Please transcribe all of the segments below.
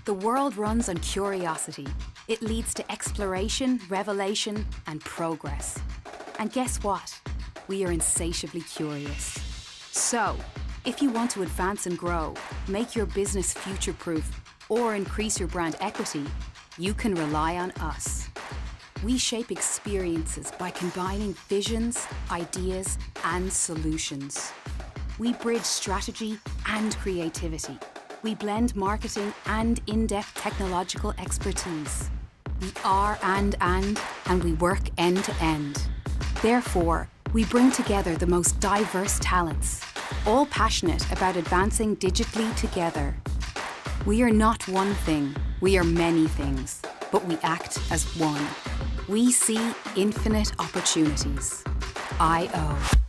The world runs on curiosity. It leads to exploration, revelation, and progress. And guess what? We are insatiably curious. So, if you want to advance and grow, make your business future-proof, or increase your brand equity, you can rely on us. We shape experiences by combining visions, ideas, and solutions. We bridge strategy and creativity. We blend marketing and in-depth technological expertise. We are and we work end to end. Therefore, we bring together the most diverse talents, all passionate about advancing digitally together. We are not one thing, we are many things, but we act as one. We see infinite opportunities. I.O.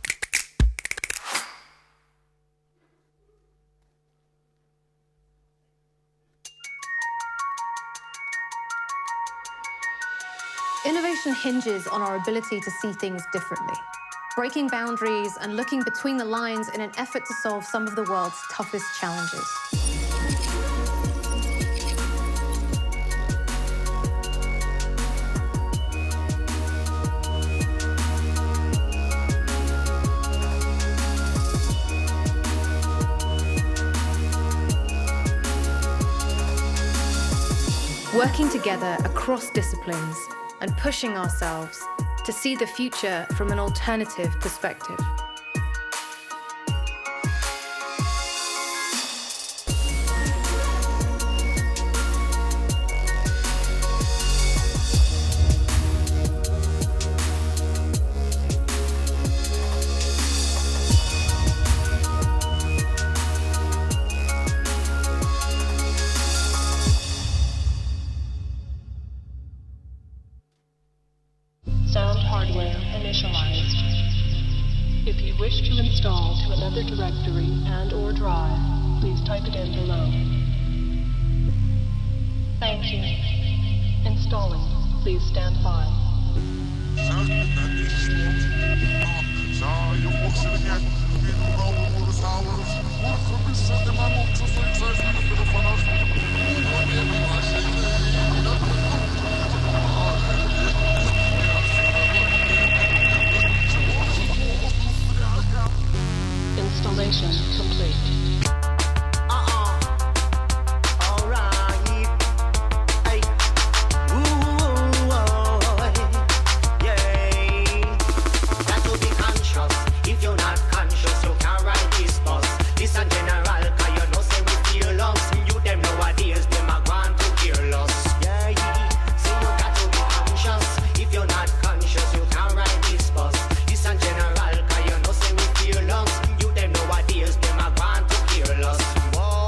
Innovation hinges on our ability to see things differently, breaking boundaries and looking between the lines in an effort to solve some of the world's toughest challenges. Working together across disciplines and pushing ourselves to see the future from an alternative perspective. Sound hardware initialized. If you wish to install to another directory and/or drive, please type it in below. Thank you. Installing. Please stand by. Installation complete. Alright. Hey. Ooh, yeah. Got to be conscious. If you're not conscious, you can't ride this bus. Listen, general, cause you know say we feel lost. You them nowadays, them are going to kill us. Yeah. So you got to be conscious. If you're not conscious, you can't ride this bus. Listen, general, cause you know say we feel lost. Nowadays, them are going to kill us. Whoa.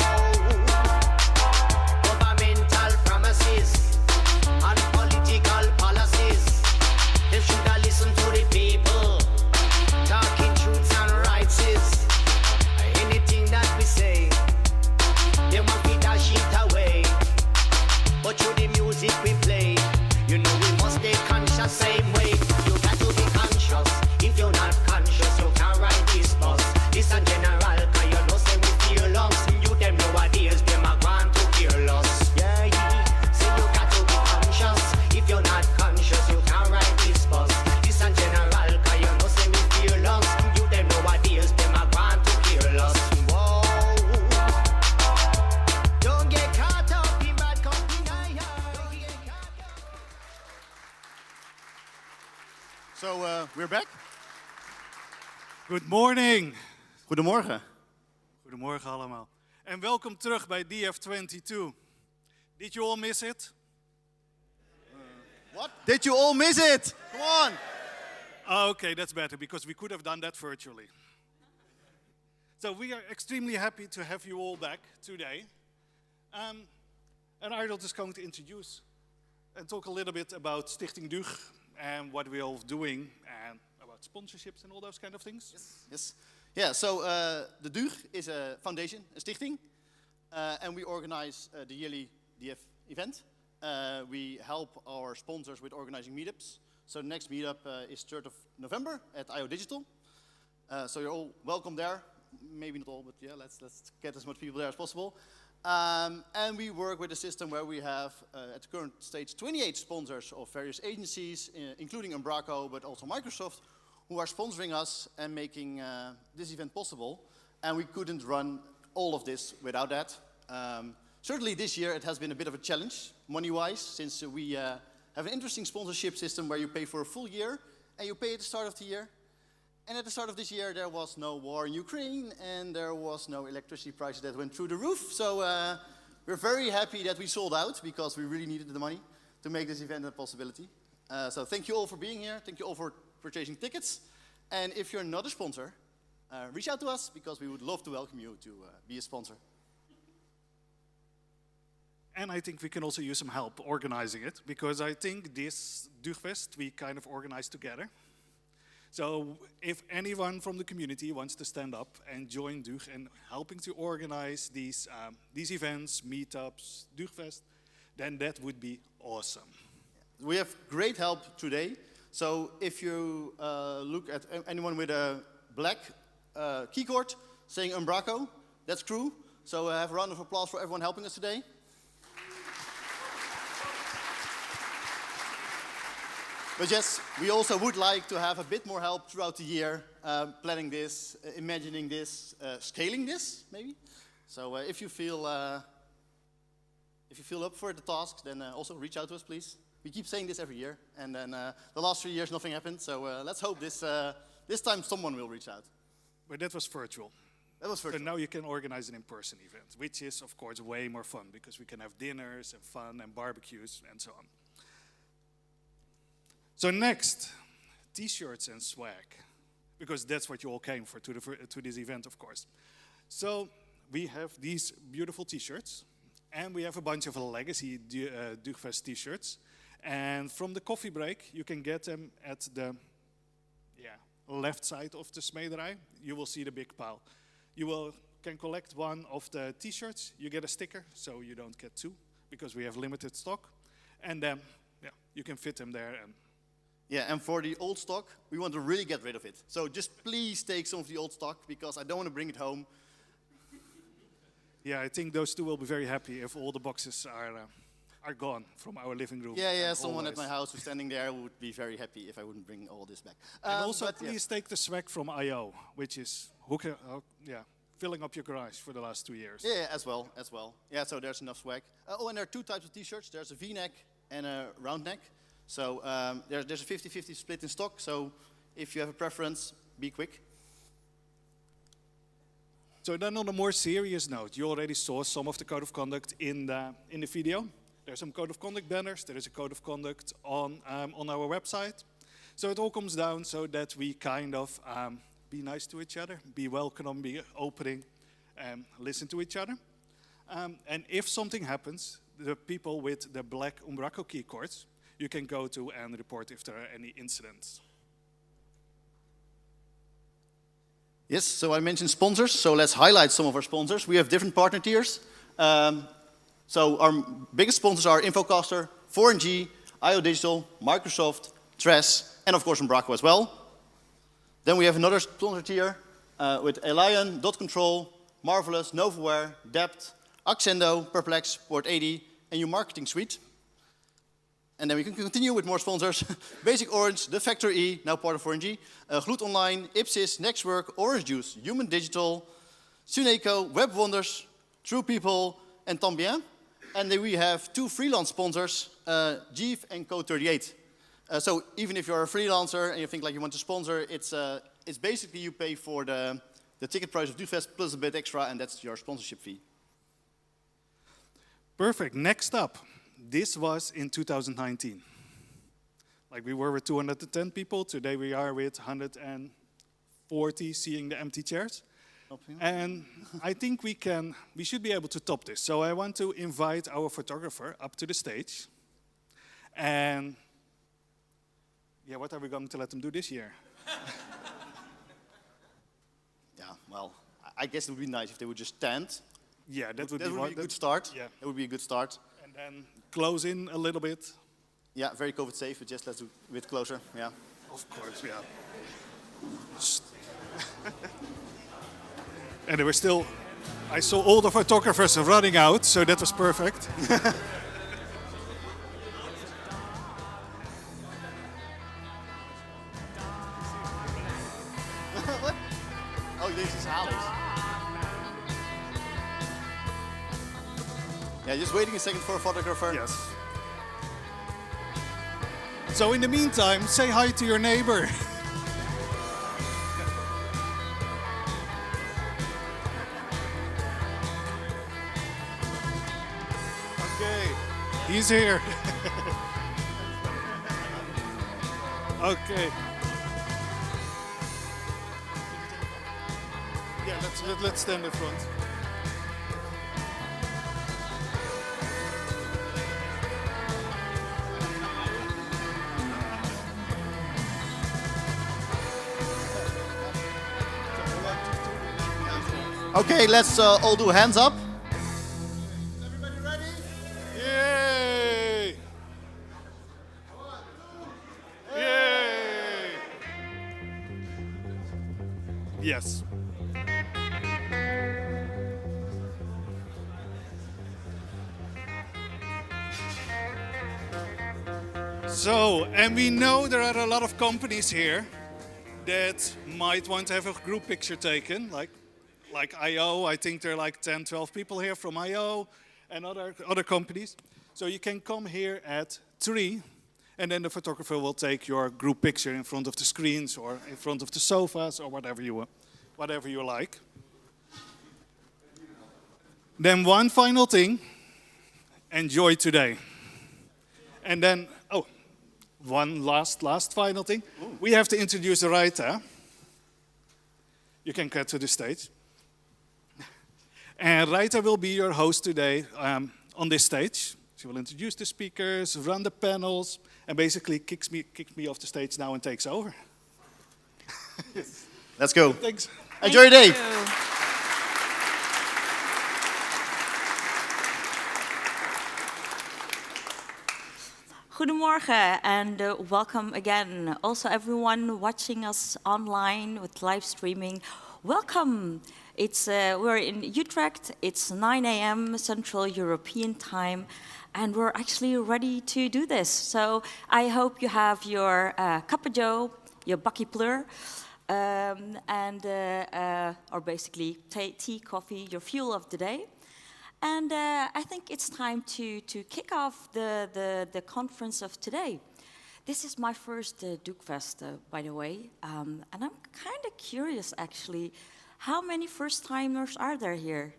Governmental promises and political policies. They should have listened to the people. Talking truths and rights is anything that we say. They want to dash it away. But through the music we play, you know we must stay conscious same way. You got to be conscious. If you're not conscious, you can't ride this bus. Listen, general, cause you know say we feel lost. You them nowadays, them are going to kill us. Yeah, so you got to be conscious. If you're not conscious, you can't ride this bus. Listen, general, cause you know say we feel lost. You them nowadays, them are going to kill us. Whoa. Don't get caught up in bad company. Don't get caught up. So, we're back. Good morning. Goedemorgen. Goedemorgen allemaal. En welkom terug bij DF22. Did you all miss it? What? Did you all miss it? Come on. Okay, that's better because we could have done that virtually. So we are extremely happy to have you all back today. And Arnold is going to introduce and talk a little bit about Stichting DUG and what we're all doing and about sponsorships and all those kind of things. Yes. Yeah, so the DUG is a foundation, a stichting, and we organize the yearly DF event. We help our sponsors with organizing meetups. So the next meetup is 3rd of November at IO Digital. So you're all welcome there. Maybe not all, but yeah, let's get as much people there as possible. And we work with a system where we have, at the current stage, 28 sponsors of various agencies, including Umbraco, but also Microsoft, who are sponsoring us and making this event possible. And we couldn't run all of this without that. Certainly this year it has been a bit of a challenge, money-wise, since we have an interesting sponsorship system where you pay for a full year, and you pay at the start of the year. And at the start of this year, there was no war in Ukraine, and there was no electricity prices that went through the roof. So we're very happy that we sold out, because we really needed the money to make this event a possibility. So thank you all for being here. Thank you all for purchasing tickets. And if you're not a sponsor, reach out to us, because we would love to welcome you to be a sponsor. And I think we can also use some help organizing it, because I think this DUGFest we kind of organized together. So if anyone from the community wants to stand up and join DUG and helping to organize these events, meetups, DUGFest, then that would be awesome. We have great help today. So if you look at anyone with a black keycord saying Umbraco, that's crew. So have a round of applause for everyone helping us today. But yes, we also would like to have a bit more help throughout the year, planning this, imagining this, scaling this, maybe. So if you feel up for the task, then also reach out to us, please. We keep saying this every year, and then the last 3 years nothing happened. So let's hope this time someone will reach out. But that was virtual. That was virtual. So now you can organize an in-person event, which is of course way more fun, because we can have dinners and fun and barbecues and so on. So next, t-shirts and swag, because that's what you all came for to this event, of course. So we have these beautiful t-shirts, and we have a bunch of legacy DUGFest t-shirts. And from the coffee break, you can get them at the left side of the smederij. You will see the big pile. You can collect one of the t-shirts. You get a sticker, so you don't get two, because we have limited stock. And then you can fit them there. And for the old stock, we want to really get rid of it. So just please take some of the old stock, because I don't want to bring it home. Yeah, I think those two will be very happy if all the boxes are gone from our living room. Yeah, someone at my house who's standing there would be very happy if I wouldn't bring all this back. And also, please take the swag from IO, which is filling up your garage for the last 2 years. Yeah, as well. Yeah, so there's enough swag. And there are two types of t-shirts. There's a V-neck and a round neck. So there's a 50-50 split in stock, so if you have a preference, be quick. So then on a more serious note, you already saw some of the code of conduct in the video. There's some code of conduct banners, there is a code of conduct on our website. So it all comes down so that we kind of be nice to each other, be welcoming, be opening, and listen to each other. And if something happens, the people with the black Umbraco key cords, you can go to and report if there are any incidents. Yes, so I mentioned sponsors, so let's highlight some of our sponsors. We have different partner tiers. So our biggest sponsors are Infocaster, 4NG, IO Digital, Microsoft, Tres, and of course Umbraco as well. Then we have another sponsor tier with Elion, Dot Control, Marvelous, Novaware, Dept, Accendo, Perplex, Port80, and your marketing suite. And then we can continue with more sponsors. Basic Orange, The Factor E, now part of 4NG, Gloed Online, Ipsys, Nextwork, Orange Juice, Human Digital, Suneco, Web Wonders, True People, and Tambien. And then we have two freelance sponsors, Jeeve and Code38. So even if you're a freelancer and you think like you want to sponsor, it's basically you pay for the ticket price of DUGFest plus a bit extra, and that's your sponsorship fee. Perfect. Next up. This was in 2019. Like we were with 210 people. Today we are with 140, seeing the empty chairs. And I think we should be able to top this. So I want to invite our photographer up to the stage. And what are we going to let them do this year? Well, I guess it would be nice if they would just stand. Yeah, that would be a good start. Yeah, that would be a good start. And then close in a little bit. Yeah, very COVID safe, but just let's do a bit closer. Yeah. Of course, yeah. And they were still I saw all the photographers running out, so that was perfect. What? Oh, this is Alice. Yeah, just waiting a second for a photographer. Yes. So in the meantime, say hi to your neighbor. Okay, he's here. Okay. Yeah, let's stand in front. Okay, let's all do hands up. Everybody ready? Yay! Yay! Yes. So, and we know there are a lot of companies here that might want to have a group picture taken, like IO. I think there are like 10, 12 people here from IO and other companies. So you can come here at 3, and then the photographer will take your group picture in front of the screens or in front of the sofas or whatever you like. Then one final thing, enjoy today. And then, one last final thing. Ooh. We have to introduce Rayta. You can get to the stage. And Rayta will be your host today on this stage. She will introduce the speakers, run the panels, and basically kicks me off the stage now and takes over. Let's go. Thanks. Enjoy your day. Goedemorgen and welcome again. Also everyone watching us online with live streaming, welcome. We're in Utrecht, it's 9 a.m. Central European time, and we're actually ready to do this. So I hope you have your cup of joe, your bakkie pleur, or basically tea, coffee, your fuel of the day. And I think it's time to kick off the conference of today. This is my first Doekfest, by the way, and I'm kind of curious, actually, how many first-timers are there here?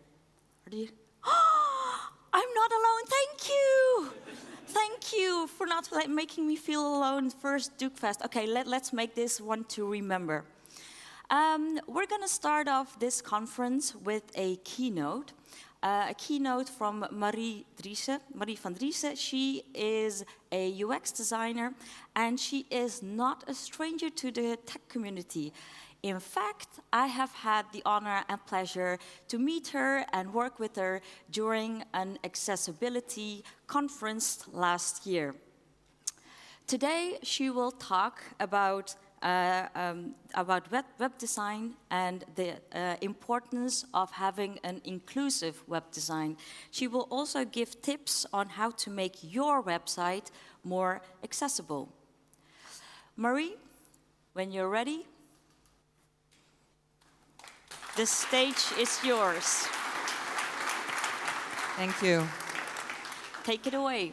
Oh, I'm not alone, thank you! Thank you for not making me feel alone, first Doekfest. Okay, let's make this one to remember. We're gonna start off this conference with a keynote. A keynote from Marie van Driessche. She is a UX designer, and she is not a stranger to the tech community. In fact, I have had the honor and pleasure to meet her and work with her during an accessibility conference last year. Today, she will talk about web design and the importance of having an inclusive web design. She will also give tips on how to make your website more accessible. Marie, when you're ready, the stage is yours. Thank you. Take it away.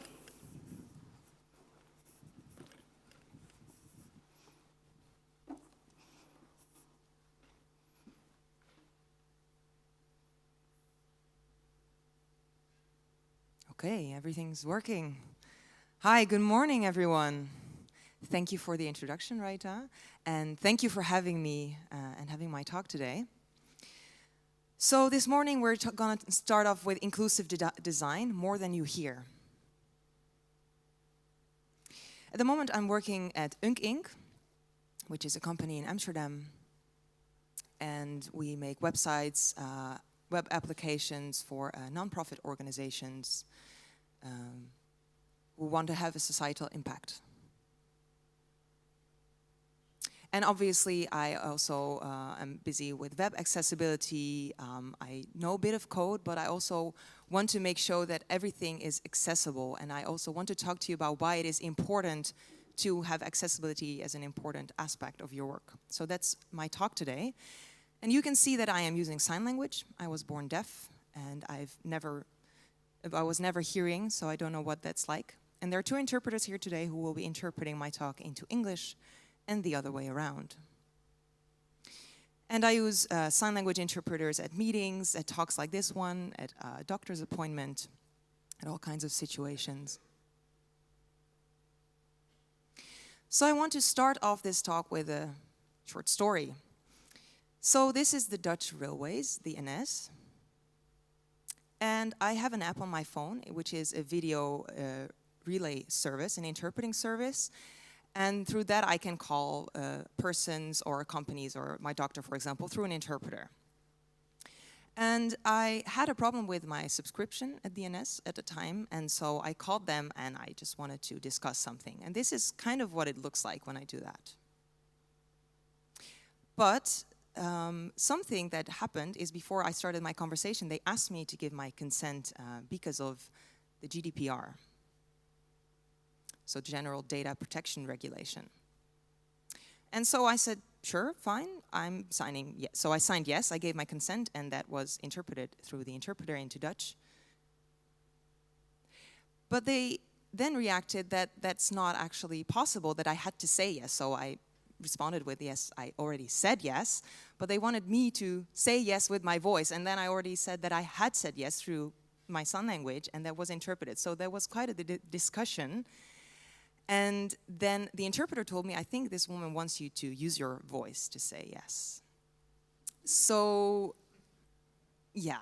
Okay, everything's working. Hi, good morning, everyone. Thank you for the introduction, Rayta, and thank you for having me and having my talk today. So this morning we're going to start off with inclusive design, more than you hear. At the moment I'm working at Unk Inc., which is a company in Amsterdam, and we make websites, web applications for non-profit organizations who want to have a societal impact. And obviously, I also am busy with web accessibility. I know a bit of code, but I also want to make sure that everything is accessible. And I also want to talk to you about why it is important to have accessibility as an important aspect of your work. So that's my talk today. And you can see that I am using sign language. I was born deaf, and I was never hearing, so I don't know what that's like. And there are two interpreters here today who will be interpreting my talk into English and the other way around. And I use sign language interpreters at meetings, at talks like this one, at a doctor's appointment, at all kinds of situations. So I want to start off this talk with a short story. So this is the Dutch railways, the NS. And I have an app on my phone, which is a video relay service, an interpreting service. And through that, I can call persons or companies or my doctor, for example, through an interpreter. And I had a problem with my subscription at the NS at the time, and so I called them and I just wanted to discuss something. And this is kind of what it looks like when I do that. But something that happened is before I started my conversation, they asked me to give my consent because of the GDPR. So General Data Protection Regulation. And so I said, sure, fine, I'm signing yes. So I signed yes, I gave my consent, and that was interpreted through the interpreter into Dutch. But they then reacted that that's not actually possible, that I had to say yes. So I responded with yes, I already said yes, but they wanted me to say yes with my voice, and then I already said that I had said yes through my sign language, and that was interpreted. So there was quite a discussion. And then the interpreter told me, I think this woman wants you to use your voice to say yes. So, yeah.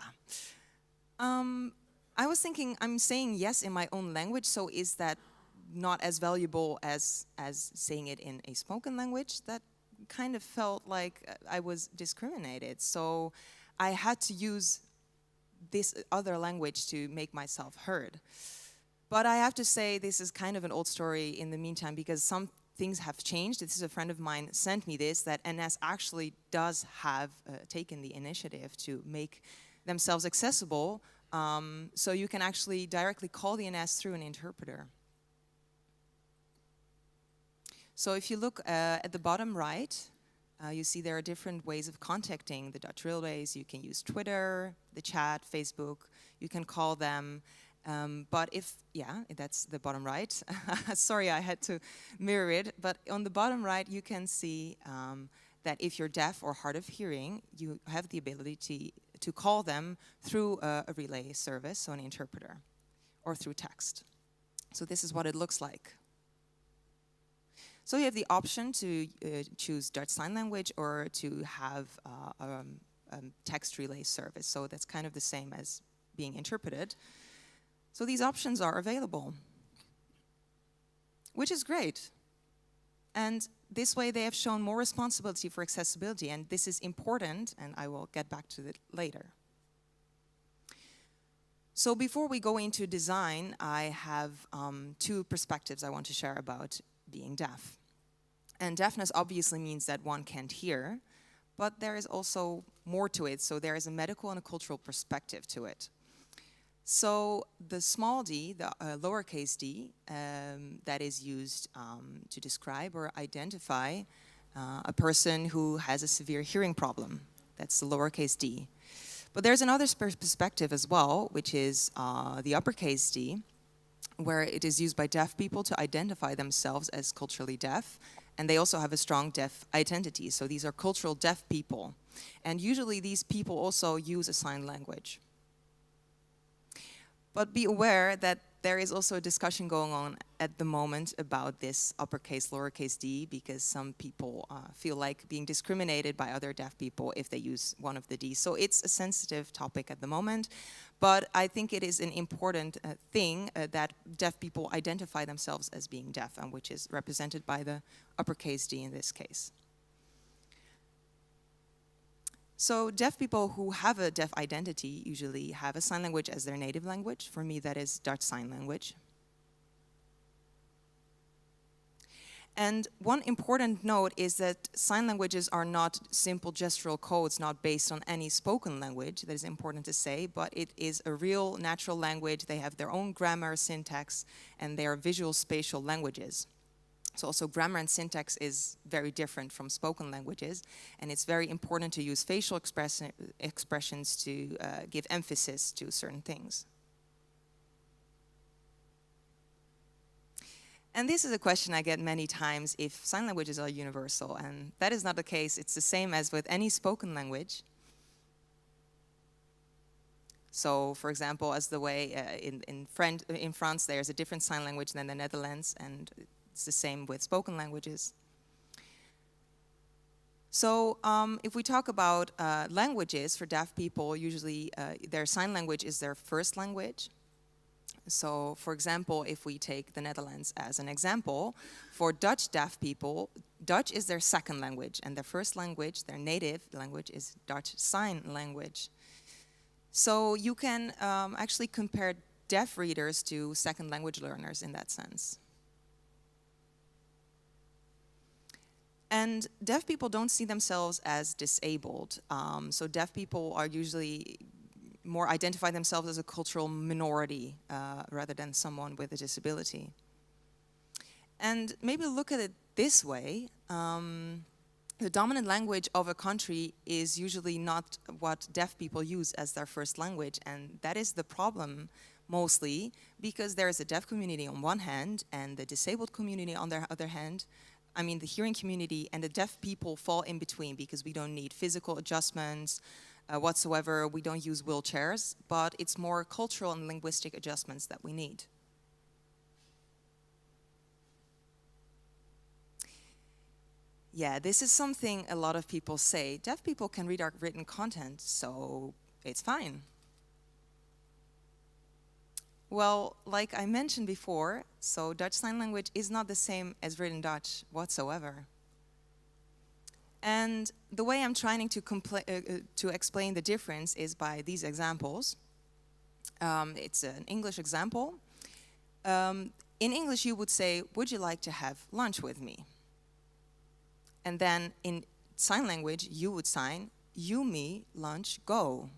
I was thinking, I'm saying yes in my own language, so is that not as valuable as saying it in a spoken language? That kind of felt like I was discriminated. So I had to use this other language to make myself heard. But I have to say, this is kind of an old story in the meantime, because some things have changed. This is a friend of mine sent me this, that NS actually does have taken the initiative to make themselves accessible. So you can actually directly call the NS through an interpreter. So if you look at the bottom right, you see there are different ways of contacting the Dutch railways. You can use Twitter, the chat, Facebook. You can call them. But if, yeah, that's the bottom right. Sorry, I had to mirror it. But on the bottom right, you can see that if you're deaf or hard of hearing, you have the ability to call them through a relay service, so an interpreter, or through text. So this is what it looks like. So you have the option to choose Dutch Sign Language or to have a text relay service. So that's kind of the same as being interpreted. So these options are available, which is great. And this way they have shown more responsibility for accessibility, and this is important, and I will get back to it later. So before we go into design, I have two perspectives I want to share about being deaf. And deafness obviously means that one can't hear, but there is also more to it. So there is a medical and a cultural perspective to it. So the small d, the lowercase d, that is used to describe or identify a person who has a severe hearing problem. That's the lowercase d. But there's another perspective as well, which is the uppercase d, where it is used by deaf people to identify themselves as culturally deaf. And they also have a strong deaf identity. So these are cultural deaf people. And usually these people also use a sign language. But be aware that there is also a discussion going on at the moment about this uppercase, lowercase d, because some people feel like being discriminated by other deaf people if they use one of the d's. So it's a sensitive topic at the moment, but I think it is an important thing that deaf people identify themselves as being deaf, and which is represented by the uppercase d in this case. So deaf people who have a deaf identity usually have a sign language as their native language. For me, that is Dutch Sign Language. And one important note is that sign languages are not simple gestural codes, not based on any spoken language. That is important to say, but it is a real natural language. They have their own grammar, syntax, and they are visual spatial languages. So also grammar and syntax is very different from spoken languages, and it's very important to use facial expressions to give emphasis to certain things. And this is a question I get many times, if sign languages are universal, and that is not the case. It's the same as with any spoken language. So, for example, as the way in France there's a different sign language than the Netherlands, and it's the same with spoken languages. So if we talk about languages for deaf people, usually their sign language is their first language. So, for example, if we take the Netherlands as an example, for Dutch deaf people, Dutch is their second language, and their first language, their native language, is Dutch Sign Language. So you can actually compare deaf readers to second language learners in that sense. And deaf people don't see themselves as disabled. So deaf people are usually more identify themselves as a cultural minority rather than someone with a disability. And maybe look at it this way. The dominant language of a country is usually not what deaf people use as their first language, and that is the problem mostly because there is a deaf community on one hand and the disabled community on the other hand. I mean, the hearing community and the deaf people fall in between because we don't need physical adjustments whatsoever. We don't use wheelchairs, but it's more cultural and linguistic adjustments that we need. Yeah, this is something a lot of people say. Deaf people can read our written content, so it's fine. Well, like I mentioned before, so Dutch Sign Language is not the same as written Dutch whatsoever. And the way I'm trying to explain the difference is by these examples. It's an English example. In English, you would say, "Would you like to have lunch with me?" And then in sign language, you would sign, "You, me, lunch, go."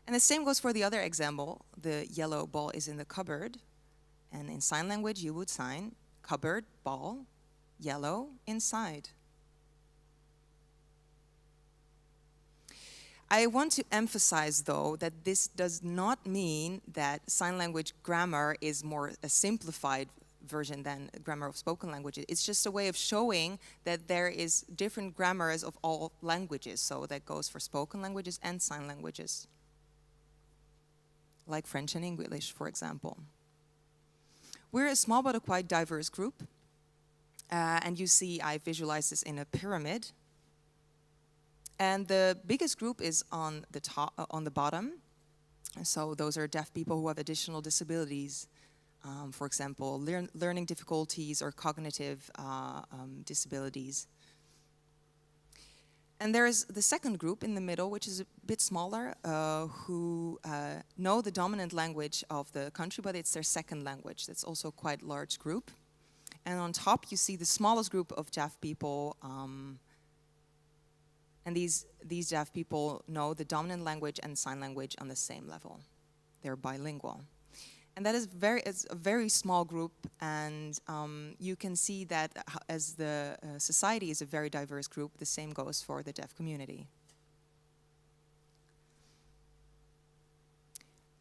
And the same goes for the other example. The yellow ball is in the cupboard. And in sign language, you would sign, "Cupboard, ball, yellow, inside." I want to emphasize, though, that this does not mean that sign language grammar is more a simplified version than grammar of spoken languages. It's just a way of showing that there is different grammars of all languages. So that goes for spoken languages and sign languages, like French and English, for example. We're a small but a quite diverse group. And you see I visualize this in a pyramid. And the biggest group is on the top, on the bottom. So those are deaf people who have additional disabilities. For example, learning difficulties or cognitive disabilities. And there's the second group in the middle, which is a bit smaller, who know the dominant language of the country, but it's their second language. That's also quite a large group. And on top, you see the smallest group of deaf people. And these deaf people know the dominant language and sign language on the same level. They're bilingual. And that is it's a very small group, and you can see that as the society is a very diverse group, the same goes for the deaf community.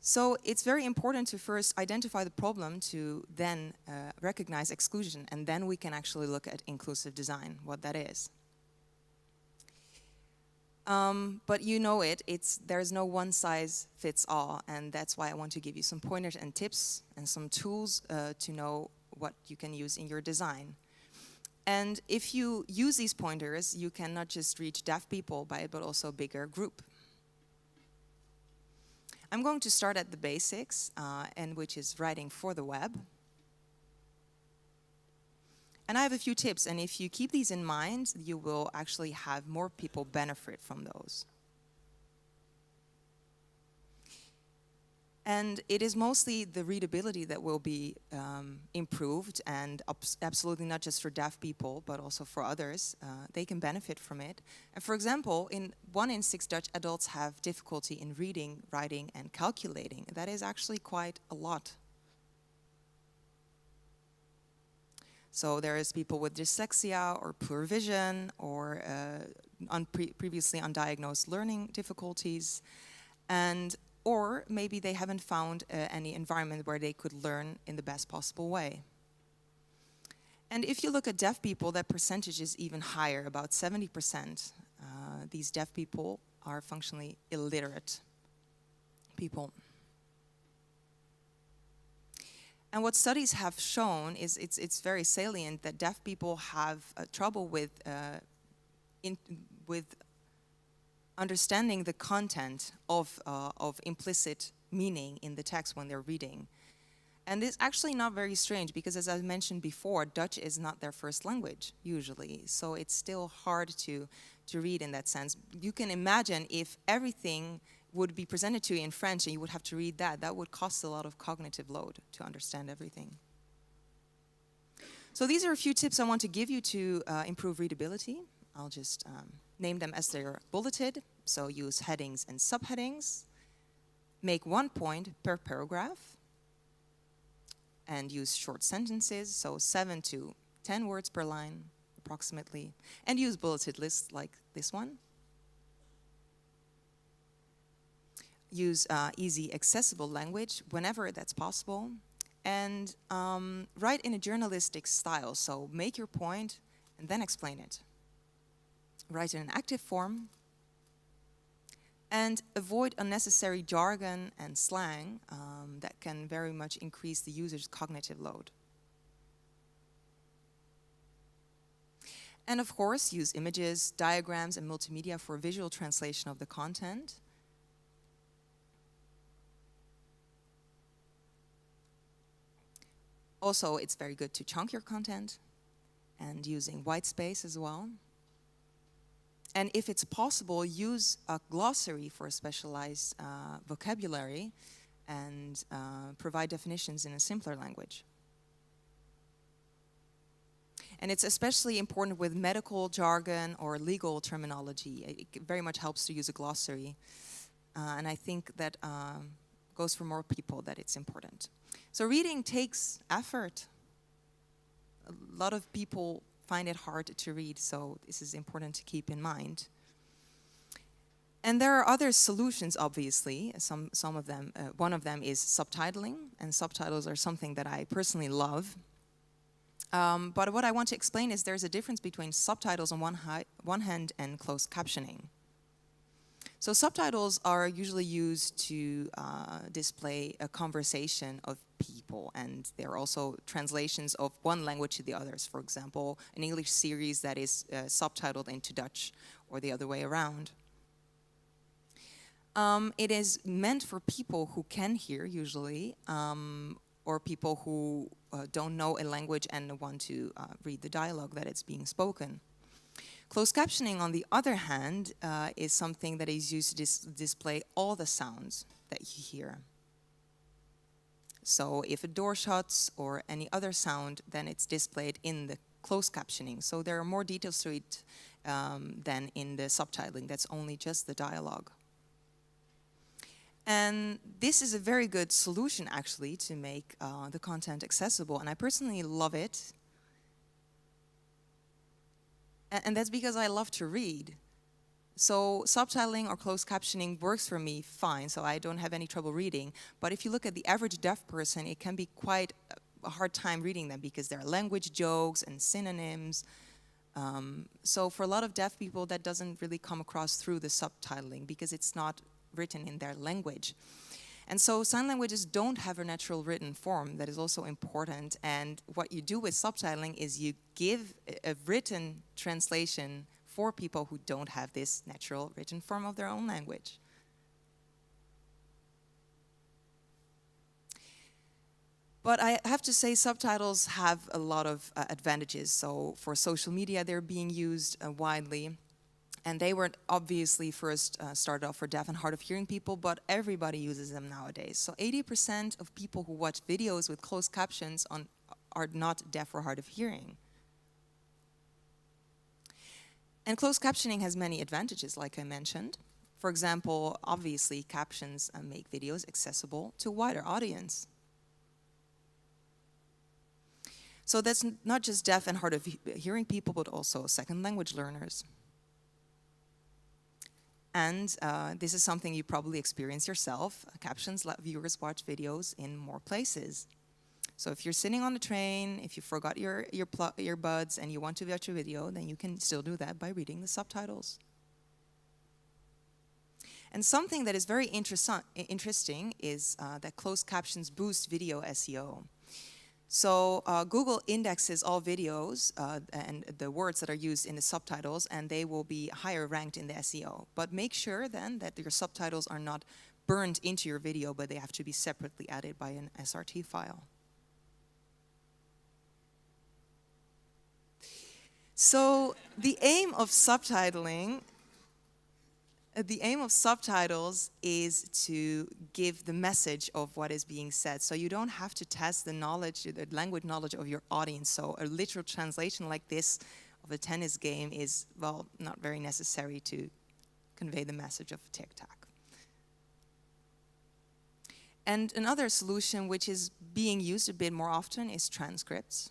So it's very important to first identify the problem, to then recognize exclusion, and then we can actually look at inclusive design, what that is. But you know there's no one size fits all, and that's why I want to give you some pointers and tips and some tools to know what you can use in your design. And if you use these pointers, you can not just reach deaf people by it, but also a bigger group. I'm going to start at the basics, and which is writing for the web. And I have a few tips, and if you keep these in mind, you will actually have more people benefit from those. And it is mostly the readability that will be improved, and absolutely not just for deaf people, but also for others. They can benefit from it. And for example, 1 in 6 Dutch adults have difficulty in reading, writing, and calculating. That is actually quite a lot. So there is people with dyslexia or poor vision or previously undiagnosed learning difficulties, or maybe they haven't found any environment where they could learn in the best possible way. And if you look at deaf people, that percentage is even higher, about 70%. These deaf people are functionally illiterate people. And what studies have shown is it's very salient that deaf people have trouble with understanding the content of implicit meaning in the text when they're reading. And it's actually not very strange because, as I mentioned before, Dutch is not their first language usually. So it's still hard to read in that sense. You can imagine if everything would be presented to you in French and you would have to read that, that would cost a lot of cognitive load to understand everything. So these are a few tips I want to give you to improve readability. I'll just name them as they're bulleted. So use headings and subheadings. Make 1 point per paragraph. And use short sentences, so 7 to 10 words per line, approximately. And use bulleted lists like this one. Use easy, accessible language whenever that's possible. And write in a journalistic style, so make your point and then explain it. Write in an active form. And avoid unnecessary jargon and slang that can very much increase the user's cognitive load. And of course, use images, diagrams, and multimedia for visual translation of the content. Also, it's very good to chunk your content and using white space as well. And if it's possible, use a glossary for a specialized vocabulary and provide definitions in a simpler language. And it's especially important with medical jargon or legal terminology. It very much helps to use a glossary. And I think that goes for more people that it's important. So reading takes effort. A lot of people find it hard to read, so this is important to keep in mind. And there are other solutions, obviously. Some of them, one of them is subtitling, and subtitles are something that I personally love. But what I want to explain is there's a difference between subtitles on one hand and closed captioning. So subtitles are usually used to display a conversation of people, and they're also translations of one language to the others. For example, an English series that is subtitled into Dutch, or the other way around. It is meant for people who can hear, usually, or people who don't know a language and want to read the dialogue that is being spoken. Closed captioning, on the other hand, is something that is used to display all the sounds that you hear. So if a door shuts or any other sound, then it's displayed in the closed captioning. So there are more details to it than in the subtitling. That's only just the dialogue. And this is a very good solution, actually, to make the content accessible. And I personally love it. And that's because I love to read. So subtitling or closed captioning works for me fine, so I don't have any trouble reading. But if you look at the average deaf person, it can be quite a hard time reading them because there are language jokes and synonyms. So for a lot of deaf people, that doesn't really come across through the subtitling because it's not written in their language. And so sign languages don't have a natural written form. That is also important. And what you do with subtitling is you give a written translation for people who don't have this natural written form of their own language. But I have to say subtitles have a lot of advantages. So for social media, they're being used widely. And they were obviously first started off for deaf and hard of hearing people, but everybody uses them nowadays. So 80% of people who watch videos with closed captions are not deaf or hard of hearing. And closed captioning has many advantages, like I mentioned. For example, obviously, captions make videos accessible to a wider audience. So that's not just deaf and hard of hearing people, but also second language learners. And this is something you probably experience yourself. Captions let viewers watch videos in more places. So if you're sitting on the train, if you forgot your earbuds and you want to watch a video, then you can still do that by reading the subtitles. And something that is very interesting is that closed captions boost video SEO. So Google indexes all videos and the words that are used in the subtitles, and they will be higher ranked in the SEO. But make sure then that your subtitles are not burned into your video, but they have to be separately added by an SRT file. So the aim of subtitles is to give the message of what is being said. So you don't have to test the language knowledge of your audience. So a literal translation like this of a tennis game is, well, not very necessary to convey the message of tic-tac. And another solution which is being used a bit more often is transcripts.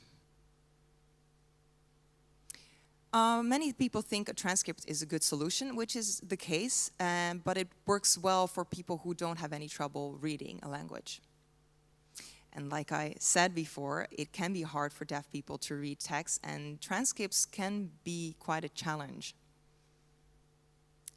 Many people think a transcript is a good solution, which is the case, but it works well for people who don't have any trouble reading a language. And like I said before, it can be hard for deaf people to read text, and transcripts can be quite a challenge.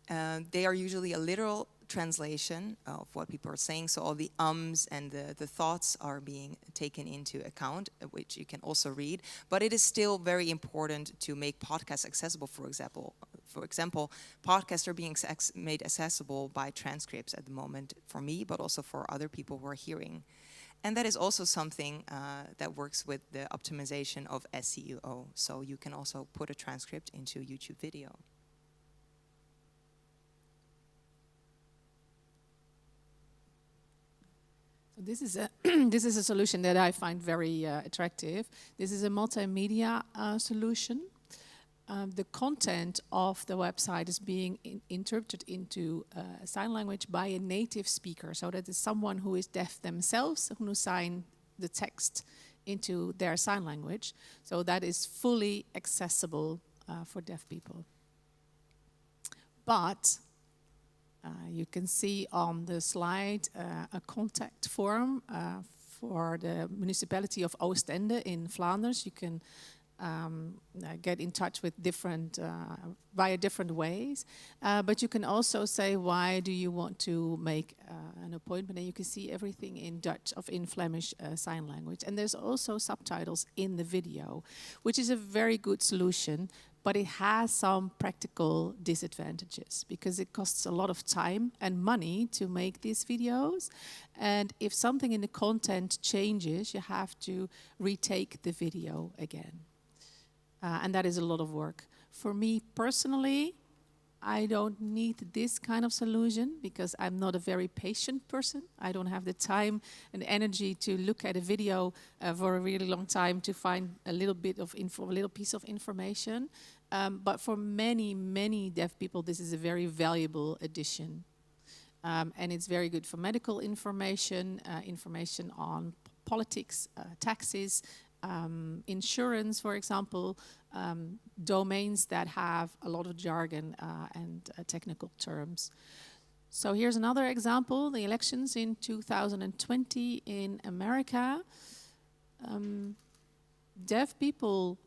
They are usually a literal translation of what people are saying, so all the ums and the thoughts are being taken into account, which you can also read. But it is still very important to make podcasts accessible. For example, podcasts are being made accessible by transcripts at the moment for me, but also for other people who are hearing. And that is also something that works with the optimization of SEO. So you can also put a transcript into a YouTube video. This is a solution that I find very attractive. This is a multimedia solution. The content of the website is being interpreted into sign language by a native speaker. So that is someone who is deaf themselves who sign the text into their sign language. So that is fully accessible for deaf people. But you can see on the slide a contact form for the municipality of Oostende in Flanders. You can get in touch with via different ways. But you can also say, why do you want to make an appointment? And you can see everything in Dutch or in Flemish sign language. And there's also subtitles in the video, which is a very good solution. But it has some practical disadvantages because it costs a lot of time and money to make these videos. And if something in the content changes, you have to retake the video again. And that is a lot of work. For me personally, I don't need this kind of solution because I'm not a very patient person. I don't have the time and energy to look at a video for a really long time to find a little bit of a little piece of information. But for many, many deaf people, this is a very valuable addition. And it's very good for medical information, information on politics, taxes, insurance, for example, domains that have a lot of jargon and technical terms. So here's another example, the elections in 2020 in America. Deaf people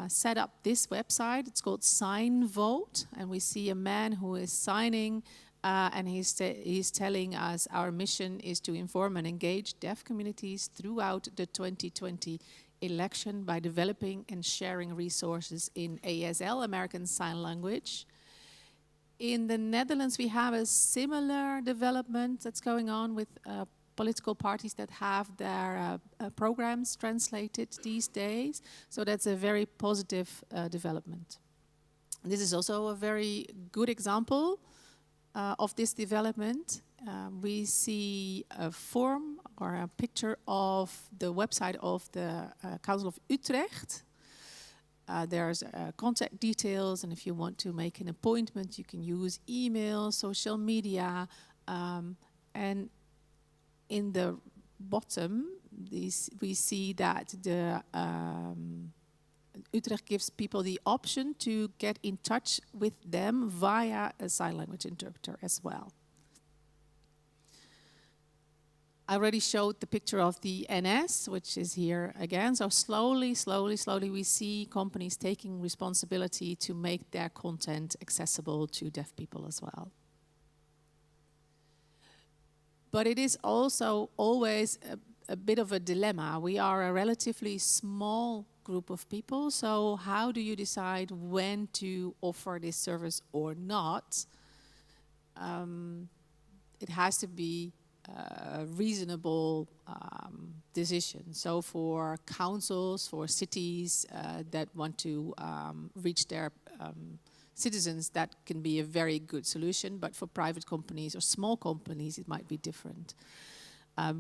set up this website. It's called Sign Vote, and we see a man who is signing and he's telling us our mission is to inform and engage deaf communities throughout the 2020 election by developing and sharing resources in ASL, American Sign Language. In the Netherlands, we have a similar development that's going on with political parties that have their programs translated these days. So that's a very positive development. This is also a very good example of this development. We see a form or a picture of the website of the Council of Utrecht. There's contact details, and if you want to make an appointment, you can use email, social media, and in the bottom, we see that the Utrecht gives people the option to get in touch with them via a sign language interpreter as well. I already showed the picture of the NS, which is here again. So slowly, we see companies taking responsibility to make their content accessible to deaf people as well. But it is also always a bit of a dilemma. We are a relatively small group of people, so how do you decide when to offer this service or not? It has to be a reasonable decision. So for councils, for cities that want to reach their citizens, that can be a very good solution, but for private companies or small companies, it might be different.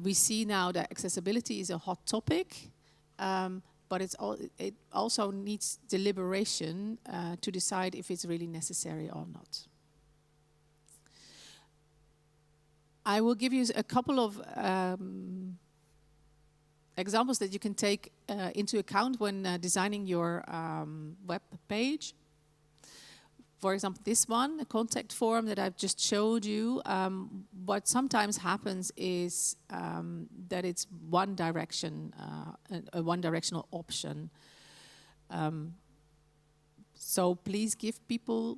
We see now that accessibility is a hot topic, but it also needs deliberation to decide if it's really necessary or not. I will give you a couple of examples that you can take into account when designing your web page. For example, this one, a contact form that I've just showed you. What sometimes happens is that it's one direction, a one-directional option. So please give people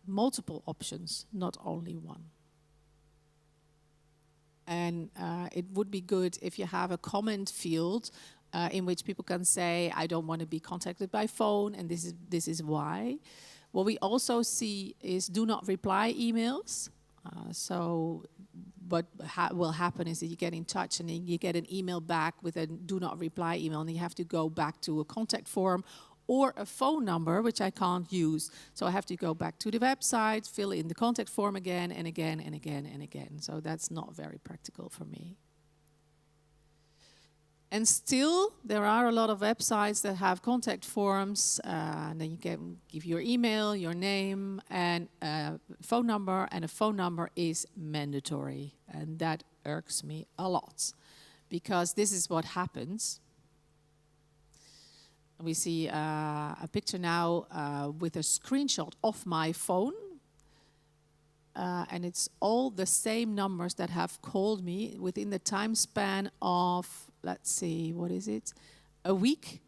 multiple options, not only one. And it would be good if you have a comment field in which people can say, I don't want to be contacted by phone, and this is why. What we also see is do not reply emails. So what will happen is that you get in touch and then you get an email back with a do not reply email, and you have to go back to a contact form or a phone number, which I can't use. So I have to go back to the website, fill in the contact form again and again and again and again. So that's not very practical for me. And still, there are a lot of websites that have contact forms, and then you can give your email, your name, and a phone number, and a phone number is mandatory. And that irks me a lot, because this is what happens. We see a picture now with a screenshot of my phone. And it's all the same numbers that have called me within the time span of, let's see, what is it? A week.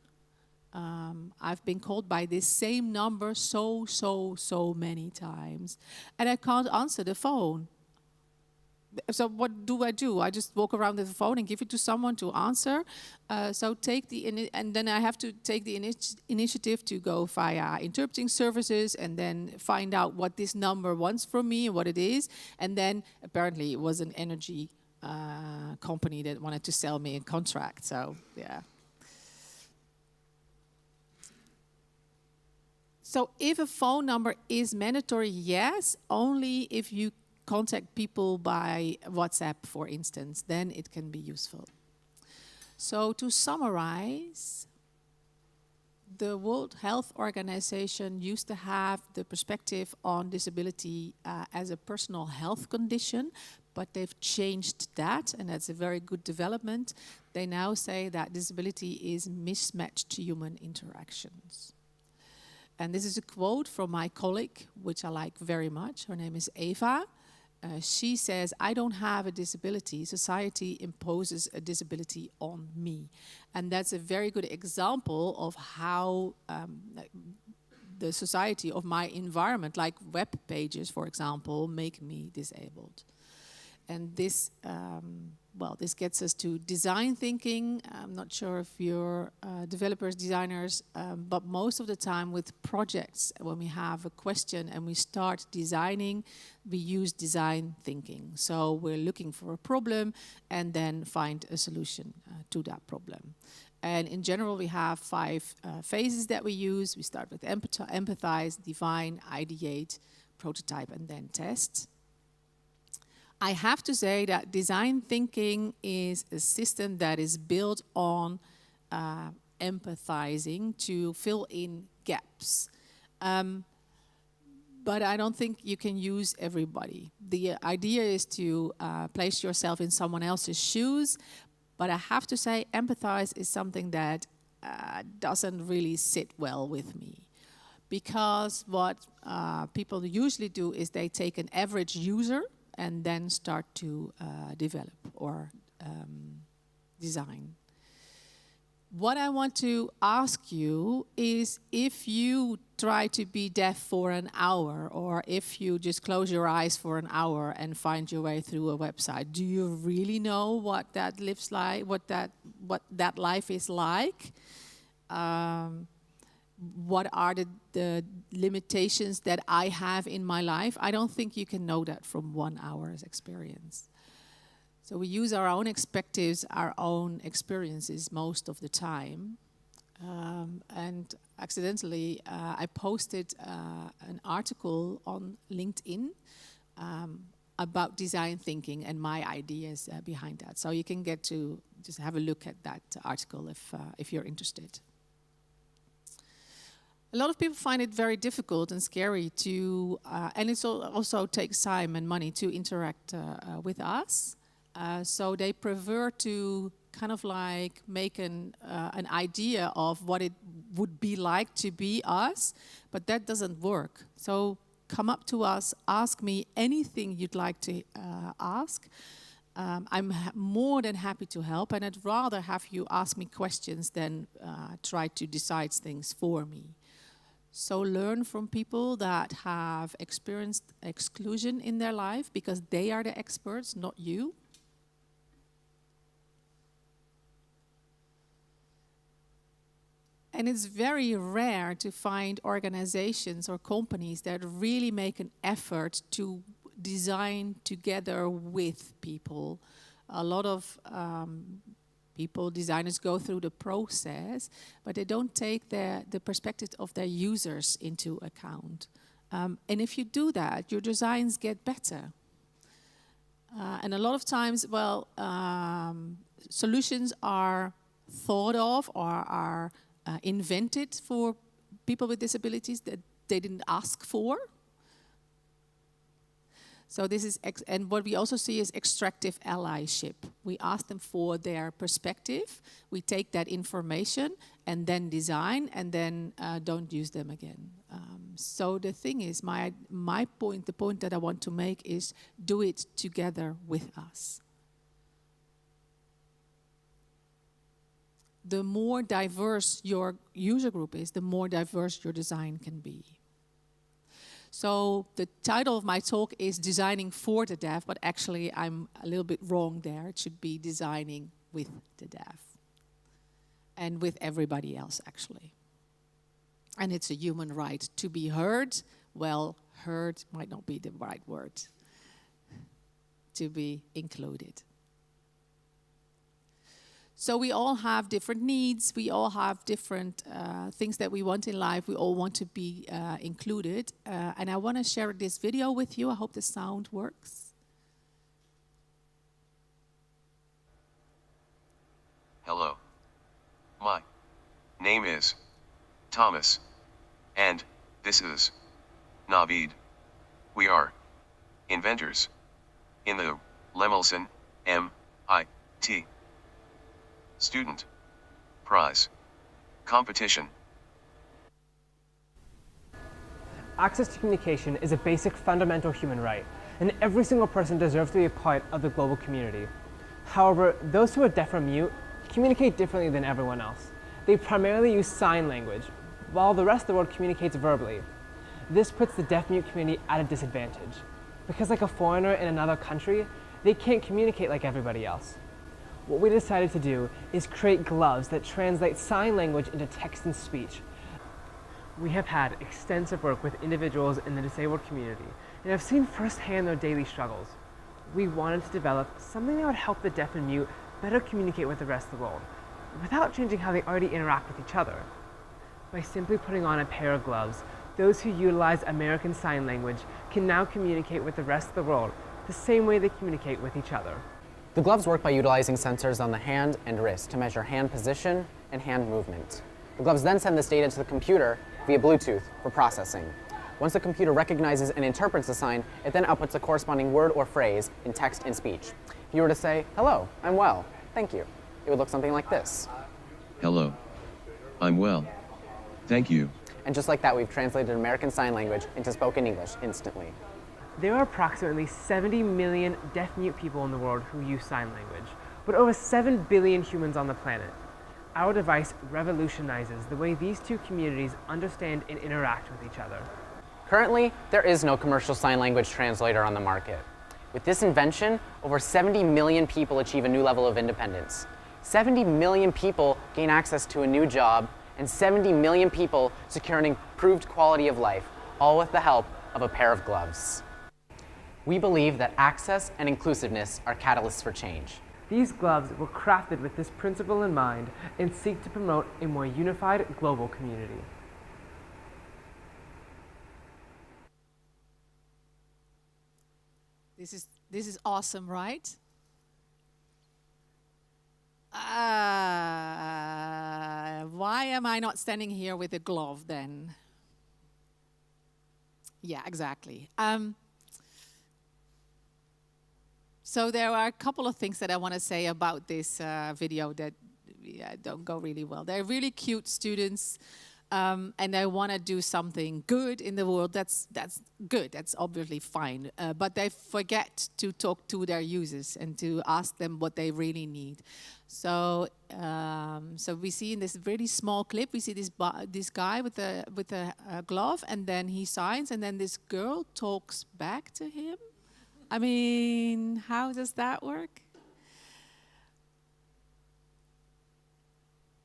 I've been called by this same number so many times. And I can't answer the phone. So what do? I just walk around with the phone and give it to someone to answer. So and then I have to take the initiative to go via interpreting services and then find out what this number wants from me and what it is. And then apparently it was an energy company that wanted to sell me a contract. So yeah. So if a phone number is mandatory, yes, only if you contact people by WhatsApp, for instance, then it can be useful. So to summarize, the World Health Organization used to have the perspective on disability as a personal health condition, but they've changed that, and that's a very good development. They now say that disability is mismatched to human interactions. And this is a quote from my colleague, which I like very much. Her name is Eva. She says, I don't have a disability. Society imposes a disability on me. And that's a very good example of how the society of my environment, like web pages, for example, make me disabled. And this, this gets us to design thinking. I'm not sure if you're developers, designers, but most of the time with projects, when we have a question and we start designing, we use design thinking. So we're looking for a problem and then find a solution to that problem. And in general, we have 5 phases that we use. We start with empathize, define, ideate, prototype, and then test. I have to say that design thinking is a system that is built on empathizing to fill in gaps. But I don't think you can use everybody. The idea is to place yourself in someone else's shoes. But I have to say, empathize is something that doesn't really sit well with me. Because what people usually do is they take an average user and then start to develop or design. What I want to ask you is if you try to be deaf for an hour, or if you just close your eyes for an hour and find your way through a website, do you really know what that lives like, what that life is like? What are the limitations that I have in my life? I don't think you can know that from 1 hour's experience. So we use our own perspectives, our own experiences most of the time. And accidentally, I posted an article on LinkedIn about design thinking and my ideas behind that. So you can get to just have a look at that article if you're interested. A lot of people find it very difficult and scary to, and it also takes time and money to interact with us. So they prefer to kind of like make an idea of what it would be like to be us, but that doesn't work. So come up to us, ask me anything you'd like to ask. I'm more than happy to help, and I'd rather have you ask me questions than try to decide things for me. So learn from people that have experienced exclusion in their life, because they are the experts, not you. And it's very rare to find organizations or companies that really make an effort to design together with people. A lot of designers go through the process, but they don't take the perspective of their users into account. And if you do that, your designs get better. And a lot of times, solutions are thought of or are invented for people with disabilities that they didn't ask for. So this is, and what we also see is extractive allyship. We ask them for their perspective, we take that information and then design, and then don't use them again. So the thing is, the point that I want to make is do it together with us. The more diverse your user group is, the more diverse your design can be. So the title of my talk is Designing for the Deaf, but actually I'm a little bit wrong there. It should be Designing with the Deaf. And with everybody else, actually. And it's a human right to be heard. Well, heard might not be the right word. To be included. So we all have different needs, we all have different things that we want in life, we all want to be included. And I want to share this video with you. I hope the sound works. Hello. My name is Thomas. And this is Navid. We are inventors in the Lemelson MIT Student Prize Competition. Access to communication is a basic fundamental human right, and every single person deserves to be a part of the global community. However, those who are deaf or mute communicate differently than everyone else. They primarily use sign language, while the rest of the world communicates verbally. This puts the deaf-mute community at a disadvantage, because like a foreigner in another country, they can't communicate like everybody else. What we decided to do is create gloves that translate sign language into text and speech. We have had extensive work with individuals in the disabled community and have seen firsthand their daily struggles. We wanted to develop something that would help the deaf and mute better communicate with the rest of the world. without changing how they already interact with each other. By simply putting on a pair of gloves, those who utilize American Sign Language can now communicate with the rest of the world the same way they communicate with each other. The gloves work by utilizing sensors on the hand and wrist to measure hand position and hand movement. The gloves then send this data to the computer via Bluetooth for processing. Once the computer recognizes and interprets the sign, it then outputs a corresponding word or phrase in text and speech. If you were to say, "Hello, I'm well, thank you," it would look something like this. Hello. I'm well. Thank you. And just like that, we've translated American Sign Language into spoken English instantly. There are approximately 70 million deaf-mute people in the world who use sign language, but over 7 billion humans on the planet. Our device revolutionizes the way these two communities understand and interact with each other. Currently, there is no commercial sign language translator on the market. With this invention, over 70 million people achieve a new level of independence. 70 million people gain access to a new job, and 70 million people secure an improved quality of life, all with the help of a pair of gloves. We believe that access and inclusiveness are catalysts for change. These gloves were crafted with this principle in mind and seek to promote a more unified global community. This is awesome, right? Why am I not standing here with a glove then? Yeah, exactly. So there are a couple of things that I want to say about this video that don't go really well. They're really cute students, and they want to do something good in the world. That's good. That's obviously fine. But they forget to talk to their users and to ask them what they really need. So we see in this really small clip, we see this guy with a glove, and then he signs, and then this girl talks back to him. I mean, how does that work?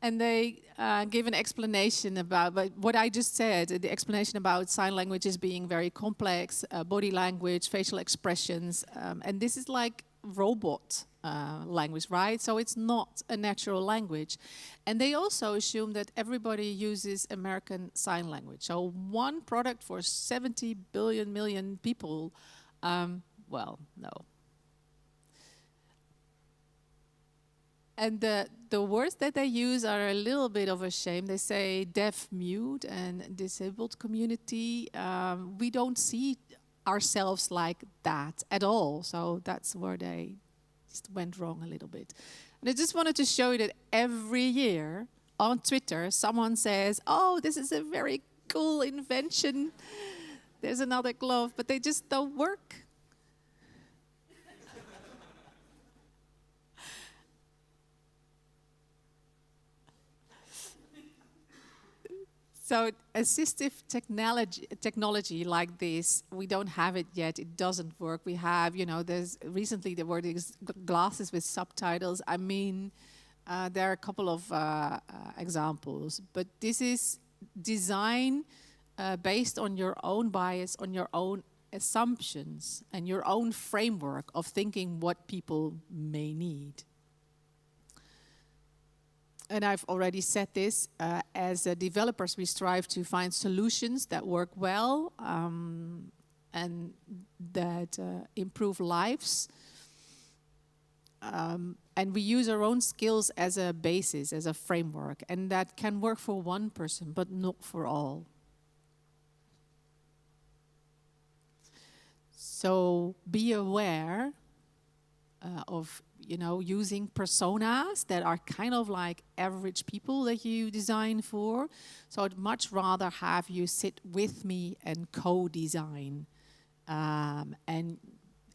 And they give an explanation about what I just said, the explanation about sign language is being very complex, body language, facial expressions, and this is like robot language, right? So it's not a natural language. And they also assume that everybody uses American Sign Language. So one product for 70 million people, well, no. And the words that they use are a little bit of a shame. They say deaf, mute, and disabled community. We don't see ourselves like that at all. So that's where they just went wrong a little bit. And I just wanted to show you that every year on Twitter, someone says, "Oh, this is a very cool invention. There's another glove," but they just don't work. So assistive technology like this, we don't have it yet. It doesn't work. We have, recently there were these glasses with subtitles. I mean, there are a couple of examples, but this is design based on your own bias, on your own assumptions, and your own framework of thinking what people may need. And I've already said this, as developers, we strive to find solutions that work well and that improve lives. And we use our own skills as a basis, as a framework. And that can work for one person, but not for all. So be aware of using personas that are kind of like average people that you design for. So I'd much rather have you sit with me and co-design. And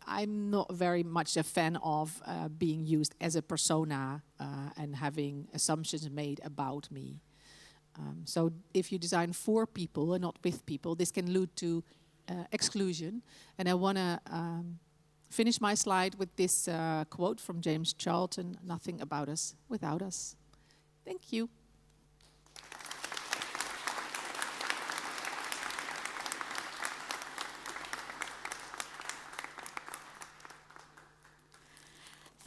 I'm not very much a fan of being used as a persona and having assumptions made about me. So if you design for people and not with people, this can lead to exclusion. And I want to finish my slide with this quote from James Charlton: "Nothing about us without us." Thank you.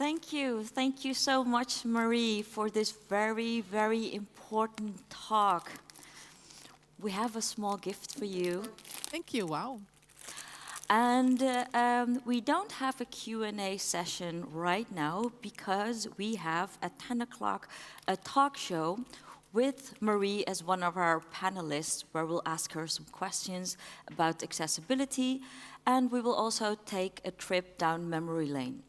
Thank you. Thank you so much, Marie, for this very, very important talk. We have a small gift for you. Thank you. Wow. And we don't have a Q&A session right now because we have at 10 o'clock a talk show with Marie as one of our panelists, where we'll ask her some questions about accessibility, and we will also take a trip down memory lane.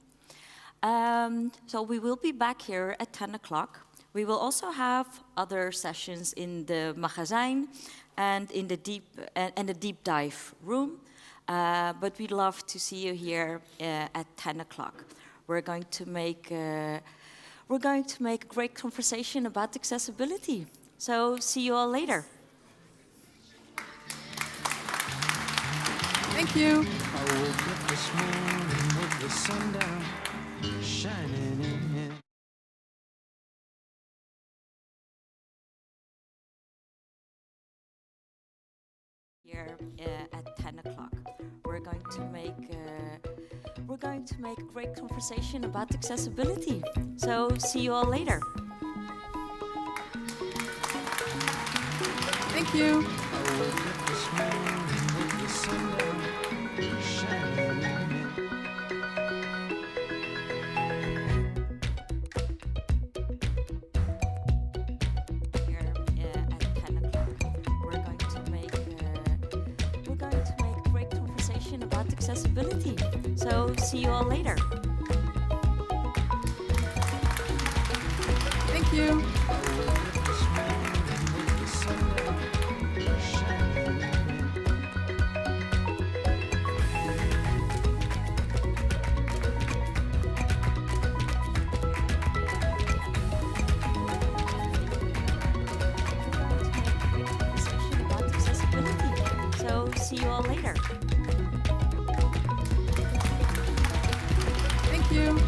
So we will be back here at 10 o'clock. We will also have other sessions in the magazine and in the deep dive room, but we'd love to see you here at 10 o'clock. We're going to make a great conversation about accessibility. So see you all later. Thank you. I woke up this morning with the sun down, shining in. Here at 10 o'clock. We're going to make a great conversation about accessibility. So see you all later. Thank you. I woke up this morning with the sun down, shining in. Here at 10 o'clock. We're going to make a great conversation about accessibility. So see you all later. Thank you. See you all later. Thank you.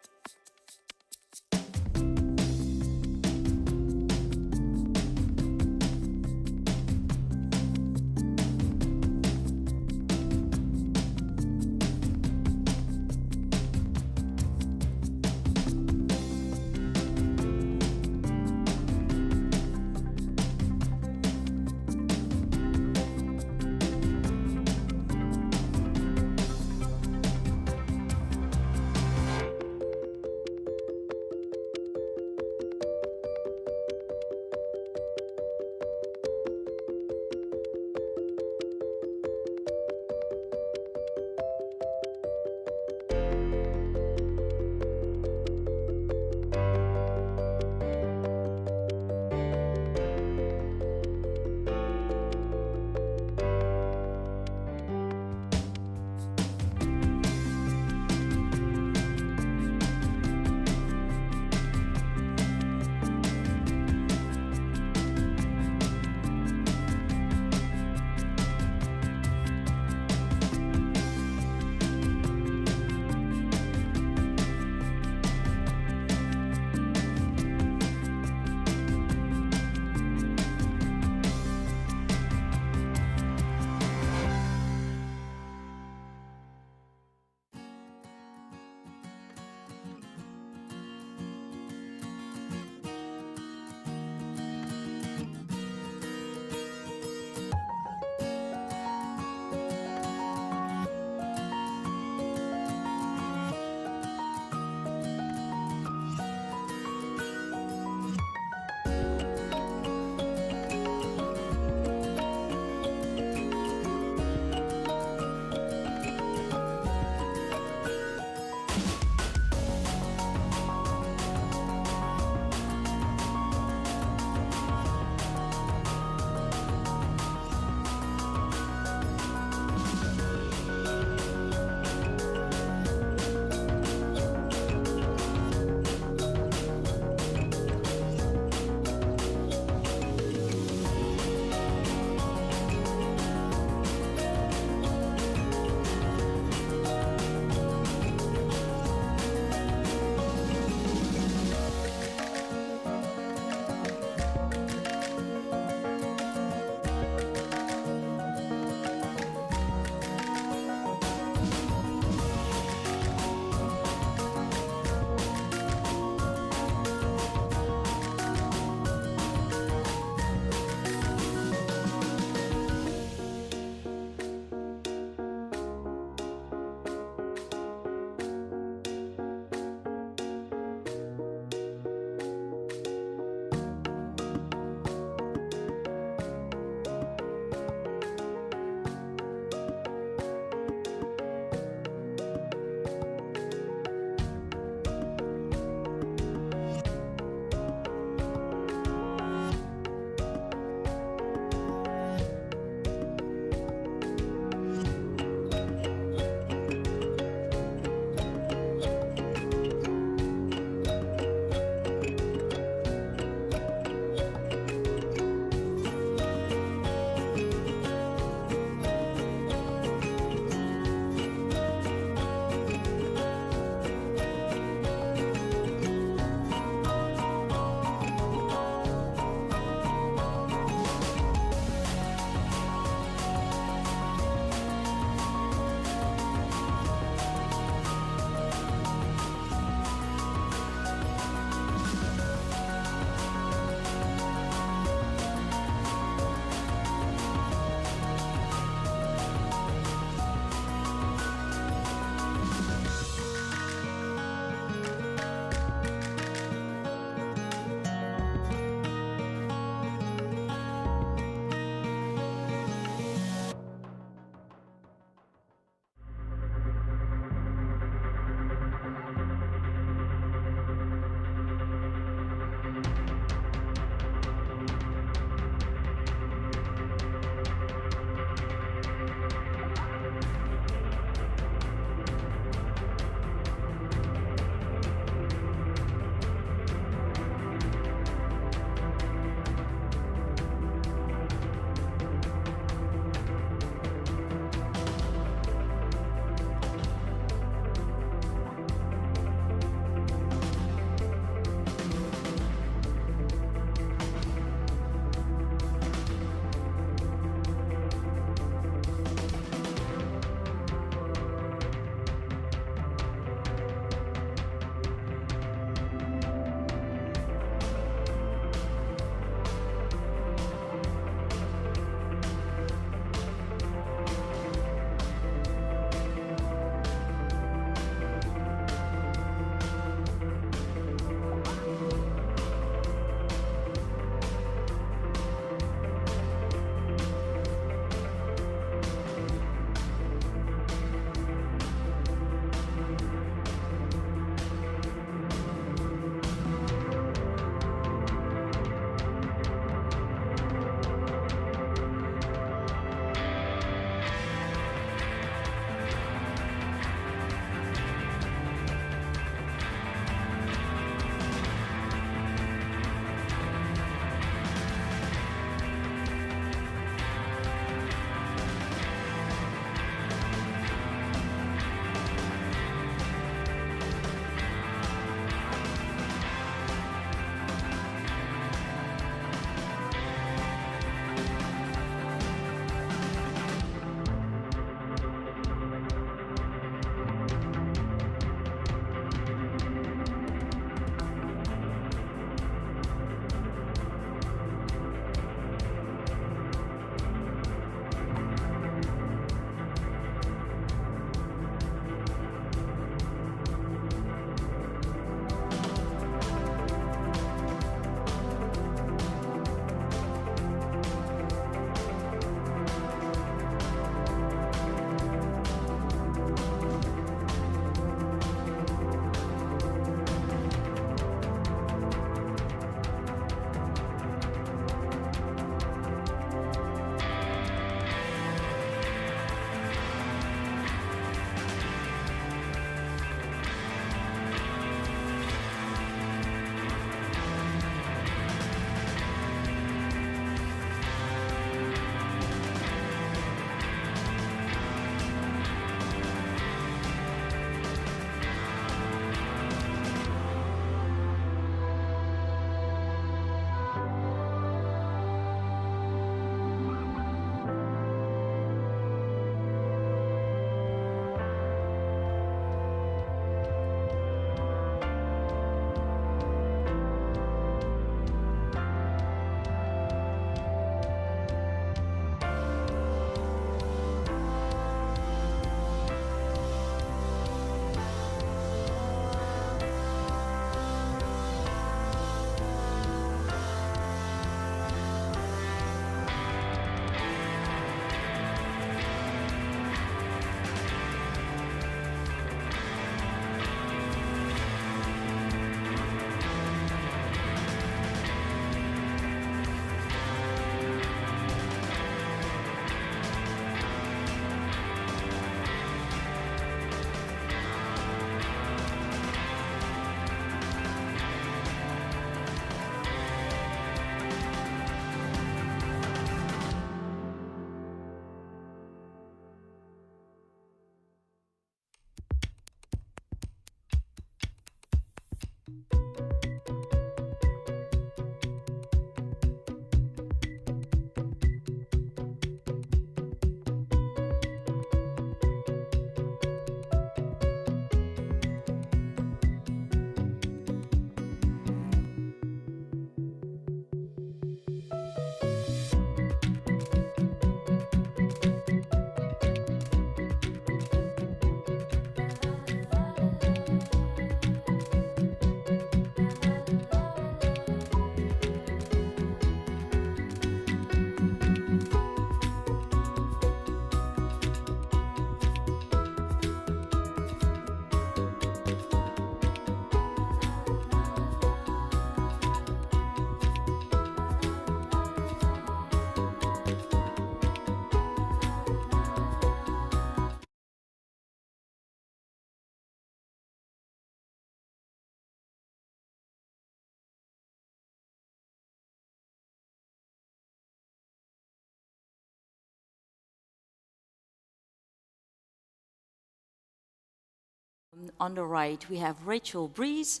On the right, we have Rachel Breeze.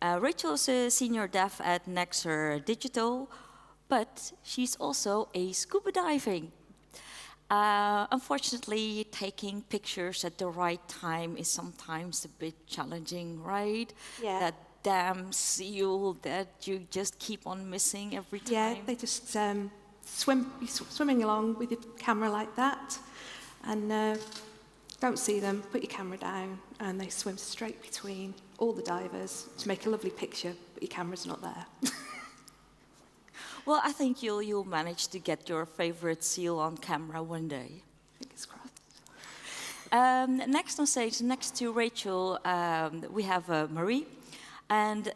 Rachel is a senior dev at Nexer Digital, but she's also a scuba diving. Unfortunately, taking pictures at the right time is sometimes a bit challenging, right? Yeah. That damn seal that you just keep on missing every time. Yeah, they just swimming along with your camera like that, and don't see them, put your camera down, and they swim straight between all the divers to make a lovely picture, but your camera's not there. Well, I think you'll manage to get your favorite seal on camera one day. Fingers crossed. Next on stage, next to Rachel, we have Marie. And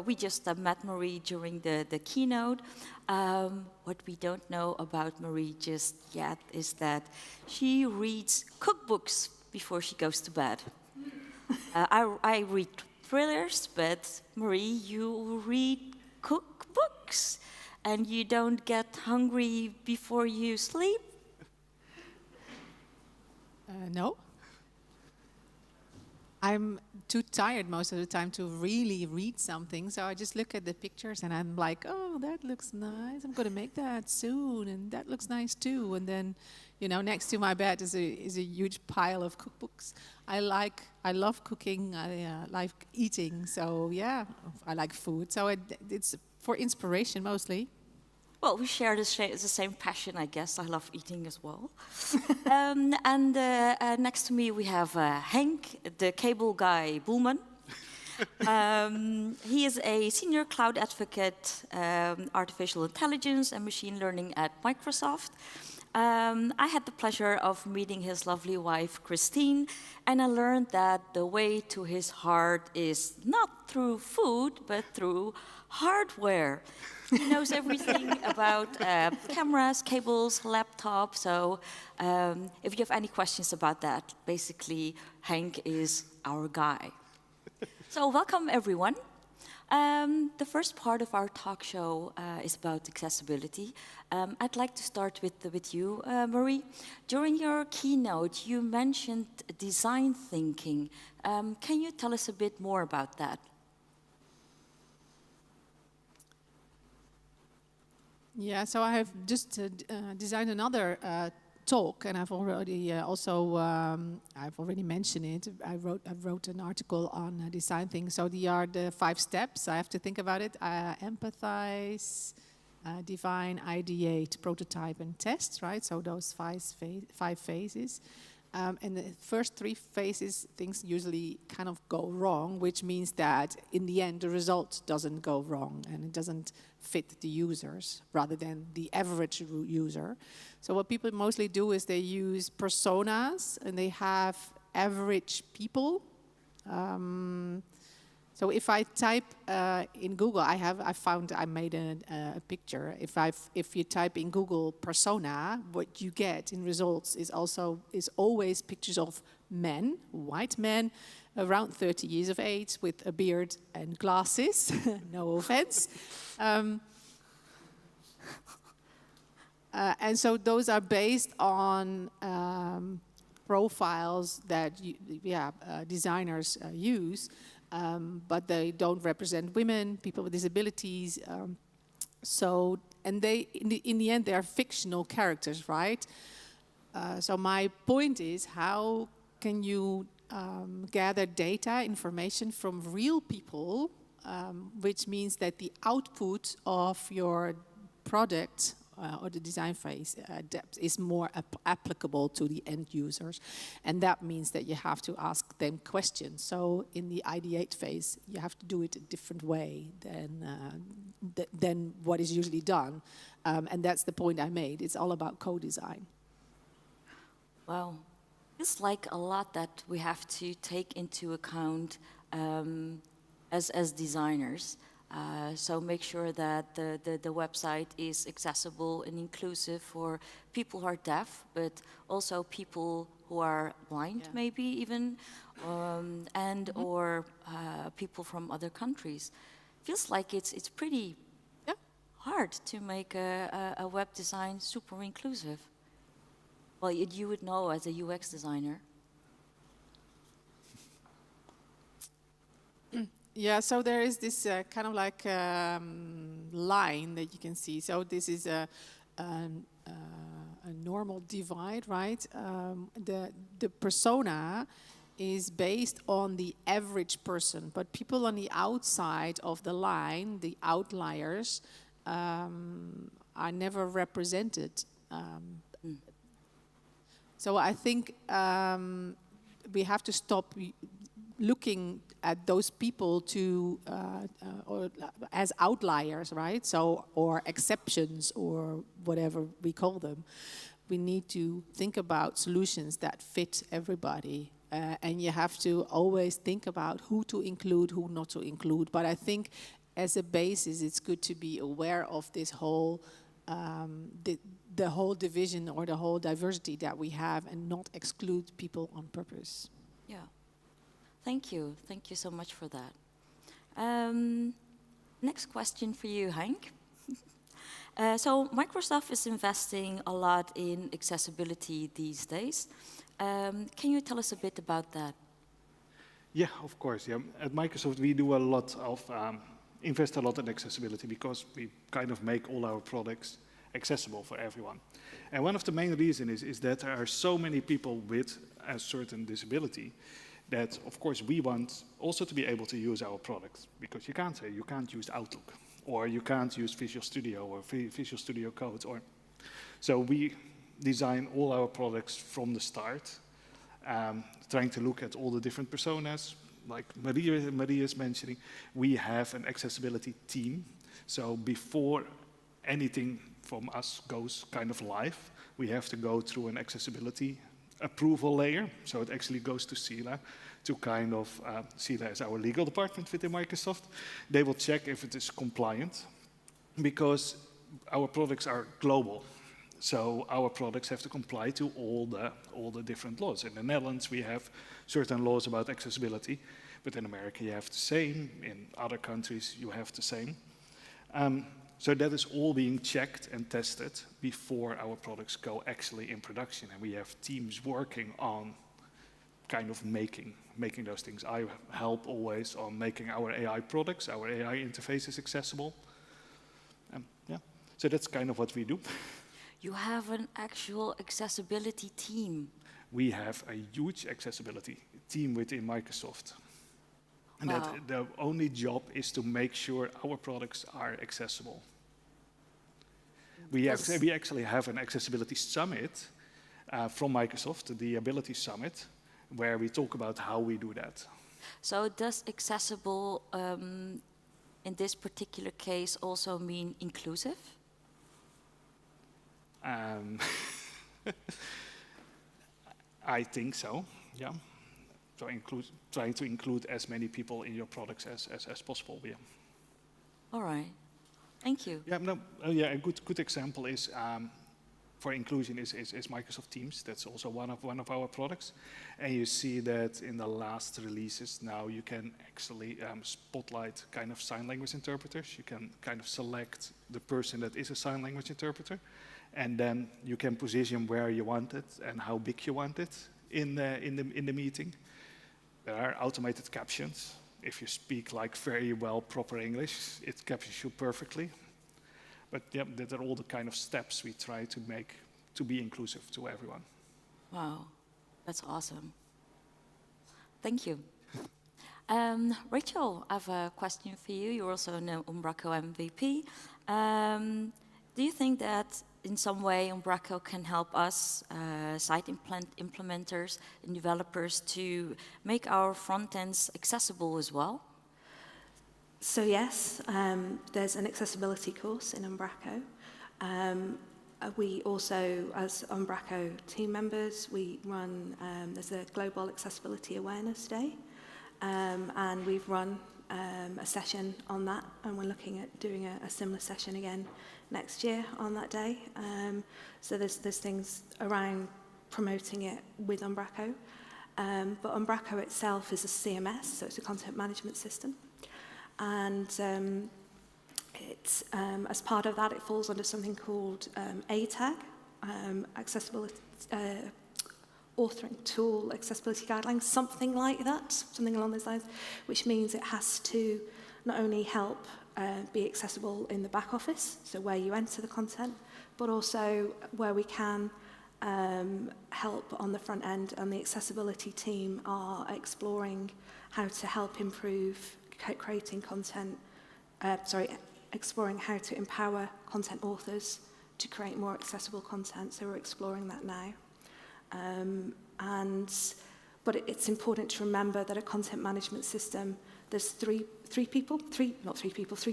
we just met Marie during the keynote. What we don't know about Marie just yet is that she reads cookbooks before she goes to bed. I read thrillers, but Marie, you read cookbooks and you don't get hungry before you sleep? No. I'm too tired most of the time to really read something, so I just look at the pictures and I'm like, oh, that looks nice. I'm going to make that soon, and that looks nice too. And then, you know, next to my bed is a huge pile of cookbooks. I love cooking. I like eating. So yeah, I like food. So it's for inspiration mostly. Well, we share the same passion, I guess. I love eating as well. Next to me we have Henk, the cable guy Boelman. He is a senior cloud advocate, artificial intelligence and machine learning at Microsoft. I had the pleasure of meeting his lovely wife, Christine, and I learned that the way to his heart is not through food, but through hardware. He knows everything about cameras, cables, laptops. So if you have any questions about that, basically, Henk is our guy. So welcome, everyone. The first part of our talk show is about accessibility. I'd like to start with you, Marie. During your keynote, you mentioned design thinking. Can you tell us a bit more about that? Yeah, so I have just designed another talk, and I've already I've already mentioned it. I wrote an article on design things. So these are the 5 steps. I have to think about it. Empathize, define, ideate, prototype, and test. Right. So those 5 phases. And the first 3 phases, things usually kind of go wrong, which means that in the end, the result doesn't go wrong and it doesn't fit the users rather than the average user. So what people mostly do is they use personas and they have average people. So if I type in Google, I made a picture. If you type in Google persona, what you get in results is always pictures of men, white men, around 30 years of age, with a beard and glasses. No offense. And so those are based on profiles that designers use. But they don't represent women, people with disabilities. And they, in the end, they are fictional characters, right? So my point is, how can you gather data, information from real people, which means that the output of your product or the design phase depth is more applicable to the end users. And that means that you have to ask them questions. So in the ideate phase, you have to do it a different way than what is usually done. And that's the point I made. It's all about co-design. Wow. It's like a lot that we have to take into account as designers. So make sure that the website is accessible and inclusive for people who are deaf, but also people who are blind, maybe even, or people from other countries. Feels like it's pretty hard to make a web design super inclusive. Well, you would know as a UX designer. Yeah, so there is this kind of like line that you can see. So this is a normal divide, right? The persona is based on the average person, but people on the outside of the line, the outliers, are never represented. So I think we have to stop looking at those people or as outliers, right? So, or exceptions, or whatever we call them. We need to think about solutions that fit everybody. And you have to always think about who to include, who not to include. But I think as a basis, it's good to be aware of this whole, the whole division or the whole diversity that we have, and not exclude people on purpose. Yeah. Thank you. Thank you so much for that. Next question for you, Henk. So Microsoft is investing a lot in accessibility these days. Can you tell us a bit about that? Yeah, of course. Yeah, at Microsoft we do a lot of invest a lot in accessibility, because we kind of make all our products accessible for everyone. And one of the main reasons is that there are so many people with a certain disability that, of course, we want also to be able to use our products, because you can't say you can't use Outlook, or you can't use Visual Studio or Visual Studio Code. So we design all our products from the start, trying to look at all the different personas. Like Marie is mentioning, we have an accessibility team. So before anything from us goes kind of live, we have to go through an accessibility approval layer. So it actually goes to CELA, to kind of, CELA is our legal department within Microsoft. They will check if it is compliant, because our products are global. So our products have to comply to all the different laws. In the Netherlands, we have certain laws about accessibility, but in America you have the same. In other countries, you have the same. So that is all being checked and tested before our products go actually in production. And we have teams working on kind of making those things. I help always on making our AI products, our AI interfaces accessible. Yeah, so that's kind of what we do. You have an actual accessibility team. We have a huge accessibility team within Microsoft. And Wow. that the only job is to make sure our products are accessible. We actually have an accessibility summit from Microsoft, the Ability Summit, where we talk about how we do that. So does accessible, in this particular case, also mean inclusive? I think so, yeah. So trying to include as many people in your products as possible, yeah. All right, thank you. Yeah, a good example is, for inclusion is Microsoft Teams. That's also one of our products. And you see that in the last releases now you can actually spotlight kind of sign language interpreters. You can kind of select the person that is a sign language interpreter, and then you can position where you want it and how big you want it in the meeting. There are automated captions. If you speak like very well proper English, it captures you perfectly. But yeah, that are all the kind of steps we try to make to be inclusive to everyone. Wow, that's awesome. Thank you. Rachel, I have a question for you. You're also an Umbraco MVP. Do you think that in some way Umbraco can help us, site implementers and developers, to make our front ends accessible as well? So yes, there's an accessibility course in Umbraco. We also, as Umbraco team members, we run, there's a Global Accessibility Awareness Day, and we've run a session on that, and we're looking at doing a similar session again next year on that day. So there's things around promoting it with Umbraco. But Umbraco itself is a CMS, so it's a content management system. And it's, as part of that, it falls under something called ATAG, accessibility, authoring tool, accessibility guidelines, something like that, something along those lines, which means it has to not only help be accessible in the back office, so where you enter the content, but also where we can help on the front end, and the accessibility team are exploring how to help improve creating content, exploring how to empower content authors to create more accessible content, so we're exploring that now. But it's important to remember that a content management system, there's three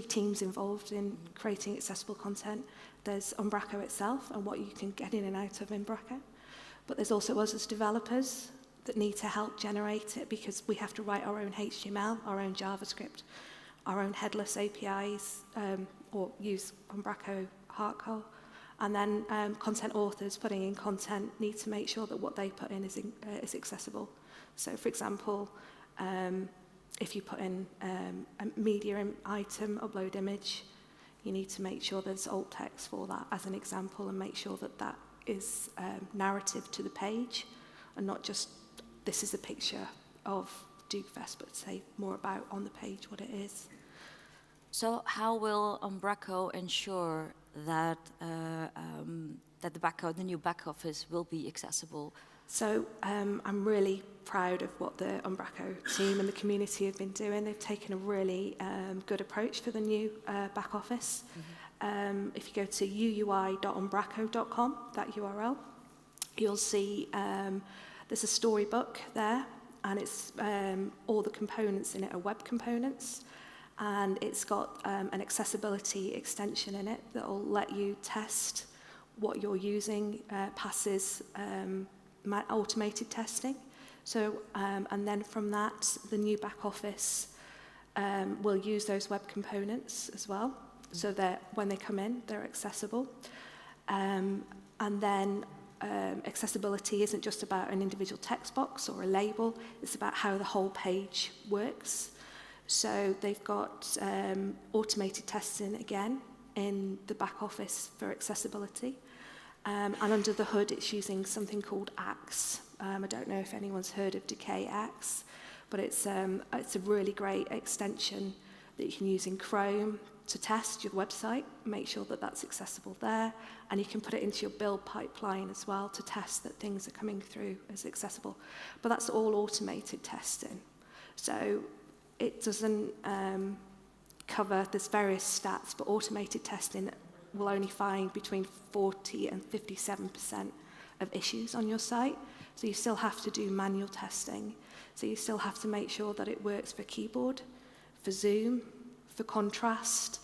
teams involved in creating accessible content. There's Umbraco itself and what you can get in and out of Umbraco. But there's also us as developers that need to help generate it, because we have to write our own HTML, our own JavaScript, our own headless APIs, or use Umbraco hardcore. And then content authors putting in content need to make sure that what they put in is accessible. So, for example, if you put in a media item, upload image, you need to make sure there's alt text for that as an example, and make sure that that is narrative to the page, and not just this is a picture of DUGFest, but say more about on the page what it is. So how will Umbraco ensure that that the new back office will be accessible? So I'm really proud of what the Umbraco team and the community have been doing. They've taken a really good approach for the new back office. Mm-hmm. If you go to uui.umbraco.com, that URL, you'll see there's a storybook there, and it's all the components in it are web components. And it's got an accessibility extension in it that will let you test what you're using, passes automated testing. So, and then from that, the new back office will use those web components as well, so that when they come in, they're accessible. And then accessibility isn't just about an individual text box or a label, it's about how the whole page works. So they've got automated testing again in the back office for accessibility. And under the hood, it's using something called Axe. I don't know if anyone's heard of Decay Axe, but it's a really great extension that you can use in Chrome to test your website, make sure that that's accessible there, and you can put it into your build pipeline as well to test that things are coming through as accessible. But that's all automated testing. So it doesn't cover, there's various stats, but automated testing will only find between 40 and 57% of issues on your site. So you still have to do manual testing. So you still have to make sure that it works for keyboard, for zoom, for contrast,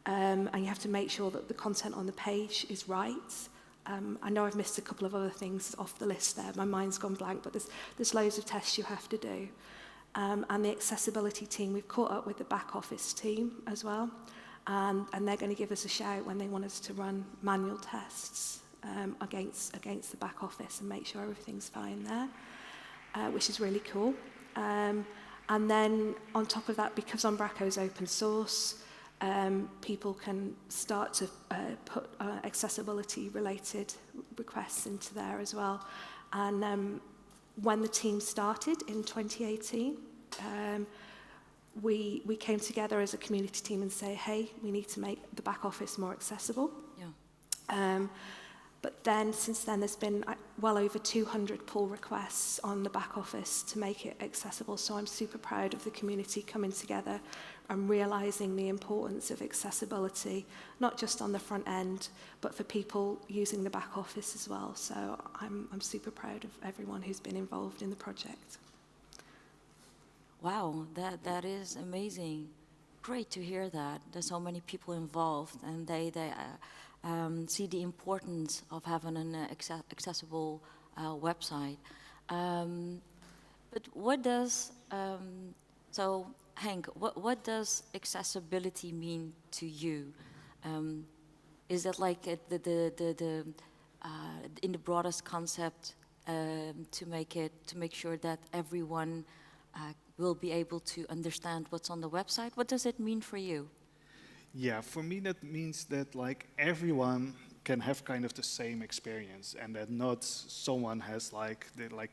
and you have to make sure that the content on the page is right. I know I've missed a couple of other things off the list there. My mind's gone blank, but there's loads of tests you have to do. And the accessibility team, we've caught up with the back office team as well, and they're going to give us a shout when they want us to run manual tests against the back office and make sure everything's fine there, which is really cool. And then on top of that, because Umbraco's open source, people can start to put accessibility-related requests into there as well. And when the team started in 2018, we came together as a community team and say, hey, we need to make the back office more accessible. Yeah. But then, since then, there's been well over 200 pull requests on the back office to make it accessible. So I'm super proud of the community coming together and realizing the importance of accessibility, not just on the front end, but for people using the back office as well. So I'm super proud of everyone who's been involved in the project. Wow, that is amazing. Great to hear that. There's so many people involved, and they see the importance of having an accessible website. But what does, so Henk, what does accessibility mean to you? Is it like in the broadest concept to make sure that everyone will be able to understand what's on the website? What does it mean for you? Yeah, for me that means that like everyone can have kind of the same experience, and that not someone has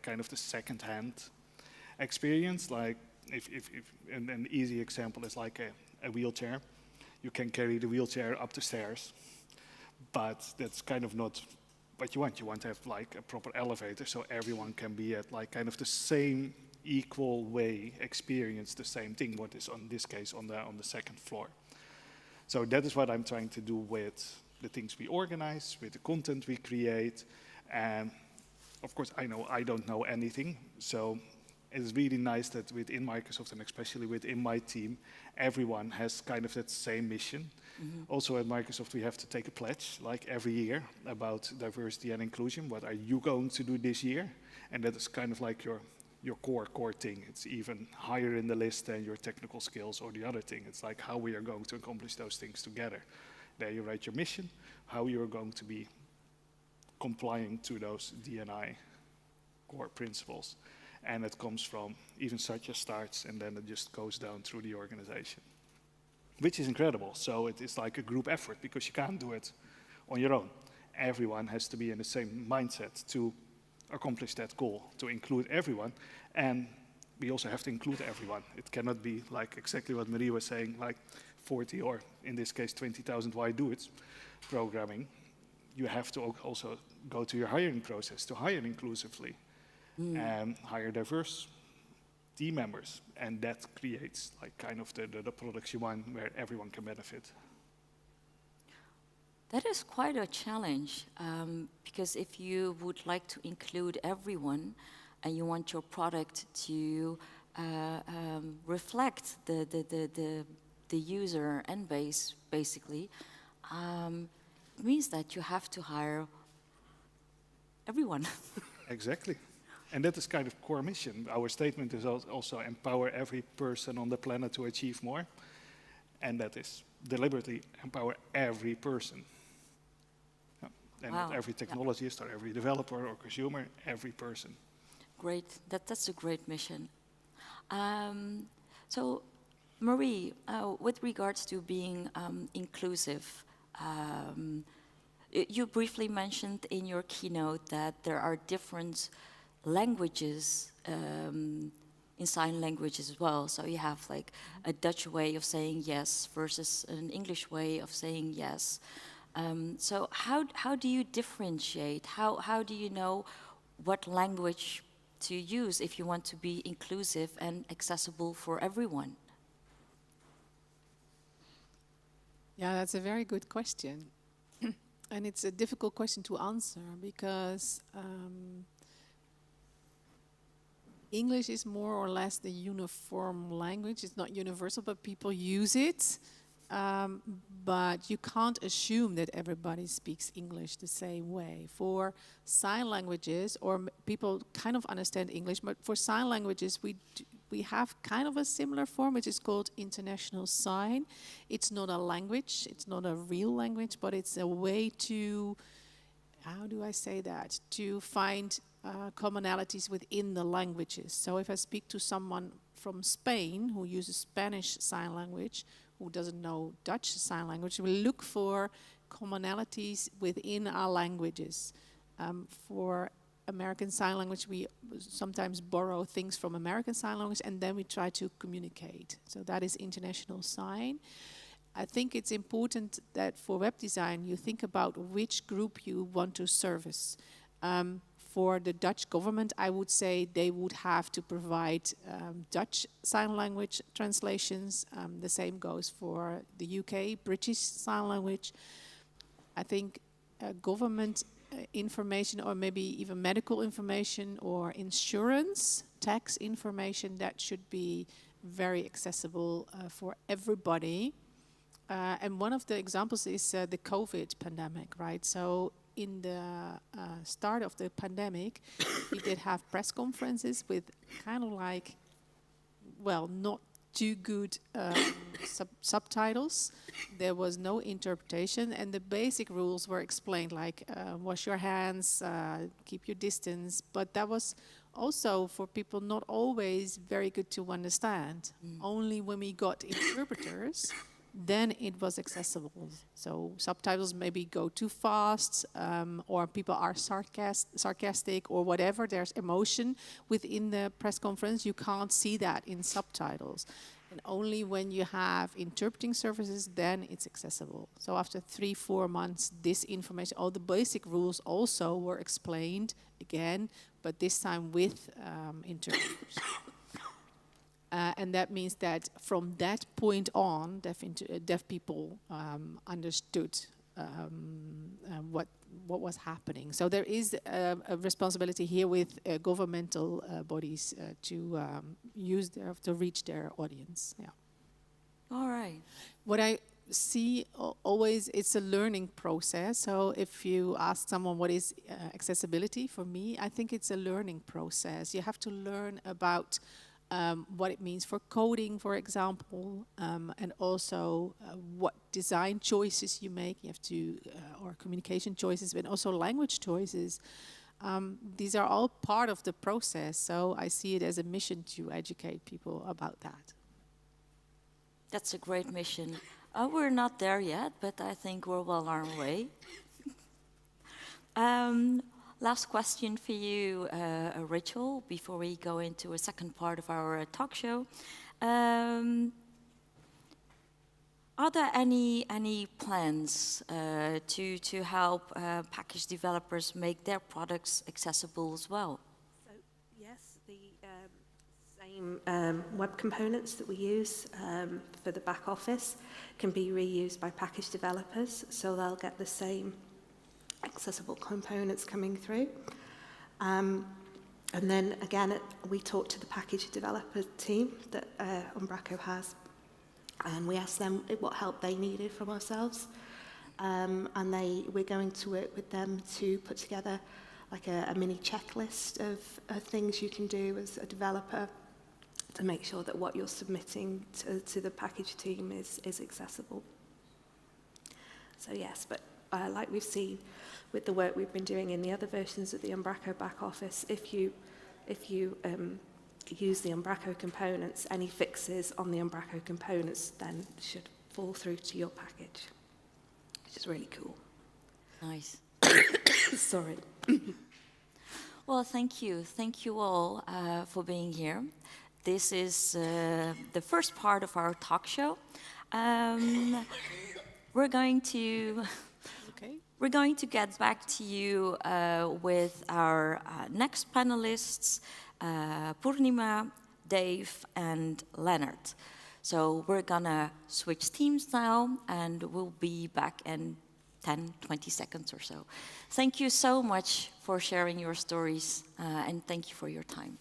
kind of the second-hand experience. Like if an easy example is like a wheelchair. You can carry the wheelchair up the stairs, but that's kind of not what you want. You want to have like a proper elevator so everyone can be at like kind of the same equal way, experience the same thing, what is on this case on the second floor. So that is what I'm trying to do with the things we organize, with the content we create. And of course, I know I don't know anything, so it's really nice that within Microsoft, and especially within my team, everyone has kind of that same mission. Also at Microsoft, we have to take a pledge, like every year, about diversity and inclusion. What are you going to do this year? And that is kind of like your core thing. It's even higher in the list than your technical skills or the other thing. It's like how we are going to accomplish those things together. There you write your mission, how you are going to be complying to those D&I core principles. And it comes from even such a starts, and then it just goes down through the organization, which is incredible. So it is like a group effort, because you can't do it on your own. Everyone has to be in the same mindset to accomplish that goal, to include everyone. And we also have to include everyone. It cannot be like exactly what Marie was saying, like 40 or in this case 20,000 why do it programming. You have to also go to your hiring process to hire inclusively. And hire diverse team members, and that creates like kind of the products you want where everyone can benefit. That is quite a challenge, because if you would like to include everyone and you want your product to reflect the user end base, basically, it means that you have to hire everyone. Exactly. And that is kind of core mission. Our statement is also empower every person on the planet to achieve more. And that is deliberately empower every person. And not every technologist or every developer or consumer, every person. Great, that's a great mission. So, Marie, with regards to being inclusive, you briefly mentioned in your keynote that there are different languages in sign language as well. So you have like a Dutch way of saying yes versus an English way of saying yes. So how do you differentiate? How do you know what language to use if you want to be inclusive and accessible for everyone? Yeah, that's a very good question. And it's a difficult question to answer because English is more or less the uniform language. It's not universal, but people use it. But you can't assume that everybody speaks English the same way. For sign languages, or people kind of understand English, but for sign languages, we have kind of a similar form, which is called international sign. It's not a language, it's not a real language, but it's a way to, how do I say that, to find commonalities within the languages. So if I speak to someone from Spain who uses Spanish sign language, who doesn't know Dutch sign language, we look for commonalities within our languages. For American Sign Language, we sometimes borrow things from American Sign Language and then we try to communicate. So that is international sign. I think it's important that for web design, you think about which group you want to service. For the Dutch government, I would say they would have to provide Dutch sign language translations. The same goes for the UK, British Sign Language. I think government information, or maybe even medical information or insurance, tax information, that should be very accessible for everybody. And one of the examples is the COVID pandemic, right? So in the start of the pandemic, we did have press conferences with kind of like, well, not too good subtitles. There was no interpretation, and the basic rules were explained, like wash your hands, keep your distance. But that was also for people not always very good to understand. Only when we got interpreters, then it was accessible. So subtitles maybe go too fast, or people are sarcastic or whatever. There's emotion within the press conference. You can't see that in subtitles. And only when you have interpreting services, then it's accessible. So after 3-4 months, this information, all the basic rules also were explained again, but this time with interpreters. And that means that from that point on, deaf people understood what was happening. So there is a responsibility here with governmental bodies to to reach their audience. Yeah. All right. What I see always, it's a learning process. So if you ask someone what is accessibility for me, I think it's a learning process. You have to learn about what it means for coding, for example, and also what design choices you make. You have to, or communication choices, but also language choices. These are all part of the process. So I see it as a mission to educate people about that. That's a great mission. We're not there yet, but I think we're well on our way. Last question for you, Rachel, before we go into a second part of our talk show. Are there any plans to help package developers make their products accessible as well? So, yes, the same web components that we use for the back office can be reused by package developers, so they'll get the same accessible components coming through. And then again, we talked to the package developer team that Umbraco has, and we asked them what help they needed from ourselves. And we're going to work with them to put together like a mini checklist of things you can do as a developer to make sure that what you're submitting to the package team is accessible. So yes, but like we've seen with the work we've been doing in the other versions of the Umbraco back office, if you use the Umbraco components, any fixes on the Umbraco components then should fall through to your package, which is really cool. Nice. Sorry. Well, thank you. Thank you all for being here. This is the first part of our talk show. We're going to get back to you with our next panelists, Poornima, Dave, and Lennard. So we're gonna switch teams now, and we'll be back in 10-20 seconds or so. Thank you so much for sharing your stories, and thank you for your time.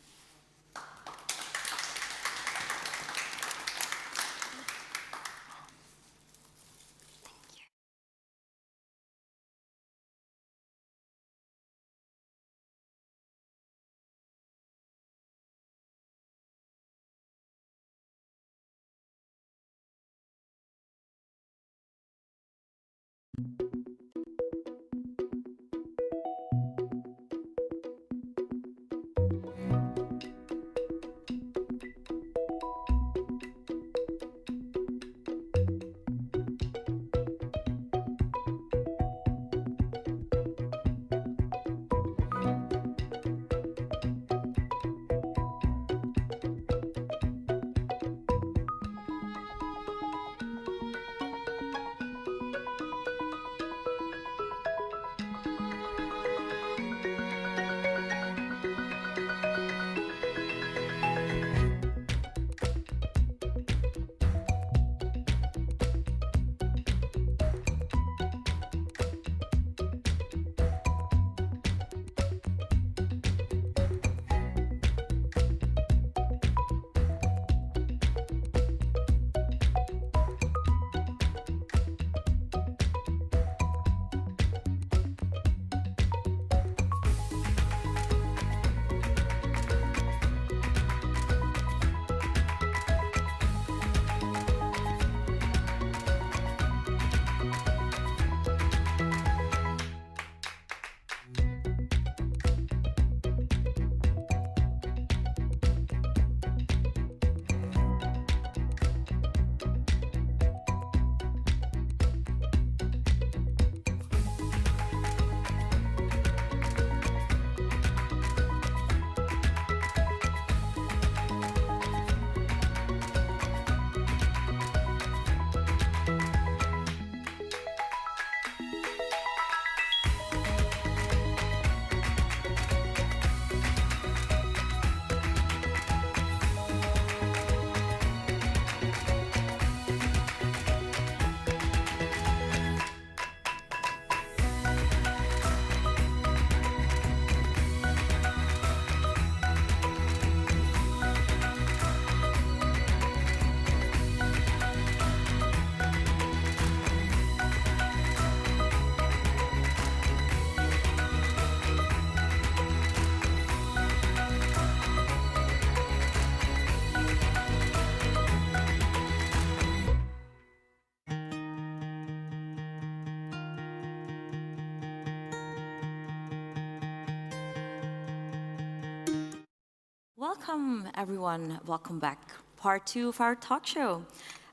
Welcome, everyone. Welcome back. Part 2 of our talk show.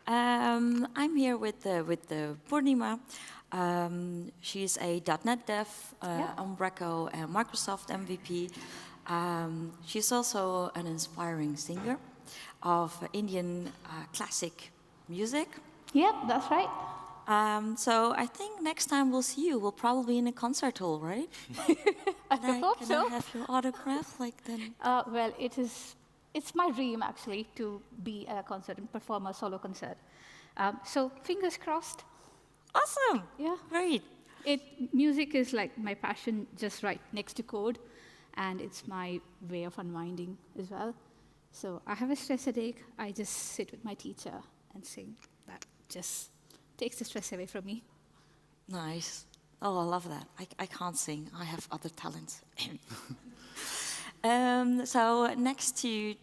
I'm here with the Poornima. She's a .NET dev, Umbraco and Microsoft MVP. She's also an inspiring singer of Indian classic music. Yep, that's right. So I think next time we'll see you, we'll probably be in a concert hall, right? I hope can so. I have your autograph, like then? Well, it's my dream actually to be at a concert and perform a solo concert. So fingers crossed. Awesome. Yeah. Great. Music is like my passion, just right next to code, and it's my way of unwinding as well. So I have a stress headache. I just sit with my teacher and sing. That just takes the stress away from me. Nice. Oh, I love that. I can't sing. I have other talents. So next to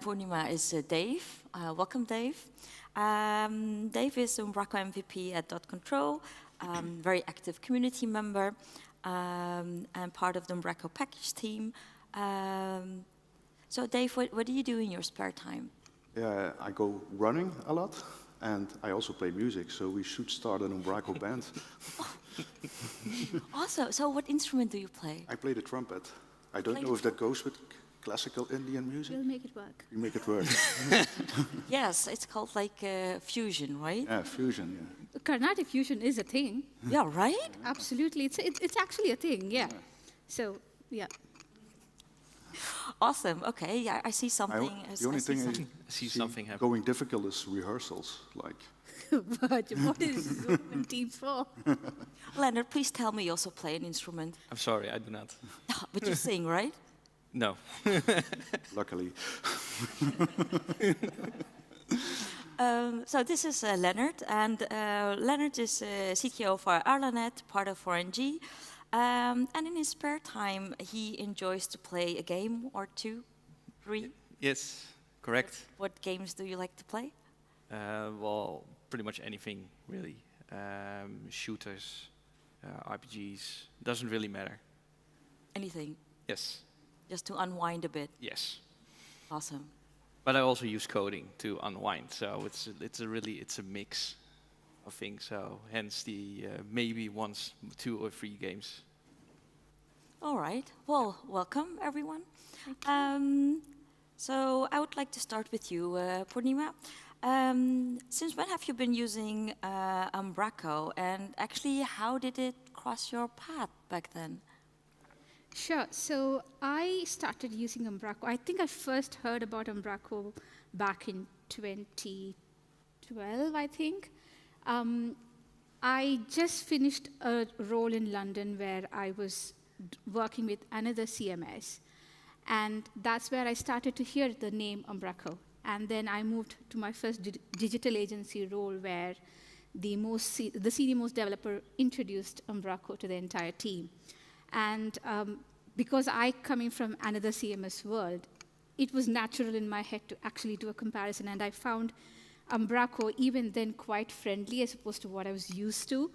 Poornima is Dave. Welcome, Dave. Dave is Umbraco MVP at .control, very active community member, and part of the Umbraco package team. So Dave, what do you do in your spare time? Yeah, I go running a lot, and I also play music, so we should start an Umbraco band. Awesome. So what instrument do you play? I play the trumpet. I don't know if that goes with classical Indian music. We'll make it work. You make it work. Yes, it's called like fusion, right? Yeah, fusion, yeah. Carnatic fusion is a thing. Yeah, right? Absolutely. It's actually a thing, yeah. So, yeah. Awesome. Okay, yeah, I see something. The only thing I see something happen. Going difficult is rehearsals, like. But what is Zoom Teams for? Lennard, please tell me you also play an instrument. I'm sorry, I do not. But you sing, right? No. Luckily. So this is Lennard, and Lennard is CTO for Arlanet, part of 4NG. And in his spare time, he enjoys to play a game or 2, 3. Yes, correct. What games do you like to play? Well, pretty much anything, really. Shooters, RPGs, doesn't really matter. Anything? Yes. Just to unwind a bit? Yes. Awesome. But I also use coding to unwind, so it's a mix of things. So hence the maybe once 2 or 3 games. All right. Well, welcome everyone. So I would like to start with you, Poornima. Since when have you been using Umbraco, and actually how did it cross your path back then? Sure. So I started using Umbraco. I think I first heard about Umbraco back in 2012, I think. I just finished a role in London where I was working with another CMS. And that's where I started to hear the name Umbraco. And then I moved to my first digital agency role where the senior most developer introduced Umbraco to the entire team. And because I coming from another CMS world, it was natural in my head to actually do a comparison. And I found Umbraco even then quite friendly as opposed to what I was used to.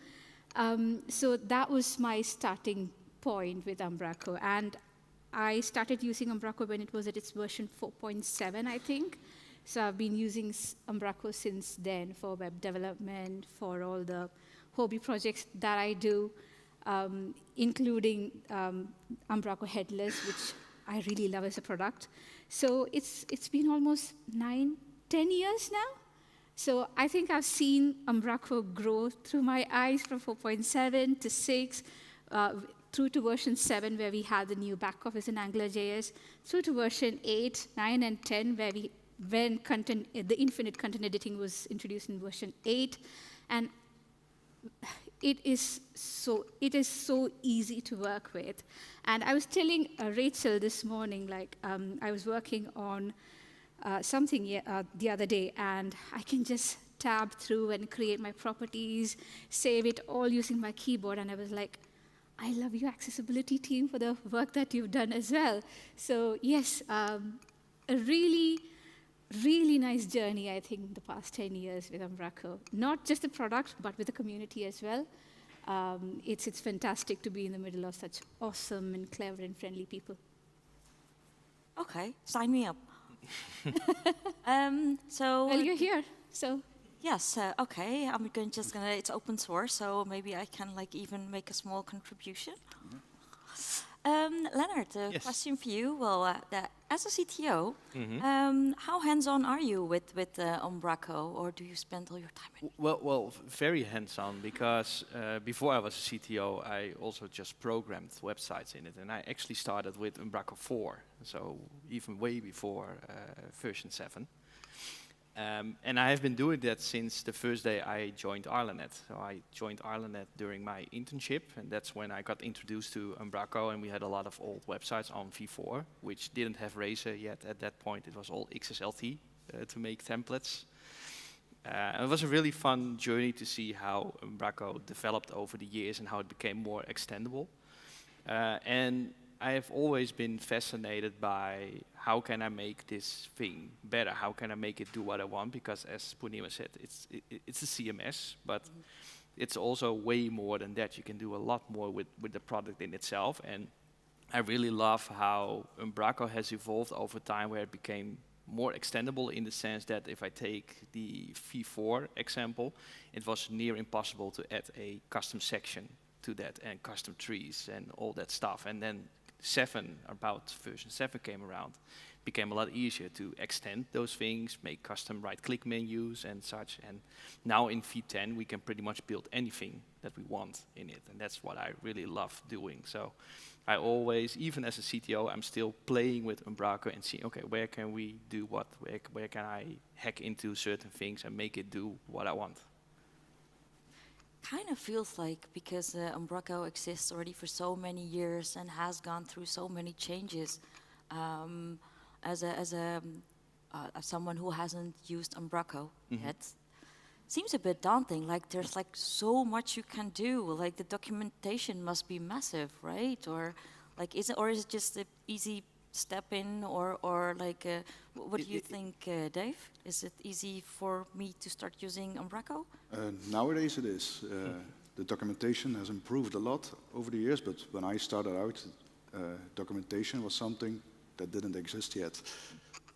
So that was my starting point with Umbraco. And I started using Umbraco when it was at its version 4.7, I think. So I've been using Umbraco since then for web development, for all the hobby projects that I do, including Umbraco Headless, which I really love as a product. So it's been almost 9-10 years now. So I think I've seen Umbraco grow through my eyes from 4.7 to 6, through to version 7, where we had the new back office in AngularJS, through to version 8, 9, and 10, when the infinite content editing was introduced in version 8. And it is so easy to work with. And I was telling Rachel this morning, like I was working on something the other day, and I can just tab through and create my properties, save it all using my keyboard. And I was like, I love you, accessibility team, for the work that you've done as well. So yes, a really, really nice journey, I think, the past 10 years with Umbraco. Not just the product, but with the community as well. It's fantastic to be in the middle of such awesome and clever and friendly people. Okay, sign me up. So well, you're here, so. Yes, okay, I'm just gonna, it's open source, so maybe I can like even make a small contribution. Lennard, a Yes. question for you. Well, as a CTO, Mhm. how hands-on are you with Umbraco, or do you spend all your time in? Well, very hands-on, because before I was a CTO, I also just programmed websites in it, and I actually started with Umbraco 4, so even way before version 7. And I have been doing that since the first day I joined Ireland. So I joined Ireland during my internship, and that's when I got introduced to Umbraco, and we had a lot of old websites on V4, which didn't have Rayta yet at that point. It was all XSLT to make templates. And it was a really fun journey to see how Umbraco developed over the years and how it became more extendable. And I have always been fascinated by how can I make this thing better? How can I make it do what I want? Because as Poornima said, it's a CMS, but it's also way more than that. You can do a lot more with the product in itself. And I really love how Umbraco has evolved over time, where it became more extendable in the sense that if I take the V4 example, it was near impossible to add a custom section to that and custom trees and all that stuff. And then about version 7 came around, became a lot easier to extend those things, make custom right-click menus and such. And now in V10, we can pretty much build anything that we want in it. And that's what I really love doing. So I always, even as a CTO, I'm still playing with Umbraco and seeing, okay, where can we do what? Where can I hack into certain things and make it do what I want? Kind of feels like, because Umbraco exists already for so many years and has gone through so many changes, as someone who hasn't used Umbraco yet, seems a bit daunting. Like there's like so much you can do. Like the documentation must be massive, right? Or like is it just an easy step in, or like what do you think, Dave? Is it easy for me to start using Umbraco? Nowadays it is. The documentation has improved a lot over the years, but when I started out, documentation was something that didn't exist yet.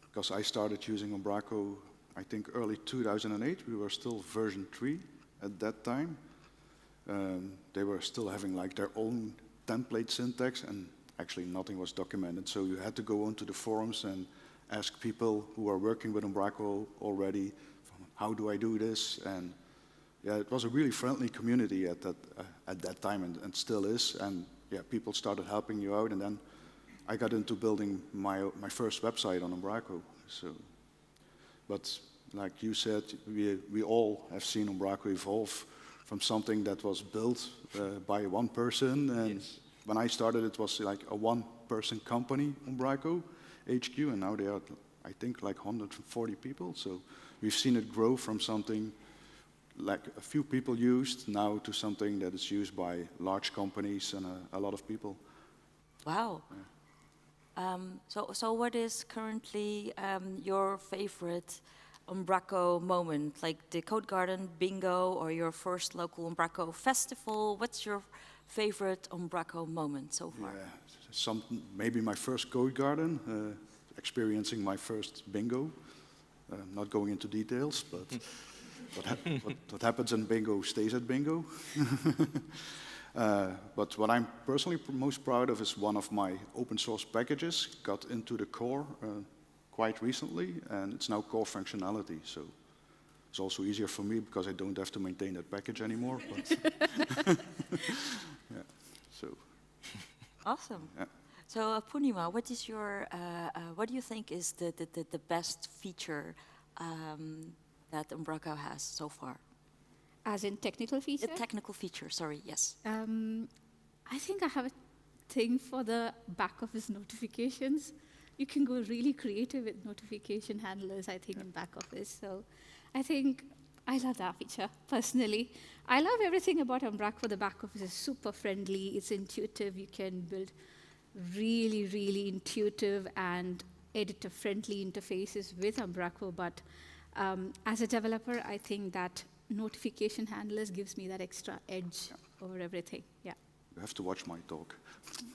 Because I started using Umbraco, I think early 2008. We were still version 3 at that time. They were still having like their own template syntax, and actually nothing was documented. So you had to go onto the forums and ask people who are working with Umbraco already, how do I do this? And yeah, it was a really friendly community at that time, and still is. And yeah, people started helping you out, and then I got into building my first website on Umbraco. So, but like you said, we all have seen Umbraco evolve from something that was built by one person, and when I started, it was like a one-person company, Umbraco HQ, and now they are, I think, like 140 people. So we've seen it grow from something like a few people used now to something that is used by large companies and a lot of people. Wow. Yeah. So what is currently your favorite Umbraco moment, like the Code Garden bingo or your first local Umbraco festival? What's your favorite Umbraco moment so far? Yeah, maybe my first Code Garden, experiencing my first bingo. Not going into details, but what happens in bingo stays at bingo. But what I'm personally most proud of is one of my open source packages got into the core quite recently, and it's now core functionality. So it's also easier for me because I don't have to maintain that package anymore. But yeah, so. Awesome. Yeah. So Poornima, what is your what do you think is the best feature that Umbraco has so far? As in technical feature? A technical feature, sorry, yes. I think I have a thing for the back office notifications. You can go really creative with notification handlers, I think, in back office. So I think I love that feature, personally. I love everything about Umbraco. The back office is super friendly. It's intuitive. You can build really, really intuitive and editor-friendly interfaces with Umbraco. But as a developer, I think that notification handlers gives me that extra edge over everything. Yeah. You have to watch my talk.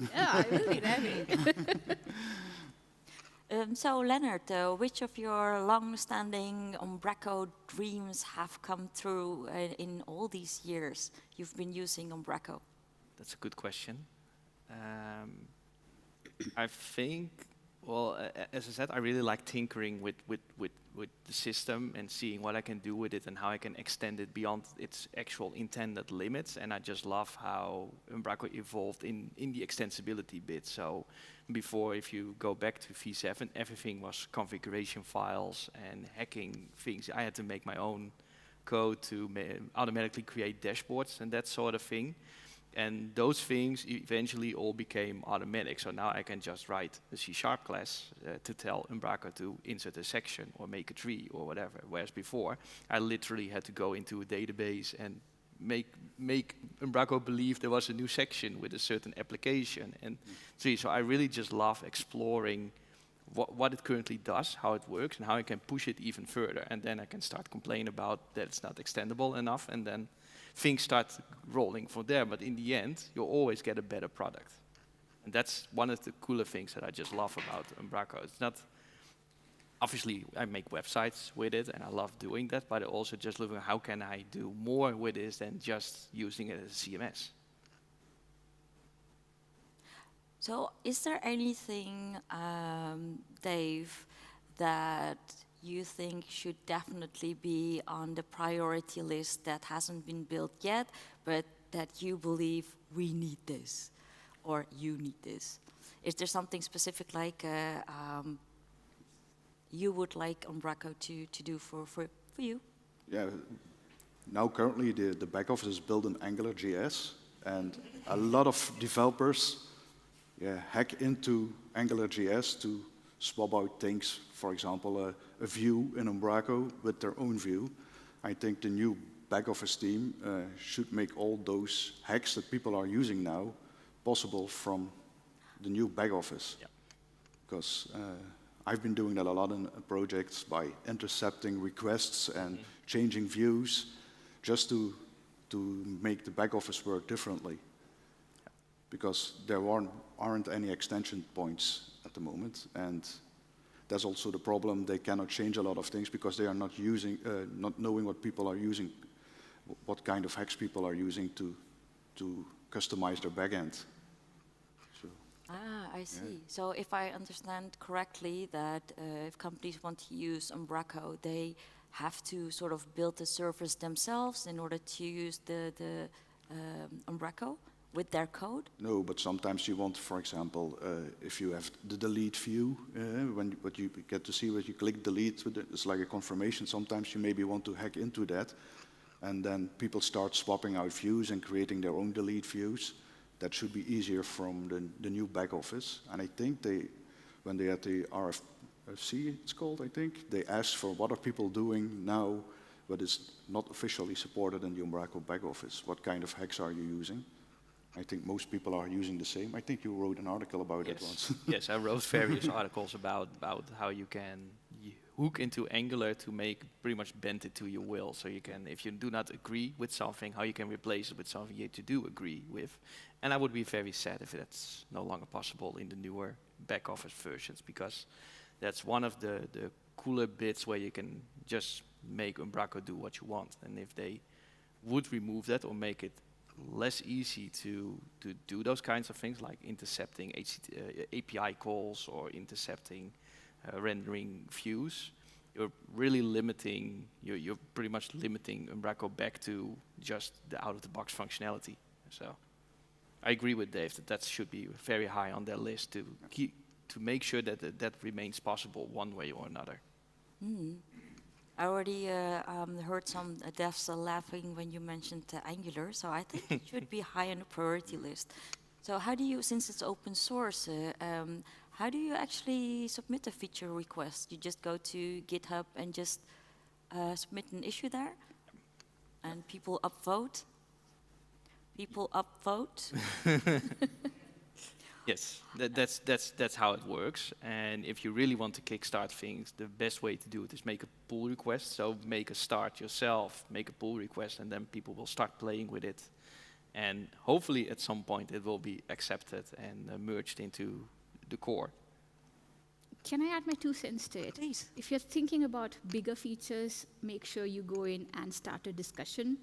Yeah, I will be ready. So Lennard, which of your long-standing Umbraco dreams have come true in all these years you've been using Umbraco? That's a good question. I think, well, as I said, I really like tinkering with the system and seeing what I can do with it and how I can extend it beyond its actual intended limits. And I just love how Umbraco evolved in the extensibility bit. So before, if you go back to V7, everything was configuration files and hacking things. I had to make my own code to automatically create dashboards and that sort of thing. And those things eventually all became automatic. So now I can just write a C# class to tell Umbraco to insert a section or make a tree or whatever. Whereas before, I literally had to go into a database and make Umbraco believe there was a new section with a certain application. And so I really just love exploring what it currently does, how it works, and how I can push it even further. And then I can start complaining about that it's not extendable enough, and then things start rolling from there. But in the end, you'll always get a better product. And that's one of the cooler things that I just love about Umbraco. It's not, obviously I make websites with it and I love doing that, but I also just look at how can I do more with this than just using it as a CMS. So is there anything, Dave, that you think should definitely be on the priority list that hasn't been built yet, but that you believe we need this, or you need this? Is there something specific like you would like Umbraco to do for you? Yeah, now currently the back office is built in AngularJS, and a lot of developers hack into AngularJS to swap out things, for example, a view in Umbraco with their own view. I think the new back office team should make all those hacks that people are using now possible from the new back office. Yeah. Because I've been doing that a lot in projects by intercepting requests and changing views just to make the back office work differently. Because there aren't any extension points at the moment, and that's also the problem. They cannot change a lot of things because they are not knowing what people are using, what kind of hacks people are using to customize their backend. So, I see. Yeah. So if I understand correctly, that if companies want to use Umbraco, they have to sort of build the servers themselves in order to use the Umbraco with their code? No, but sometimes you want, for example, if you have the delete view, what you get to see when you click delete, it's like a confirmation. Sometimes you maybe want to hack into that, and then people start swapping out views and creating their own delete views. That should be easier from the new back office. And I think when they had the RFC, it's called, I think, they asked for what are people doing now, but it's not officially supported in the Umbraco back office. What kind of hacks are you using? I think most people are using the same. I think you wrote an article about it once. Yes, I wrote various articles about how you can hook into Angular to make pretty much bend it to your will. So you can, if you do not agree with something, how you can replace it with something you do agree with. And I would be very sad if that's no longer possible in the newer back office versions, because that's one of the cooler bits where you can just make Umbraco do what you want. And if they would remove that or make it less easy to do those kinds of things like intercepting API calls or intercepting rendering views, you're really limiting, you're pretty much limiting Umbraco back to just the out-of-the-box functionality. So I agree with Dave that should be very high on their list to make sure that that remains possible one way or another. I already heard some devs laughing when you mentioned Angular, so I think it should be high on the priority list. So how do you, since it's open source, how do you actually submit a feature request? You just go to GitHub and just submit an issue there? And people upvote? People upvote? Yes, that's how it works. And if you really want to kickstart things, the best way to do it is make a pull request. So make a start yourself, make a pull request, and then people will start playing with it. And hopefully at some point it will be accepted and merged into the core. Can I add my 2 cents to it? Please. If you're thinking about bigger features, make sure you go in and start a discussion,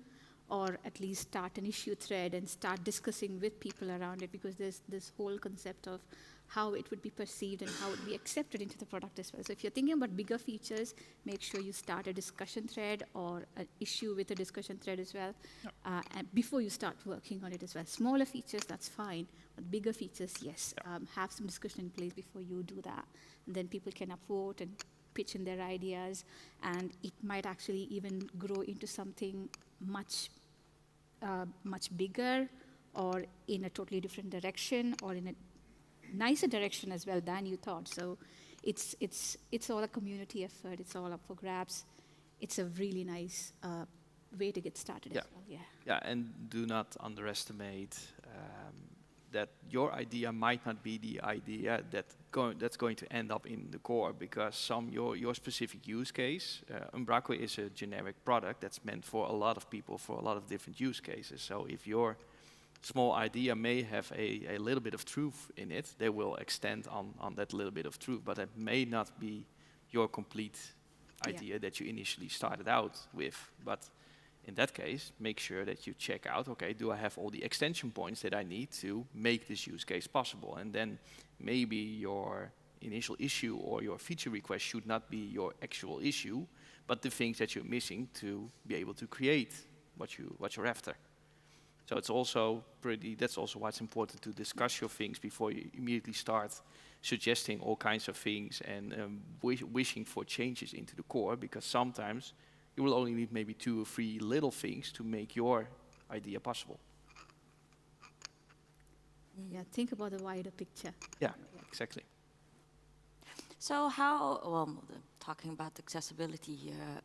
or at least start an issue thread and start discussing with people around it, because there's this whole concept of how it would be perceived and how it would be accepted into the product as well. So if you're thinking about bigger features, make sure you start a discussion thread or an issue with a discussion thread as well, and before you start working on it as well. Smaller features, that's fine, but bigger features, yes. Have some discussion in place before you do that. And then people can upvote and pitch in their ideas, and it might actually even grow into something much bigger, or in a totally different direction, or in a nicer direction as well than you thought. So it's all a community effort. It's all up for grabs. It's a really nice way to get started as well. Yeah, and do not underestimate that your idea might not be the idea that's going to end up in the core, because your specific use case, Umbraco is a generic product that's meant for a lot of people for a lot of different use cases. So if your small idea may have a little bit of truth in it, they will extend on that little bit of truth, but it may not be your complete idea that you initially started out with. But in that case, make sure that you check out, okay, do I have all the extension points that I need to make this use case possible? And then maybe your initial issue or your feature request should not be your actual issue, but the things that you're missing to be able to create what you're after. So it's also that's also why it's important to discuss your things before you immediately start suggesting all kinds of things and wishing for changes into the core, because sometimes you will only need maybe 2 or 3 little things to make your idea possible. Yeah, think about the wider picture. Yeah, exactly. So talking about accessibility here,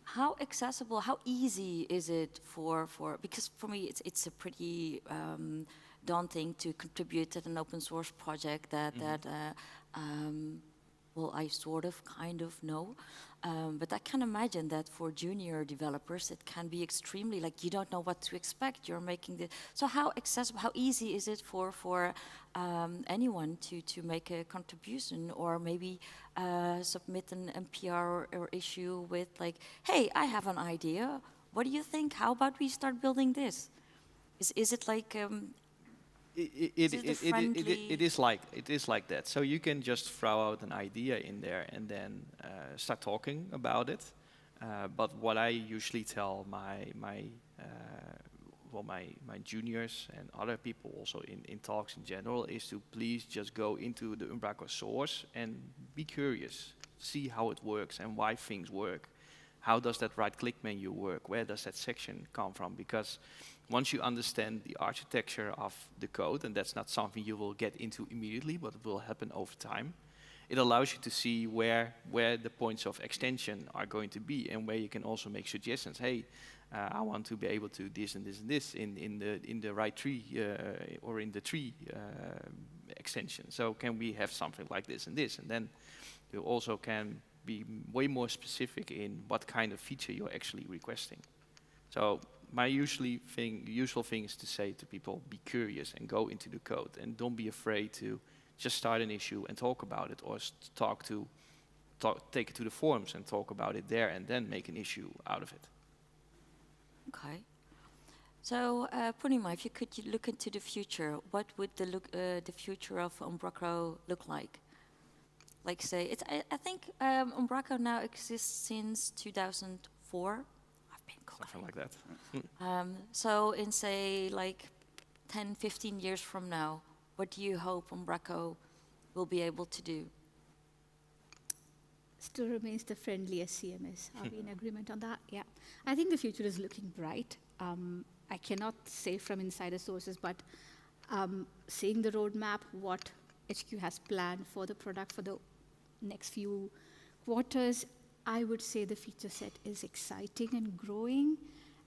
how accessible, how easy is it because for me it's a pretty daunting to contribute to an open source project that I sort of kind of know. But I can imagine that for junior developers, it can be extremely, like, you don't know what to expect. You're making so how accessible, how easy is it for anyone to make a contribution, or maybe submit an NPR or issue with, like, hey, I have an idea. What do you think? How about we start building this? Is it like it is like that. So you can just throw out an idea in there and then start talking about it. But what I usually tell my juniors and other people also in talks in general is to please just go into the Umbraco source and be curious, see how it works and why things work. How does that right-click menu work? Where does that section come from? Because once you understand the architecture of the code, and that's not something you will get into immediately, but it will happen over time, it allows you to see where the points of extension are going to be, and where you can also make suggestions. Hey, I want to be able to do this and this and this in the right tree or in the tree extension. So can we have something like this and this? And then you also can be way more specific in what kind of feature you're actually requesting. So my usual thing is to say to people, be curious and go into the code, and don't be afraid to just start an issue and talk about it, or take it to the forums and talk about it there, and then make an issue out of it. Okay. So, Poornima, if you could look into the future, what would the future of Umbraco look like? Like, say, I think Umbraco now exists since 2004. Something like that. So in, say, like 10, 15 years from now, what do you hope Umbraco will be able to do? Still remains the friendliest CMS. Are we in agreement on that? Yeah. I think the future is looking bright. I cannot say from insider sources, but seeing the roadmap, what HQ has planned for the product for the next few quarters, I would say the feature set is exciting and growing,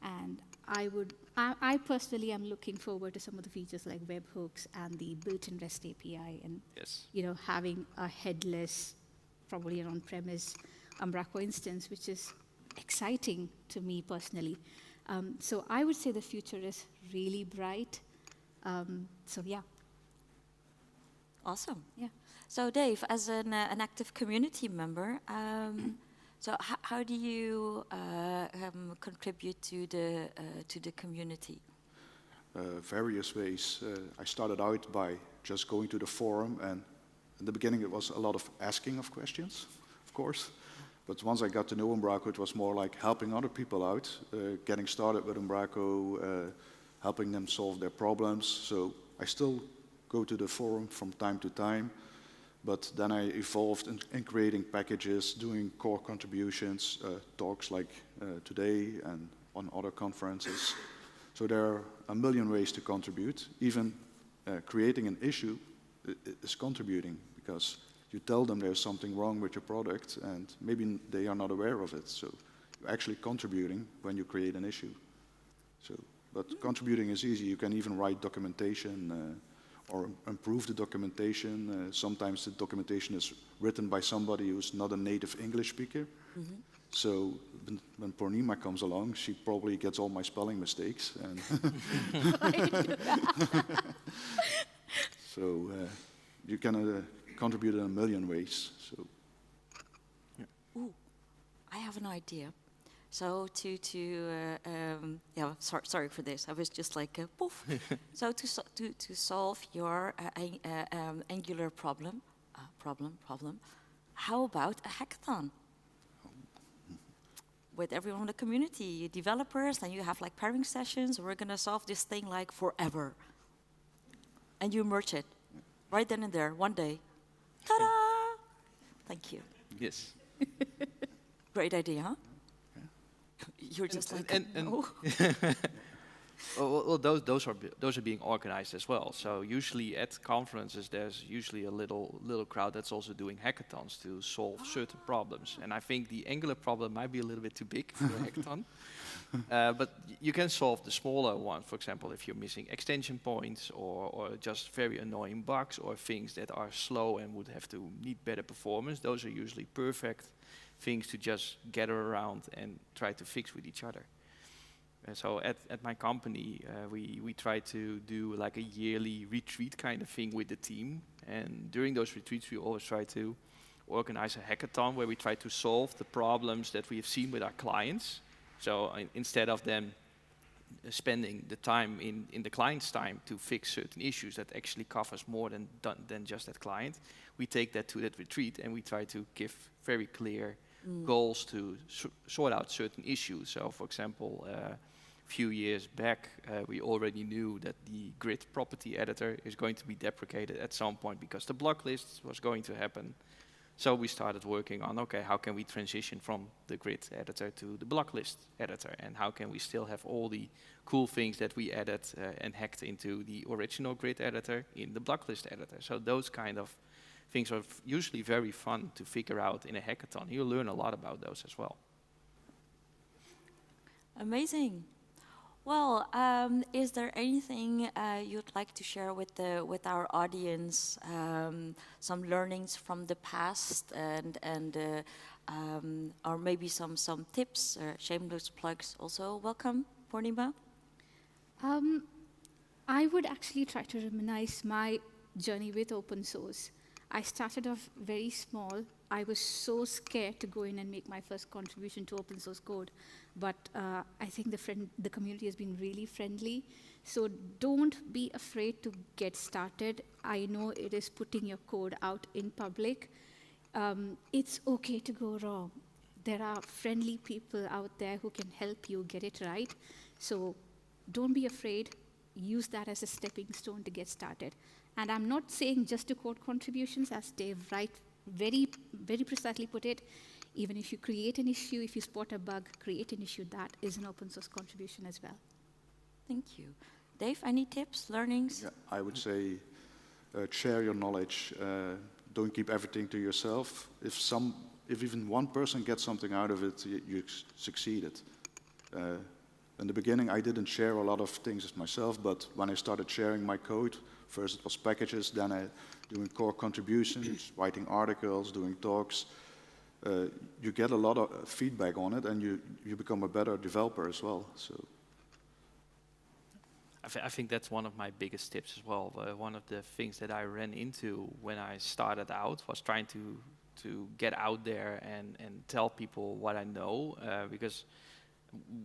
and I personally am looking forward to some of the features like webhooks and the built-in REST API, and having a headless, probably an on-premise Umbraco instance, which is exciting to me personally. So I would say the future is really bright. So yeah. Awesome. Yeah. So Dave, as an active community member, so how do you contribute to the community? Various ways. I started out by just going to the forum, and in the beginning it was a lot of asking of questions, of course. But once I got to know Umbraco, it was more like helping other people out, getting started with Umbraco, helping them solve their problems. So I still go to the forum from time to time, but then I evolved in creating packages, doing core contributions, talks like today and on other conferences. So there are a million ways to contribute. Even creating an issue is contributing, because you tell them there's something wrong with your product and maybe they are not aware of it. So you're actually contributing when you create an issue. But contributing is easy. You can even write documentation or improve the documentation. Sometimes the documentation is written by somebody who's not a native English speaker. Mm-hmm. So when Poornima comes along, she probably gets all my spelling mistakes. And so you can contribute in a million ways. So. Yeah. Ooh, I have an idea. So sorry for this. I was just like poof. So to solve your Angular problem, how about a hackathon? With everyone in the community, developers, and you have like pairing sessions. We're gonna solve this thing like forever, and you merge it right then and there, one day. Ta-da! Thank you. Yes. Great idea, huh? You're just no. Well, those are being organized as well. So usually at conferences, there's usually a little crowd that's also doing hackathons to solve certain problems. And I think the Angular problem might be a little bit too big for a hackathon. But you can solve the smaller one. For example, if you're missing extension points or just very annoying bugs or things that are slow and would have to need better performance, those are usually perfect things to just gather around and try to fix with each other. So at my company, we try to do like a yearly retreat kind of thing with the team. And during those retreats, we always try to organize a hackathon where we try to solve the problems that we have seen with our clients. So instead of them spending the time in the client's time to fix certain issues that actually covers more than just that client, we take that to that retreat and we try to give very clear goals to sort out certain issues. So for example, a few years back, we already knew that the grid property editor is going to be deprecated at some point because the block list was going to happen. So we started working on, okay, how can we transition from the grid editor to the block list editor? And how can we still have all the cool things that we added and hacked into the original grid editor in the block list editor? So those kind of things are usually very fun to figure out in a hackathon. You'll learn a lot about those as well. Amazing. Well, is there anything you'd like to share with our audience? Some learnings from the past, and or maybe some tips, shameless plugs. Also, welcome, Poornima. I would actually try to reminisce my journey with open source. I started off very small. I was so scared to go in and make my first contribution to open source code. But I think the community has been really friendly. So don't be afraid to get started. I know it is putting your code out in public. It's okay to go wrong. There are friendly people out there who can help you get it right. So don't be afraid. Use that as a stepping stone to get started. And I'm not saying just to code contributions, as Dave very, very precisely put it. Even if you create an issue, if you spot a bug, create an issue, that is an open source contribution as well. Thank you. Dave, any tips, learnings? Yeah, I would say share your knowledge. Don't keep everything to yourself. If even one person gets something out of it, you succeeded. In the beginning, I didn't share a lot of things myself, but when I started sharing my code, first it was packages, then doing core contributions, writing articles, doing talks. You get a lot of feedback on it, and you become a better developer as well. So, I think that's one of my biggest tips as well. One of the things that I ran into when I started out was trying to get out there and tell people what I know, because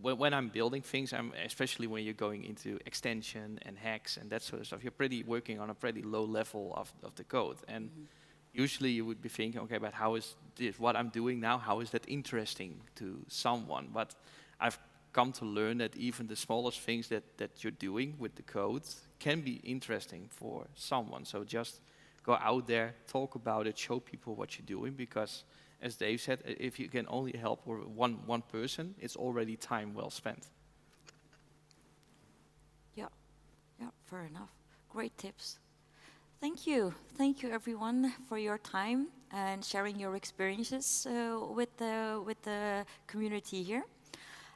when I'm building things, especially when you're going into extension and hacks and that sort of stuff, you're working on a pretty low level of the code. And usually you would be thinking, okay, but how is this, what I'm doing now, how is that interesting to someone? But I've come to learn that even the smallest things that you're doing with the code can be interesting for someone. So just go out there, talk about it, show people what you're doing, because as Dave said, if you can only help one person, it's already time well spent. Yeah, fair enough. Great tips. Thank you everyone for your time and sharing your experiences with the community here.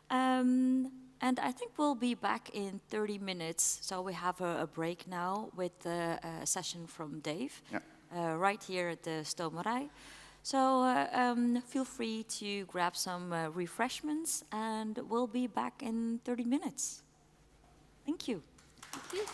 And I think we'll be back in 30 minutes. So we have a break now with a session from Dave, right here at the Stomerij. So feel free to grab some refreshments, and we'll be back in 30 minutes. Thank you. Thank you.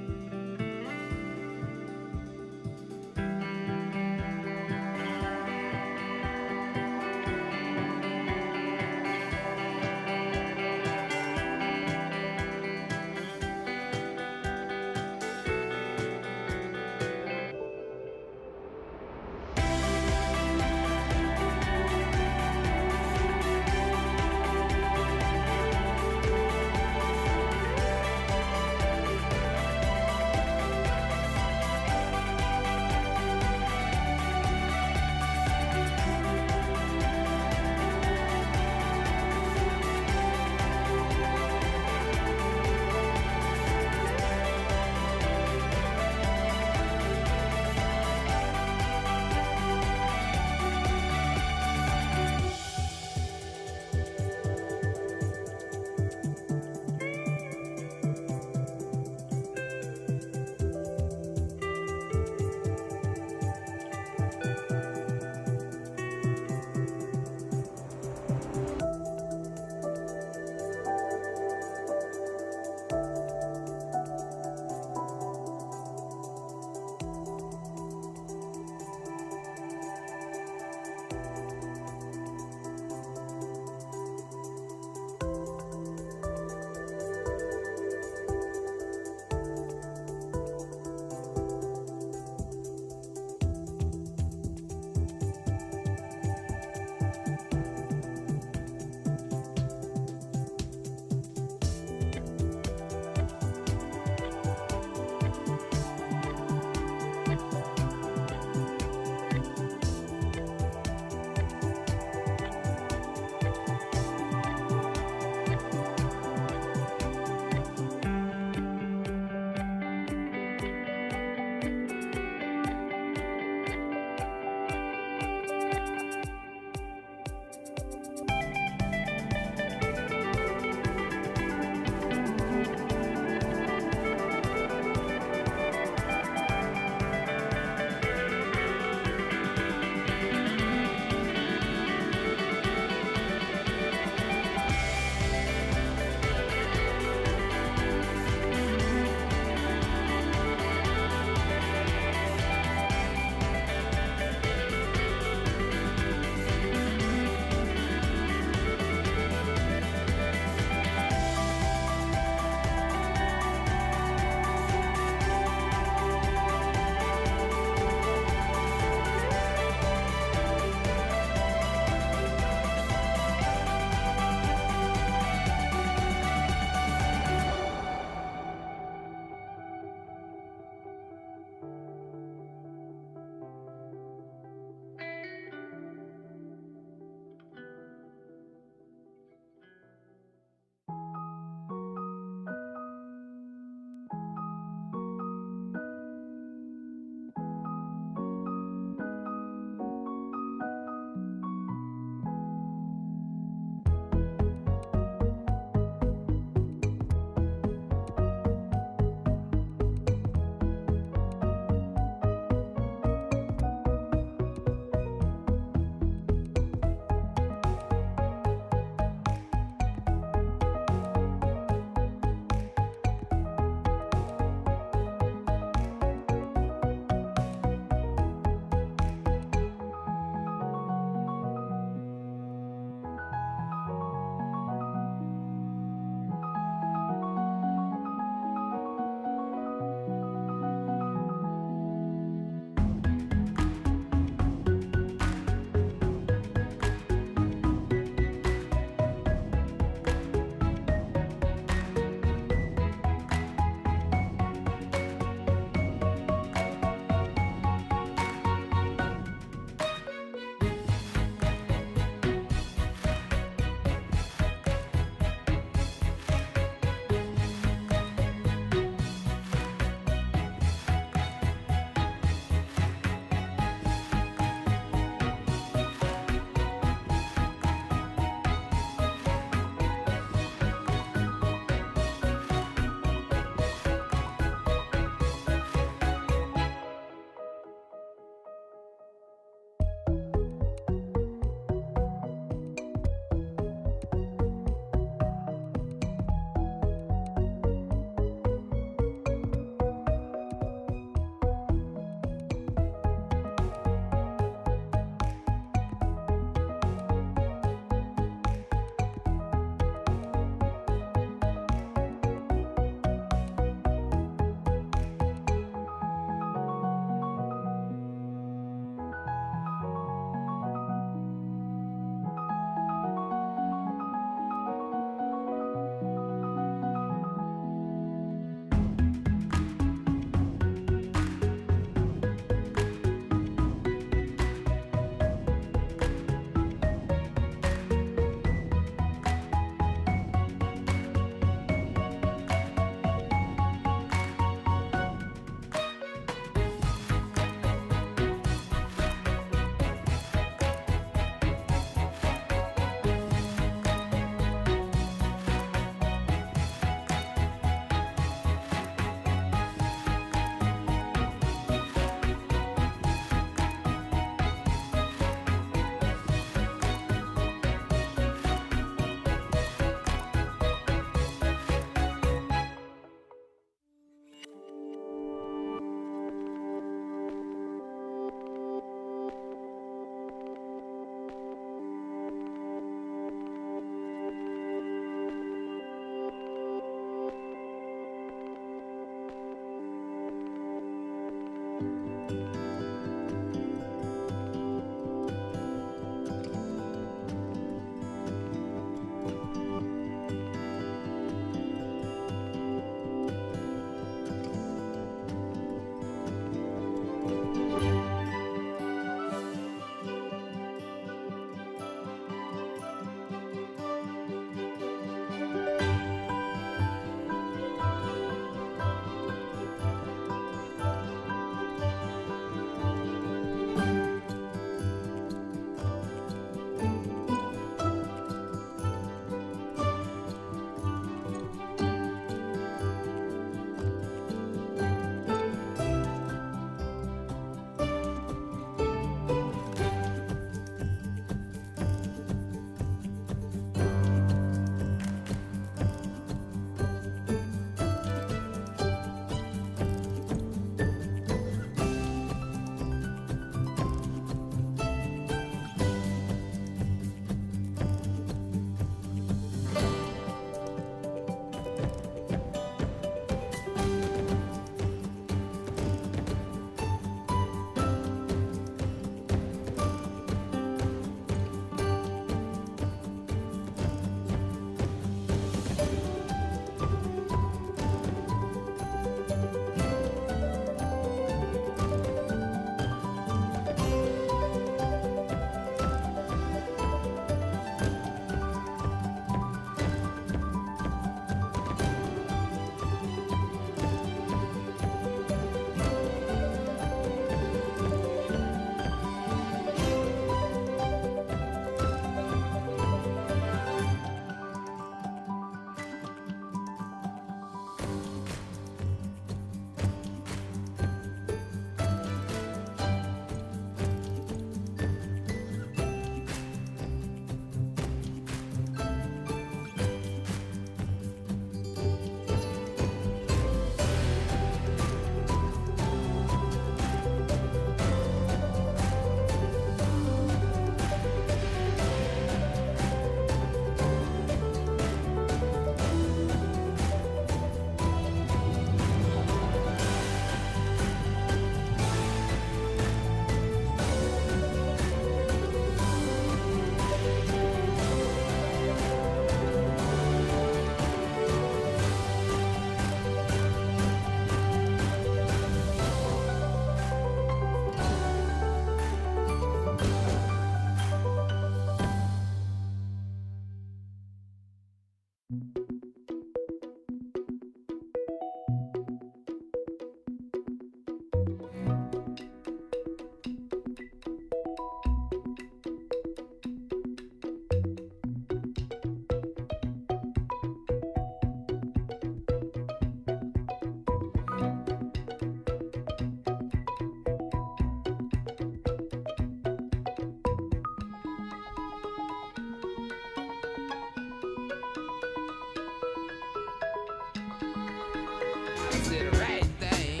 Said the right thing,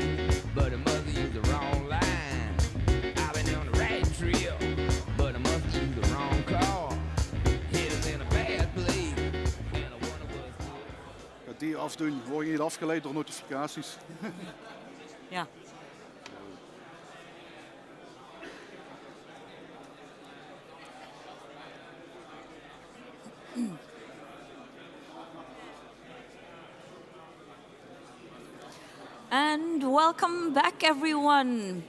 but her mother used the wrong line. I've been on the right trail, but I must use the wrong car. Headed in a bad place, and I wonder what's Ik ga die afdoen. Word je niet afgeleid door notificaties? Ja. And welcome back, everyone.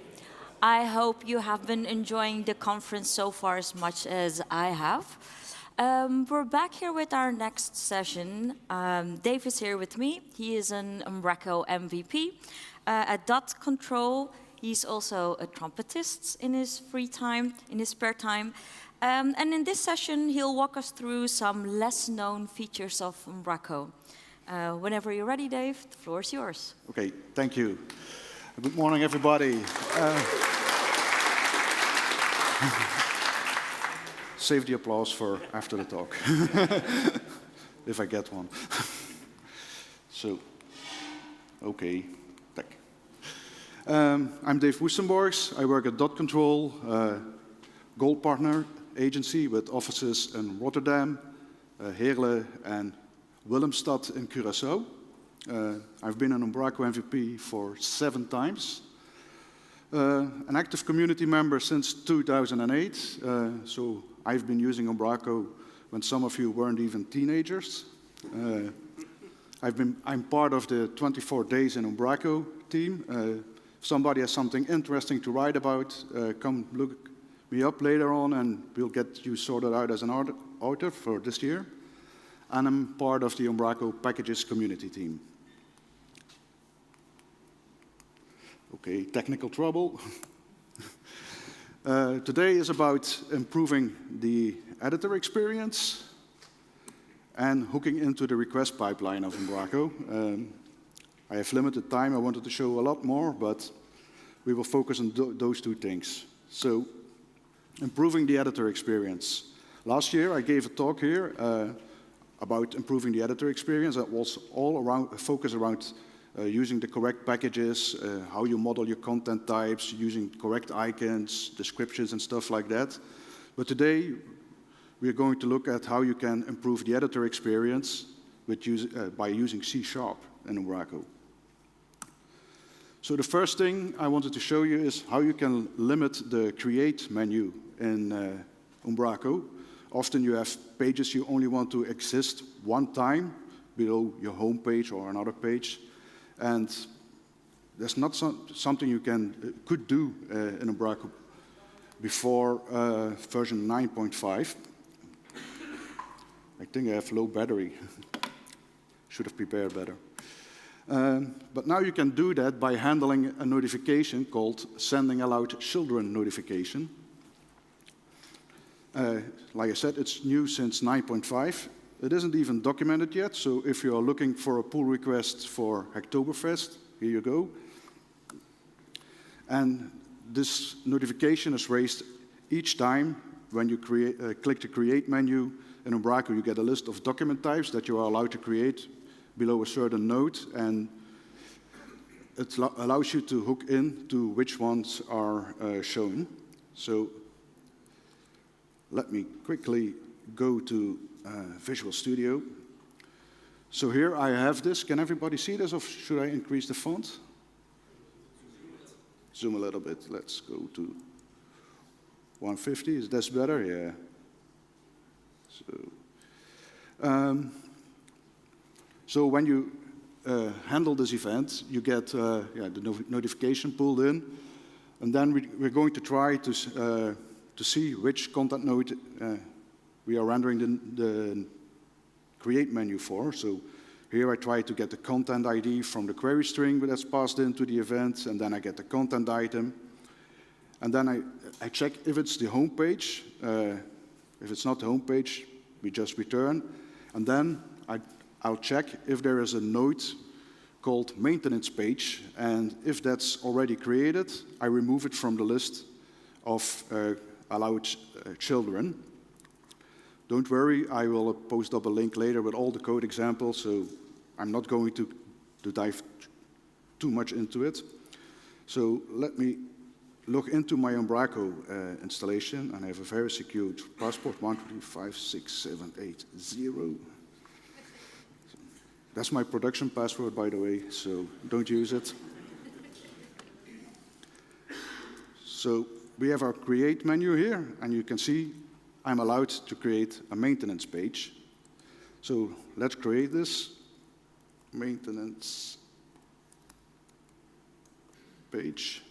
I hope you have been enjoying the conference so far as much as I have. We're back here with our next session. Dave is here with me. He is an Umbraco MVP. At Dot Control, he's also a trumpetist in his free time, in his spare time. And in this session, he'll walk us through some less known features of Umbraco. Whenever you're ready, Dave, the floor is yours. Okay, thank you. Good morning, everybody. Save the applause for after the talk, if I get one. So, okay, thank. I'm Dave Woestenborghs. I work at Dot Control, Gold Partner agency with offices in Rotterdam, Geisle, and Willemstad in Curaçao. I've been an Umbraco MVP for 7 times. An active community member since 2008. So I've been using Umbraco when some of you weren't even teenagers. I'm part of the 24 Days in Umbraco team. If somebody has something interesting to write about, come look me up later on and we'll get you sorted out as an author for this year. And I'm part of the Umbraco Packages community team. Okay, technical trouble. Today is about improving the editor experience and hooking into the request pipeline of Umbraco. I have limited time. I wanted to show a lot more, but we will focus on those 2 things. So, improving the editor experience. Last year, I gave a talk here about improving the editor experience. That was all around, focused around using the correct packages, how you model your content types, using correct icons, descriptions, and stuff like that. But today, we are going to look at how you can improve the editor experience by using C# in Umbraco. So the first thing I wanted to show you is how you can limit the create menu in Umbraco. Often you have pages you only want to exist one time below your home page or another page. And there's not something you could do in Umbraco before version 9.5. I think I have low battery. Should have prepared better. But now you can do that by handling a notification called Sending Allowed Children notification. Like I said, it's new since 9.5. It isn't even documented yet, so if you are looking for a pull request for Hacktoberfest, here you go. And this notification is raised each time when you click the Create menu in Umbraco. You get a list of document types that you are allowed to create below a certain node, and it allows you to hook in to which ones are shown. So let me quickly go to Visual Studio. So here I have this. Can everybody see this, or should I increase the font? Zoom a little bit. Let's go to 150. Is this better? Yeah. So when you handle this event, you get the notification pulled in, and then we're going to try to see which content node we are rendering create menu for. So here I try to get the content ID from the query string that's passed into the event, and then I get the content item. And then I check if it's the home page. If it's not the home page, we just return. And then I'll check if there is a node called maintenance page, and if that's already created, I remove it from the list of allowed children. Don't worry, I will post up a link later with all the code examples, so I'm not going to dive too much into it. So let me log into my Umbraco installation, and I have a very secure passport, 1235678. That's my production password, by the way, so don't use it. So we have our create menu here, and you can see I'm allowed to create a maintenance page. So let's create this maintenance page.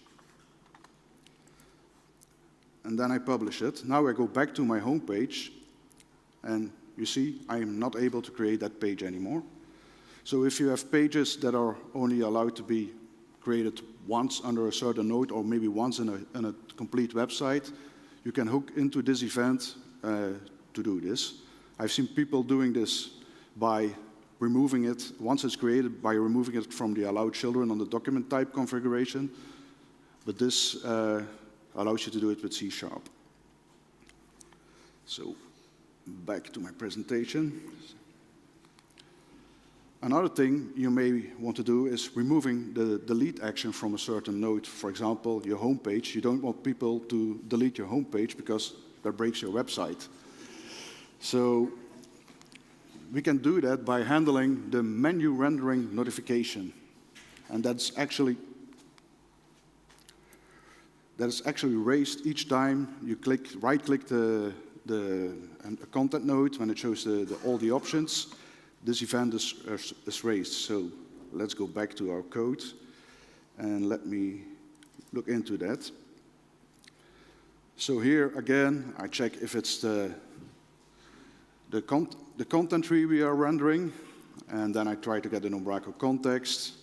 And then I publish it. Now I go back to my home page, and you see I am not able to create that page anymore. So if you have pages that are only allowed to be created once under a certain node, or maybe once in a complete website, you can hook into this event to do this. I've seen people doing this by removing it, once it's created, by removing it from the allowed children on the document type configuration. But this allows you to do it with C#. So back to my presentation. Another thing you may want to do is removing the delete action from a certain node. For example, your home page. You don't want people to delete your home page because that breaks your website. So we can do that by handling the menu rendering notification. And that's actually raised each time you right-click the content node when it shows all the options. This event is raised. So let's go back to our code and let me look into that. So here again, I check if it's the content tree we are rendering, and then I try to get an Umbraco context.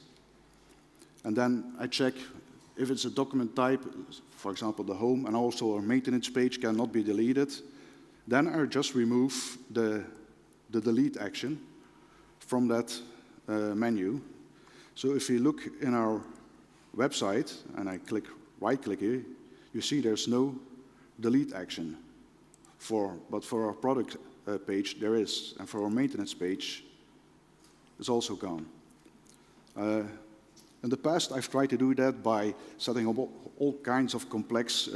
And then I check if it's a document type, for example, the home, and also a maintenance page cannot be deleted. Then I just remove the delete action from that menu. So if you look in our website, and I right-click here, you see there's no delete action. But for our product page, there is. And for our maintenance page, it's also gone. In the past, I've tried to do that by setting up all kinds of complex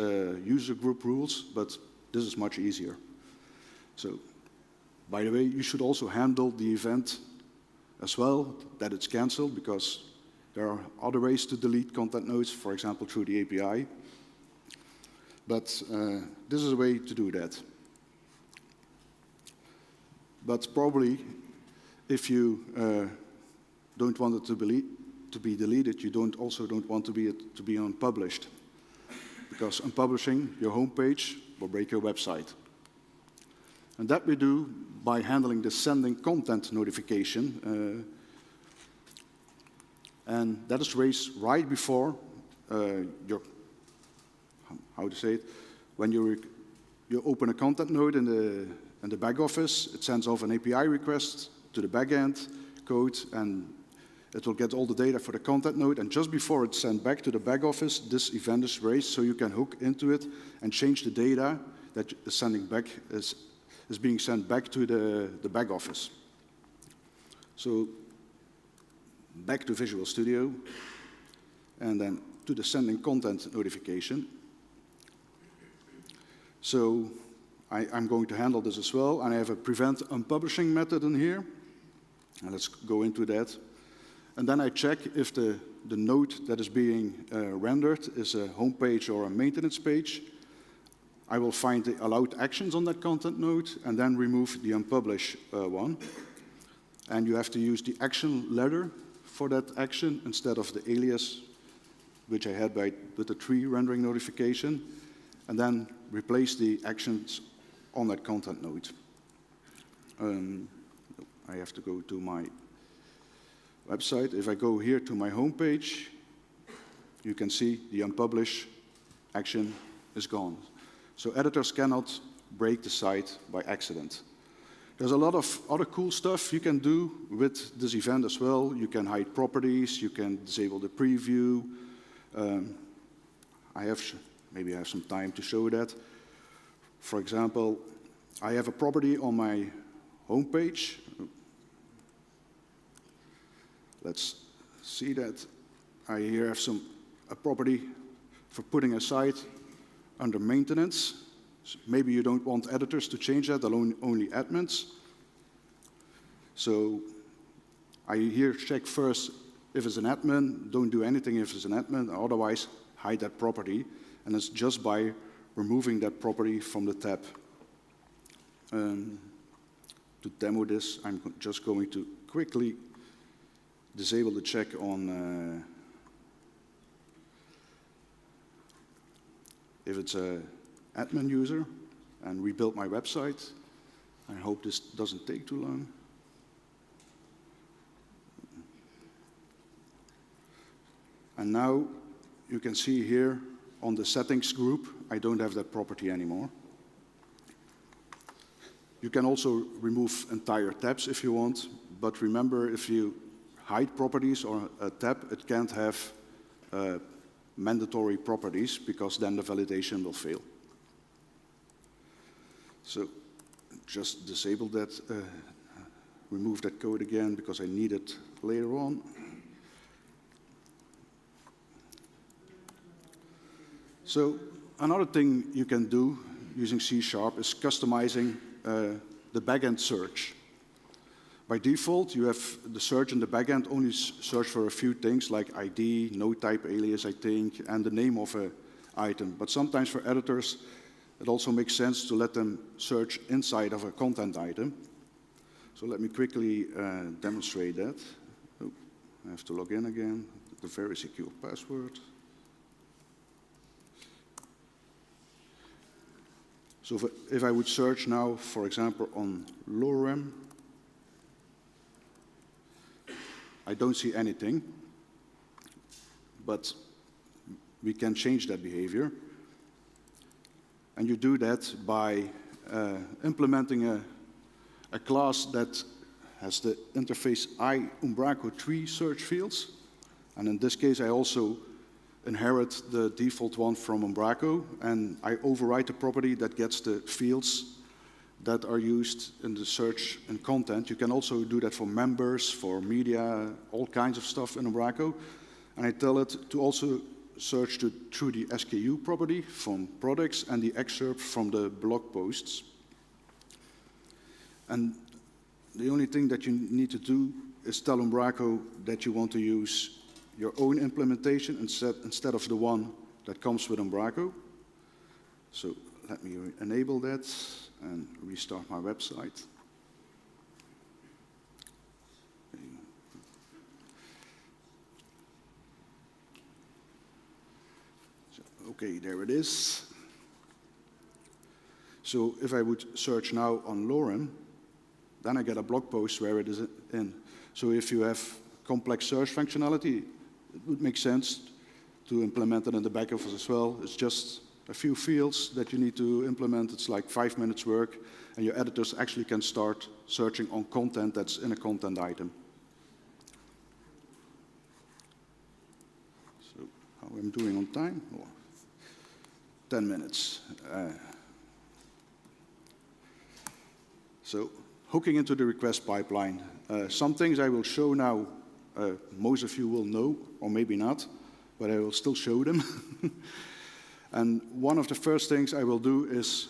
user group rules, but this is much easier. So, by the way, you should also handle the event as well, that it's canceled, because there are other ways to delete content nodes, for example, through the API. But this is a way to do that. But probably, if you don't want it to be deleted, you also don't want to be unpublished, because unpublishing your homepage will break your website. And that we do by handling the sending content notification, and that is raised right before when you open a content node in the back office. It sends off an API request to the backend code, and it will get all the data for the content node. And just before it's sent back to the back office, this event is raised, so you can hook into it and change the data that is being sent back to the back office. So back to Visual Studio, and then to the sending content notification. So I'm going to handle this as well, and I have a prevent unpublishing method in here. And let's go into that. And then I check if the node that is being rendered is a home page or a maintenance page. I will find the allowed actions on that content node and then remove the unpublish one. And you have to use the action ladder for that action instead of the alias, which I had with the tree rendering notification, and then replace the actions on that content node. I have to go to my website. If I go here to my homepage, you can see the unpublish action is gone. So editors cannot break the site by accident. There's a lot of other cool stuff you can do with this event as well. You can hide properties, you can disable the preview. Maybe I have some time to show that. For example, I have a property on my homepage. Let's see that. I here have a property for putting a site under maintenance. So maybe you don't want editors to change that, only admins. So I here check first if it's an admin, don't do anything if it's an admin, otherwise hide that property. And it's just by removing that property from the tab. To demo this, I'm just going to quickly disable the check on if it's an admin user and rebuild my website. I hope this doesn't take too long. And now you can see here on the settings group, I don't have that property anymore. You can also remove entire tabs if you want, but remember, if you hide properties or a tab, it can't have mandatory properties because then the validation will fail. So just disable that, remove that code again because I need it later on. So another thing you can do using C# is customizing the backend search. By default, you have the search in the backend only search for a few things like ID, no type alias, I think, and the name of an item. But sometimes for editors, it also makes sense to let them search inside of a content item. So let me quickly demonstrate that. Oh, I have to log in again, the very secure password. So if I would search now, for example, on lorem, I don't see anything, but we can change that behavior. And you do that by implementing a class that has the interface Umbraco tree search fields. And in this case, I also inherit the default one from Umbraco, and I override the property that gets the fields that are used in the search and content. You can also do that for members, for media, all kinds of stuff in Umbraco. And I tell it to also search through the SKU property from products and the excerpt from the blog posts. And the only thing that you need to do is tell Umbraco that you want to use your own implementation instead of the one that comes with Umbraco. So let me enable that and restart my website. So, okay, there it is. So if I would search now on lorem, then I get a blog post where it is in. So if you have complex search functionality, it would make sense to implement it in the back office as well. It's just a few fields that you need to implement. It's like 5 minutes work, and your editors actually can start searching on content that's in a content item. So how I'm doing on time? Oh, 10 minutes. So hooking into the request pipeline. Some things I will show now, most of you will know, or maybe not, but I will still show them. And one of the first things I will do is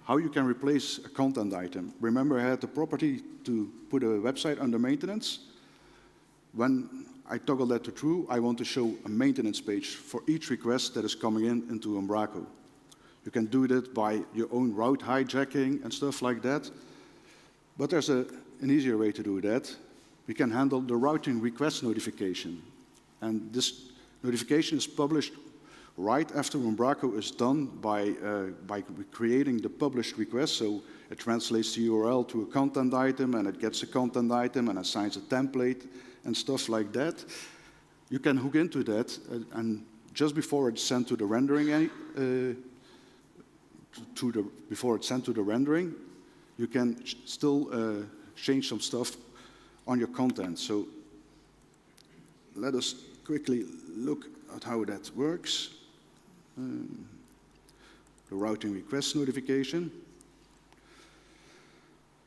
how you can replace a content item. Remember, I had the property to put a website under maintenance. When I toggle that to true, I want to show a maintenance page for each request that is coming into Umbraco. You can do that by your own route hijacking and stuff like that. But there's an easier way to do that. We can handle the routing request notification. And this notification is published right after Umbraco is done by creating the published request. So it translates the URL to a content item, and it gets a content item and assigns a template and stuff like that. You can hook into that, and just before it's sent to the rendering, before it's sent to the rendering, you can still change some stuff on your content. So let us quickly look at how that works. The routing request notification.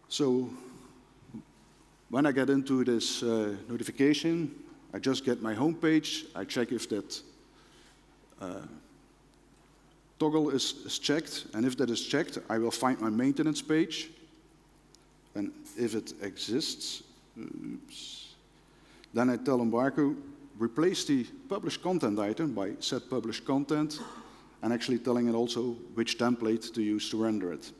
So when I get into this notification, I just get my home page. I check if that toggle is checked, and if that is checked, I will find my maintenance page. And if it exists, then I tell Umbraco, replace the published content item by set published content, and actually telling it also which template to use to render it.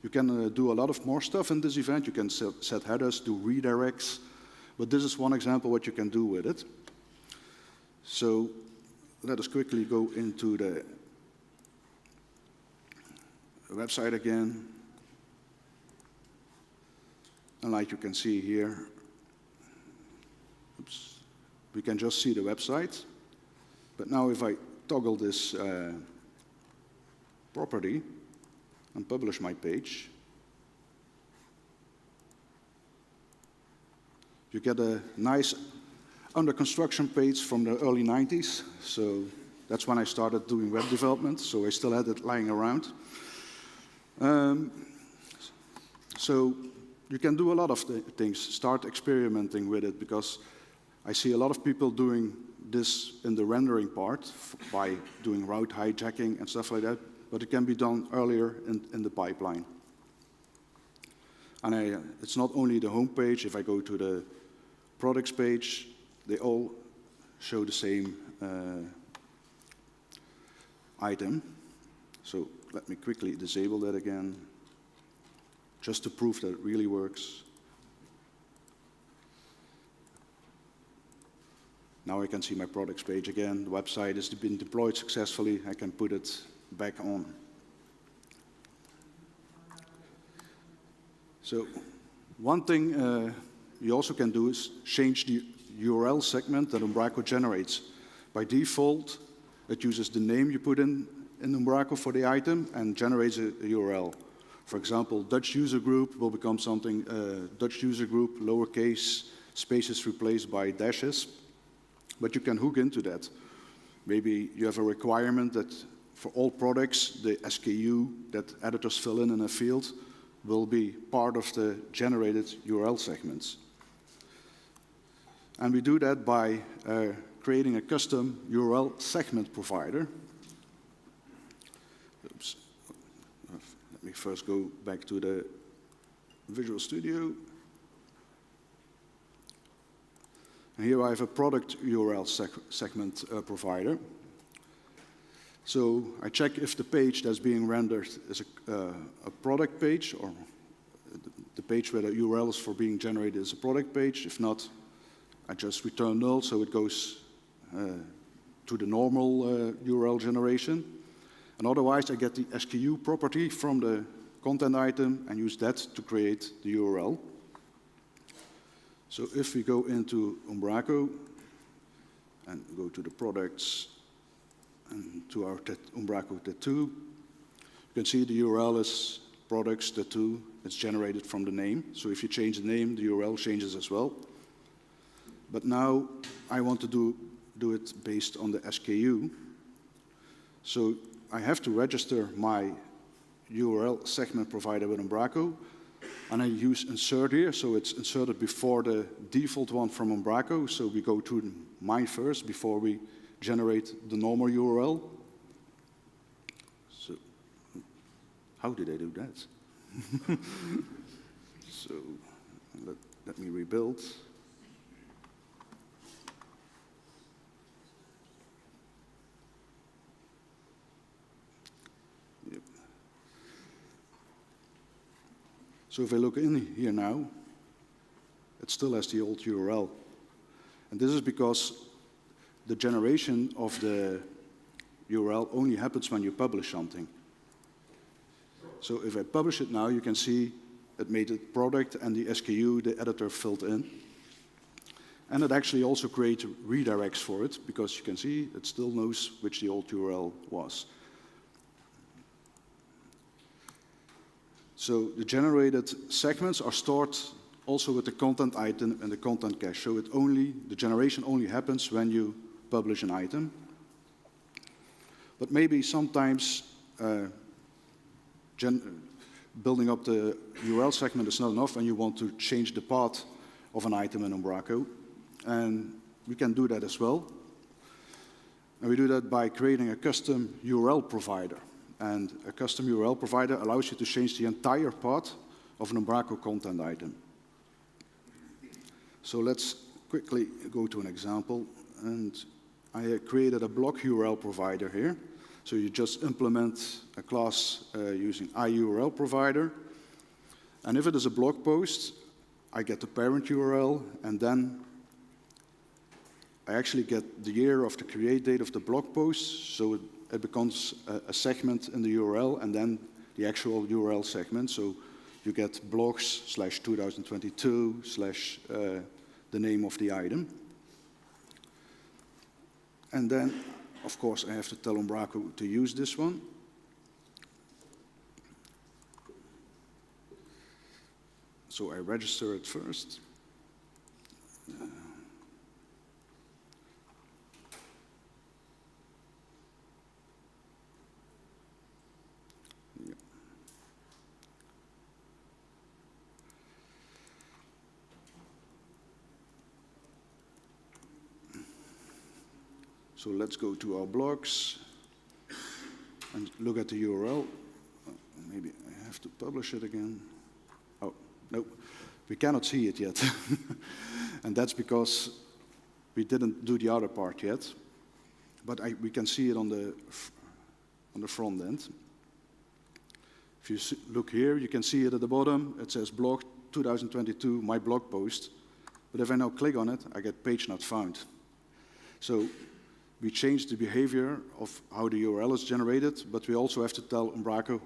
You can do a lot of more stuff in this event. You can set headers, do redirects, but this is one example what you can do with it. So let us quickly go into the website again. And like you can see here, we can just see the website. But now if I toggle this property and publish my page, you get a nice under construction page from the early 90s. So that's when I started doing web development, so I still had it lying around. So you can do a lot of things. Start experimenting with it, because I see a lot of people doing this in the rendering part by doing route hijacking and stuff like that, but it can be done earlier in the pipeline. And it's not only the home page. If I go to the products page, they all show the same item. So let me quickly disable that again, just to prove that it really works. Now I can see my products page again. The website has been deployed successfully. I can put it back on. So one thing you also can do is change the URL segment that Umbraco generates. By default, it uses the name you put in Umbraco for the item and generates a URL. For example, Dutch user group will become something, Dutch user group, lowercase, spaces replaced by dashes. But you can hook into that. Maybe you have a requirement that for all products, the SKU that editors fill in a field will be part of the generated URL segments. And we do that by creating a custom URL segment provider. Oops. Let me first go back to the Visual Studio. And here I have a product URL segment provider. So I check if the page that's being rendered is a product page, or the page where the URL is for being generated is a product page. If not, I just return null, so it goes to the normal URL generation. And otherwise, I get the SKU property from the content item and use that to create the URL. So if we go into Umbraco and go to the products and to our Umbraco tattoo, you can see the URL is products tattoo. It's generated from the name. So if you change the name, the URL changes as well. But now I want to do it based on the SKU. So I have to register my URL segment provider with Umbraco. And I use insert here, so it's inserted before the default one from Umbraco. So we go to mine first before we generate the normal URL. So how did I do that? So let me rebuild. Yep. So if I look in here now, it still has the old URL. And this is because the generation of the URL only happens when you publish something. So if I publish it now, you can see it made the product and the SKU the editor filled in. And it actually also creates redirects for it, because you can see it still knows which the old URL was. So the generated segments are stored also with the content item and the content cache. So the generation only happens when you publish an item. But maybe sometimes building up the URL segment is not enough, and you want to change the path of an item in Umbraco. And we can do that as well. And we do that by creating a custom URL provider. And a custom URL provider allows you to change the entire path of an Umbraco content item. So let's quickly go to an example. And I created a block URL provider here. So you just implement a class using iURL provider. And if it is a blog post, I get the parent URL, and then I actually get the year of the create date of the blog post, so it becomes a segment in the URL, and then the actual URL segment. So you get blogs/2022/ the name of the item. And then, of course, I have to tell Umbraco to use this one. So I register it first. So let's go to our blogs and look at the URL. Maybe I have to publish it again. Oh, no, we cannot see it yet. And that's because we didn't do the other part yet. But we can see it on the front end. If you look here, you can see it at the bottom. It says blog 2022, my blog post. But if I now click on it, I get page not found. So we change the behavior of how the URL is generated, but we also have to tell Umbraco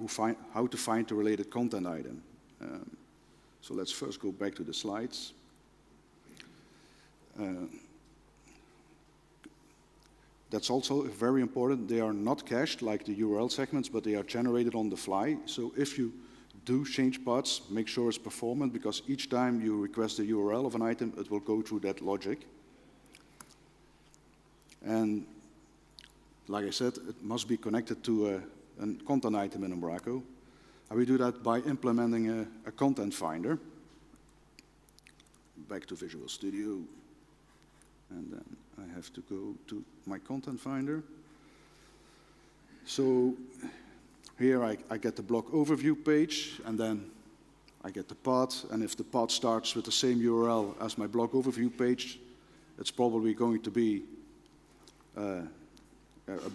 how to find the related content item. So let's first go back to the slides. That's also very important. They are not cached like the URL segments, but they are generated on the fly. So if you do change paths, make sure it's performant, because each time you request the URL of an item, it will go through that logic. And like I said, it must be connected to a content item in Umbraco. And we do that by implementing a content finder. Back to Visual Studio. And then I have to go to my content finder. So here I get the blog overview page, and then I get the path. And if the path starts with the same URL as my blog overview page, it's probably going to be a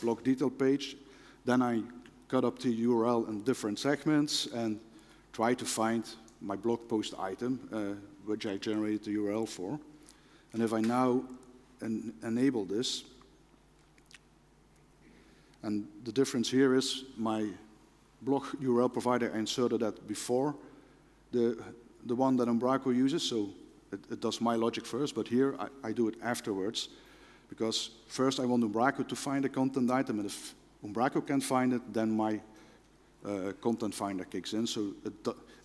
blog detail page. Then I cut up the URL in different segments and try to find my blog post item, which I generated the URL for. And if I now enable this, and the difference here is my blog URL provider, I inserted that before the one that Umbraco uses, so it does my logic first, but here I do it afterwards. Because first I want Umbraco to find a content item, and if Umbraco can find it, then my content finder kicks in. So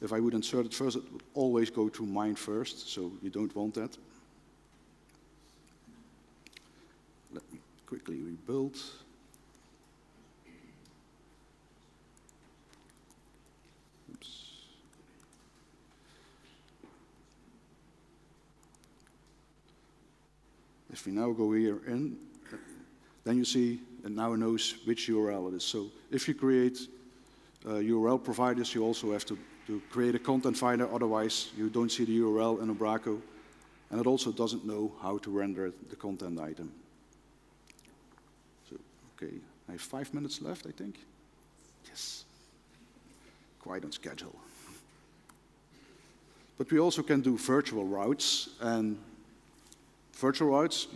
if I would insert it first, it would always go through mine first, so you don't want that. Let me quickly rebuild. Oops. If we now go here in, then you see it now knows which URL it is. So if you create URL providers, you also have to create a content finder, otherwise you don't see the URL in Umbraco, and it also doesn't know how to render the content item. So, okay, I have 5 minutes left, I think. Yes, quite on schedule. But we also can do virtual routes, and virtual routes,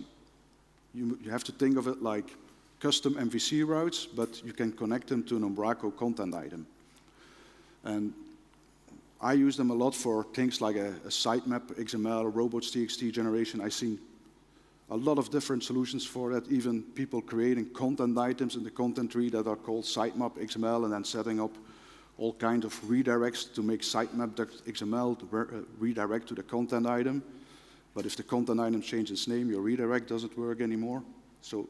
you have to think of it like custom MVC routes, but you can connect them to an Umbraco content item. And I use them a lot for things like a sitemap, XML, robots.txt generation. I've seen a lot of different solutions for that, even people creating content items in the content tree that are called sitemap XML and then setting up all kinds of redirects to make sitemap.xml to redirect to the content item. But if the content item changes its name, your redirect doesn't work anymore. So it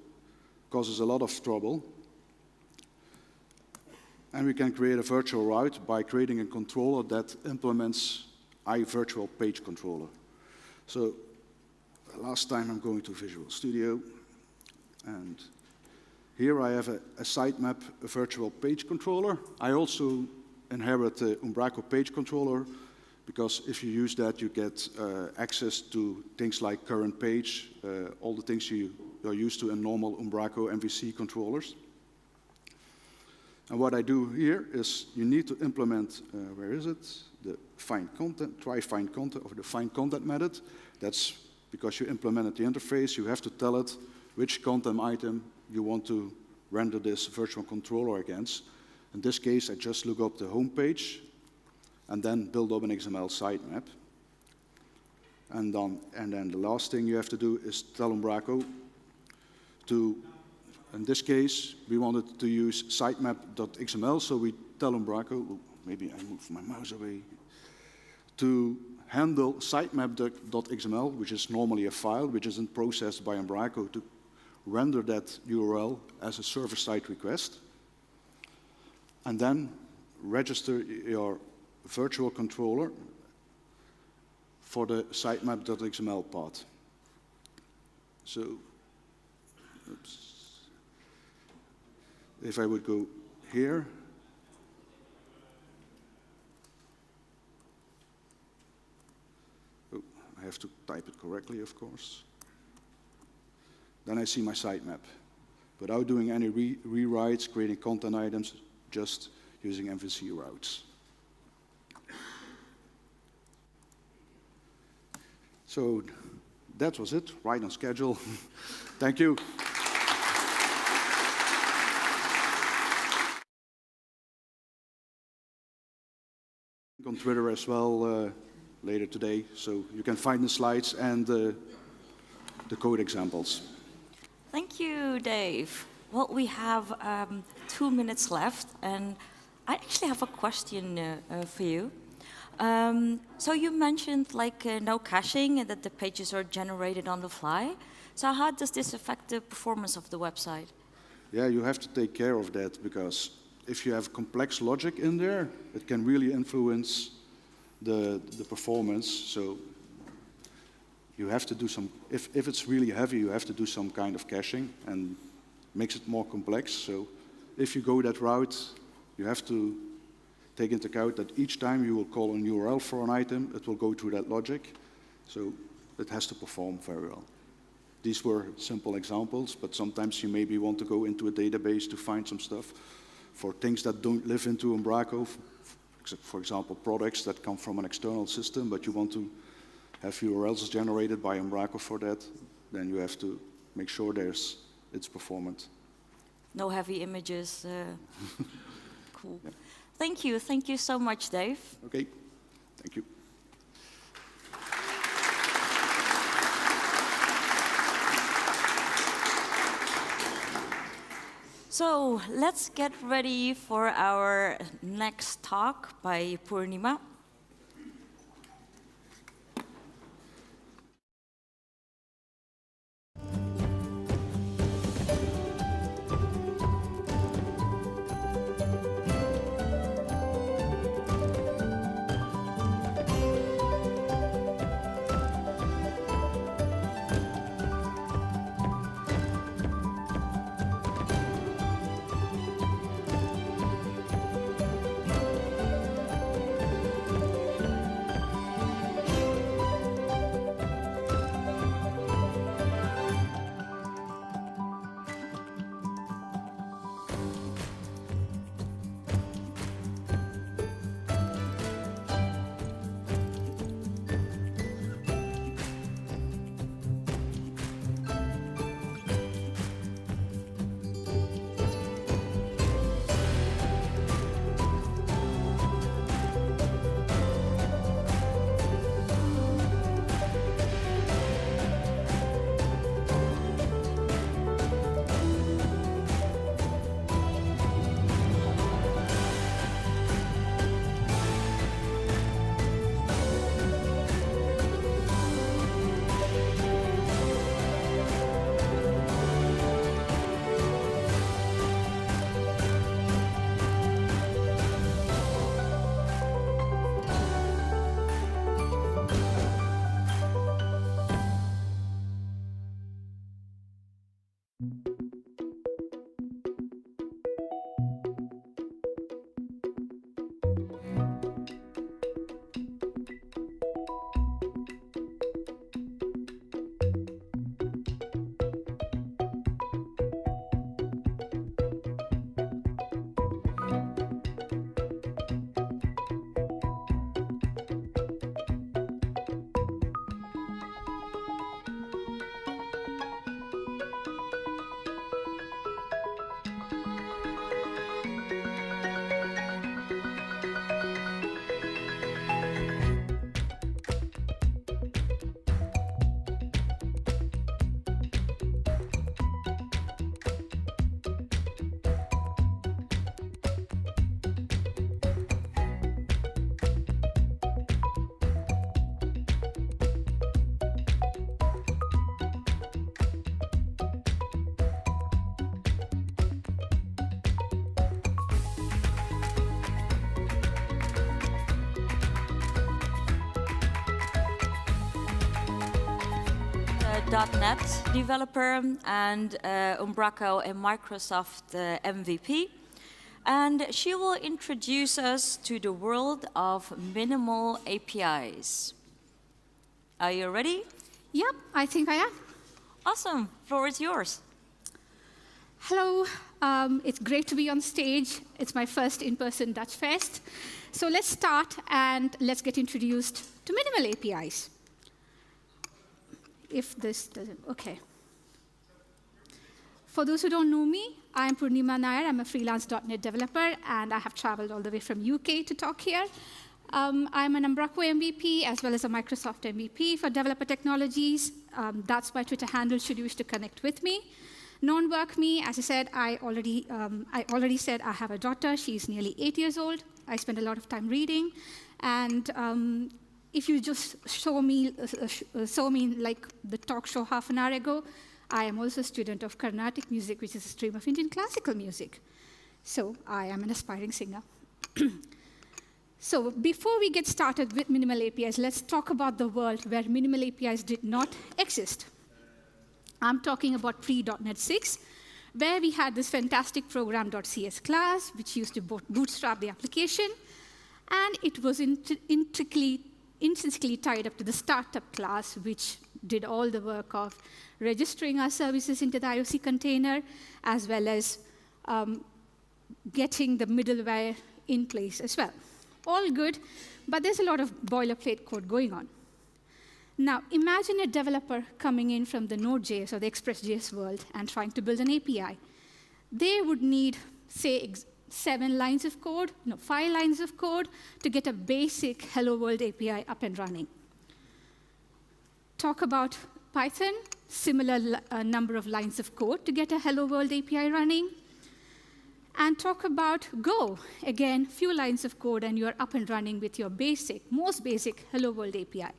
causes a lot of trouble. And we can create a virtual route by creating a controller that implements iVirtual Page Controller. So last time I'm going to Visual Studio. And here I have a sitemap, a virtual page controller. I also inherit the Umbraco Page Controller, because if you use that, you get access to things like current page, all the things you are used to in normal Umbraco MVC controllers. And what I do here is you need to implement, where is it? The find content, try find content, or the find content method. That's because you implemented the interface, you have to tell it which content item you want to render this virtual controller against. In this case, I just look up the home page and then build up an XML sitemap. And then the last thing you have to do is tell Umbraco to, in this case, we wanted to use sitemap.xml, so we tell Umbraco, maybe I move my mouse away, to handle sitemap.xml, which is normally a file which isn't processed by Umbraco, to render that URL as a server-side request, and then register your virtual controller for the sitemap.xml part. So, oops. If I would go here, oh, I have to type it correctly, of course. Then I see my sitemap, without doing any rewrites, creating content items, just using MVC routes. So that was it, right on schedule. Thank you. On Twitter as well later today, so you can find the slides and the code examples. Thank you, Dave. Well, we have 2 minutes left, and I actually have a question for you. So you mentioned like no caching and that the pages are generated on the fly. So how does this affect the performance of the website? Yeah, you have to take care of that, because if you have complex logic in there, it can really influence the performance. So you have to do some, if it's really heavy, you have to do some kind of caching and makes it more complex. So if you go that route, you have to take into account that each time you will call an URL for an item, it will go through that logic. So it has to perform very well. These were simple examples, but sometimes you maybe want to go into a database to find some stuff for things that don't live into Umbraco, for example, products that come from an external system, but you want to have URLs generated by Umbraco for that, then you have to make sure it's performant. No heavy images. Cool. Yeah. Thank you so much, Dave. Okay, thank you. So let's get ready for our next talk by Poornima. .NET developer and Umbraco and Microsoft MVP. And she will introduce us to the world of minimal APIs. Are you ready? Yep, I think I am. Awesome, floor is yours. Hello, it's great to be on stage. It's my first in-person Dutch Fest. So let's start and let's get introduced to minimal APIs. If this doesn't, okay. For those who don't know me, I'm Poornima Nayar. I'm a freelance .NET developer, and I have traveled all the way from UK to talk here. I'm an Umbraco MVP as well as a Microsoft MVP for developer technologies. That's my Twitter handle should you wish to connect with me. Non-work me, as I said, I already said I have a daughter. She's nearly 8 years old. I spend a lot of time reading. And if you just saw me like the talk show half an hour ago, I am also a student of Carnatic music, which is a stream of Indian classical music. So I am an aspiring singer. So before we get started with minimal APIs, let's talk about the world where minimal APIs did not exist. I'm talking about pre.NET 6, where we had this fantastic program.cs class, which used to bootstrap the application, and it was intrinsically tied up to the startup class, which did all the work of registering our services into the IOC container, as well as getting the middleware in place as well. All good, but there's a lot of boilerplate code going on. Now, imagine a developer coming in from the Node.js or the Express.js world and trying to build an API. They would need, say, 7 lines of code, no, 5 lines of code to get a basic Hello World API up and running. Talk about Python, similar number of lines of code to get a Hello World API running. And talk about Go. Again, few lines of code, and you're up and running with your most basic Hello World API.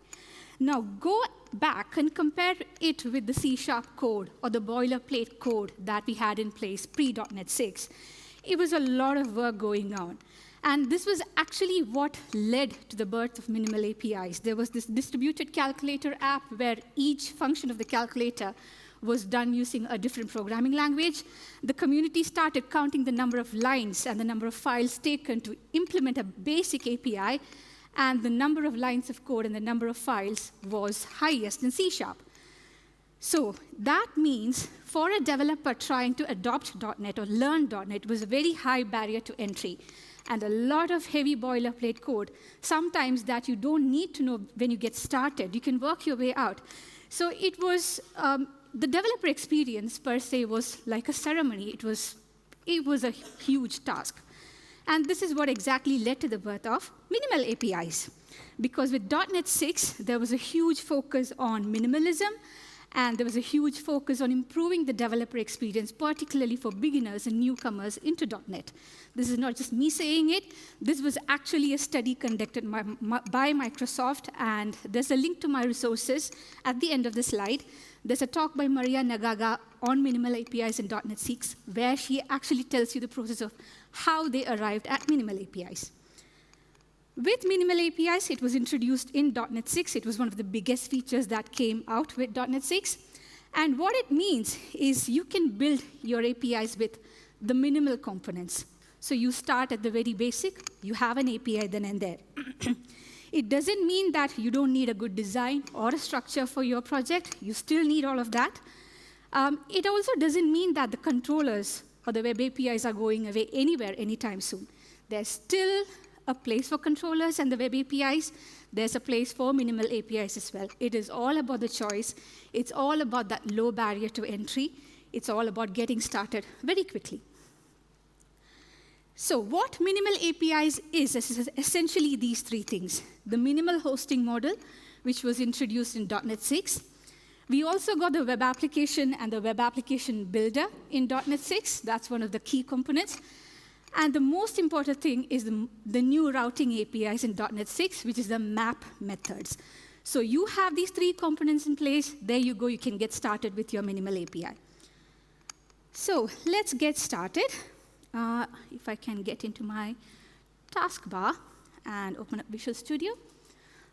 Now, go back and compare it with the C# code or the boilerplate code that we had in place pre.NET 6. It was a lot of work going on. And this was actually what led to the birth of minimal APIs. There was this distributed calculator app where each function of the calculator was done using a different programming language. The community started counting the number of lines and the number of files taken to implement a basic API, and the number of lines of code and the number of files was highest in C#. So that means for a developer trying to adopt .NET or learn .NET was a very high barrier to entry, and a lot of heavy boilerplate code, sometimes that you don't need to know when you get started. You can work your way out. So it was, the developer experience per se was like a ceremony. It was a huge task. And this is what exactly led to the birth of minimal APIs. Because with .NET 6, there was a huge focus on minimalism, and there was a huge focus on improving the developer experience, particularly for beginners and newcomers into .NET. This is not just me saying it. This was actually a study conducted by Microsoft, and there's a link to my resources at the end of the slide. There's a talk by Maria Nagaga on minimal APIs in .NET 6, where she actually tells you the process of how they arrived at minimal APIs. With minimal APIs, it was introduced in .NET 6. It was one of the biggest features that came out with .NET 6. And what it means is you can build your APIs with the minimal components. So you start at the very basic. You have an API then and there. It doesn't mean that you don't need a good design or a structure for your project. You still need all of that. It also doesn't mean that the controllers or the web APIs are going away anywhere anytime soon. There's still a place for controllers and the web APIs. There's a place for minimal APIs as well. It is all about the choice. It's all about that low barrier to entry. It's all about getting started very quickly. So what minimal APIs is essentially these 3 things. The minimal hosting model, which was introduced in .NET 6. We also got the web application and the web application builder in .NET 6. That's one of the key components. And the most important thing is the new routing APIs in .NET 6, which is the map methods. So you have these 3 components in place. There you go. You can get started with your minimal API. So let's get started. If I can get into my taskbar and open up Visual Studio.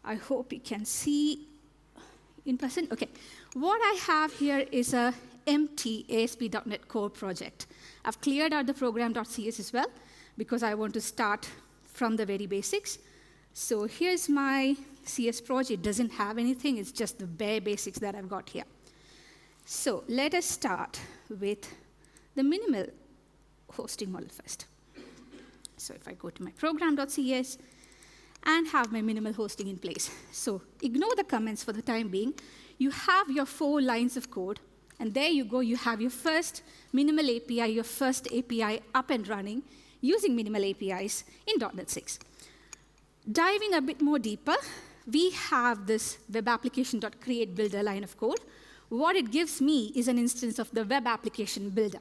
I hope you can see in person? Okay. What I have here is a empty ASP.NET Core project. I've cleared out the program.cs as well because I want to start from the very basics. So here's my CS project. It doesn't have anything. It's just the bare basics that I've got here. So let us start with the minimal hosting model first. So if I go to my program.cs and have my minimal hosting in place. So ignore the comments for the time being. You have your 4 lines of code, and there you go. You have your first minimal API, your first API up and running using minimal APIs in .NET 6. Diving a bit more deeper, we have this web application.create builder line of code. What it gives me is an instance of the web application builder.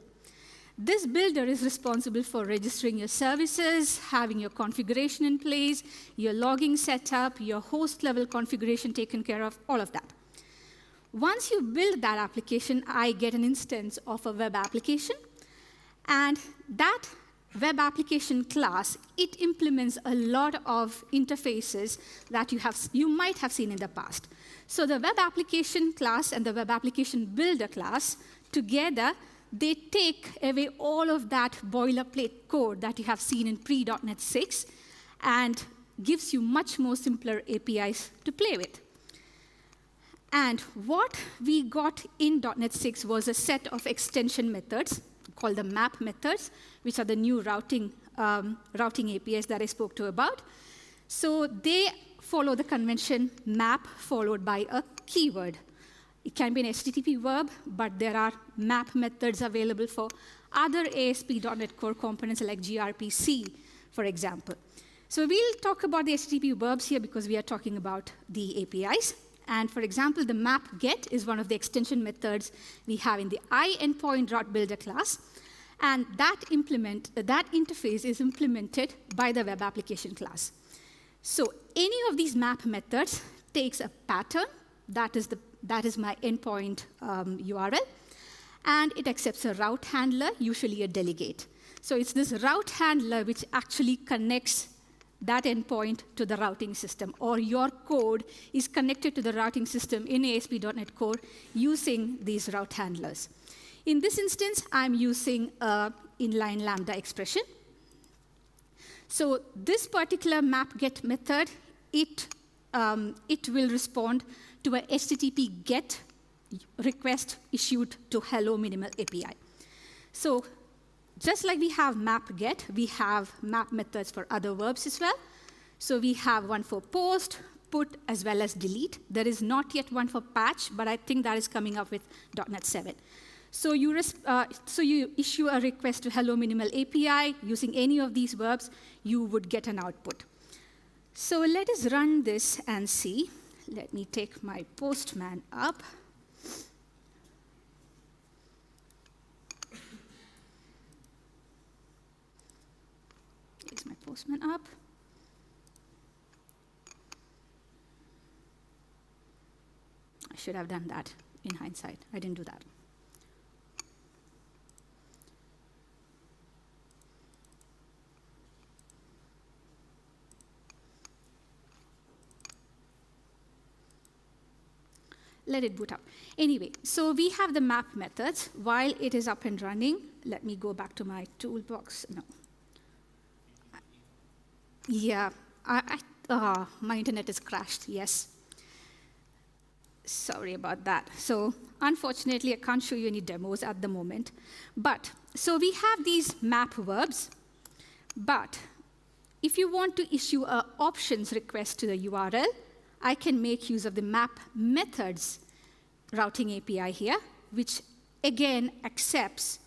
This builder is responsible for registering your services, having your configuration in place, your logging set up, your host level configuration taken care of, all of that. Once you build that application, I get an instance of a web application. And that web application class, it implements a lot of interfaces that you might have seen in the past. So the web application class and the web application builder class together, they take away all of that boilerplate code that you have seen in pre.NET 6 and gives you much more simpler APIs to play with. And what we got in .NET 6 was a set of extension methods called the map methods, which are the new routing APIs that I spoke to about. So they follow the convention map followed by a keyword. It can be an HTTP verb, but there are map methods available for other ASP.NET Core components like gRPC, for example. So we'll talk about the HTTP verbs here because we are talking about the APIs. And for example, the map get is one of the extension methods we have in the iEndpoint.builder class. And that interface is implemented by the web application class. So any of these map methods takes a pattern, that is my endpoint URL, and it accepts a route handler, usually a delegate. So it's this route handler which actually connects that endpoint to the routing system, or your code is connected to the routing system in ASP.NET Core using these route handlers. In this instance, I'm using an inline lambda expression. So this particular map get method, it will respond to a HTTP GET request issued to Hello Minimal API. So just like we have map get, we have map methods for other verbs as well. So we have one for post, put, as well as delete. There is not yet one for patch, but I think that is coming up with .NET 7. So you issue a request to Hello Minimal API using any of these verbs, you would get an output. So let us run this and see. Let me take my Postman up. Is my Postman up? I should have done that in hindsight. I didn't do that. Let it boot up. Anyway, so we have the map methods. While it is up and running, let me go back to my toolbox. No. Yeah, my internet is crashed, yes. Sorry about that. So unfortunately, I can't show you any demos at the moment. But, so we have these map verbs. But if you want to issue an options request to the URL, I can make use of the map methods routing API here, which again accepts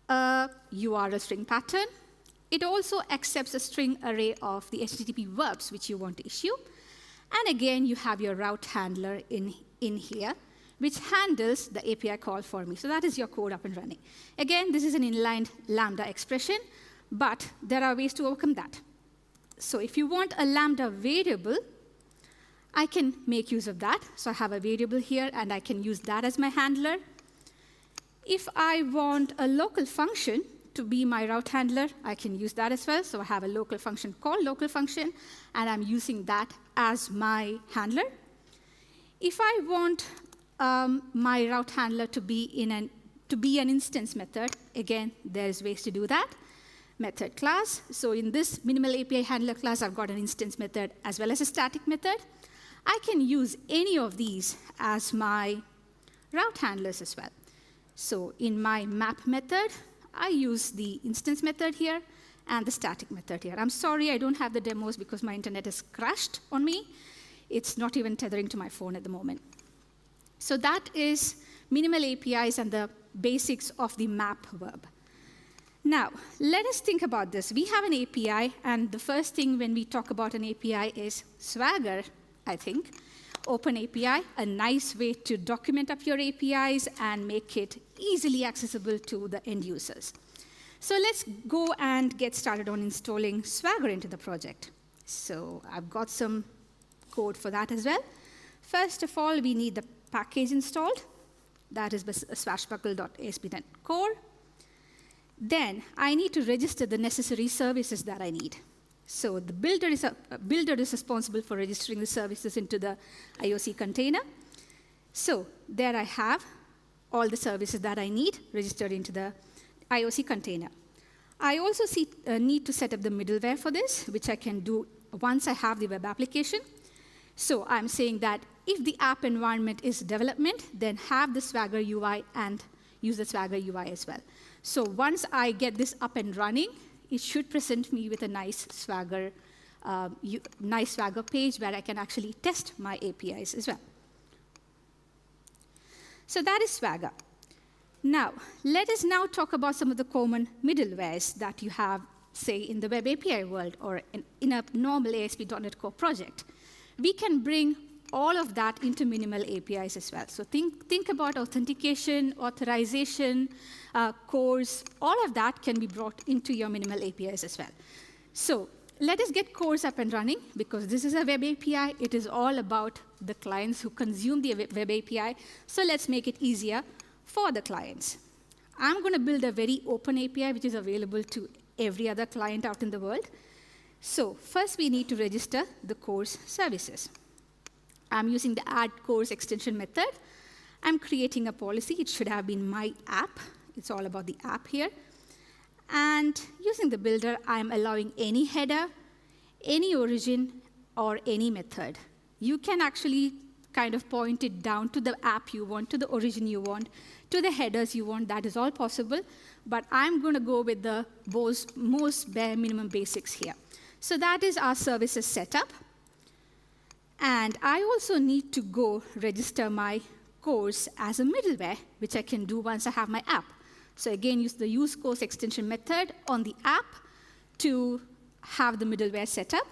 a URL string pattern. It also accepts a string array of the HTTP verbs which you want to issue. And again, you have your route handler in here, which handles the API call for me. So that is your code up and running. Again, this is an inline lambda expression, but there are ways to overcome that. So if you want a lambda variable, I can make use of that. So I have a variable here, and I can use that as my handler. If I want a local function to be my route handler, I can use that as well. So I have a local function called local function, and I'm using that as my handler. if I want my route handler to be an instance method, again, there's ways to do that. Method class. So in this minimal API handler class, I've got an instance method as well as a static method. I can use any of these as my route handlers as well. So in my map method, I use the instance method here and the static method here. I'm sorry I don't have the demos because my internet has crashed on me. It's not even tethering to my phone at the moment. So that is minimal APIs and the basics of the map verb. Now, let us think about this. We have an API, and the first thing when we talk about an API is Swagger, I think. Open API, a nice way to document up your APIs and make it easily accessible to the end users. So let's go and get started on installing Swagger into the project. So I've got some code for that as well. First of all, we need the package installed. That is swashbuckle.asp.NET Core. Then I need to register the necessary services that I need. So the builder is responsible for registering the services into the IOC container. So there I have all the services that I need registered into the IOC container. I also need to set up the middleware for this, which I can do once I have the web application. So I'm saying that if the app environment is development, then have the Swagger UI and use the Swagger UI as well. So once I get this up and running, it should present me with a nice Swagger page where I can actually test my APIs as well. So that is Swagger. Now, let us now talk about some of the common middlewares that you have, say, in the web API world or in a normal ASP.NET Core project. We can bring all of that into minimal APIs as well. So think about authentication, authorization, cores, all of that can be brought into your minimal APIs as well. So let us get cores up and running, because this is a web API. It is all about the clients who consume the web API. So let's make it easier for the clients. I'm going to build a very open API, which is available to every other client out in the world. So first, we need to register the cores services. I'm using the add cores extension method. I'm creating a policy. It should have been my app. It's all about the app here. And using the builder, I'm allowing any header, any origin, or any method. You can actually kind of point it down to the app you want, to the origin you want, to the headers you want. That is all possible. But I'm going to go with the most bare minimum basics here. So that is our services setup. And I also need to go register my cores as a middleware, which I can do once I have my app. So again, use the use cores extension method on the app to have the middleware set up.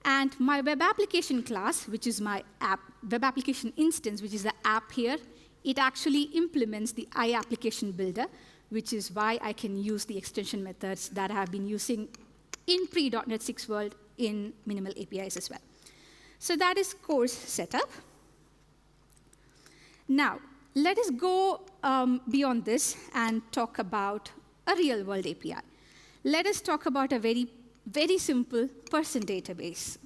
And my web application class, which is my app, web application instance, which is the app here, it actually implements the iApplication builder, which is why I can use the extension methods that I have been using in pre.NET 6 world in minimal APIs as well. So that is cores setup. Now, let us go beyond this and talk about a real-world API. Let us talk about a very, very simple person database.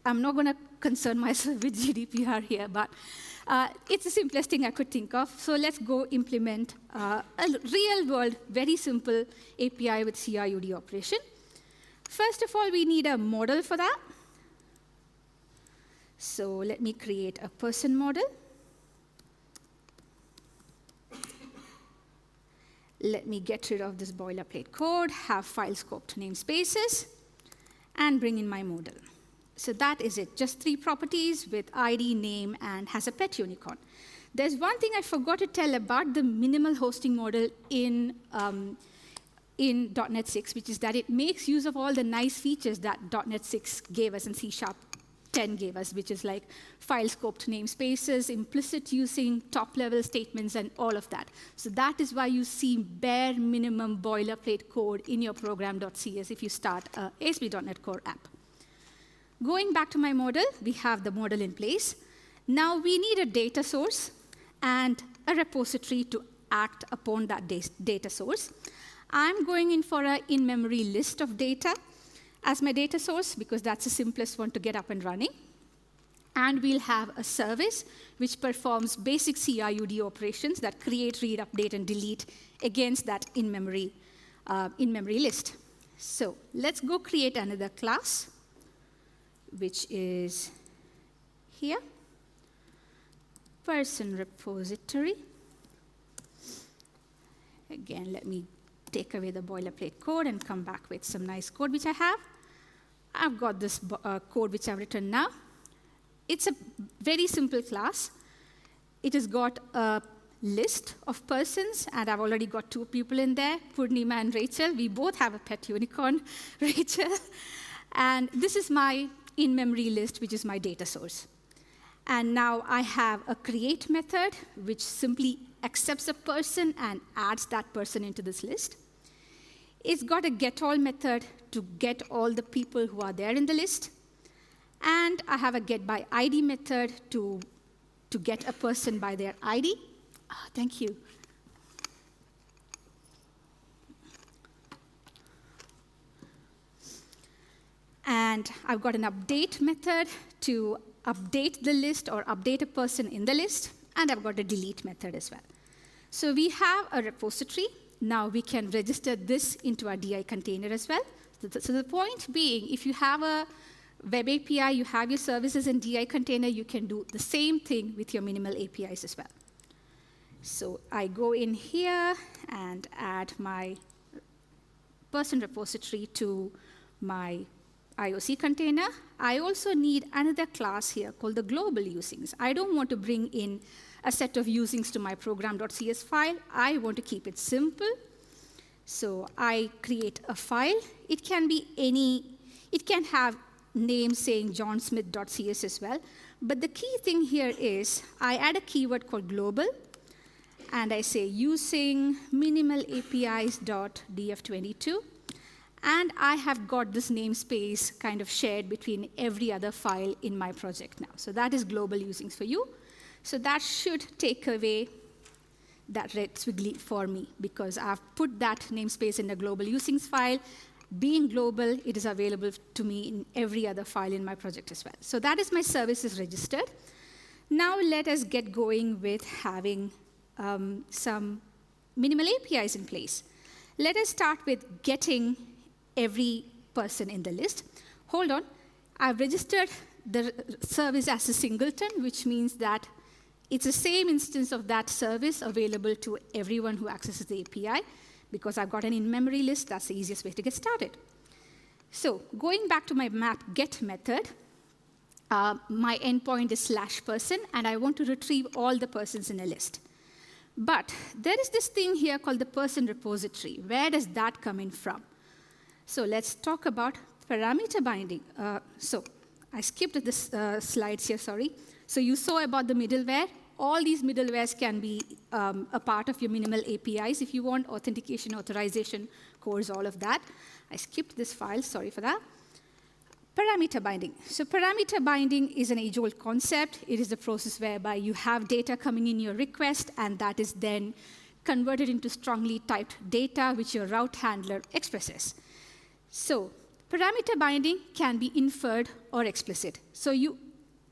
I'm not going to concern myself with GDPR here, but it's the simplest thing I could think of. So let's go implement a real-world, very simple API with CRUD operation. First of all, we need a model for that. So let me create a person model. Let me get rid of this boilerplate code, have file scoped namespaces, and bring in my model. So that is it, just 3 properties with ID, name, and has a pet unicorn. There's one thing I forgot to tell about the minimal hosting model in .NET 6, which is that it makes use of all the nice features that .NET 6 gave us and C# 10 gave us, which is like file scoped namespaces, implicit using top-level statements, and all of that. So that is why you see bare minimum boilerplate code in your program.cs if you start a ASP.NET Core app. Going back to my model, we have the model in place. Now we need a data source and a repository to act upon that data source. I'm going in for an in-memory list of data as my data source, because that's the simplest one to get up and running. And we'll have a service which performs basic CRUD operations that create, read, update, and delete against that in-memory list. So let's go create another class, which is here, person repository. Again, let me take away the boilerplate code and come back with some nice code which I have. I've got this code which I've written now. It's a very simple class. It has got a list of persons, and I've already got 2 people in there, Poornima and Rachel. We both have a pet unicorn, Rachel. And this is my in-memory list, which is my data source. And now I have a create method, which simply accepts a person and adds that person into this list. It's got a getAll method to get all the people who are there in the list. And I have a getById method to get a person by their ID. Oh, thank you. And I've got an update method to update the list or update a person in the list. And I've got a delete method as well. So we have a repository. Now we can register this into our DI container as well. So the point being, if you have a web API, you have your services in DI container, you can do the same thing with your minimal APIs as well. So I go in here and add my person repository to my IOC container. I also need another class here called the global usings. I don't want to bring in a set of usings to my program.cs file. I want to keep it simple. So I create a file. It can be it can have name saying johnsmith.cs as well. But the key thing here is I add a keyword called global, and I say using minimal APIs.df22. And I have got this namespace kind of shared between every other file in my project now. So that is global usings for you. So that should take away that red squiggly for me, because I've put that namespace in the global usings file. Being global, it is available to me in every other file in my project as well. So that is my services registered. Now let us get going with having some minimal APIs in place. Let us start with getting every person in the list. Hold on. I've registered the service as a singleton, which means that it's the same instance of that service available to everyone who accesses the API. Because I've got an in-memory list, that's the easiest way to get started. So going back to my map get method, my endpoint is /person, and I want to retrieve all the persons in a list. But there is this thing here called the person repository. Where does that come in from? So let's talk about parameter binding. So I skipped this slides here, sorry. So you saw about the middleware. All these middlewares can be a part of your minimal APIs if you want, authentication, authorization, cores, all of that. I skipped this file, sorry for that. Parameter binding. So parameter binding is an age-old concept. It is the process whereby you have data coming in your request, and that is then converted into strongly typed data, which your route handler expresses. So parameter binding can be inferred or explicit. So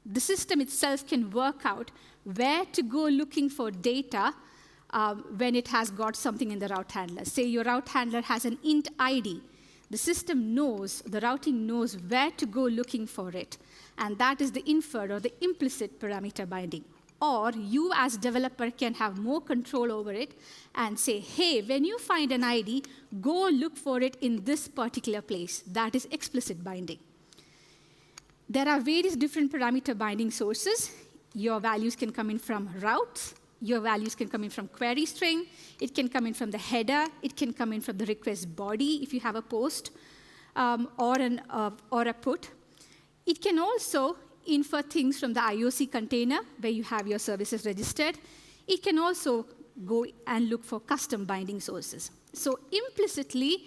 the system itself can work out where to go looking for data when it has got something in the route handler. Say your route handler has an int ID. The system knows, the routing knows where to go looking for it. And that is the inferred or the implicit parameter binding. Or you as developer can have more control over it and say, hey, when you find an ID, go look for it in this particular place. That is explicit binding. There are various different parameter binding sources. Your values can come in from routes. Your values can come in from query string. It can come in from the header. It can come in from the request body if you have a post or a put. It can also infer things from the IOC container where you have your services registered. It can also go and look for custom binding sources. So implicitly,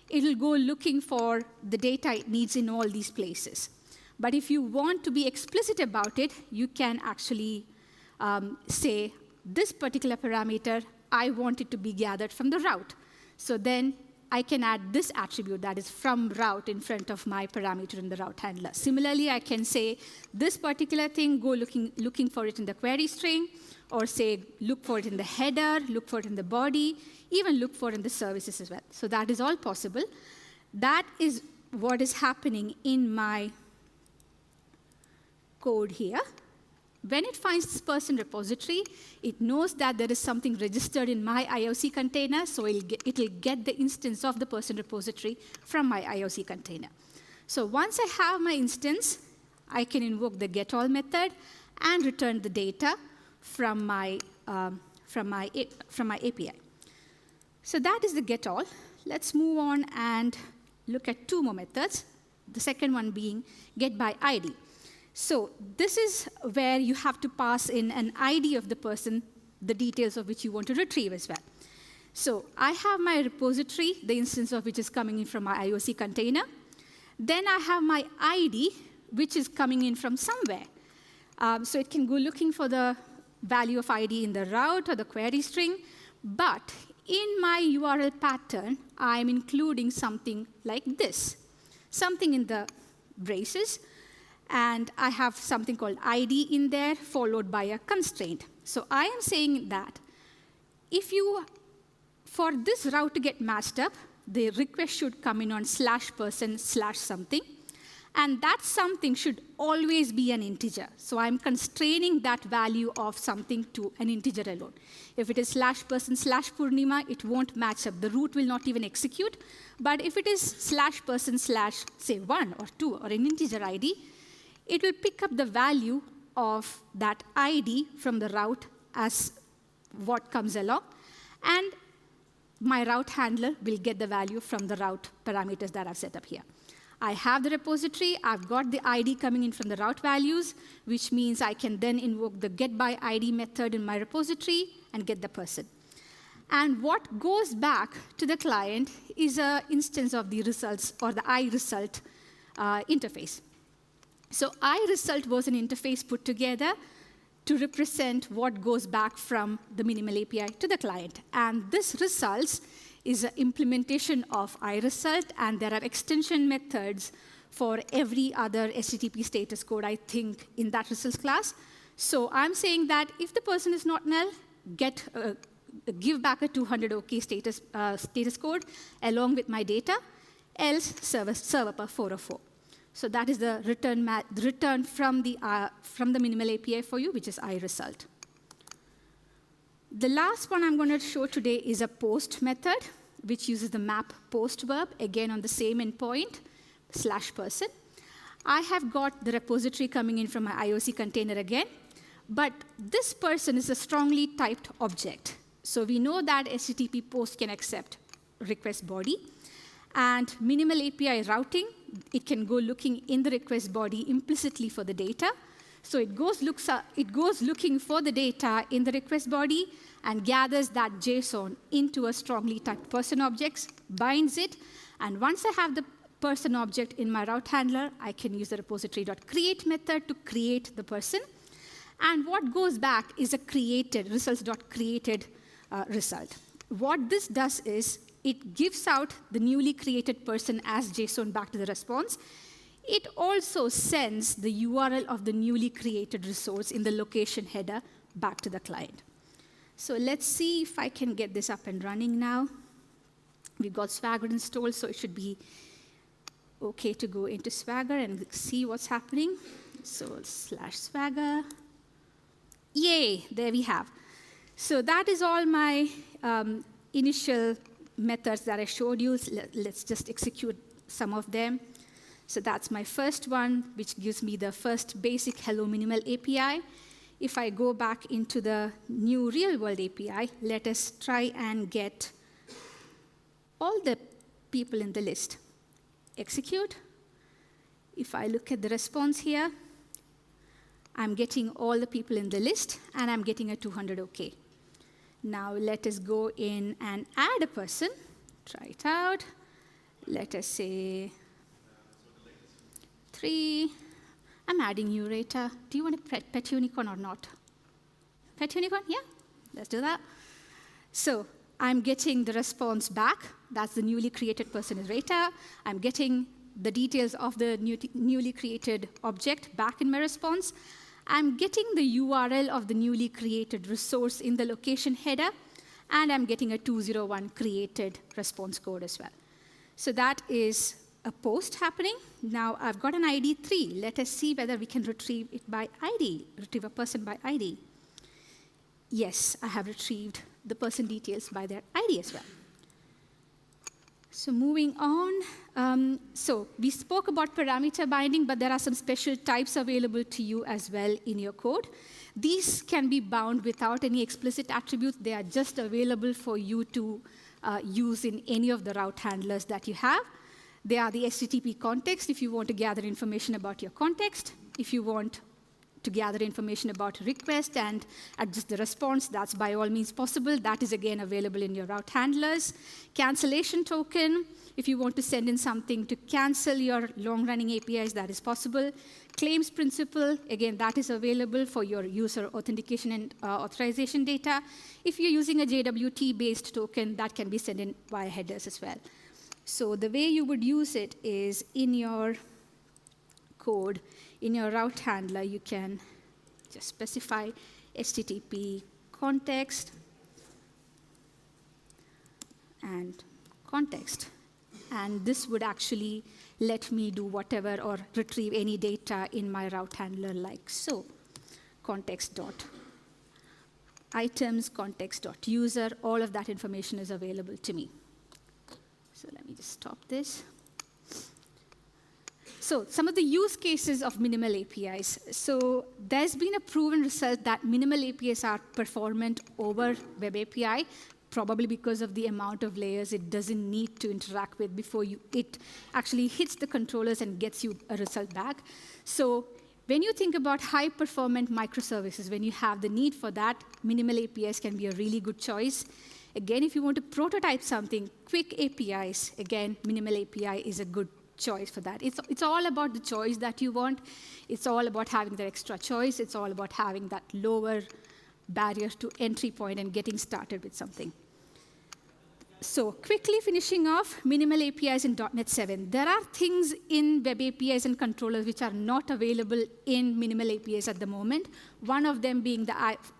it will go looking for the data it needs in all these places. But if you want to be explicit about it, you can actually say, this particular parameter, I want it to be gathered from the route. So then I can add this attribute that is from route in front of my parameter in the route handler. Similarly, I can say this particular thing, go looking for it in the query string, or say look for it in the header, look for it in the body, even look for it in the services as well. So that is all possible. That is what is happening in my code here. When it finds this person repository, it knows that there is something registered in my IOC container, so it'll get the instance of the person repository from my IOC container. So once I have my instance, I can invoke the getAll method and return the data from my API. So that is the getAll. Let's move on and look at two more methods, the second one being getById. So this is where you have to pass in an ID of the person, the details of which you want to retrieve as well. So I have my repository, the instance of which is coming in from my IOC container. Then I have my ID, which is coming in from somewhere. So it can go looking for the value of ID in the route or the query string. But in my URL pattern, I'm including something like this, something in the braces. And I have something called ID in there, followed by a constraint. So I am saying that for this route to get matched up, the request should come in on /person/something. And that something should always be an integer. So I'm constraining that value of something to an integer alone. If it is /person/Poornima, it won't match up. The route will not even execute. But if it is /person/say 1 or 2 or an integer ID, it will pick up the value of that ID from the route as what comes along. And my route handler will get the value from the route parameters that I've set up here. I have the repository. I've got the ID coming in from the route values, which means I can then invoke the getById method in my repository and get the person. And what goes back to the client is an instance of the results or the iResult interface. So iResult was an interface put together to represent what goes back from the minimal API to the client. And this results is an implementation of iResult, and there are extension methods for every other HTTP status code, I think, in that results class. So I'm saying that if the person is not null, give back a 200 OK status code along with my data, else serve up a 404. So that is the return from the minimal API for you, which is iResult. The last one I'm going to show today is a post method, which uses the map post verb, again on the same endpoint, /person. I have got the repository coming in from my IOC container again, but this person is a strongly typed object. So we know that HTTP post can accept request body. And minimal API routing, it can go looking in the request body implicitly for the data. So it goes looking for the data in the request body and gathers that JSON into a strongly typed person object, binds it, and once I have the person object in my route handler, I can use the repository.create method to create the person. And what goes back is a created, results.created result. What this does is it gives out the newly created person as JSON back to the response. It also sends the URL of the newly created resource in the location header back to the client. So let's see if I can get this up and running now. We've got Swagger installed, so it should be OK to go into Swagger and see what's happening. So /Swagger. Yay, there we have. So that is all my initial methods that I showed you. Let's just execute some of them. So that's my first one, which gives me the first basic hello minimal API. If I go back into the new real-world API, let us try and get all the people in the list. Execute. If I look at the response here, I'm getting all the people in the list, and I'm getting a 200 OK. Now let us go in and add a person. Try it out. Let us say 3. I'm adding you, Rayta. Do you want a pet unicorn or not? Pet unicorn? Yeah, let's do that. So I'm getting the response back. That's the newly created person is Rayta. I'm getting the details of the newly created object back in my response. I'm getting the URL of the newly created resource in the location header, and I'm getting a 201 created response code as well. So that is a post happening. Now I've got an ID 3. Let us see whether we can retrieve it by ID, retrieve a person by ID. Yes, I have retrieved the person details by their ID as well. So moving on, so we spoke about parameter binding, but there are some special types available to you as well in your code. These can be bound without any explicit attributes. They are just available for you to use in any of the route handlers that you have. They are the HTTP context if you want to gather information about your context. If you want to gather information about a request and adjust the response, that's by all means possible. That is again available in your route handlers. Cancellation token, if you want to send in something to cancel your long-running APIs, that is possible. Claims principle, again, that is available for your user authentication and authorization data. If you're using a JWT-based token, that can be sent in via headers as well. So the way you would use it is in your code, in your route handler, you can just specify HTTP context and context. And this would actually let me do whatever or retrieve any data in my route handler like so. Context.items, context.user, all of that information is available to me. So let me just stop this. So some of the use cases of minimal APIs. So there's been a proven result that minimal APIs are performant over Web API, probably because of the amount of layers it doesn't need to interact with before it actually hits the controllers and gets you a result back. So when you think about high-performant microservices, when you have the need for that, minimal APIs can be a really good choice. Again, if you want to prototype something, quick APIs, again, minimal API is a good choice for that. It's all about the choice that you want. It's all about having that extra choice. It's all about having that lower barrier to entry point and getting started with something. So quickly finishing off, minimal APIs in .NET 7. There are things in web APIs and controllers which are not available in minimal APIs at the moment. One of them being the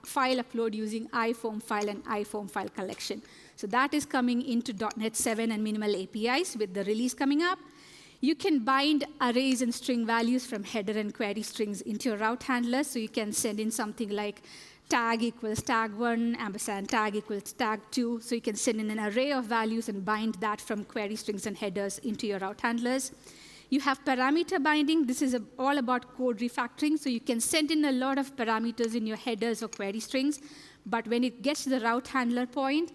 file upload using iForm file and iForm file collection. So that is coming into .NET 7 and minimal APIs with the release coming up. You can bind arrays and string values from header and query strings into your route handler, so you can send in something like tag equals tag1, ampersand tag equals tag2, so you can send in an array of values and bind that from query strings and headers into your route handlers. You have parameter binding. This is all about code refactoring, so you can send in a lot of parameters in your headers or query strings, but when it gets to the route handler point,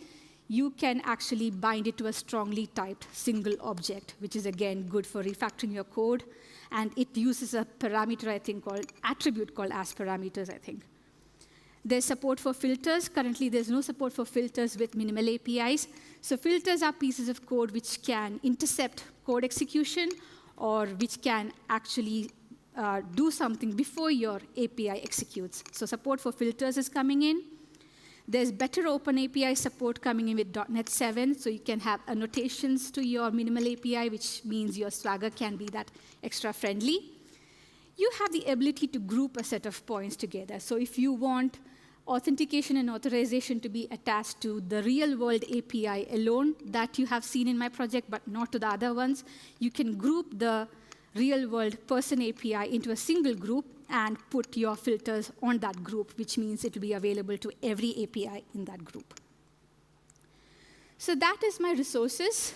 you can actually bind it to a strongly typed single object, which is, again, good for refactoring your code. And it uses a parameter, I think, called attribute called as parameters, I think. There's support for filters. Currently, there's no support for filters with minimal APIs. So filters are pieces of code which can intercept code execution or which can actually do something before your API executes. So support for filters is coming in. There's better open API support coming in with .NET 7, so you can have annotations to your minimal API, which means your Swagger can be that extra friendly. You have the ability to group a set of points together. So if you want authentication and authorization to be attached to the real-world API alone that you have seen in my project, but not to the other ones, you can group the real-world person API into a single group and put your filters on that group, which means it will be available to every API in that group. So that is my resources.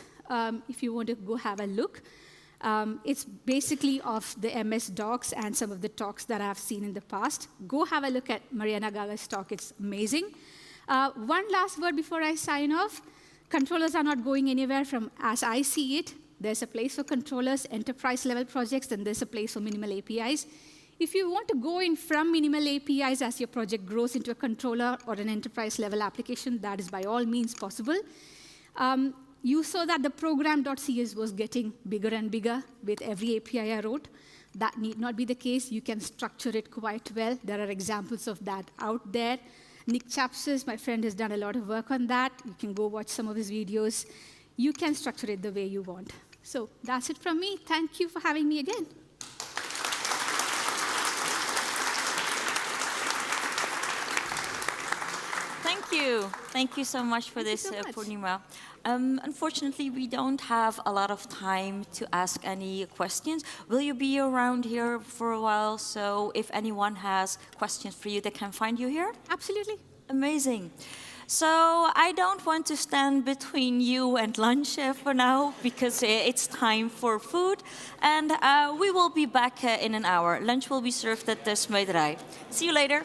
If you want to go have a look. It's basically of the MS docs and some of the talks that I've seen in the past. Go have a look at Mariana Gaga's talk. It's amazing. One last word before I sign off. Controllers are not going anywhere from as I see it. There's a place for controllers, enterprise-level projects, and there's a place for minimal APIs. If you want to go in from minimal APIs as your project grows into a controller or an enterprise-level application, that is by all means possible. You saw that the program.cs was getting bigger and bigger with every API I wrote. That need not be the case. You can structure it quite well. There are examples of that out there. Nick Chapsis, my friend, has done a lot of work on that. You can go watch some of his videos. You can structure it the way you want. So that's it from me. Thank you for having me again. Thank you. Thank you so much for this, Poornima. Unfortunately, we don't have a lot of time to ask any questions. Will you be around here for a while? So if anyone has questions for you, they can find you here? Absolutely. Amazing. So I don't want to stand between you and lunch for now, because it's time for food. And we will be back in an hour. Lunch will be served at the Smederij. See you later.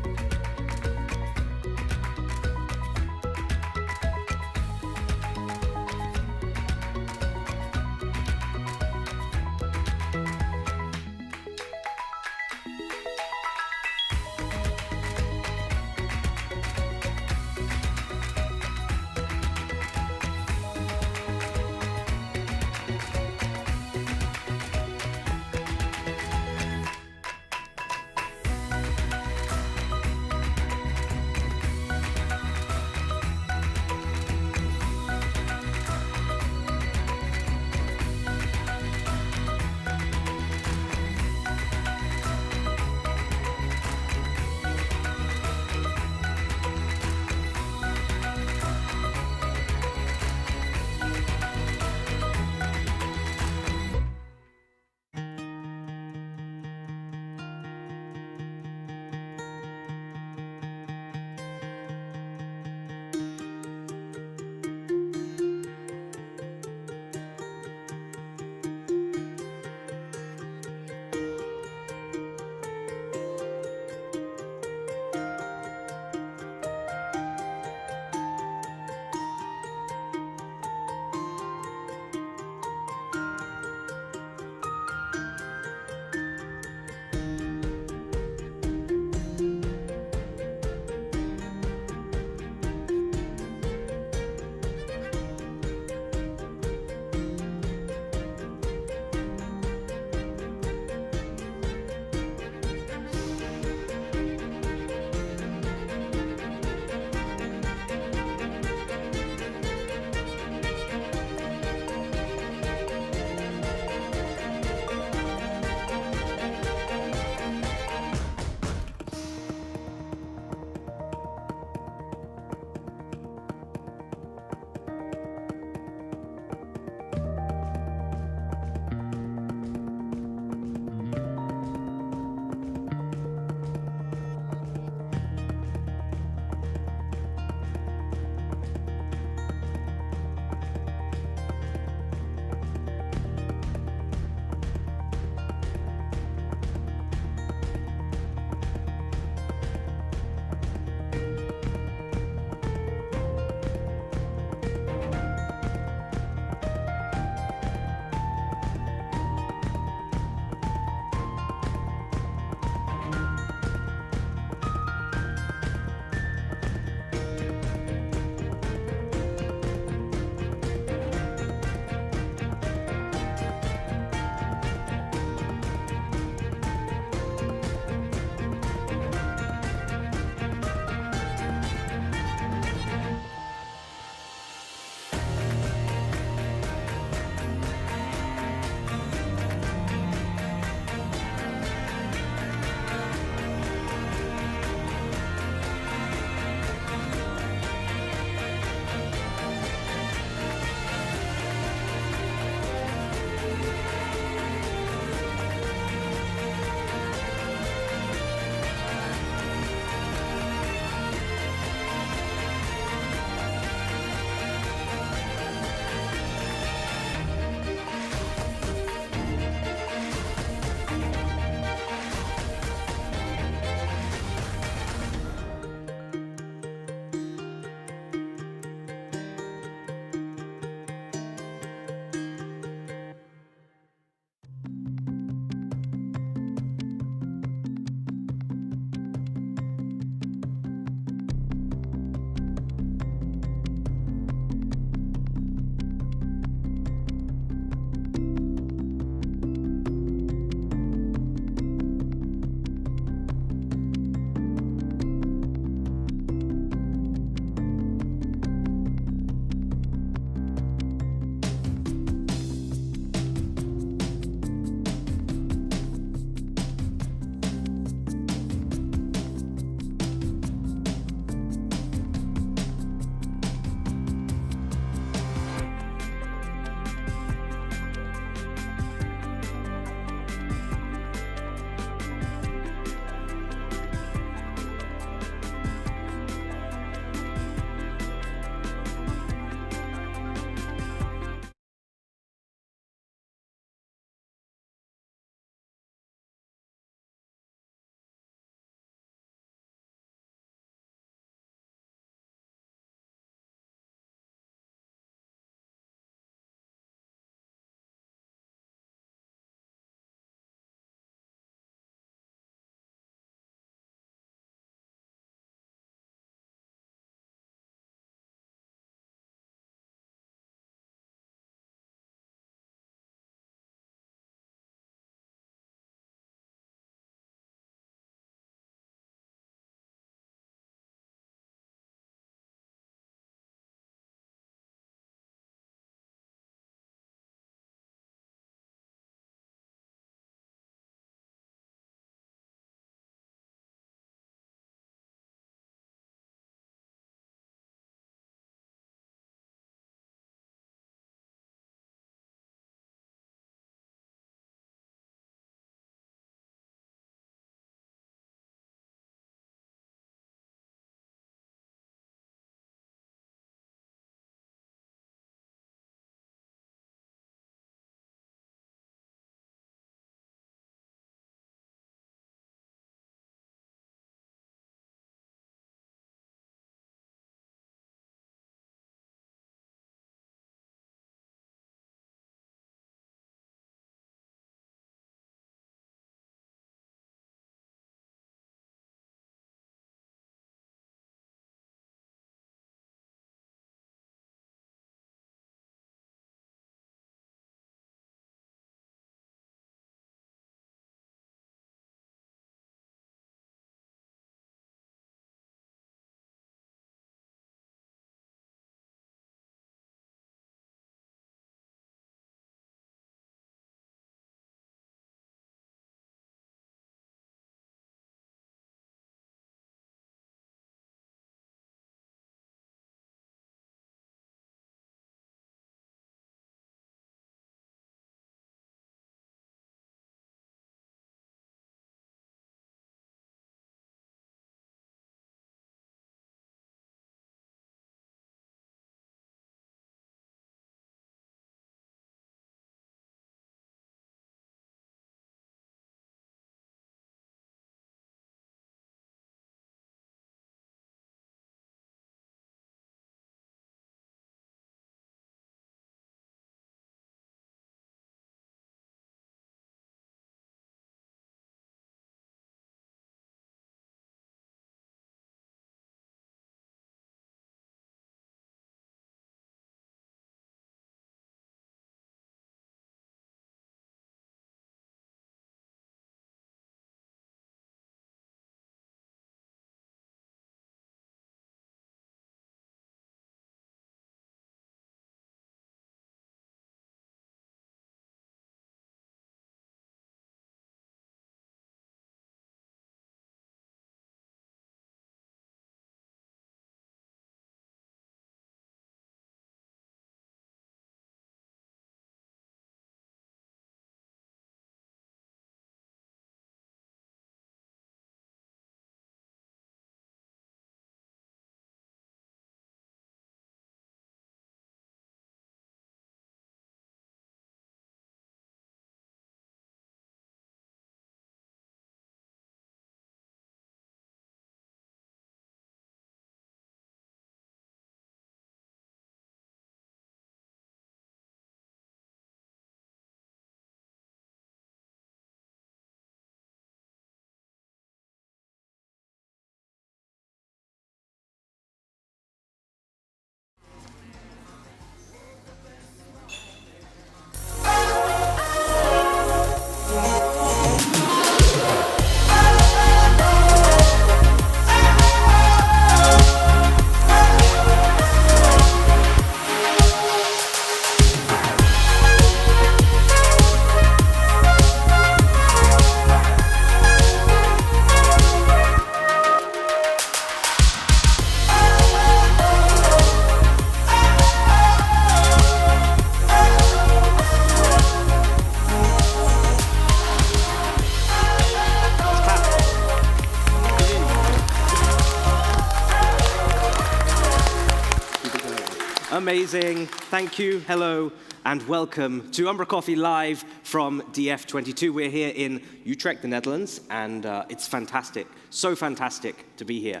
Amazing. Thank you. Hello. And welcome to UmbraCoffee live from DF22. We're here in Utrecht, the Netherlands, and it's fantastic, so fantastic to be here.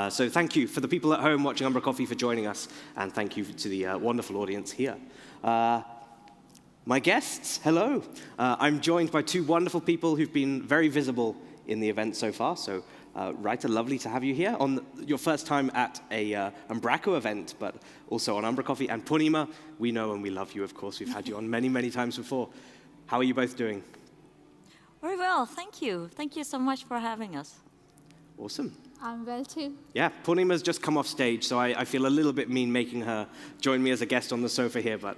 So thank you for the people at home watching UmbraCoffee for joining us, and thank you to the wonderful audience here. My guests, hello. I'm joined by two wonderful people who've been very visible in the event so far. So Rayta, lovely to have you here on your first time at a Umbraco event, but also on UmbraCoffee. And Poornima, we know and we love you, of course. We've had you on many, many times before. How are you both doing? Very well, thank you. Thank you so much for having us. Awesome. I'm well too. Yeah, Poornima's just come off stage, so I feel a little bit mean making her join me as a guest on the sofa here, but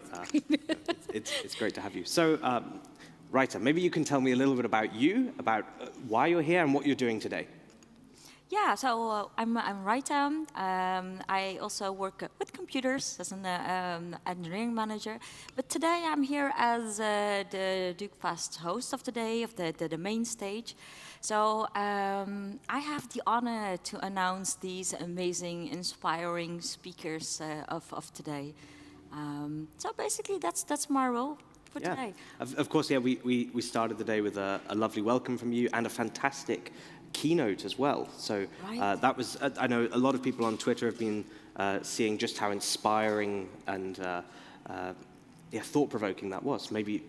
it's great to have you. So, Rayta, maybe you can tell me a little bit about you, about why you're here and what you're doing today. Yeah, so I'm Rayta. I also work with computers as an engineering manager. But today I'm here as the DukeFest host of the day, of the main stage. So I have the honor to announce these amazing, inspiring speakers of today. So basically that's my role for today. Of course, yeah, we started the day with a lovely welcome from you and a fantastic keynote as well. So that was, I know a lot of people on Twitter have been seeing just how inspiring and thought-provoking that was. Maybe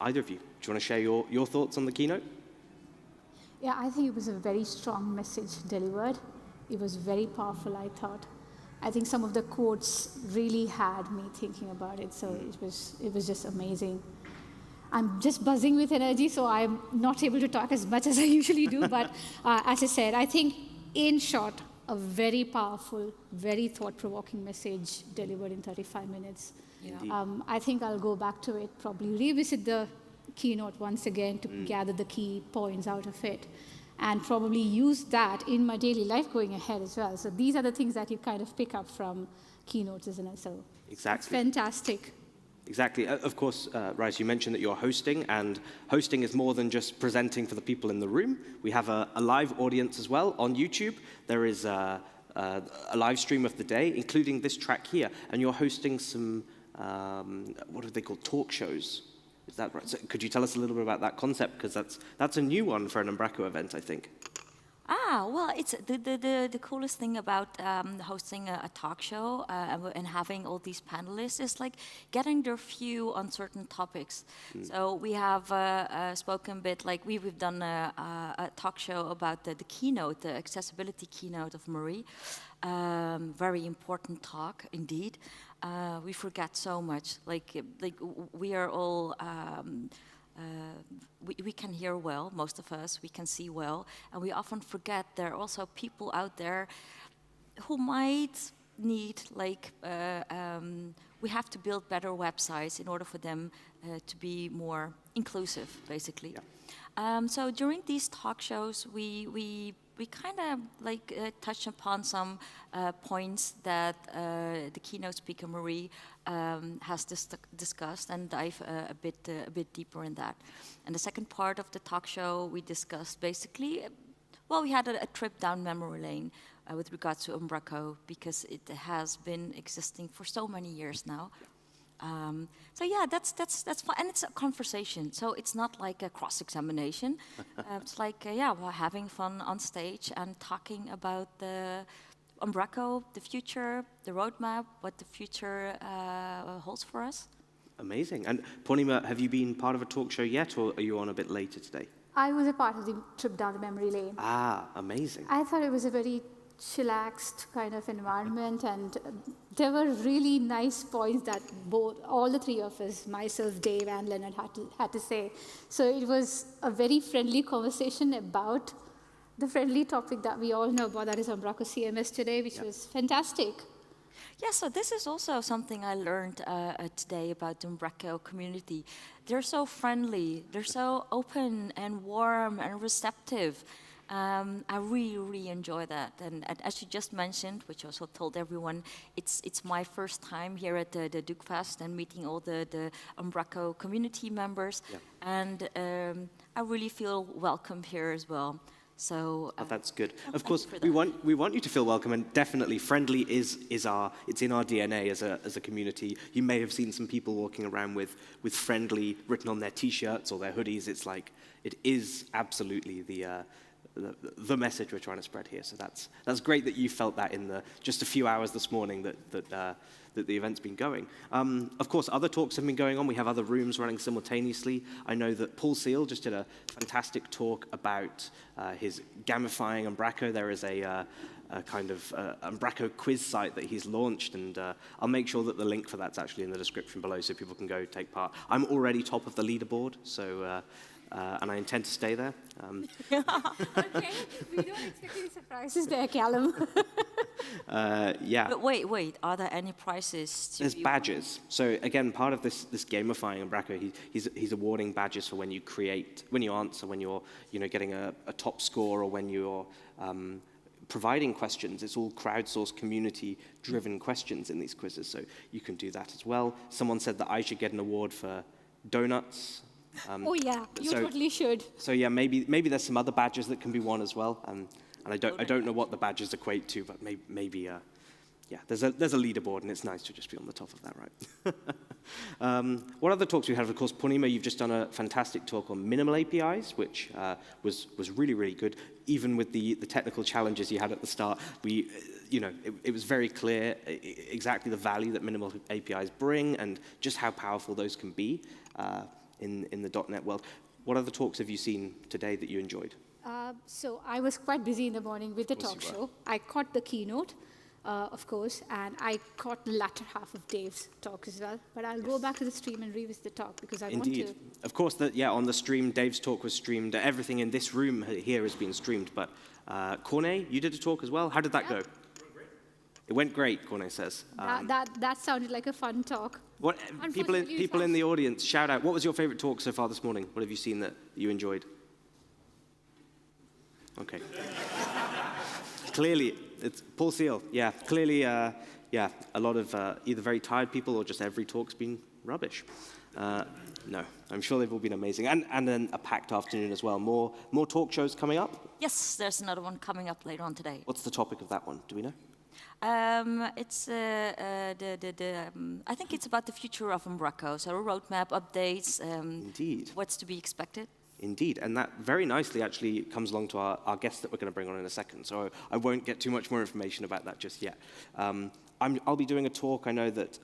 either of you, do you want to share your thoughts on the keynote? Yeah, I think it was a very strong message delivered. It was very powerful, I thought. I think some of the quotes really had me thinking about it, so it was just amazing. I'm just buzzing with energy, so I'm not able to talk as much as I usually do. But as I said, I think, in short, a very powerful, very thought-provoking message delivered in 35 minutes. Yeah. I think I'll go back to it, probably revisit the keynote once again to gather the key points out of it, and probably use that in my daily life going ahead as well. So these are the things that you kind of pick up from keynotes, isn't it? So exactly. It's fantastic. Exactly. Of course, Rayta, you mentioned that you're hosting, and hosting is more than just presenting for the people in the room. We have a live audience as well on YouTube. There is a live stream of the day, including this track here, and you're hosting some, what are they called, talk shows. Is that right? So could you tell us a little bit about that concept? Because that's a new one for an Umbraco event, I think. Well, it's the coolest thing about hosting a talk show and having all these panelists is like getting their view on certain topics. So we have spoken a bit, like we've done a talk show about the keynote, the accessibility keynote of Marie. Very important talk indeed. We forget so much. Like we are all. We can hear well, most of us, we can see well, and we often forget there are also people out there who might need, we have to build better websites in order for them to be more inclusive, basically. Yeah. So during these talk shows, we kind of touch upon some points that the keynote speaker Marie has discussed, and dive a bit deeper in that. And the second part of the talk show, we discussed basically, well, we had a trip down memory lane with regards to Umbraco, because it has been existing for so many years now. So yeah, that's fun, and it's a conversation. So it's not like a cross-examination. It's like we're having fun on stage and talking about the Umbraco, the future, the roadmap, what the future holds for us. Amazing. And Poornima, have you been part of a talk show yet, or are you on a bit later today? I was a part of the trip down the memory lane. Amazing. I thought it was a very chillaxed kind of environment, and there were really nice points that all the three of us, myself, Dave, and Lennard, had to say. So it was a very friendly conversation about the friendly topic that we all know about, that is Umbraco CMS today, which was fantastic. Yeah, so this is also something I learned today about the Umbraco community. They're so friendly, they're so open and warm and receptive. I really enjoy that, and as you just mentioned, which I also told everyone, it's my first time here at the DukeFest and meeting all the Umbraco community members, and I really feel welcome here as well. So that's good. Of course, we want you to feel welcome, and definitely friendly is it's in our DNA as a community. You may have seen some people walking around with friendly written on their t-shirts or their hoodies. It's like it is absolutely the message we're trying to spread here. So that's great that you felt that in just a few hours this morning that the event's been going. Of course, other talks have been going on. We have other rooms running simultaneously. I know that Paul Seal just did a fantastic talk about his gamifying Umbraco. There is a kind of Umbraco quiz site that he's launched, and I'll make sure that the link for that's actually in the description below so people can go take part. I'm already top of the leaderboard, so and I intend to stay there. Okay, we don't expect any surprises there, Callum. Yeah. But wait, are there any prizes? There's badges. So again, part of this gamifying Umbraco, he's awarding badges for when you answer, when you're getting a top score, or when you're providing questions. It's all crowdsourced, community-driven questions in these quizzes, so you can do that as well. Someone said that I should get an award for donuts. Oh yeah, you totally should. So yeah, maybe there's some other badges that can be won as well. And I don't know what the badges equate to, but maybe yeah, there's a leaderboard, and it's nice to just be on the top of that, right? What other talks we had? Of course, Poornima, you've just done a fantastic talk on minimal APIs, which was really, really good. Even with the technical challenges you had at the start, it was very clear exactly the value that minimal APIs bring and just how powerful those can be in the .NET world. What other talks have you seen today that you enjoyed? So I was quite busy in the morning with the talk show. I caught the keynote, of course, and I caught the latter half of Dave's talk as well. But I'll go back to the stream and revisit the talk because I want to. Of course, on the stream, Dave's talk was streamed. Everything in this room here has been streamed. But Corne, you did a talk as well. How did that go? It went great, Corne says. That sounded like a fun talk. What people in the audience, shout out. What was your favorite talk so far this morning? What have you seen that you enjoyed? Okay. Clearly, it's Paul Seal. Yeah, clearly, a lot of either very tired people or just every talk's been rubbish. No, I'm sure they've all been amazing. And then a packed afternoon as well. More talk shows coming up? Yes, there's another one coming up later on today. What's the topic of that one? Do we know? It's I think it's about the future of Umbraco, so roadmap updates. Indeed. What's to be expected? Indeed, and that very nicely actually comes along to our guest that we're going to bring on in a second, so I won't get too much more information about that just yet. I'll be doing a talk. I know that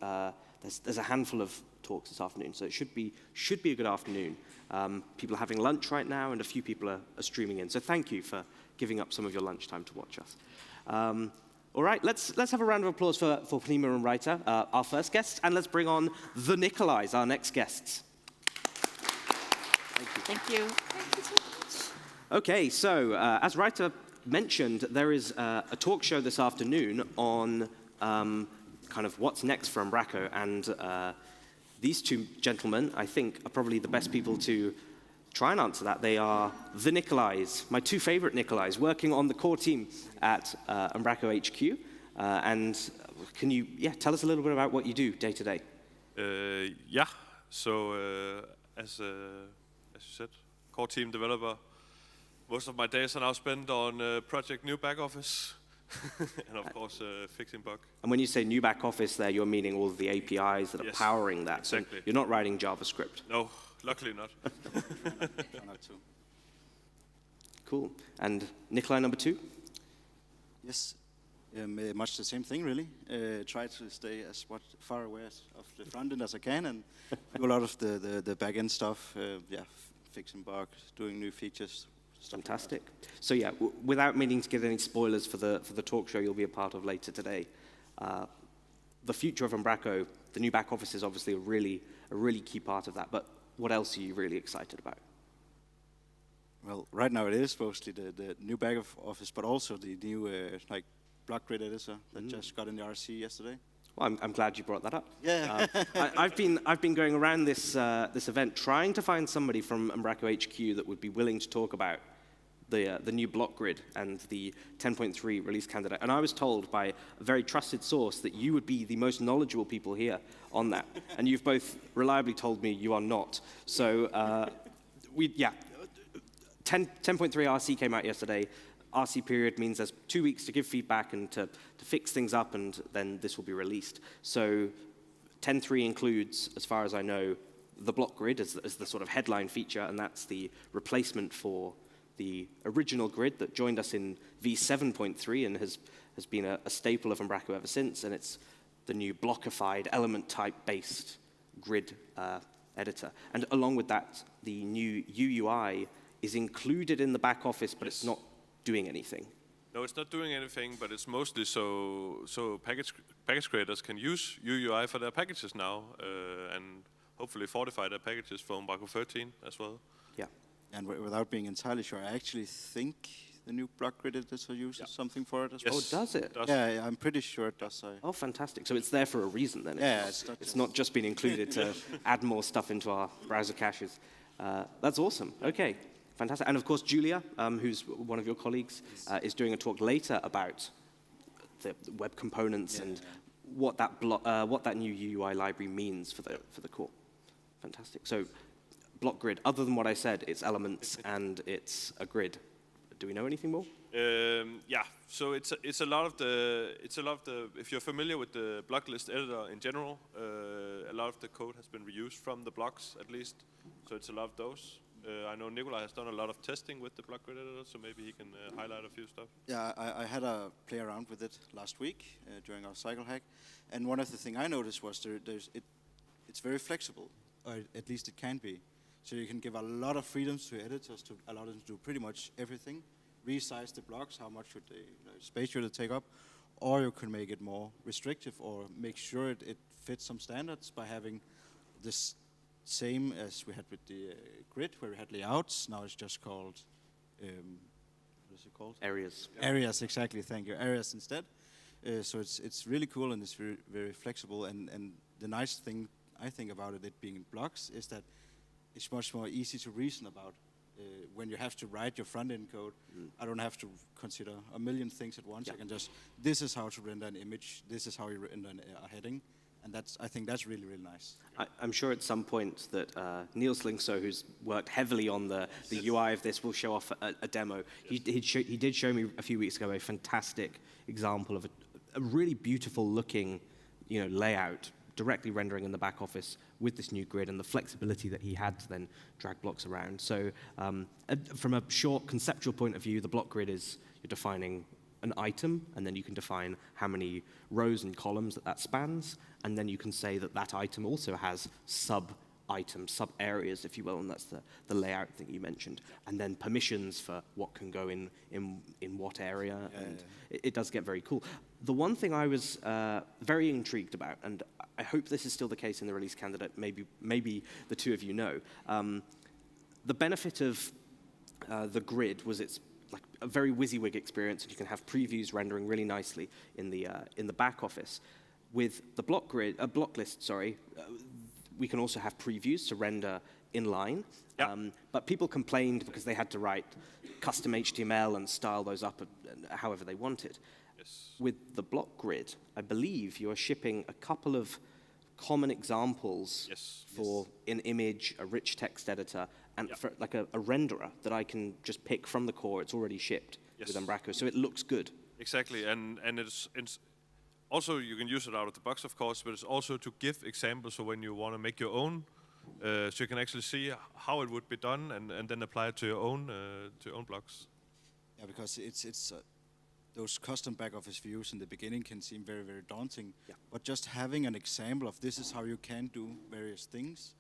there's a handful of talks this afternoon, so it should be a good afternoon. People are having lunch right now, and a few people are streaming in, so thank you for giving up some of your lunchtime to watch us. All right, let's have a round of applause for Poornima and Rayta, our first guests, and let's bring on the Nikolajs, our next guests. Thank you. Thank you so much. Okay, so as Rayta mentioned, there is a talk show this afternoon on kind of what's next for Umbraco, and these two gentlemen, I think, are probably the best people to try and answer that. They are the Nikolajs, my two favorite Nikolajs, working on the core team at Umbraco HQ. And can you tell us a little bit about what you do day to day? Yeah, so as you said, core team developer, most of my days are now spent on project new back office. And of course, fixing bug. And when you say new back office there, you're meaning all of the APIs that are powering that. Exactly. So you're not writing JavaScript. No, luckily not. Not too. Cool. And Nikolaj number two? Yes, much the same thing really. Try to stay as far away of the front end as I can, and do a lot of the back end stuff. Fixing bugs, doing new features. Fantastic. So yeah, without meaning to give any spoilers for the talk show you'll be a part of later today, the future of Umbraco, the new back office is obviously a really key part of that. But what else are you really excited about? Well, right now it is mostly the new back office, but also the new block grid editor that just got in the RC yesterday. Well, I'm glad you brought that up. Yeah. I've been going around this event trying to find somebody from Umbraco HQ that would be willing to talk about the new block grid and the 10.3 release candidate. And I was told by a very trusted source that you would be the most knowledgeable people here on that. And you've both reliably told me you are not. So 10.3 RC came out yesterday. RC period means there's 2 weeks to give feedback and to fix things up, and then this will be released. So 10.3 includes, as far as I know, the block grid as the sort of headline feature, and that's the replacement for the original grid that joined us in V7.3 and has been a staple of Umbraco ever since, and it's the new blockified element type based grid editor. And along with that, the new UUI is included in the back office, but it's not doing anything. No, it's not doing anything, but it's mostly so package creators can use UUI for their packages now, and hopefully fortify their packages for Umbraco 13 as well. Yeah. And without being entirely sure, I actually think the new block grid editor uses something for it as well. Oh, does it? Yeah, I'm pretty sure it does. Oh, fantastic. So it's there for a reason then. Yeah, it's not just been included to add more stuff into our browser caches. That's awesome. Okay, fantastic. And of course, Julia, who's one of your colleagues, is doing a talk later about the web components and what that new UUI library means for the core. Fantastic. So, block grid. Other than what I said, it's elements and it's a grid. Do we know anything more? Yeah. So it's a lot of the if you're familiar with the block list editor in general, a lot of the code has been reused from the blocks at least. So it's a lot of those. I know Nikolaj has done a lot of testing with the block grid editor, so maybe he can highlight a few stuff. Yeah, I had a play around with it last week during our cycle hack, and one of the things I noticed was it's very flexible, or at least it can be. So you can give a lot of freedoms to editors to allow them to do pretty much everything. Resize the blocks, how much should they, space should it take up, or you can make it more restrictive or make sure it fits some standards by having this same as we had with the grid where we had layouts. Now it's just called, what is it called? Areas. Yeah. Areas, exactly, thank you. Areas instead. So it's really cool and it's very, very flexible. And the nice thing I think about it being in blocks is that it's much more easy to reason about. When you have to write your front-end code, I don't have to consider a million things at once. I can just, this is how to render an image, this is how you render a heading, and I think that's really, really nice. I'm sure at some point that Niels Lingso, who's worked heavily on the UI of this, will show off a demo. He did show me a few weeks ago a fantastic example of a really beautiful looking layout, directly rendering in the back office with this new grid and the flexibility that he had to then drag blocks around. So from a short conceptual point of view, the block grid is you're defining an item, and then you can define how many rows and columns that spans, and then you can say that item also has sub-items, sub-areas, if you will, and that's the layout thing you mentioned. And then permissions for what can go in what area, it does get very cool. The one thing I was very intrigued about, and I hope this is still the case in the release candidate, maybe the two of you know, the benefit of the grid was it's like a very WYSIWYG experience, and you can have previews rendering really nicely in the back office. With the block list, we can also have previews to render inline. But people complained because they had to write custom HTML and style those up however they wanted. With the block grid, I believe you are shipping a couple of common examples for an image, a rich text editor, and for like a renderer that I can just pick from the core. It's already shipped with Umbraco, so it looks good. Exactly, and it's also you can use it out of the box, of course, but it's also to give examples. So when you want to make your own, so you can actually see how it would be done, and then apply it to your own blocks. Yeah, because it's those custom back office views in the beginning can seem very, very daunting. But just having an example of this is how you can do various things,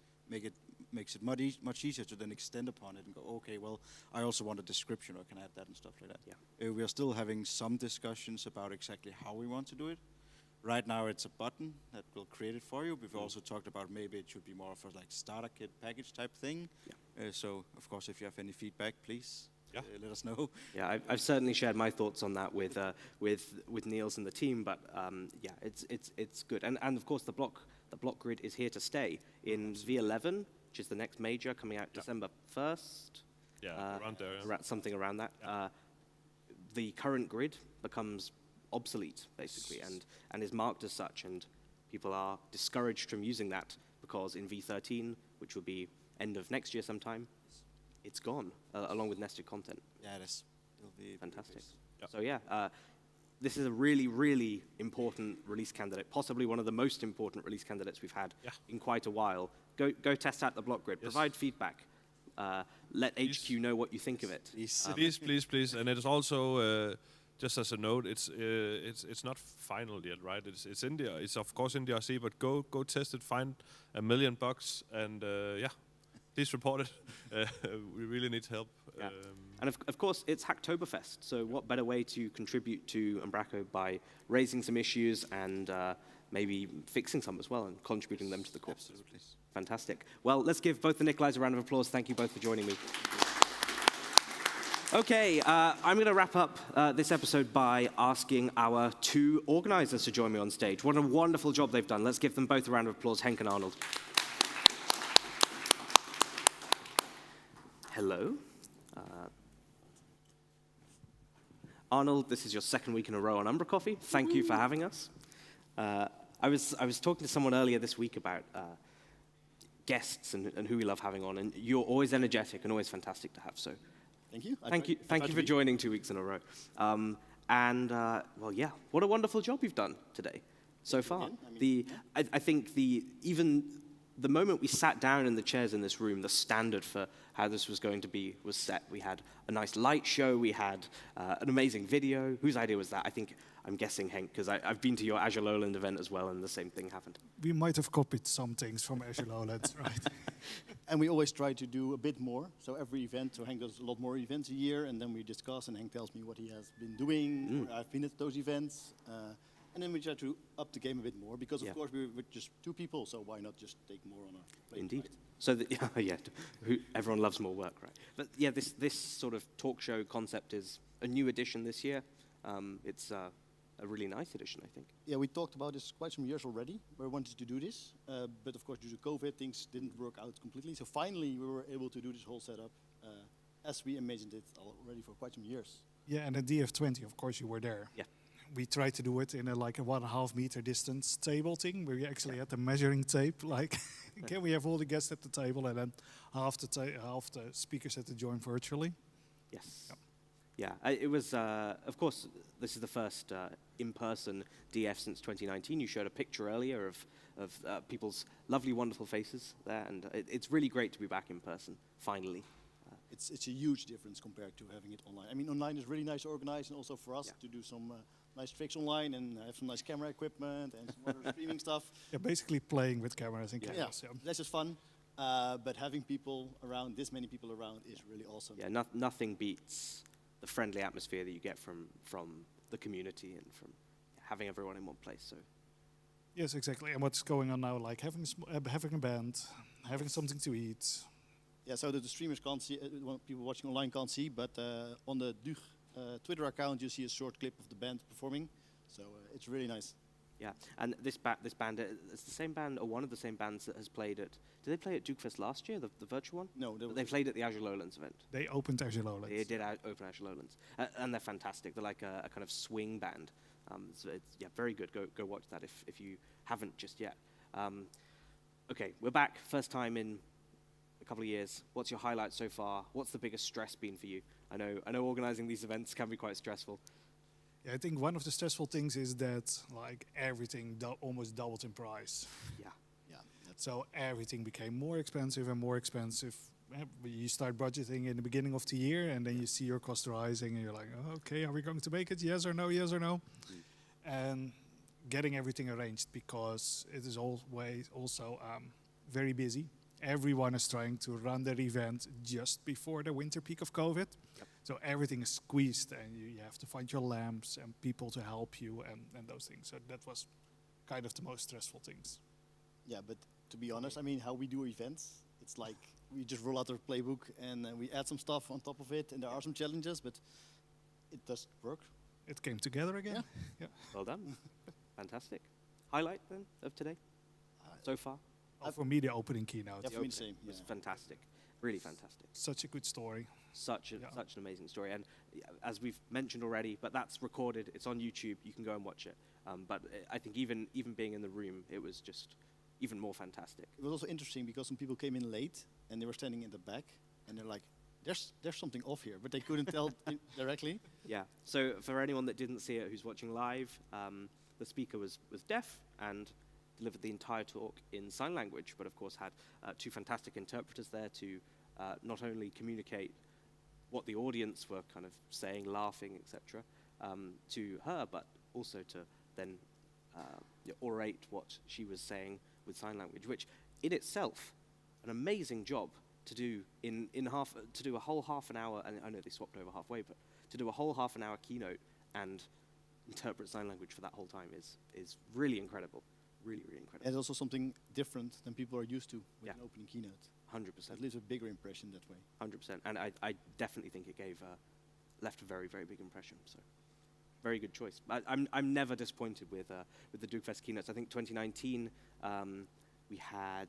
makes it much easier to then extend upon it and go, okay, well, I also want a description, or can I add that and stuff like that. We are still having some discussions about exactly how we want to do it. Right now it's a button that will create it for you. We've also talked about maybe it should be more of a like starter kit package type thing. So of course, if you have any feedback, please let us know. Yeah, I've certainly shared my thoughts on that with Niels and the team. But it's good. And of course the block grid is here to stay in V11, which is the next major coming out December 1st. Yeah, around there. Something around that. The current grid becomes obsolete, basically, and is marked as such, and people are discouraged from using that because in V13, which will be end of next year sometime, it's gone, along with nested content. Yeah, it'll be fantastic. Yep. So yeah, this is a really, really important release candidate, possibly one of the most important release candidates we've had in quite a while. Go test out the block grid, provide feedback, let HQ know what you think of it. Please. And it is also, just as a note, it's not final yet, right? It's in the, it's of course in the RC, but go test it, find $1 million bucks, and please report it. We really need help. Yeah. And of course, it's Hacktoberfest, so what better way to contribute to Umbraco by raising some issues and maybe fixing some as well and contributing them to the course. Absolutely. Fantastic. Well, let's give both the Nikolajs a round of applause. Thank you both for joining me. Okay, I'm going to wrap up this episode by asking our two organizers to join me on stage. What a wonderful job they've done. Let's give them both a round of applause, Henk and Arnold. Hello. Arnold, this is your second week in a row on UmbraCoffee. Thank you for having us. I was talking to someone earlier this week about guests and who we love having on, and you're always energetic and always fantastic to have. So, thank you. Thank you for joining 2 weeks in a row. Well, yeah, what a wonderful job you've done today so far. I think even the moment we sat down in the chairs in this room, the standard for how this was going to be was set. We had a nice light show. We had an amazing video. Whose idea was that? I'm guessing Henk, because I've been to your Azure Lowland event as well, and the same thing happened. We might have copied some things from Azure Lowland, right? And we always try to do a bit more. So every event, so Henk does a lot more events a year, and then we discuss, and Henk tells me what he has been doing. I've been at those events. And then we try to up the game a bit more, because of course we're just two people, so why not just take more on our plate? Indeed. Right? So everyone loves more work, right? But yeah, this sort of talk show concept is a new edition this year. It's a really nice edition, I think. Yeah, we talked about this quite some years already. We wanted to do this, but of course due to COVID, things didn't work out completely. So finally we were able to do this whole setup as we imagined it already for quite some years. Yeah, and at DF20, of course, you were there. Yeah. We tried to do it in a 1.5 meter distance table thing, where we actually had the measuring tape. Like, can we have all the guests at the table, and then half the speakers had to join virtually? Yes. Yeah, it was, of course, this is the first in-person DF since 2019. You showed a picture earlier of people's lovely, wonderful faces there, and it's really great to be back in person, finally. It's a huge difference compared to having it online. I mean, online is really nice to organize, and also for us to do some nice tricks online and have some nice camera equipment and some other streaming stuff. Yeah, basically playing with cameras and cameras. Yeah, that's just fun. But having people around, this many people around, is really awesome. Yeah, nothing beats the friendly atmosphere that you get from the community and from having everyone in one place. So. Yes, exactly. And what's going on now, like having a band, having something to eat. Yeah, so that the streamers can't see, people watching online can't see, but on the DUG Twitter account you see a short clip of the band performing, so it's really nice. Yeah, and this band, it's the same band, or one of the same bands that has played at, did they play at DukeFest last year, the virtual one? No. They played at the Azure Lowlands event. They opened Azure Lowlands. They did open Azure Lowlands, and they're fantastic. They're like a kind of swing band. So it's very good. Go watch that if you haven't just yet. Okay, we're back, first time in a couple of years. What's your highlight so far? What's the biggest stress been for you? I know organizing these events can be quite stressful. Yeah, I think one of the stressful things is that like everything almost doubled in price. Yeah. So everything became more expensive and more expensive. You start budgeting in the beginning of the year, and then you see your cost rising, and you're like, oh, okay, are we going to make it? Yes or no? Yes or no? And getting everything arranged, because it is always also very busy. Everyone is trying to run their event just before the winter peak of COVID. Yep. So everything is squeezed, and you have to find your lamps and people to help you and those things. So that was kind of the most stressful things. Yeah, but to be honest, I mean, how we do events, it's like we just roll out our playbook and we add some stuff on top of it, and there are some challenges, but it does work. It came together again. Yeah. Well done. Fantastic. Highlight then of today so far? For me, the opening keynote. Yeah, for me the same. It was fantastic. Really fantastic. Such a good story. Such an amazing story. And as we've mentioned already, but that's recorded. It's on YouTube. You can go and watch it. But I think even being in the room, it was just even more fantastic. It was also interesting because some people came in late and they were standing in the back and they're like, there's something off here, but they couldn't tell directly. Yeah, so for anyone that didn't see it who's watching live, the speaker was deaf and delivered the entire talk in sign language, but of course had two fantastic interpreters there to not only communicate what the audience were kind of saying, laughing, etc., to her, but also to then orate what she was saying with sign language, which in itself, an amazing job to do to do a whole half an hour, and I know they swapped over halfway, but to do a whole half an hour keynote and interpret sign language for that whole time is really incredible. Really, really incredible. And also something different than people are used to with an opening keynote. 100%. It leaves a bigger impression that way. 100%. And I definitely think it left a very, very big impression. So, very good choice. I'm never disappointed with the DoogFest keynotes. I think 2019 we had.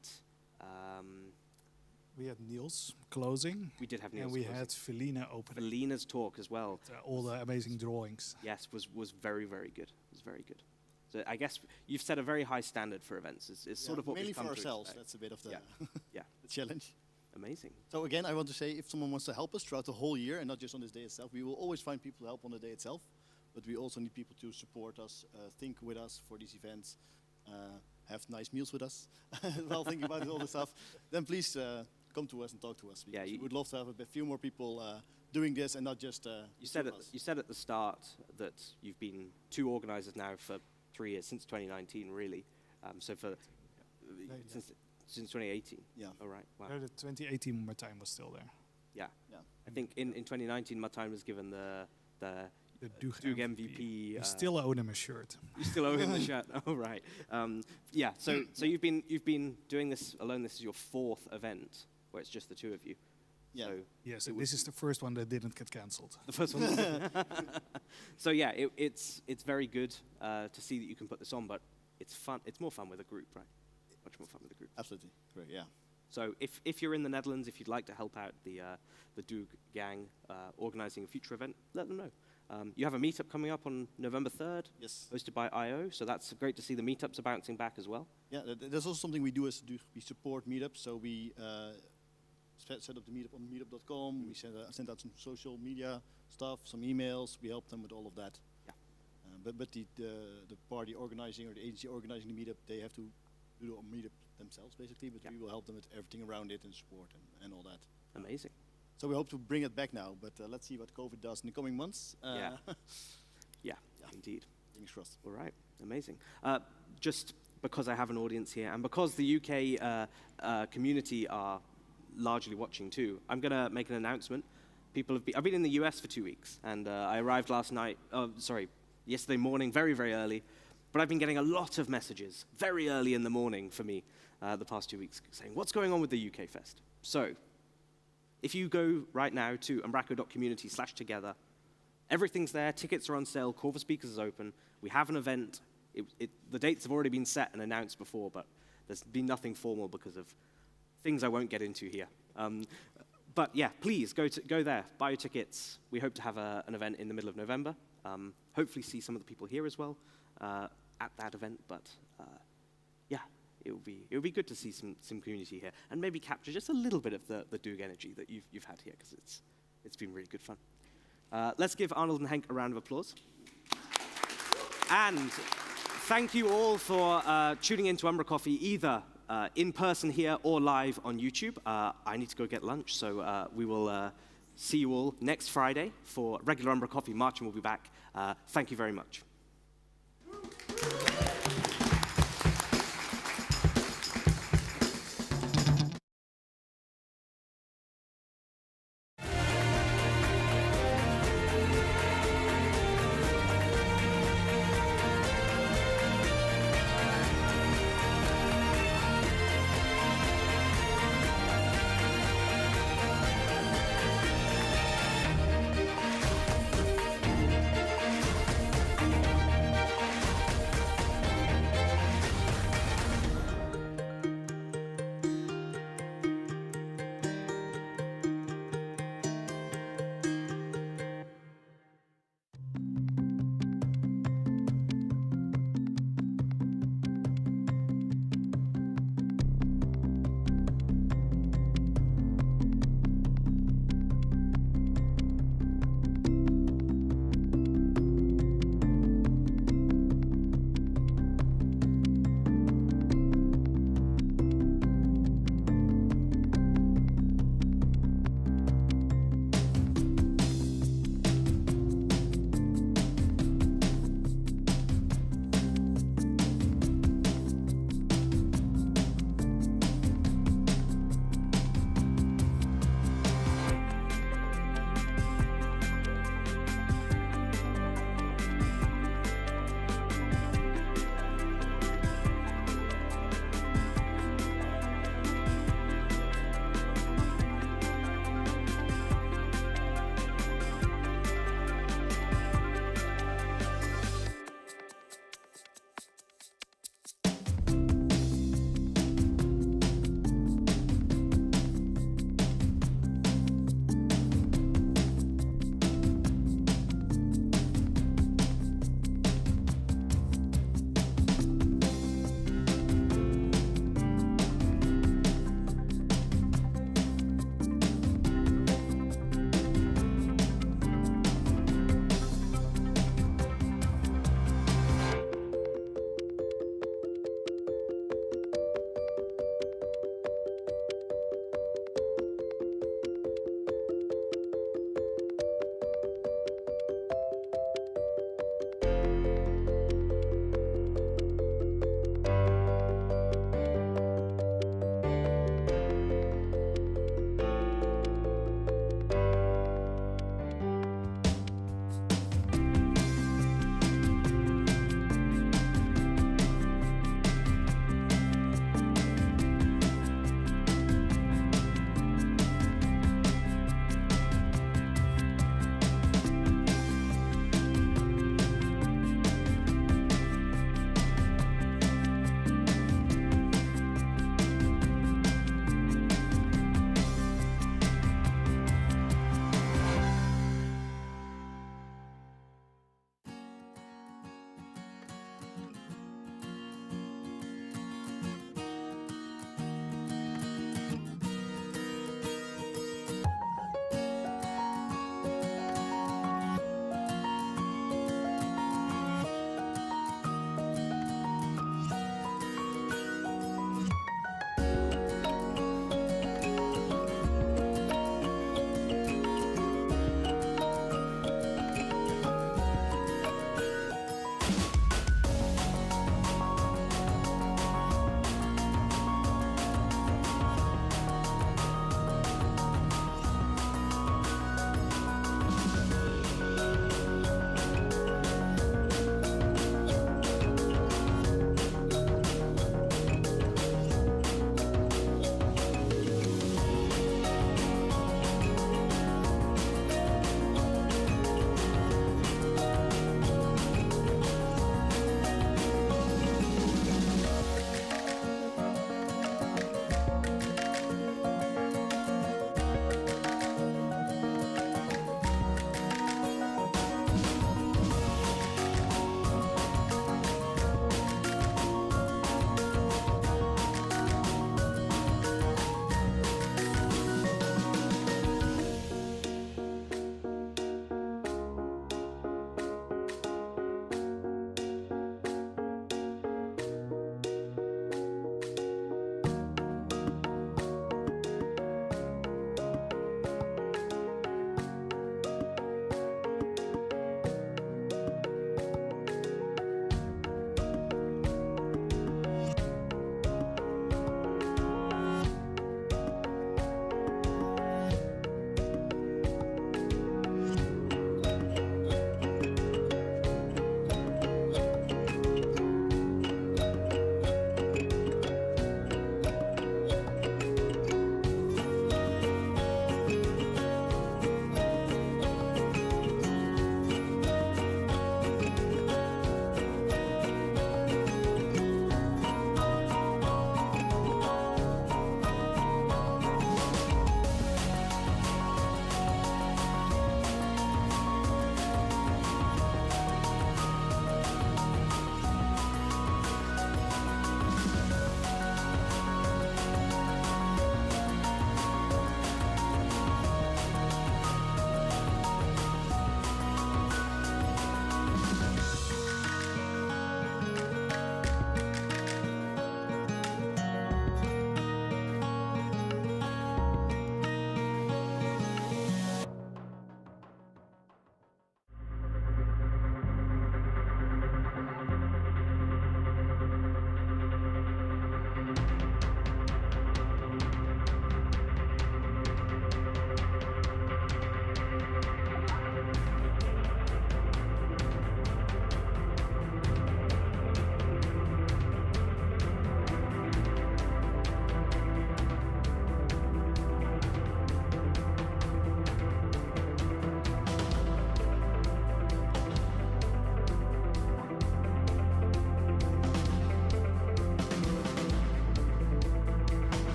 We had Niels closing. We did have Niels. And we closing. had Felina opening. Felina's talk as well. All the amazing drawings. Yes, was very, very good. It was very good. So I guess you've set a very high standard for events. It's sort of what mainly we've come for to ourselves. expect. That's a bit of the, yeah. the challenge. Amazing. So again, I want to say, if someone wants to help us throughout the whole year and not just on this day itself, we will always find people to help on the day itself. But we also need people to support us, think with us for these events, have nice meals with us while thinking about all this stuff. Then please come to us and talk to us. Yeah, we would love to have a few more people doing this and not just. You said at the start that you've been two organisers now for 3 years, since 2019, really. So for since 2018. Yeah. All right. Wow. No, the 2018 Martijn was still there. Yeah. Yeah. I think in 2019 Martijn was given the Doog MVP. You still owe him a shirt. You still owe him the shirt. Oh right. Yeah. So you've been doing this alone. This is your 4th event where it's just the two of you. Yeah. So yes. This is the first one that didn't get cancelled. The first one. So yeah, it's very good to see that you can put this on, but it's fun. It's more fun with a group, right? Much more fun with a group. Absolutely. Great. Yeah. So if you're in the Netherlands, if you'd like to help out the Doog gang organising a future event, let them know. You have a meetup coming up on November 3rd, yes, hosted by IO. So that's great to see the meetups are bouncing back as well. Yeah, there's also something we do as Doog. We support meetups. So we set up the meetup on meetup.com. We send out some social media stuff, some emails. We help them with all of that. Yeah. But the party organizing or the agency organizing the meetup, they have to do the meetup themselves basically. But we will help them with everything around it and support and all that. Amazing. So we hope to bring it back now, but let's see what COVID does in the coming months. Yeah, indeed. Fingers crossed. All right, amazing. Just because I have an audience here, and because the UK community are largely watching too, I'm going to make an announcement. I've been in the US for 2 weeks, and I arrived yesterday morning, very, very early. But I've been getting a lot of messages very early in the morning for me the past 2 weeks saying, what's going on with the UK Fest? So, if you go right now to umbraco.community/together, everything's there, tickets are on sale, call for speakers is open, we have an event, the dates have already been set and announced before, but there's been nothing formal because of things I won't get into here. But yeah, please go there, buy your tickets. We hope to have an event in the middle of November. Hopefully see some of the people here as well at that event, but yeah. It would be good to see some community here and maybe capture just a little bit of the Doog energy that you've had here, because it's been really good fun. Let's give Arnold and Henk a round of applause. And thank you all for tuning into UmbraCoffee, either in person here or live on YouTube. I need to go get lunch, so we will see you all next Friday for regular UmbraCoffee. Martin will be back. Thank you very much.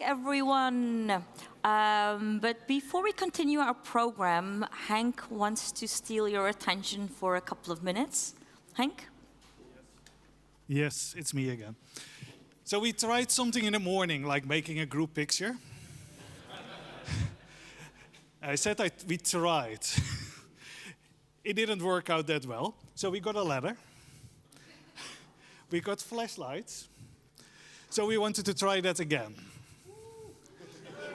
Everyone. But before we continue our program, Henk wants to steal your attention for a couple of minutes. Henk? Yes, it's me again. So we tried something in the morning, like making a group picture. I said we tried. It didn't work out that well. So we got a ladder. We got flashlights. So we wanted to try that again.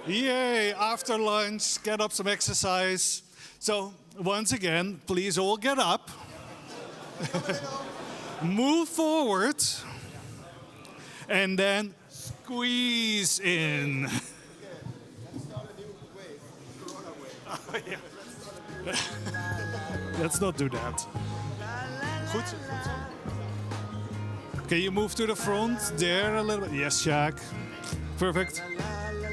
Yay, after lunch, get up some exercise. So once again, please all get up. Move forward. And then squeeze in. Let's not do that. Goed. Can you move to the front? There a little bit. Yes, Jack. Perfect.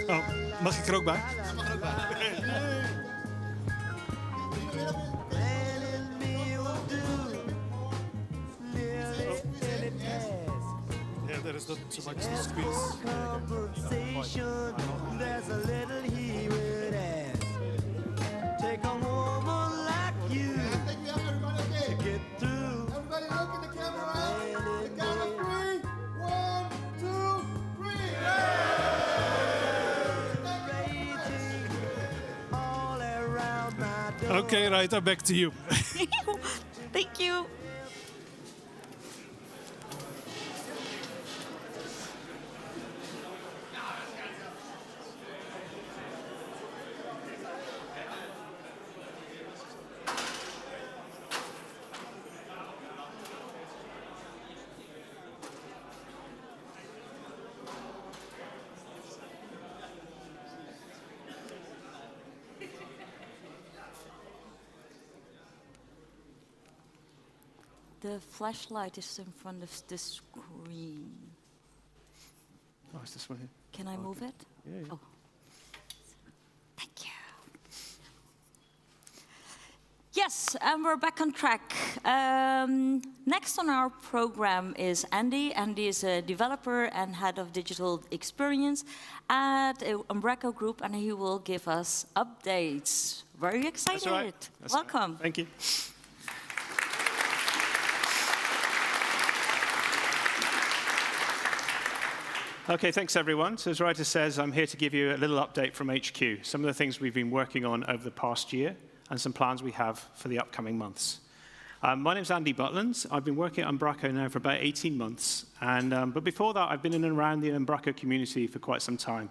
Oh, mag ik er ook bij? Ja, mag er ook bij. Yeah, there is not so much to squeeze. There's a little he would ask. Take a woman like you to get through. Everybody look at the camera. The count of 3. 1, 2, 3. Okay, Rayta, back to you. Thank you. The flashlight is in front of the screen. Oh, is this one here? Can I move it? Yeah. Oh. Thank you. Yes, and we're back on track. Next on our program is Andy. Andy is a developer and head of digital experience at Umbraco Group, and he will give us updates. Very excited. That's right. Welcome. Thank you. Okay, thanks everyone. So as Rayta says, I'm here to give you a little update from HQ, some of the things we've been working on over the past year and some plans we have for the upcoming months. My name's Andy Butland. I've been working at Umbraco now for about 18 months. But before that, I've been in and around the Umbraco community for quite some time.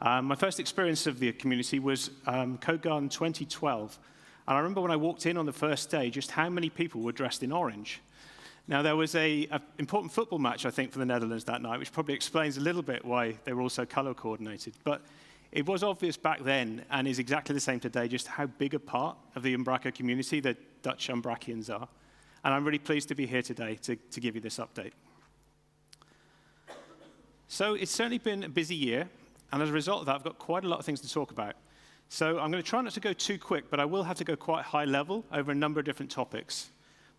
My first experience of the community was Code Garden 2012. And I remember when I walked in on the first day, just how many people were dressed in orange. Now, there was an important football match, I think, for the Netherlands that night, which probably explains a little bit why they were all so color coordinated. But it was obvious back then, and is exactly the same today, just how big a part of the Umbraco community the Dutch Umbracians are. And I'm really pleased to be here today to give you this update. So it's certainly been a busy year, and as a result of that, I've got quite a lot of things to talk about. So I'm going to try not to go too quick, but I will have to go quite high level over a number of different topics.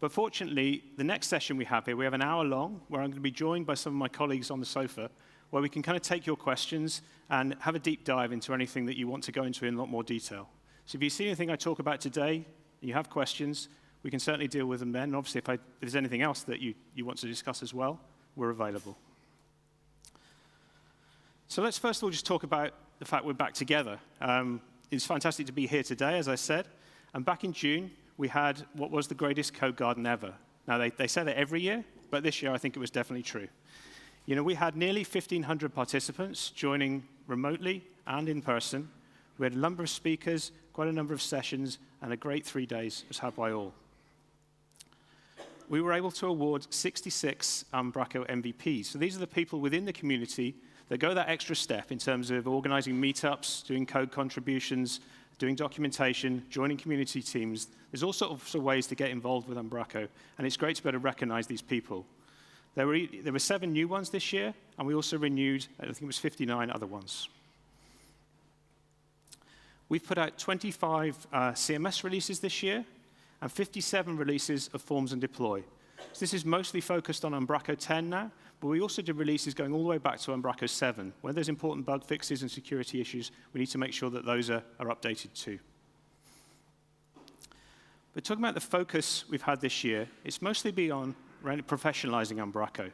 But fortunately, the next session we have here, we have an hour long, where I'm going to be joined by some of my colleagues on the sofa, where we can kind of take your questions and have a deep dive into anything that you want to go into in a lot more detail. So if you see anything I talk about today, and you have questions, we can certainly deal with them then. And obviously, if there's anything else that you want to discuss as well, we're available. So let's first of all just talk about the fact we're back together. It's fantastic to be here today, as I said. And back in June, we had what was the greatest Code Garden ever. Now, they say that every year, but this year I think it was definitely true. You know, we had nearly 1,500 participants joining remotely and in person. We had a number of speakers, quite a number of sessions, and a great 3 days was had by all. We were able to award 66 Umbraco MVPs. So these are the people within the community that go that extra step in terms of organizing meetups, doing code contributions, doing documentation, joining community teams. There's all sorts of ways to get involved with Umbraco, and it's great to be able to recognize these people. There were 7 new ones this year, and we also renewed, I think it was 59 other ones. We've put out 25 CMS releases this year, and 57 releases of Forms and Deploy. So this is mostly focused on Umbraco 10 now, but we also did releases going all the way back to Umbraco 7. Where there's important bug fixes and security issues, we need to make sure that those are updated too. But talking about the focus we've had this year, it's mostly been on professionalizing Umbraco.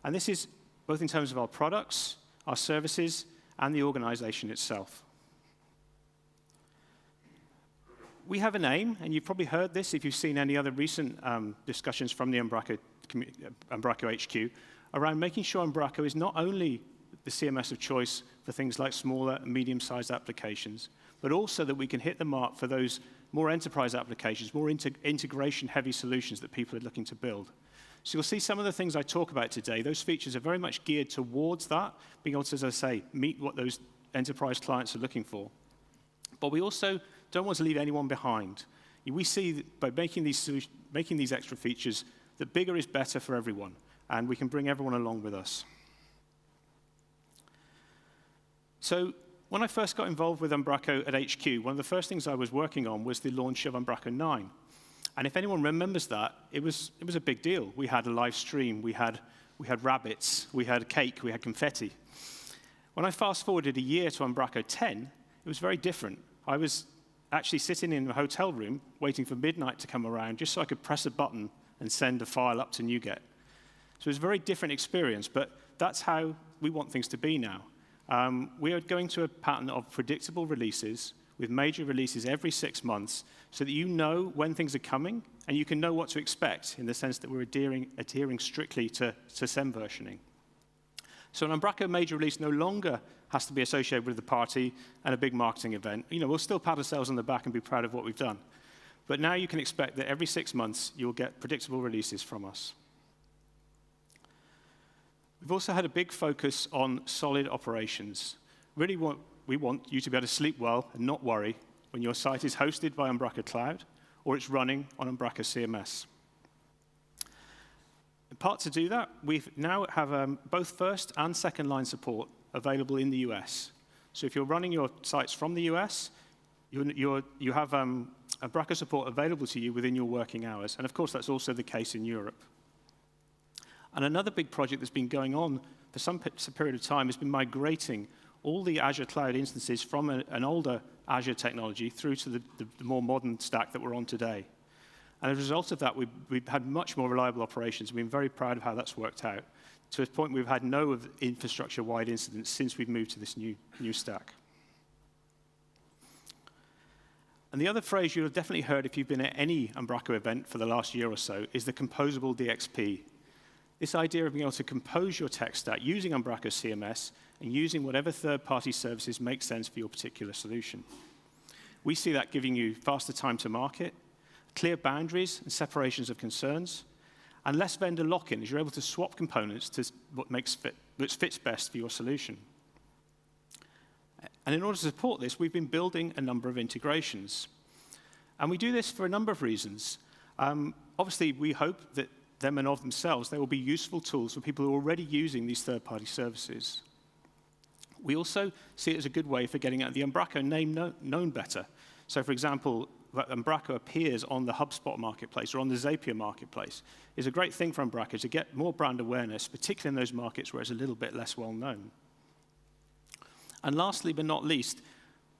And this is both in terms of our products, our services, and the organization itself. We have an aim, and you've probably heard this if you've seen any other recent discussions from the Umbraco HQ, around making sure Umbraco is not only the CMS of choice for things like smaller and medium-sized applications, but also that we can hit the mark for those more enterprise applications, more integration-heavy solutions that people are looking to build. So you'll see some of the things I talk about today, those features are very much geared towards that, being able to, as I say, meet what those enterprise clients are looking for. But we also don't want to leave anyone behind. We see that by making these extra features, that bigger is better for everyone, and we can bring everyone along with us. So when I first got involved with Umbraco at HQ, one of the first things I was working on was the launch of Umbraco 9. And if anyone remembers that, it was a big deal. We had a live stream, we had rabbits, we had cake, we had confetti. When I fast-forwarded a year to Umbraco 10, it was very different. I was actually sitting in a hotel room waiting for midnight to come around just so I could press a button and send a file up to NuGet. So it was a very different experience, but that's how we want things to be now. We are going to a pattern of predictable releases with major releases every 6 months so that you know when things are coming and you can know what to expect in the sense that we're adhering strictly to SEM versioning. So an Umbraco major release no longer has to be associated with the party and a big marketing event. You know, we'll still pat ourselves on the back and be proud of what we've done. But now you can expect that every 6 months you'll get predictable releases from us. We've also had a big focus on solid operations. Really what we want you to be able to sleep well and not worry when your site is hosted by Umbraco Cloud or it's running on Umbraco CMS. In part to do that, we now have both first and second line support available in the US. So if you're running your sites from the US, you have Umbraco support available to you within your working hours. And of course, that's also the case in Europe. And another big project that's been going on for some period of time has been migrating all the Azure cloud instances from an older Azure technology through to the more modern stack that we're on today. And as a result of that, we've had much more reliable operations. We've been very proud of how that's worked out, to a point we've had no infrastructure-wide incidents since we've moved to this new stack. And the other phrase you'll have definitely heard if you've been at any Umbraco event for the last year or so is the composable DXP. This idea of being able to compose your tech stack using Umbraco CMS and using whatever third-party services make sense for your particular solution. We see that giving you faster time to market, clear boundaries and separations of concerns, and less vendor lock-in as you're able to swap components to what fits best for your solution. And in order to support this, we've been building a number of integrations. And we do this for a number of reasons. Obviously, we hope that them and of themselves, they will be useful tools for people who are already using these third-party services. We also see it as a good way for getting the Umbraco name known better. So for example, that Umbraco appears on the HubSpot marketplace or on the Zapier marketplace is a great thing for Umbraco to get more brand awareness, particularly in those markets where it's a little bit less well known. And lastly, but not least,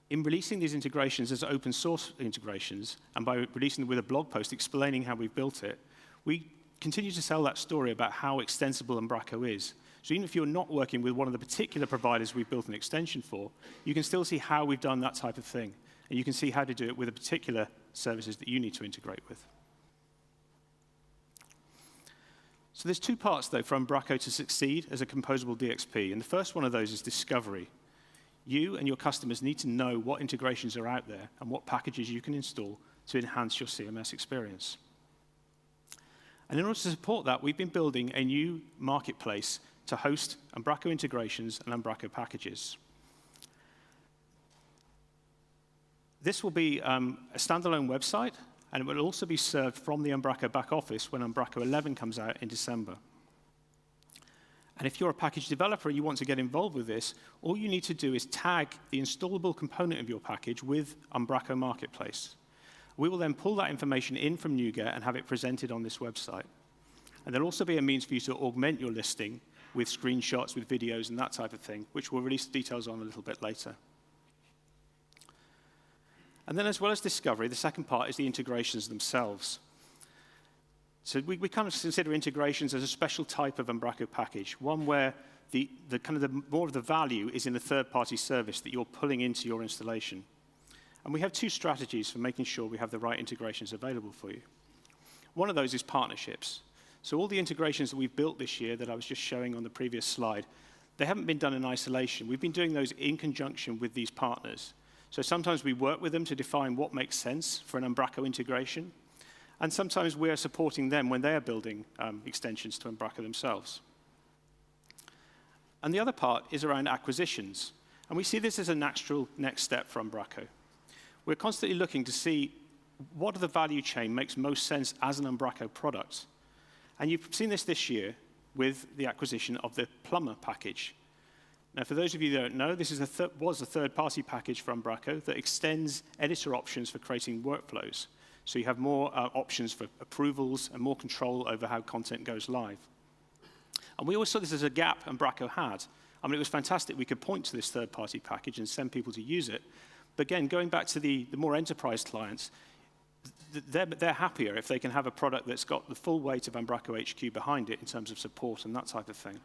in releasing these integrations as open source integrations, and by releasing them with a blog post explaining how we've built it, we continue to sell that story about how extensible Umbraco is. So even if you're not working with one of the particular providers we've built an extension for, you can still see how we've done that type of thing. And you can see how to do it with the particular services that you need to integrate with. So there's two parts, though, for Umbraco to succeed as a composable DXP. And the first one of those is discovery. You and your customers need to know what integrations are out there and what packages you can install to enhance your CMS experience. And in order to support that, we've been building a new marketplace to host Umbraco integrations and Umbraco packages. This will be a standalone website, and it will also be served from the Umbraco back office when Umbraco 11 comes out in December. And if you're a package developer and you want to get involved with this, all you need to do is tag the installable component of your package with Umbraco Marketplace. We will then pull that information in from NuGet and have it presented on this website. And there'll also be a means for you to augment your listing with screenshots, with videos, and that type of thing, which we'll release details on a little bit later. And then as well as discovery, the second part is the integrations themselves. So we kind of consider integrations as a special type of Umbraco package, one where the more of the value is in the third-party service that you're pulling into your installation. And we have two strategies for making sure we have the right integrations available for you. One of those is partnerships. So all the integrations that we've built this year that I was just showing on the previous slide, they haven't been done in isolation. We've been doing those in conjunction with these partners. So sometimes we work with them to define what makes sense for an Umbraco integration, and sometimes we're supporting them when they are building extensions to Umbraco themselves. And the other part is around acquisitions. And we see this as a natural next step for Umbraco. We're constantly looking to see what of the value chain makes most sense as an Umbraco product. And you've seen this year with the acquisition of the Plumber package. Now, for those of you that don't know, this is was a third-party package for Umbraco that extends editor options for creating workflows. So you have more options for approvals and more control over how content goes live. And we always saw this as a gap Umbraco had. I mean, it was fantastic. We could point to this third-party package and send people to use it. But again, going back to the more enterprise clients, they're happier if they can have a product that's got the full weight of Umbraco HQ behind it in terms of support and that type of thing.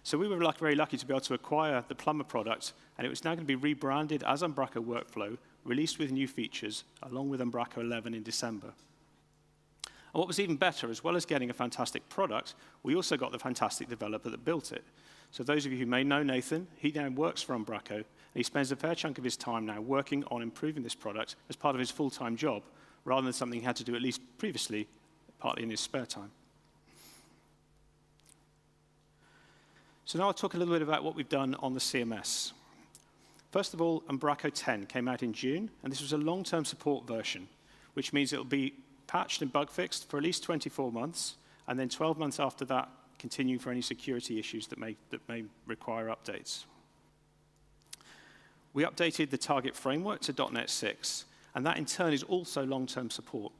So we were very lucky to be able to acquire the Plumber product, and it was now going to be rebranded as Umbraco Workflow, released with new features, along with Umbraco 11 in December. And what was even better, as well as getting a fantastic product, we also got the fantastic developer that built it. So those of you who may know Nathan, he now works for Umbraco, and he spends a fair chunk of his time now working on improving this product as part of his full-time job, rather than something he had to do at least previously, partly in his spare time. So now I'll talk a little bit about what we've done on the CMS. First of all, Umbraco 10 came out in June, and this was a long-term support version, which means it will be patched and bug fixed for at least 24 months, and then 12 months after that, continue for any security issues that may require updates. We updated the target framework to .NET 6, and that in turn is also long-term support.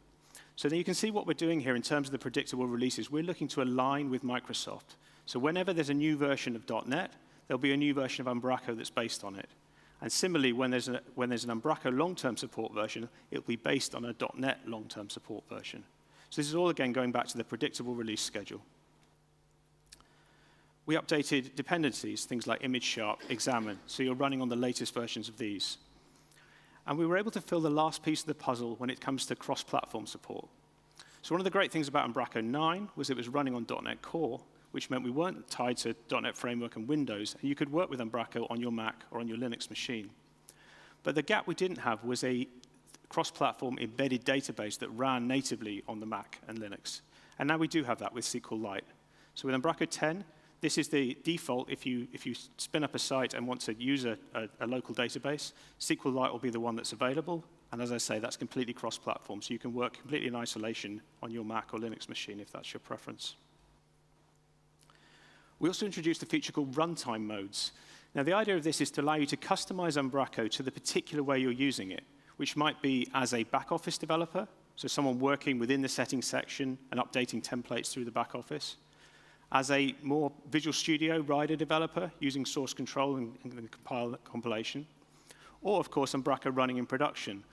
So then you can see what we're doing here in terms of the predictable releases. We're looking to align with Microsoft. So whenever there's a new version of .NET, there'll be a new version of Umbraco that's based on it. And similarly, when there's an Umbraco long-term support version, it'll be based on a .NET long-term support version. So this is all, again, going back to the predictable release schedule. We updated dependencies, things like image sharp, examine, so you're running on the latest versions of these. And we were able to fill the last piece of the puzzle when it comes to cross-platform support. So one of the great things about Umbraco 9 was it was running on .NET Core, which meant we weren't tied to .NET Framework and Windows, and you could work with Umbraco on your Mac or on your Linux machine. But the gap we didn't have was a cross-platform embedded database that ran natively on the Mac and Linux. And now we do have that with SQLite. So with Umbraco 10, this is the default. If you spin up a site and want to use a local database, SQLite will be the one that's available. And as I say, that's completely cross-platform, so you can work completely in isolation on your Mac or Linux machine if that's your preference. We also introduced a feature called runtime modes. Now, the idea of this is to allow you to customize Umbraco to the particular way you're using it, which might be as a back office developer, so someone working within the settings section and updating templates through the back office, as a more Visual Studio rider developer using source control and compilation, or, of course, Umbraco running in production.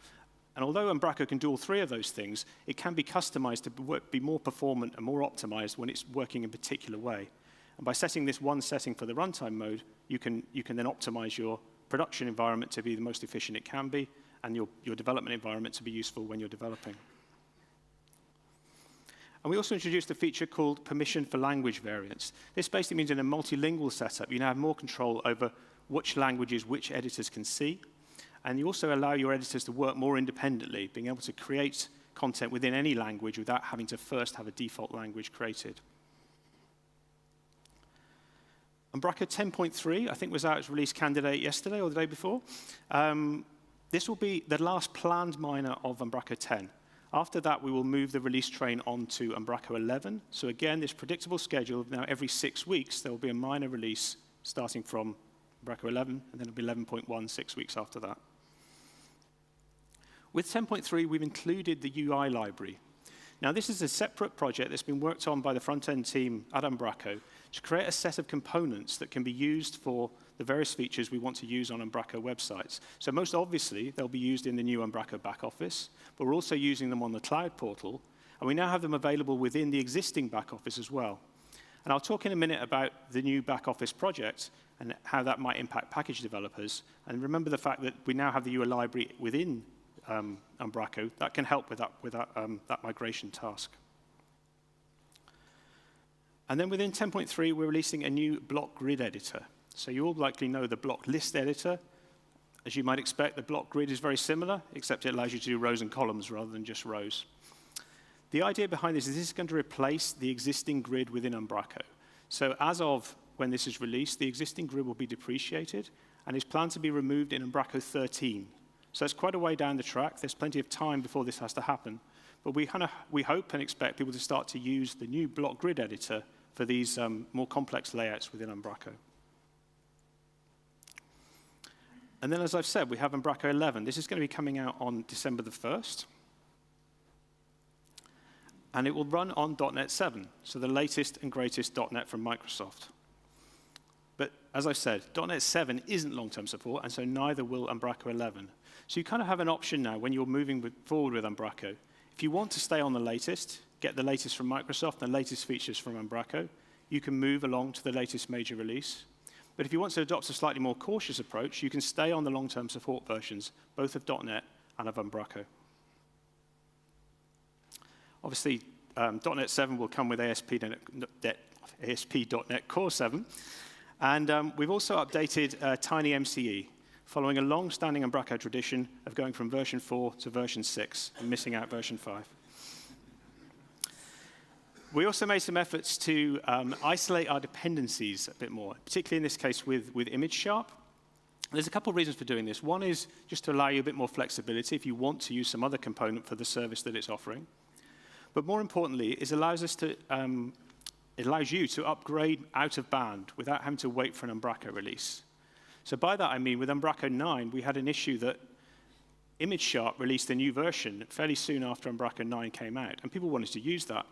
And although Umbraco can do all three of those things, it can be customized to be more performant and more optimized when it's working in a particular way. And by setting this one setting for the runtime mode, you can then optimize your production environment to be the most efficient it can be, and your development environment to be useful when you're developing. And we also introduced a feature called permission for language variants. This basically means in a multilingual setup, you now have more control over which languages which editors can see. And you also allow your editors to work more independently, being able to create content within any language without having to first have a default language created. Umbraco 10.3, I think, was out as release candidate yesterday or the day before. This will be the last planned minor of Umbraco 10. After that, we will move the release train on to Umbraco 11. So again, this predictable schedule, now every 6 weeks, there will be a minor release starting from Umbraco 11, and then it'll be 11.1 6 weeks after that. With 10.3, we've included the UI library. Now, this is a separate project that's been worked on by the front-end team at Umbraco to create a set of components that can be used for the various features we want to use on Umbraco websites. So most obviously, they'll be used in the new Umbraco back office, but we're also using them on the cloud portal, and we now have them available within the existing back office as well. And I'll talk in a minute about the new back office project and how that might impact package developers. And remember the fact that we now have the UI library within Umbraco that can help with that migration task. And then within 10.3, we're releasing a new block grid editor. So you all likely know the block list editor. As you might expect, the block grid is very similar, except it allows you to do rows and columns rather than just rows. The idea behind this is going to replace the existing grid within Umbraco. So as of when this is released, the existing grid will be depreciated and is planned to be removed in Umbraco 13. So it's quite a way down the track. There's plenty of time before this has to happen. But we hope and expect people to start to use the new block grid editor for these more complex layouts within Umbraco. And then, as I've said, we have Umbraco 11. This is going to be coming out on December the 1st. And it will run on .NET 7, so the latest and greatest .NET from Microsoft. But as I said, .NET 7 isn't long-term support, and so neither will Umbraco 11. So you kind of have an option now when you're moving forward with Umbraco. If you want to stay on the latest, get the latest from Microsoft, the latest features from Umbraco, you can move along to the latest major release. But if you want to adopt a slightly more cautious approach, you can stay on the long-term support versions, both of .NET and of Umbraco. Obviously, .NET 7 will come with ASP.NET Core 7. And we've also updated TinyMCE, following a long-standing Umbraco tradition of going from version 4 to version 6 and missing out version 5. We also made some efforts to isolate our dependencies a bit more, particularly in this case with image sharp. There's a couple of reasons for doing this. One is just to allow you a bit more flexibility if you want to use some other component for the service that it's offering. But more importantly, it allows you to upgrade out of band without having to wait for an Umbraco release. So by that I mean with Umbraco 9, we had an issue that Image Sharp released a new version fairly soon after Umbraco 9 came out, and people wanted to use that.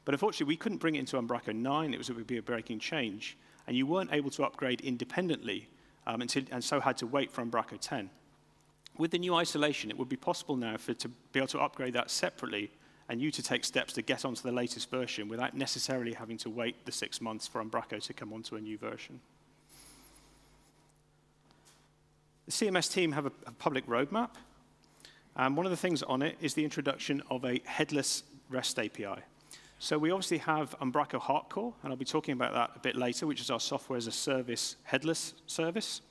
But unfortunately, we couldn't bring it into Umbraco 9. It would be a breaking change, and you weren't able to upgrade independently, and so had to wait for Umbraco 10. With the new isolation, it would be possible now to be able to upgrade that separately and you to take steps to get onto the latest version without necessarily having to wait the 6 months for Umbraco to come onto a new version. The CMS team have a public roadmap. One of the things on it is the introduction of a headless REST API. So we obviously have Umbraco Hardcore, and I'll be talking about that a bit later, which is our software as a service headless service.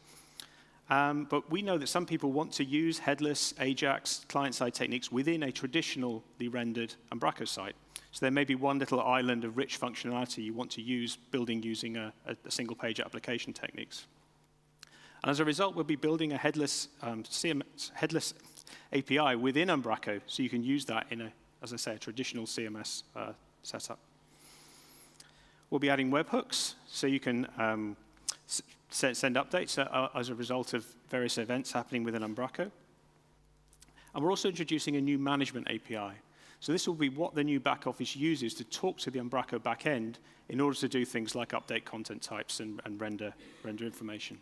But we know that some people want to use headless AJAX client-side techniques within a traditionally rendered Umbraco site. So there may be one little island of rich functionality you want to use building using a single-page application techniques. And as a result, we'll be building a headless headless API within Umbraco, so you can use that in as I say, a traditional CMS setup. We'll be adding webhooks, so you can send updates as a result of various events happening within Umbraco. And we're also introducing a new management API. So this will be what the new back office uses to talk to the Umbraco backend in order to do things like update content types and render information.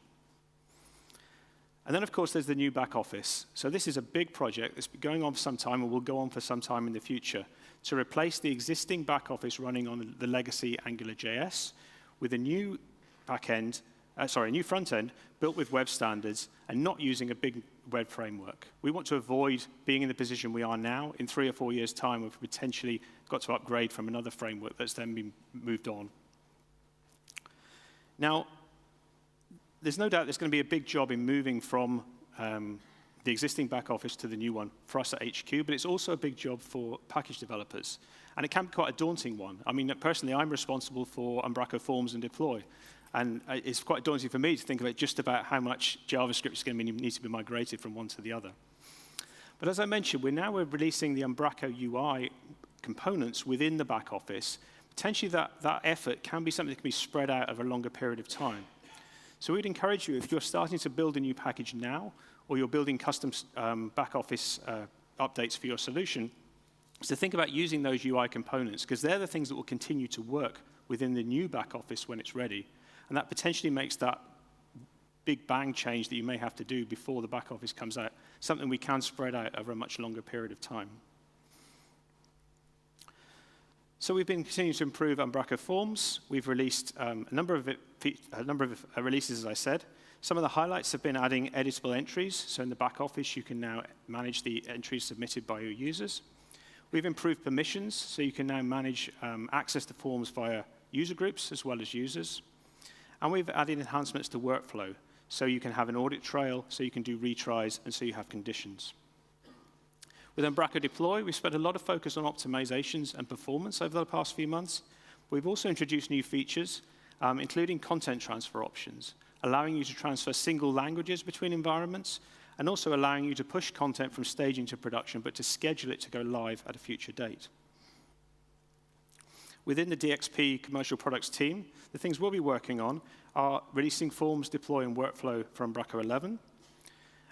And then, of course, there's the new back office. So this is a big project that's been going on for some time and will go on for some time in the future to replace the existing back office running on the legacy AngularJS with a new backend, a new front end built with web standards and not using a big web framework. We want to avoid being in the position we are now in 3 or 4 years' time where we've potentially got to upgrade from another framework that's then been moved on. Now, there's no doubt there's going to be a big job in moving from the existing back office to the new one for us at HQ, but it's also a big job for package developers. And it can be quite a daunting one. I mean, personally, I'm responsible for Umbraco Forms and Deploy. And it's quite daunting for me to think about just about how much JavaScript is going to need to be migrated from one to the other. But as I mentioned, we're releasing the Umbraco UI components within the back office. Potentially that effort can be something that can be spread out over a longer period of time. So we'd encourage you, if you're starting to build a new package now, or you're building custom back office updates for your solution, So think about using those UI components, because they're the things that will continue to work within the new back office when it's ready. And that potentially makes that big bang change that you may have to do before the back office comes out something we can spread out over a much longer period of time. So we've been continuing to improve Umbraco Forms. We've released a number of releases, as I said. Some of the highlights have been adding editable entries. So in the back office, you can now manage the entries submitted by your users. We've improved permissions, so you can now manage access to forms via user groups as well as users. And we've added enhancements to workflow, so you can have an audit trail, so you can do retries, and so you have conditions. With Umbraco Deploy, we've spent a lot of focus on optimizations and performance over the past few months. We've also introduced new features, including content transfer options, allowing you to transfer single languages between environments, and also allowing you to push content from staging to production, but to schedule it to go live at a future date. Within the DXP commercial products team, the things we'll be working on are releasing forms, deploy, and workflow for Umbraco 11.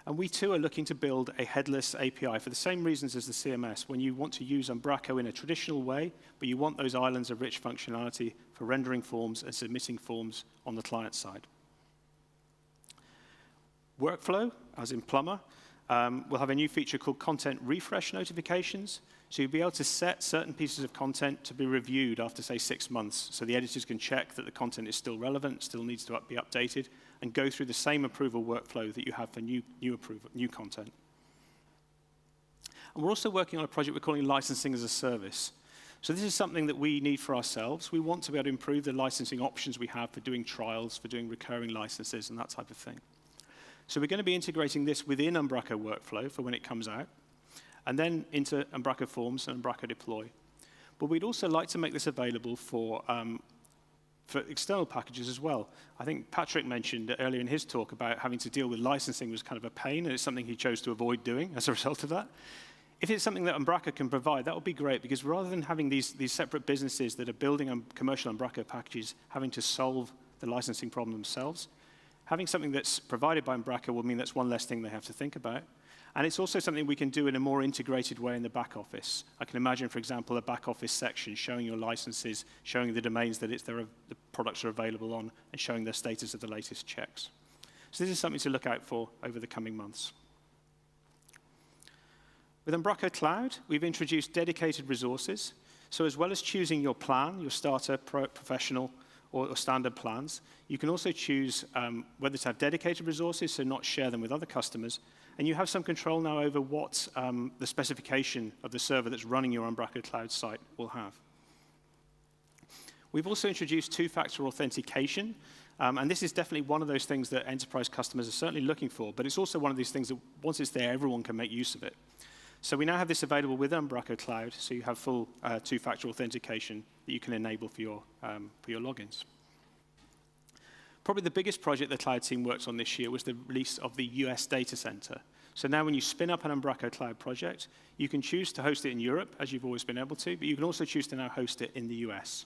And we too are looking to build a headless API for the same reasons as the CMS, when you want to use Umbraco in a traditional way, but you want those islands of rich functionality for rendering forms and submitting forms on the client side. Workflow, as in Plumber, will have a new feature called content refresh notifications. So you'll be able to set certain pieces of content to be reviewed after, say, 6 months. So the editors can check that the content is still relevant, still needs to be updated, and go through the same approval workflow that you have for new content. And we're also working on a project we're calling licensing as a service. So this is something that we need for ourselves. We want to be able to improve the licensing options we have for doing trials, for doing recurring licenses, and that type of thing. So we're going to be integrating this within Umbraco workflow for when it comes out, and then into Umbraco Forms and Umbraco Deploy. But we'd also like to make this available for external packages as well. I think Patrick mentioned earlier in his talk about having to deal with licensing was kind of a pain, and it's something he chose to avoid doing as a result of that. If it's something that Umbraco can provide, that would be great, because rather than having these separate businesses that are building commercial Umbraco packages having to solve the licensing problem themselves, having something that's provided by Umbraco will mean that's one less thing they have to think about. And it's also something we can do in a more integrated way in the back office. I can imagine, for example, a back office section showing your licenses, showing the domains that the products are available on, and showing the status of the latest checks. So this is something to look out for over the coming months. With Umbraco Cloud, we've introduced dedicated resources. So as well as choosing your plan, your starter, professional, or standard plans, you can also choose whether to have dedicated resources, so not share them with other customers, and you have some control now over what the specification of the server that's running your Umbraco Cloud site will have. We've also introduced two-factor authentication, and this is definitely one of those things that enterprise customers are certainly looking for, but it's also one of these things that once it's there, everyone can make use of it. So we now have this available with Umbraco Cloud, so you have full two-factor authentication that you can enable for your logins. Probably the biggest project the Cloud team worked on this year was the release of the US data center. So now when you spin up an Umbraco Cloud project, you can choose to host it in Europe, as you've always been able to, but you can also choose to now host it in the US.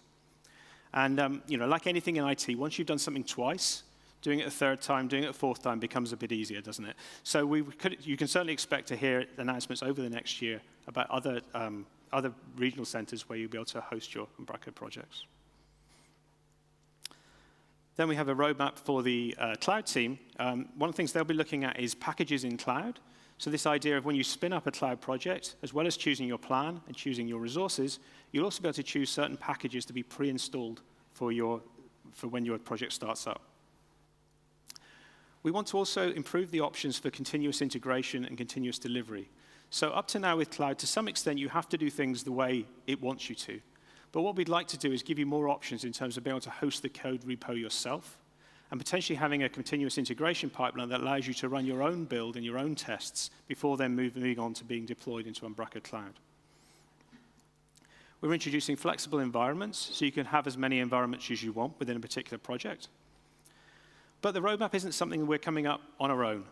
And like anything in IT, once you've done something twice, doing it a third time, doing it a fourth time becomes a bit easier, doesn't it? So you can certainly expect to hear announcements over the next year about other regional centers where you'll be able to host your Umbraco projects. Then we have a roadmap for the cloud team. One of the things they'll be looking at is packages in cloud. So this idea of when you spin up a cloud project, as well as choosing your plan and choosing your resources, you'll also be able to choose certain packages to be pre-installed for when your project starts up. We want to also improve the options for continuous integration and continuous delivery. So up to now with cloud, to some extent, you have to do things the way it wants you to. But what we'd like to do is give you more options in terms of being able to host the code repo yourself, and potentially having a continuous integration pipeline that allows you to run your own build and your own tests before then moving on to being deployed into Umbraco Cloud. We're introducing flexible environments, so you can have as many environments as you want within a particular project. But the roadmap isn't something we're coming up on our own.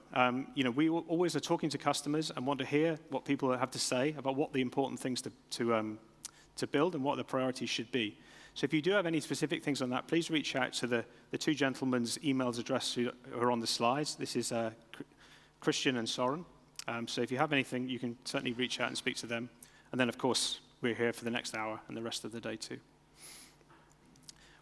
We always are talking to customers and want to hear what people have to say about what the important things to build and what the priorities should be. So if you do have any specific things on that, please reach out to the two gentlemen's emails addressed who are on the slides. This is Christian and Soren. So if you have anything, you can certainly reach out and speak to them, And then, of course, we're here for the next hour and the rest of the day too.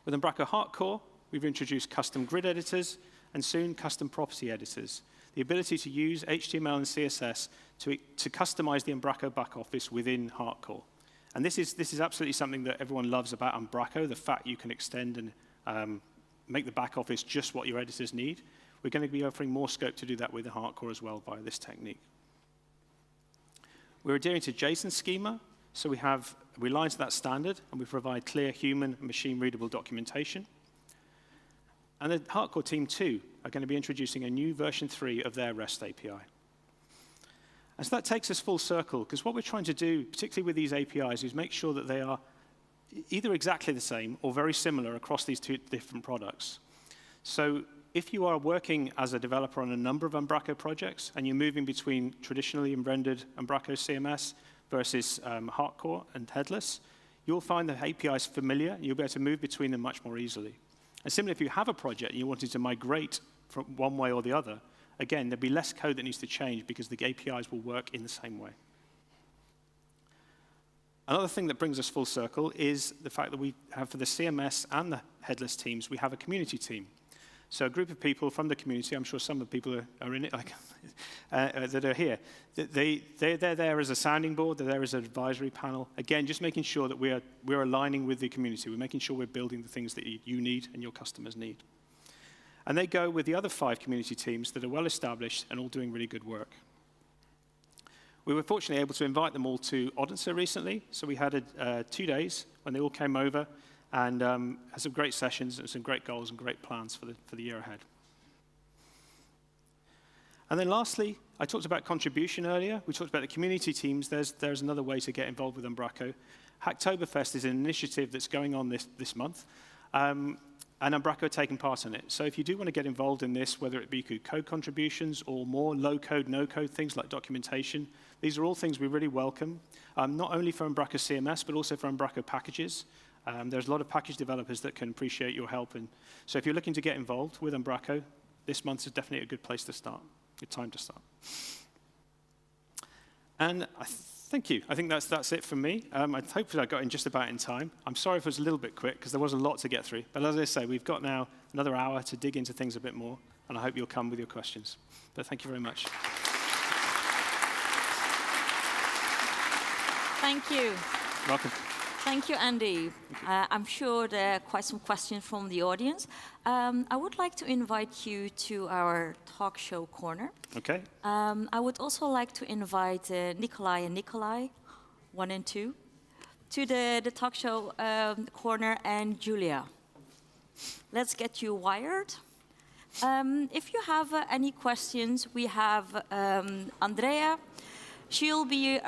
With Umbraco Hardcore, we've introduced custom grid editors and soon custom property editors. The ability to use HTML and CSS to customize the Umbraco back office within Hardcore. And this is absolutely something that everyone loves about Umbraco, the fact you can extend and make the back office just what your editors need. We're going to be offering more scope to do that with the Hardcore as well via this technique. We're adhering to JSON schema, so we align to that standard, and we provide clear human and machine-readable documentation. And the Hardcore team, too, are going to be introducing a new version 3 of their REST API. And so that takes us full circle, because what we're trying to do, particularly with these APIs, is make sure that they are either exactly the same or very similar across these two different products. So if you are working as a developer on a number of Umbraco projects, and you're moving between traditionally rendered Umbraco CMS versus Hardcore and headless, you'll find the APIs familiar, and you'll be able to move between them much more easily. And similarly, if you have a project and you wanted to migrate from one way or the other, again, there'll be less code that needs to change because the APIs will work in the same way. Another thing that brings us full circle is the fact that we have, for the CMS and the headless teams, we have a community team. So a group of people from the community, I'm sure some of the people are in it, like, that are here, they're there as a sounding board, they're there as an advisory panel. Again, just making sure that we're aligning with the community. We're making sure we're building the things that you need and your customers need. And they go with the other 5 community teams that are well established and all doing really good work. We were fortunately able to invite them all to Odense recently, so we had 2 days when they all came over and had some great sessions and some great goals and great plans for the year ahead. And then lastly, I talked about contribution earlier. We talked about the community teams. There's another way to get involved with Umbraco. Hacktoberfest is an initiative that's going on this month, and Umbraco are taking part in it. So if you do want to get involved in this, whether it be code contributions or more low-code, no-code things like documentation, these are all things we really welcome, not only for Umbraco CMS, but also for Umbraco packages. There's a lot of package developers that can appreciate your help. And so if you're looking to get involved with Umbraco, this month is definitely a good place to start, good time to start. And thank you. I think that's it from me. Hopefully I got in just about in time. I'm sorry if it was a little bit quick, because there was a lot to get through. But as I say, we've got now another hour to dig into things a bit more, and I hope you'll come with your questions. But thank you very much. Thank you. Welcome. Thank you, Andy. I'm sure there are quite some questions from the audience. I would like to invite you to our talk show corner. Okay. I would also like to invite Nikolaj and Nikolaj, 1 and 2, to the talk show corner, and Julia. Let's get you wired. If you have any questions, we have Andrea. She'll be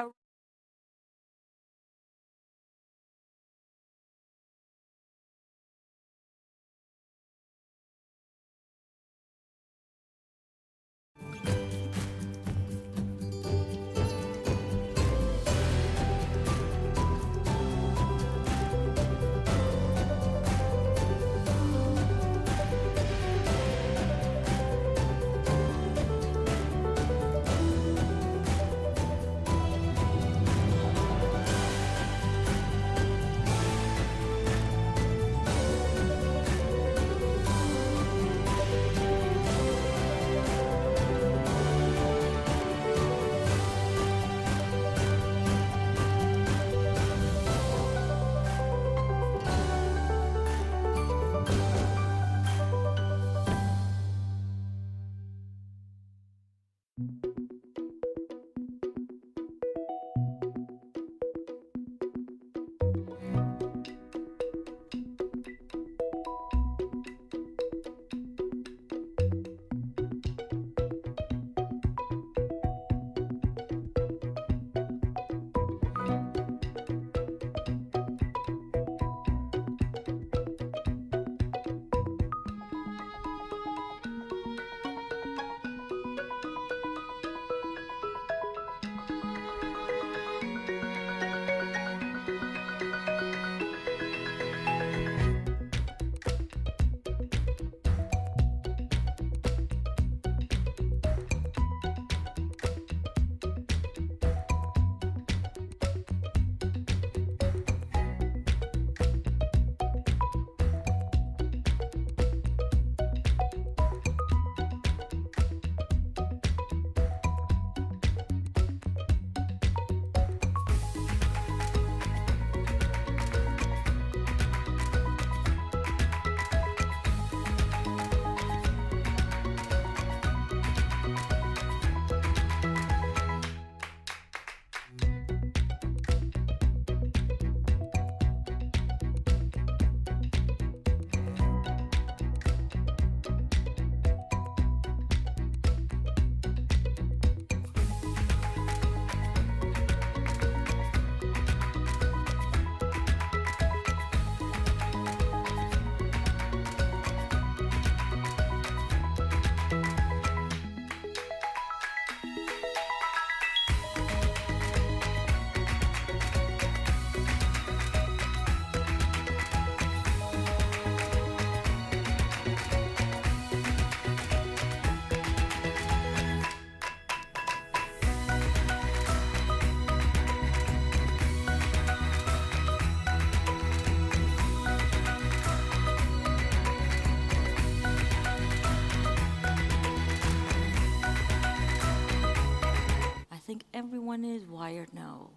think everyone is wired now.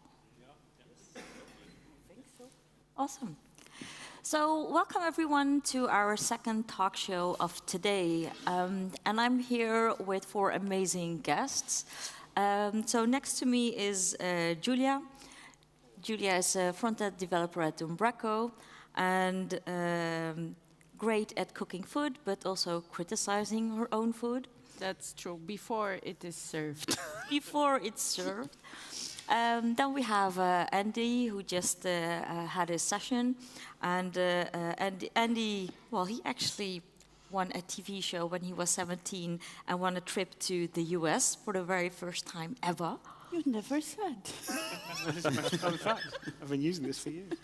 I think so. Awesome. So welcome everyone to our second talk show of today. And I'm here with 4 amazing guests. So next to me is Julia. Julia is a front-end developer at Umbraco and great at cooking food, but also criticizing her own food. That's true, before it is served. Before it's served. Then we have Andy, who just had his session. And Andy, well, he actually won a TV show when he was 17 and won a trip to the US for the very first time ever. You never said. That's a fun fact. I've been using this for years.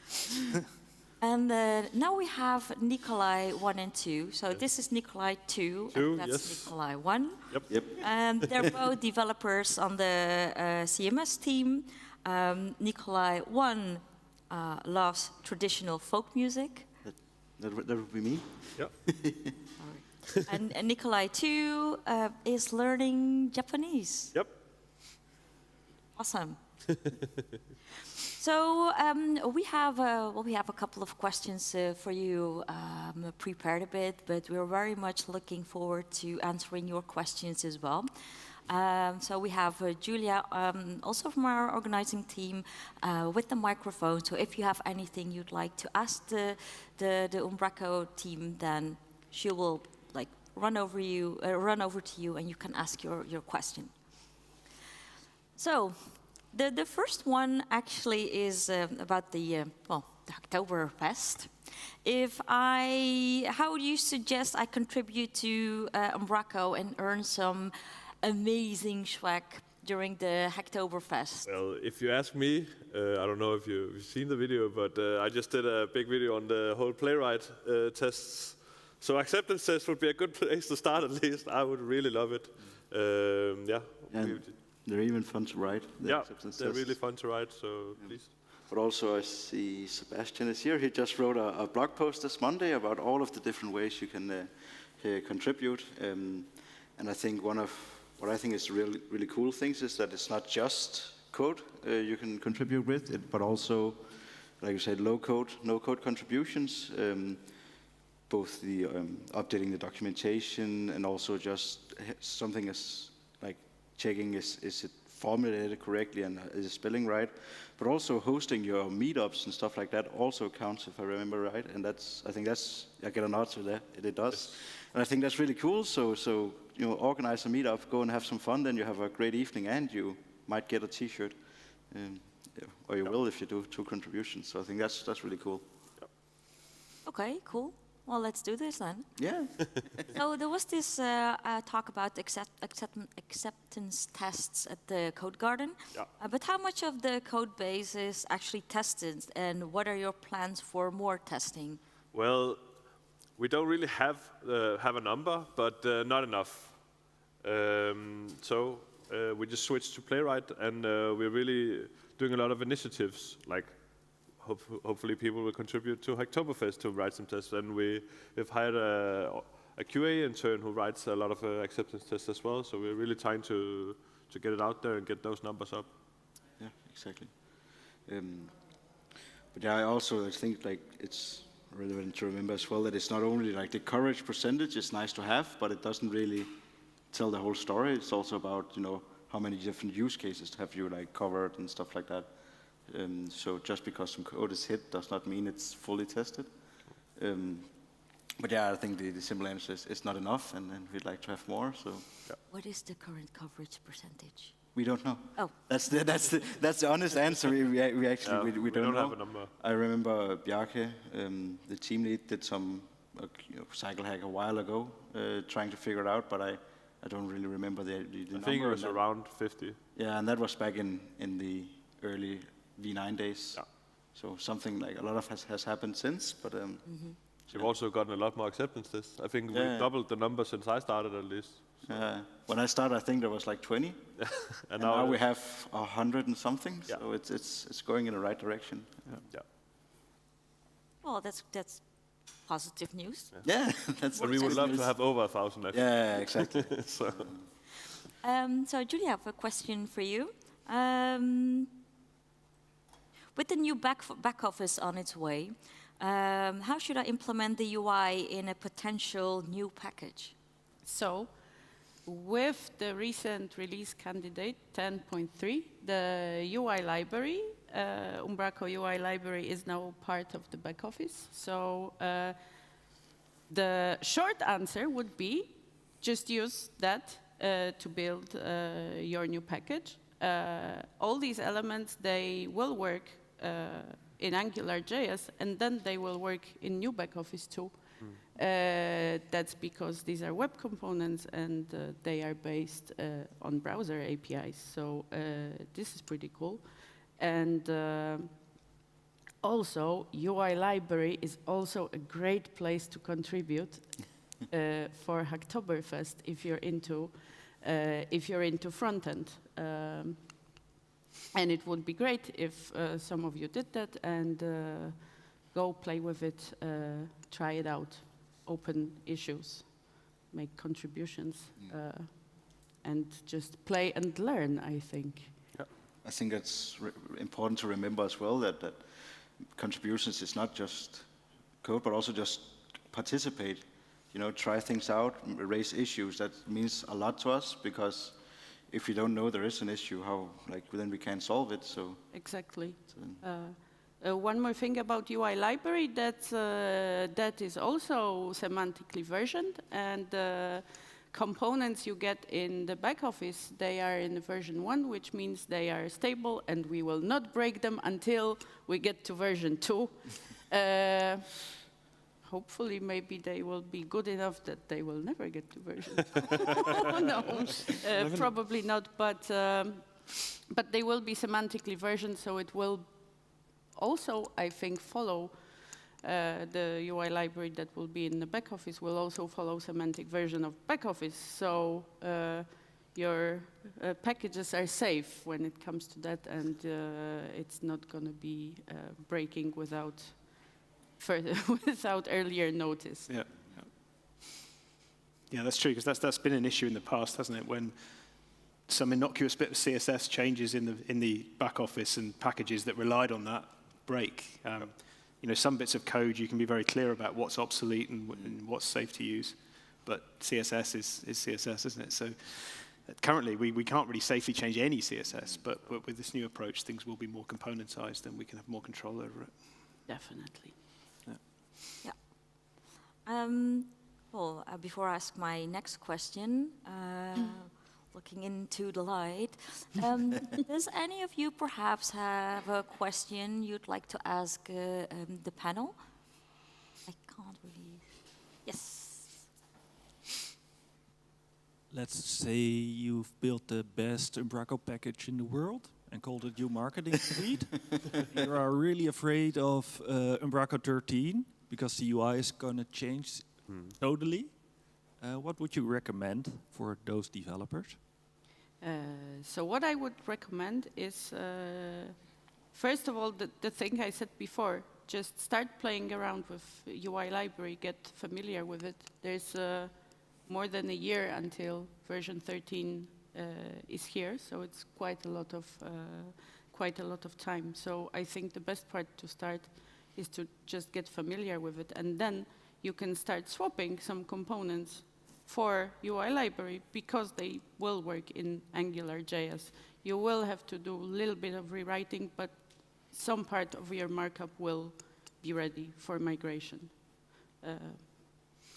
And now we have Nikolaj 1 and 2. So this is Nikolaj 2, and that's yes. Nikolaj 1. Yep. And they're both developers on the CMS team. Nikolaj 1 loves traditional folk music. That would be me. Yep. And Nikolaj 2 is learning Japanese. Yep. Awesome. So we have a couple of questions for you prepared a bit, but we're very much looking forward to answering your questions as well. So we have Julia, also from our organizing team, with the microphone. So if you have anything you'd like to ask the Umbraco team, then she will run over to you, and you can ask your question. So the first one actually is about the Oktoberfest. How do you suggest I contribute to Umbraco and earn some amazing swag during the Oktoberfest? Well, if you ask me, I don't know if you've seen the video, but I just did a big video on the whole playwright tests. So acceptance test would be a good place to start at least. I would really love it. And they're even fun to write. They're really fun to write, so please. But also I see Sebastian is here. He just wrote a blog post this Monday about all of the different ways you can contribute. And I think one of what I think is really, really cool things is that it's not just code you can contribute with, but also, like you said, low code, no code contributions. Both the updating the documentation and also just something as like checking is it formulated correctly and is it spelling right, but also hosting your meetups and stuff like that also counts, if I remember right. And I think I get a nod to that. It does, and I think that's really cool. So organize a meetup, go and have some fun. Then you have a great evening, and you might get a T-shirt, or you will if you do 2 contributions. So I think that's really cool. Okay, cool. Well, let's do this then. Yeah. So there was this talk about acceptance tests at the Code Garden. Yeah. But how much of the code base is actually tested, and what are your plans for more testing? Well, we don't really have a number, but not enough. So we just switched to Playwright, and we're really doing a lot of initiatives, like hopefully people will contribute to Oktoberfest to write some tests. And we've hired a QA intern who writes a lot of acceptance tests as well. So we're really trying to get it out there and get those numbers up. Yeah, exactly. But yeah, I also think it's relevant to remember as well that it's not only like the coverage percentage is nice to have, but it doesn't really tell the whole story. It's also about how many different use cases have you covered and stuff like that. So just because some code is hit does not mean it's fully tested. But yeah, I think the simple answer is it's not enough, and we'd like to have more. So. Yeah. What is the current coverage percentage? We don't know. Oh. That's the honest answer. We actually we don't know. Have a number. I remember Bjarke, the team lead, did some cycle hack a while ago, trying to figure it out, but I don't really remember the number. I think it was around 50. Yeah, and that was back in the early V9 days. Yeah. So something like a lot of has happened since, but we've also gotten a lot more acceptance tests. I think we've doubled the number since I started at least. So. When I started, I think there was 20, and now we have 100 and something. Yeah. So it's going in the right direction. Yeah. Well, that's positive news. Yeah, that's. But we would love to have over 1,000. Yeah, exactly. So Julia, I have a question for you. With the new back office on its way, how should I implement the UI in a potential new package? So, with the recent release candidate 10.3, the UI library, Umbraco UI library, is now part of the back office. So the short answer would be just use that to build your new package. All these elements, they will work in AngularJS, and then they will work in new back office too. That's because these are web components and they are based on browser APIs. So this is pretty cool. And also, UI library is also a great place to contribute for Hacktoberfest if you're into front end. And it would be great if some of you did that and go play with it, try it out, open issues, make contributions, and just play and learn, I think. Yeah. I think it's important to remember as well that contributions is not just code, but also just participate. You know, try things out, raise issues. That means a lot to us, because if you don't know there is an issue, then we can't solve it. So exactly. One more thing about UI library, that is also semantically versioned, and the components you get in the back office, they are in version 1, which means they are stable, and we will not break them until we get to version 2. Hopefully, maybe they will be good enough that they will never get to version 2. No, probably not, but they will be semantically versioned, so it will also, I think, follow the UI library that will be in the back office will also follow semantic version of back office. So your packages are safe when it comes to that, and it's not going to be breaking without earlier notice. Yeah, yeah, that's true, because that's been an issue in the past, hasn't it? When some innocuous bit of CSS changes in the back office and packages that relied on that break. You know, some bits of code you can be very clear about what's obsolete and what's safe to use, but CSS is CSS, isn't it? So currently we can't really safely change any CSS, but with this new approach, things will be more componentized and we can have more control over it. Definitely. Yeah. Well, before I ask my next question, looking into the light, does any of you perhaps have a question you'd like to ask the panel? I can't really. Yes. Let's say you've built the best Umbraco package in the world and called it your marketing suite. You are really afraid of Umbraco 13 because the UI is going to change totally. What would you recommend for those developers? So what I would recommend is, first of all, the thing I said before, just start playing around with UI library, get familiar with it. There's more than a year until version 13 is here, so it's quite a lot of time. So I think the best part to start is to just get familiar with it, and then you can start swapping some components for UI library, because they will work in AngularJS. You will have to do a little bit of rewriting, but some part of your markup will be ready for migration.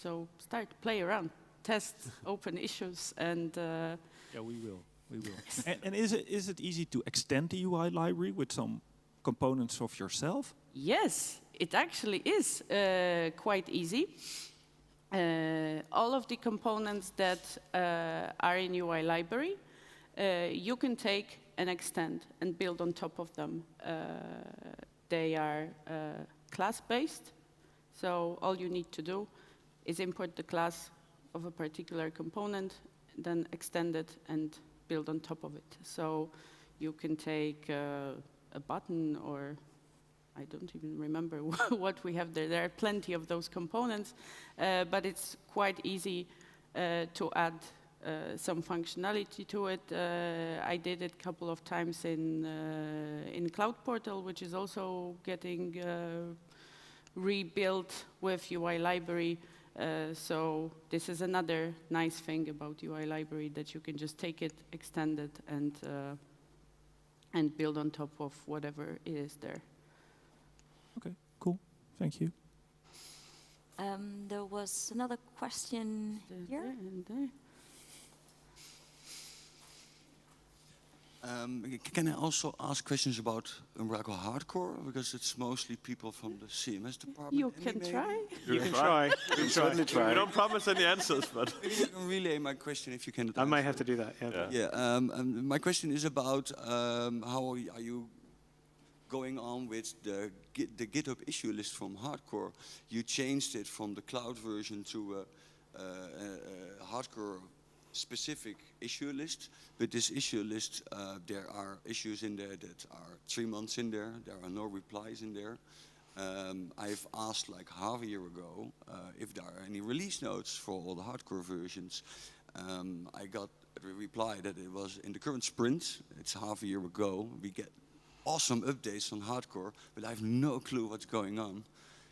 So start, play around, test, open issues, and yeah, we will. And is it easy to extend the UI library with some components of yourself? Yes, it actually is quite easy. All of the components that are in UI library, you can take and extend and build on top of them. They are class-based, so all you need to do is import the class of a particular component, then extend it and build on top of it. So you can take a button, or I don't even remember what we have there. There are plenty of those components, but it's quite easy to add some functionality to it. I did it a couple of times in Cloud Portal, which is also getting rebuilt with UI library. So this is another nice thing about UI library, that you can just take it, extend it, and build on top of whatever it is there. Okay, cool. Thank you. There was another question here. And there. Can I also ask questions about Umbraco Hardcore? Because it's mostly people from the CMS department. You can try. You can try. You can certainly try. We don't promise any answers, but Maybe you can relay my question if you can. I might have to do that. Yeah. Yeah. My question is about how are you going on with the GitHub issue list from Hardcore? You changed it from the cloud version to a Hardcore specific issue list, but this issue list, there are issues in there that are 3 months in there. There are no replies in there. I've asked like half a year ago if there are any release notes for all the Hardcore versions. I got a reply that it was in the current sprint. It's half a year ago. We get awesome updates on Hardcore, but I have no clue what's going on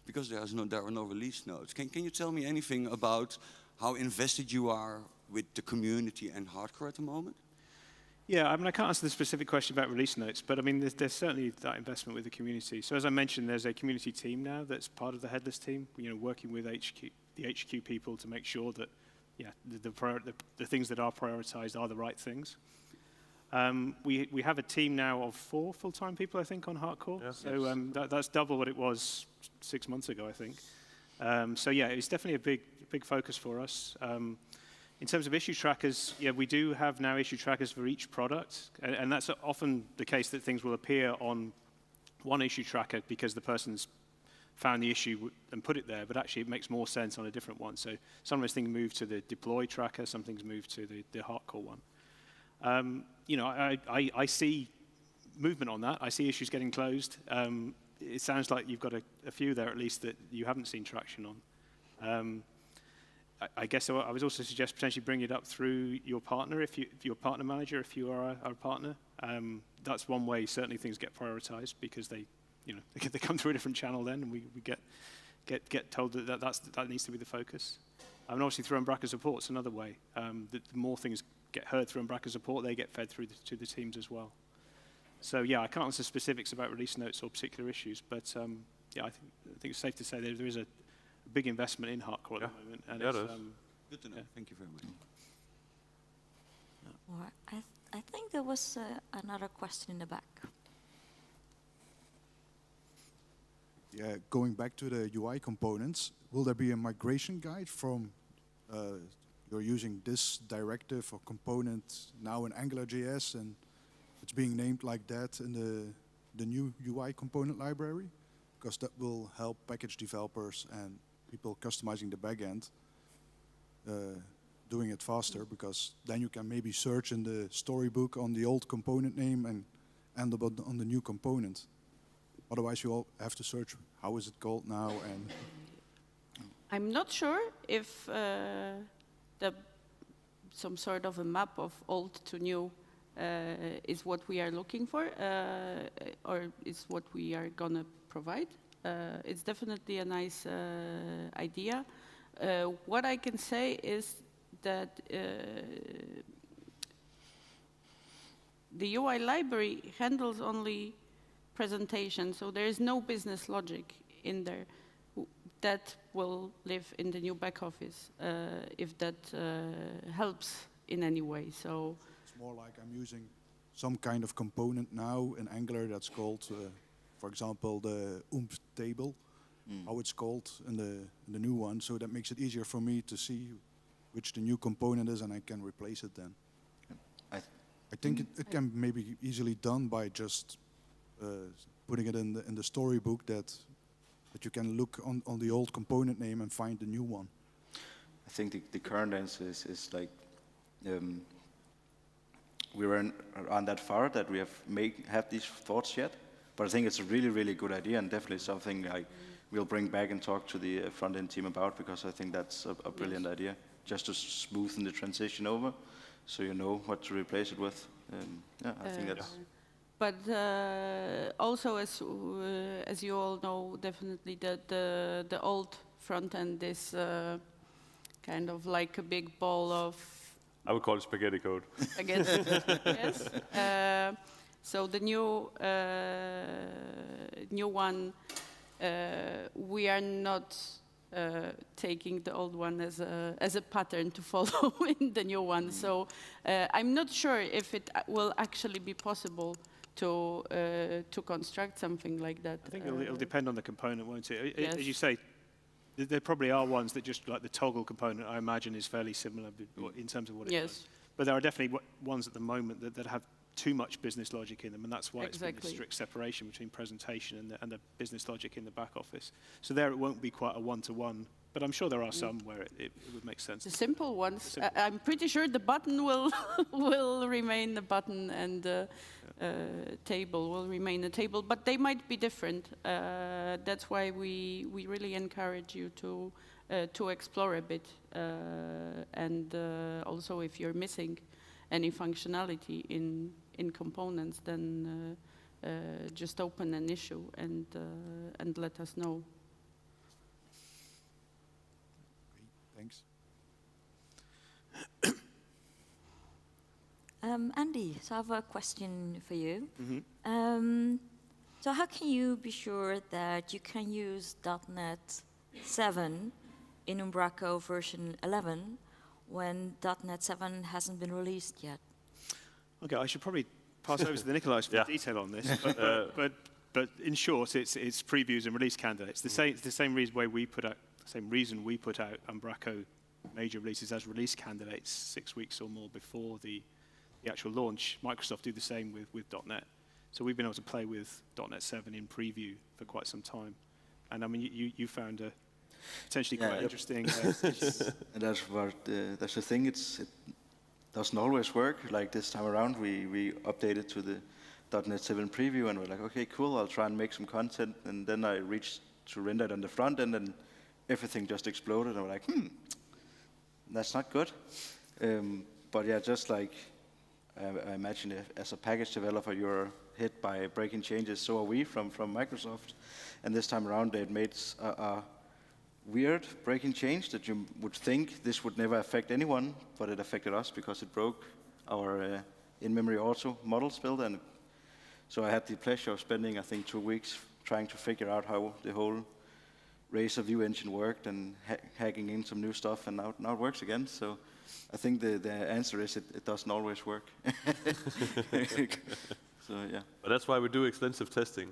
because there are no release notes. Can you tell me anything about how invested you are with the community and Hardcore at the moment? Yeah, I mean, I can't answer the specific question about release notes, but I mean, there's certainly that investment with the community. So as I mentioned, there's a community team now that's part of the headless team, working with the HQ people to make sure that, the things that are prioritized are the right things. We have a team now of 4 full-time people, I think, on Hardcore. Yeah. So that's double what it was 6 months ago, I think. So yeah, it's definitely a big focus for us. In terms of issue trackers, we do have now issue trackers for each product, and that's often the case that things will appear on one issue tracker because the person's found the issue and put it there, but actually it makes more sense on a different one. So sometimes things move to the deploy tracker, some things move to the Hardcore one. I see movement on that. I see issues getting closed. It sounds like you've got a few there at least that you haven't seen traction on. I guess I would also suggest potentially bring it up through your partner, if your partner manager, if you are a partner. That's one way certainly things get prioritized because they come through a different channel then, and we get told that needs to be the focus. And obviously through Umbraco support, it's another way. The more things get heard through Umbraco support, they get fed through to the teams as well. So yeah, I can't answer specifics about release notes or particular issues, but I think it's safe to say there is a big investment in Hardcore at the moment. And it's, good to know. Yeah. Thank you very much. Well, I think there was another question in the back. Yeah, going back to the UI components, will there be a migration guide from you're using this directive or component now in AngularJS and it's being named like that in the new UI component library? Because that will help package developers and people customizing the backend doing it faster, because then you can maybe search in the storybook on the old component name and end up on the new component. Otherwise you all have to search how is it called now. And I'm not sure if some sort of a map of old to new is what we are looking for, or is what we are gonna provide. It's definitely a nice idea. What I can say is that the UI library handles only presentation, so there is no business logic in there. That will live in the new back office if that helps in any way. So it's more like I'm using some kind of component now in Angular that's called, for example, the oomph table, how it's called in the new one. So that makes it easier for me to see which the new component is, and I can replace it then. I think it can maybe easily done by just putting it in the storybook that you can look on the old component name and find the new one. I think the current answer is like we weren't on that far that we have these thoughts yet, but I think it's a really, really good idea and definitely something we'll bring back and talk to the front-end team about, because I think that's a brilliant idea. just to smoothen the transition over, so you know what to replace it with. Yeah, I think that's... But also, as you all know, definitely the old front end is kind of like a big ball of... I would call it spaghetti code. Spaghetti, yes. So the new one, we are not taking the old one as a pattern to follow in the new one. So I'm not sure if it will actually be possible to construct something like that. I think it'll depend on the component, won't it? Yes. As you say, there probably are ones that just, like the toggle component, I imagine is fairly similar in terms of what it does. But there are definitely ones at the moment that have too much business logic in them, and that's why it's been a strict separation between presentation and the business logic in the back office. So there it won't be quite a one-to-one, but I'm sure there are some where it would make sense. The simple ones. I'm pretty sure the button will will remain the button, and the table will remain a table, but they might be different. That's why we really encourage you to explore a bit, and also if you're missing any functionality in components, then just open an issue and let us know. Thanks. Andy, so I have a question for you. Mm-hmm. So how can you be sure that you can use .NET 7 in Umbraco version 11 when .NET 7 hasn't been released yet? Okay, I should probably pass over to the Nikolaj for detail on this. But in short, it's previews and release candidates. It's the same reason we put out Umbraco major releases as release candidates 6 weeks or more before the actual launch. Microsoft do the same with .NET. So we've been able to play with .NET 7 in preview for quite some time. And I mean, you found a potentially quite interesting... and that's the thing, it doesn't always work. Like this time around, we updated to the .NET 7 preview, and we're like, okay, cool, I'll try and make some content. And then I reached to render it on the front end, and everything just exploded. And we're like, that's not good. But yeah, just like I imagine as a package developer, you're hit by breaking changes. So are we from Microsoft. And this time around, they'd made a weird breaking change that you would think this would never affect anyone, but it affected us because it broke our in-memory auto models build. And so I had the pleasure of spending, I think, 2 weeks trying to figure out how the whole Rayta view engine worked and hacking in some new stuff, and now it works again. So I think the answer is it doesn't always work. So yeah. But that's why we do extensive testing,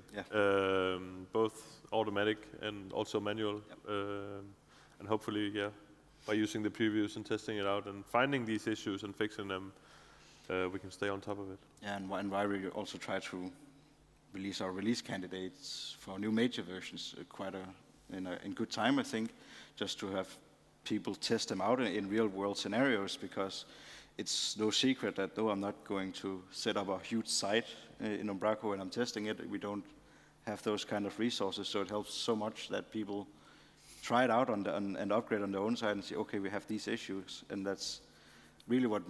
both automatic and also manual, and hopefully, by using the previews and testing it out and finding these issues and fixing them, we can stay on top of it. Yeah, and why we also try to release our release candidates for new major versions in good time, I think, just to have people test them out in real world scenarios, because it's no secret that though I'm not going to set up a huge site in Umbraco when I'm testing it, we don't have those kind of resources, so it helps so much that people try it out and upgrade on their own side and say, okay, we have these issues, and that's really what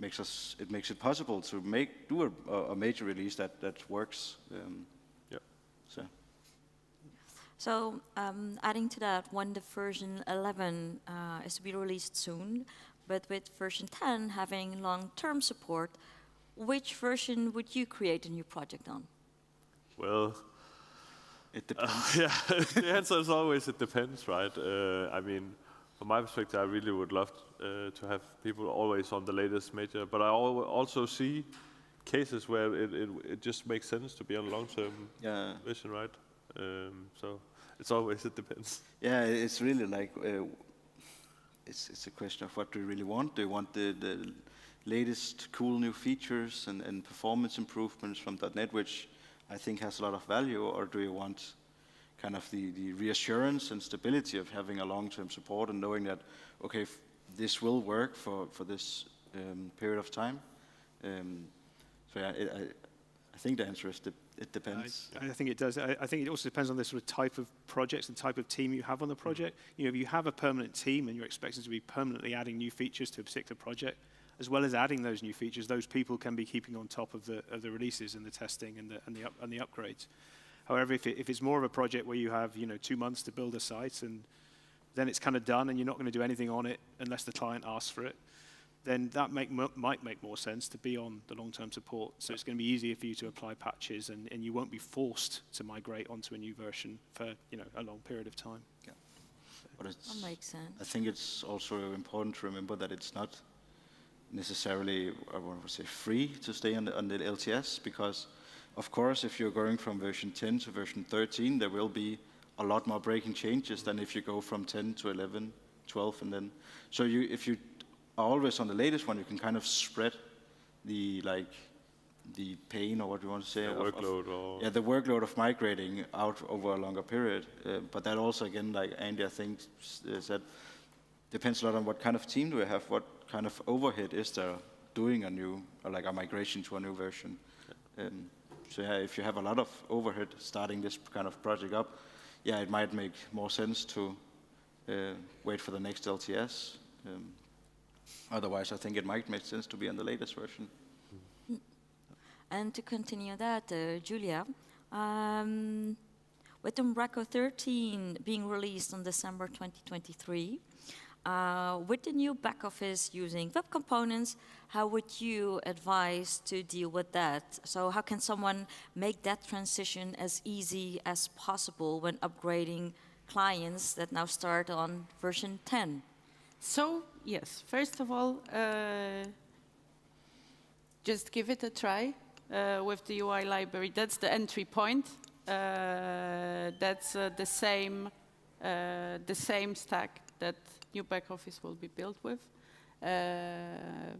makes it possible to do a major release that works. So adding to that, when the version 11 is to be released soon, but with version 10 having long-term support, which version would you create a new project on? Well, it depends. The answer is always it depends, right? I mean, from my perspective, I really would love to have people always on the latest major, but I also see cases where it just makes sense to be on long-term vision, right? So it's always, it depends. Yeah, it's really like, it's a question of what do you really want? Do you want the latest cool new features and performance improvements from .NET, which I think has a lot of value, or do you want kind of the reassurance and stability of having a long-term support and knowing that, okay, this will work for this period of time? So yeah, I think the answer is it depends. I think it does. I think it also depends on the sort of type of projects and type of team you have on the project. You know, if you have a permanent team and you're expected to be permanently adding new features to a particular project, as well as adding those new features, those people can be keeping on top of the releases and the testing and the upgrades. However, if it's more of a project where you have 2 months to build a site and then it's kind of done and you're not going to do anything on it unless the client asks for it, then that might make more sense to be on the long-term support. So it's going to be easier for you to apply patches and you won't be forced to migrate onto a new version for a long period of time. Yeah. But That makes sense. I think it's also important to remember that it's not necessarily, I want to say, free to stay on the LTS, because of course if you're going from version 10 to version 13, there will be a lot more breaking changes than if you go from 10 to 11, 12, and then, so if you are always on the latest one, you can kind of spread the pain, or what you want to say, the workload of migrating out over a longer period. But that also, again, like Andy, I think said, depends a lot on what kind of team do we have, what kind of overhead is there doing a migration to a new version. So yeah, if you have a lot of overhead starting this kind of project up, yeah, it might make more sense to wait for the next LTS. Otherwise, I think it might make sense to be on the latest version. And to continue that, Julia, with Umbraco 13 being released on December 2023, with the new back office using web components, how would you advise to deal with that? So how can someone make that transition as easy as possible when upgrading clients that now start on version 10? So, yes, first of all, just give it a try with the UI library. That's the entry point. That's the same stack that new back office will be built with. I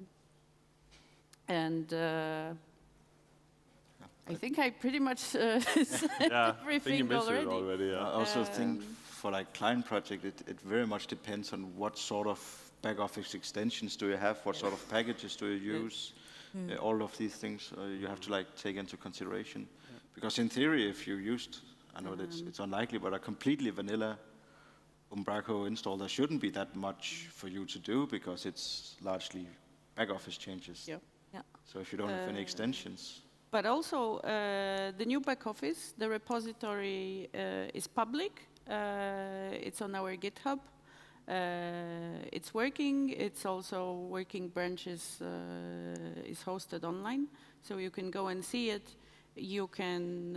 think I pretty much said everything already. I also think for client project, it very much depends on what sort of back office extensions do you have, what sort of packages do you use, all of these things you have to take into consideration. Because in theory, if you used, I know that it's unlikely, but a completely vanilla Umbraco install, there shouldn't be that much for you to do because it's largely back office changes. Yeah. So if you don't have any extensions. But also the new back office, the repository is public. It's on our GitHub. It's working. It's also working branches is hosted online, so you can go and see it. You can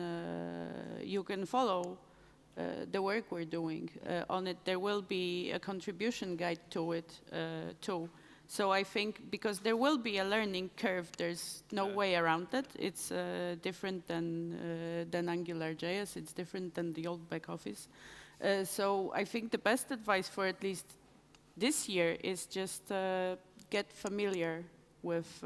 follow the work we're doing on it. There will be a contribution guide to it too. So I think because there will be a learning curve, there's no way around it. It's different than AngularJS. It's different than the old back office. So I think the best advice for at least this year is just get familiar with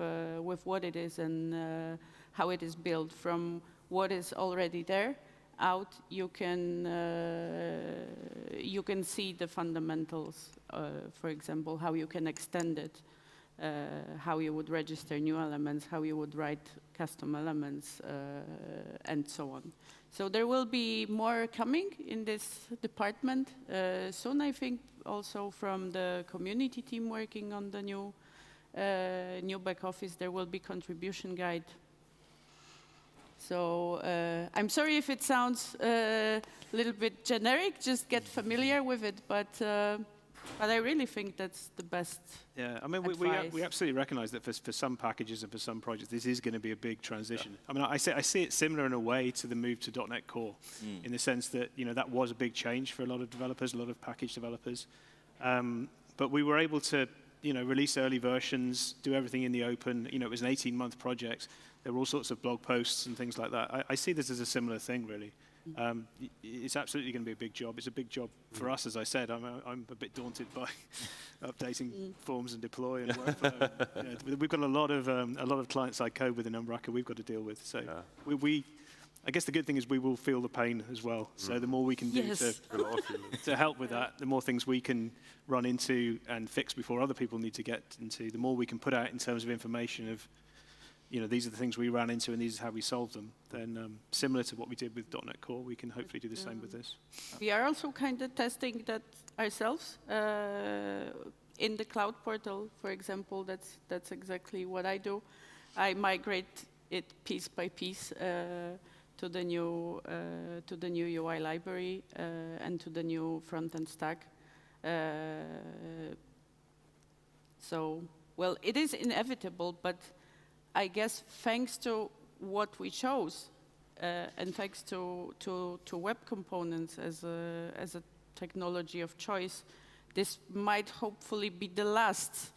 what it is and how it is built. From what is already there out, you can see the fundamentals. For example, how you can extend it, how you would register new elements, how you would write custom elements, and so on. So there will be more coming in this department soon, I think, also from the community team working on the new back office. There will be contribution guide. So I'm sorry if it sounds a little bit generic, just get familiar with it, but I really think that's the best. Yeah, I mean, we absolutely recognize that for some packages and for some projects, this is going to be a big transition. Yeah. I mean, I see it similar in a way to the move to .NET Core, in the sense that, that was a big change for a lot of developers, a lot of package developers. But we were able to, release early versions, do everything in the open. It was an 18-month project. There were all sorts of blog posts and things like that. I see this as a similar thing, really. It's absolutely going to be a big job. It's a big job for us, as I said. I'm a bit daunted by updating forms and deploy and workflow. We've got a lot of client-side code within Umbraco we've got to deal with. So I guess the good thing is we will feel the pain as well. So the more we can do to help with that, the more things we can run into and fix before other people need to get into, the more we can put out in terms of information of these are the things we ran into and these is how we solved them, then similar to what we did with .NET Core, we can hopefully do the same with this. We are also kind of testing that ourselves in the cloud portal, for example. That's exactly what I do. I migrate it piece by piece to the new UI library and to the new front-end stack. So, well, it is inevitable, but I guess thanks to what we chose and thanks to web components as a technology of choice, this might hopefully be the last.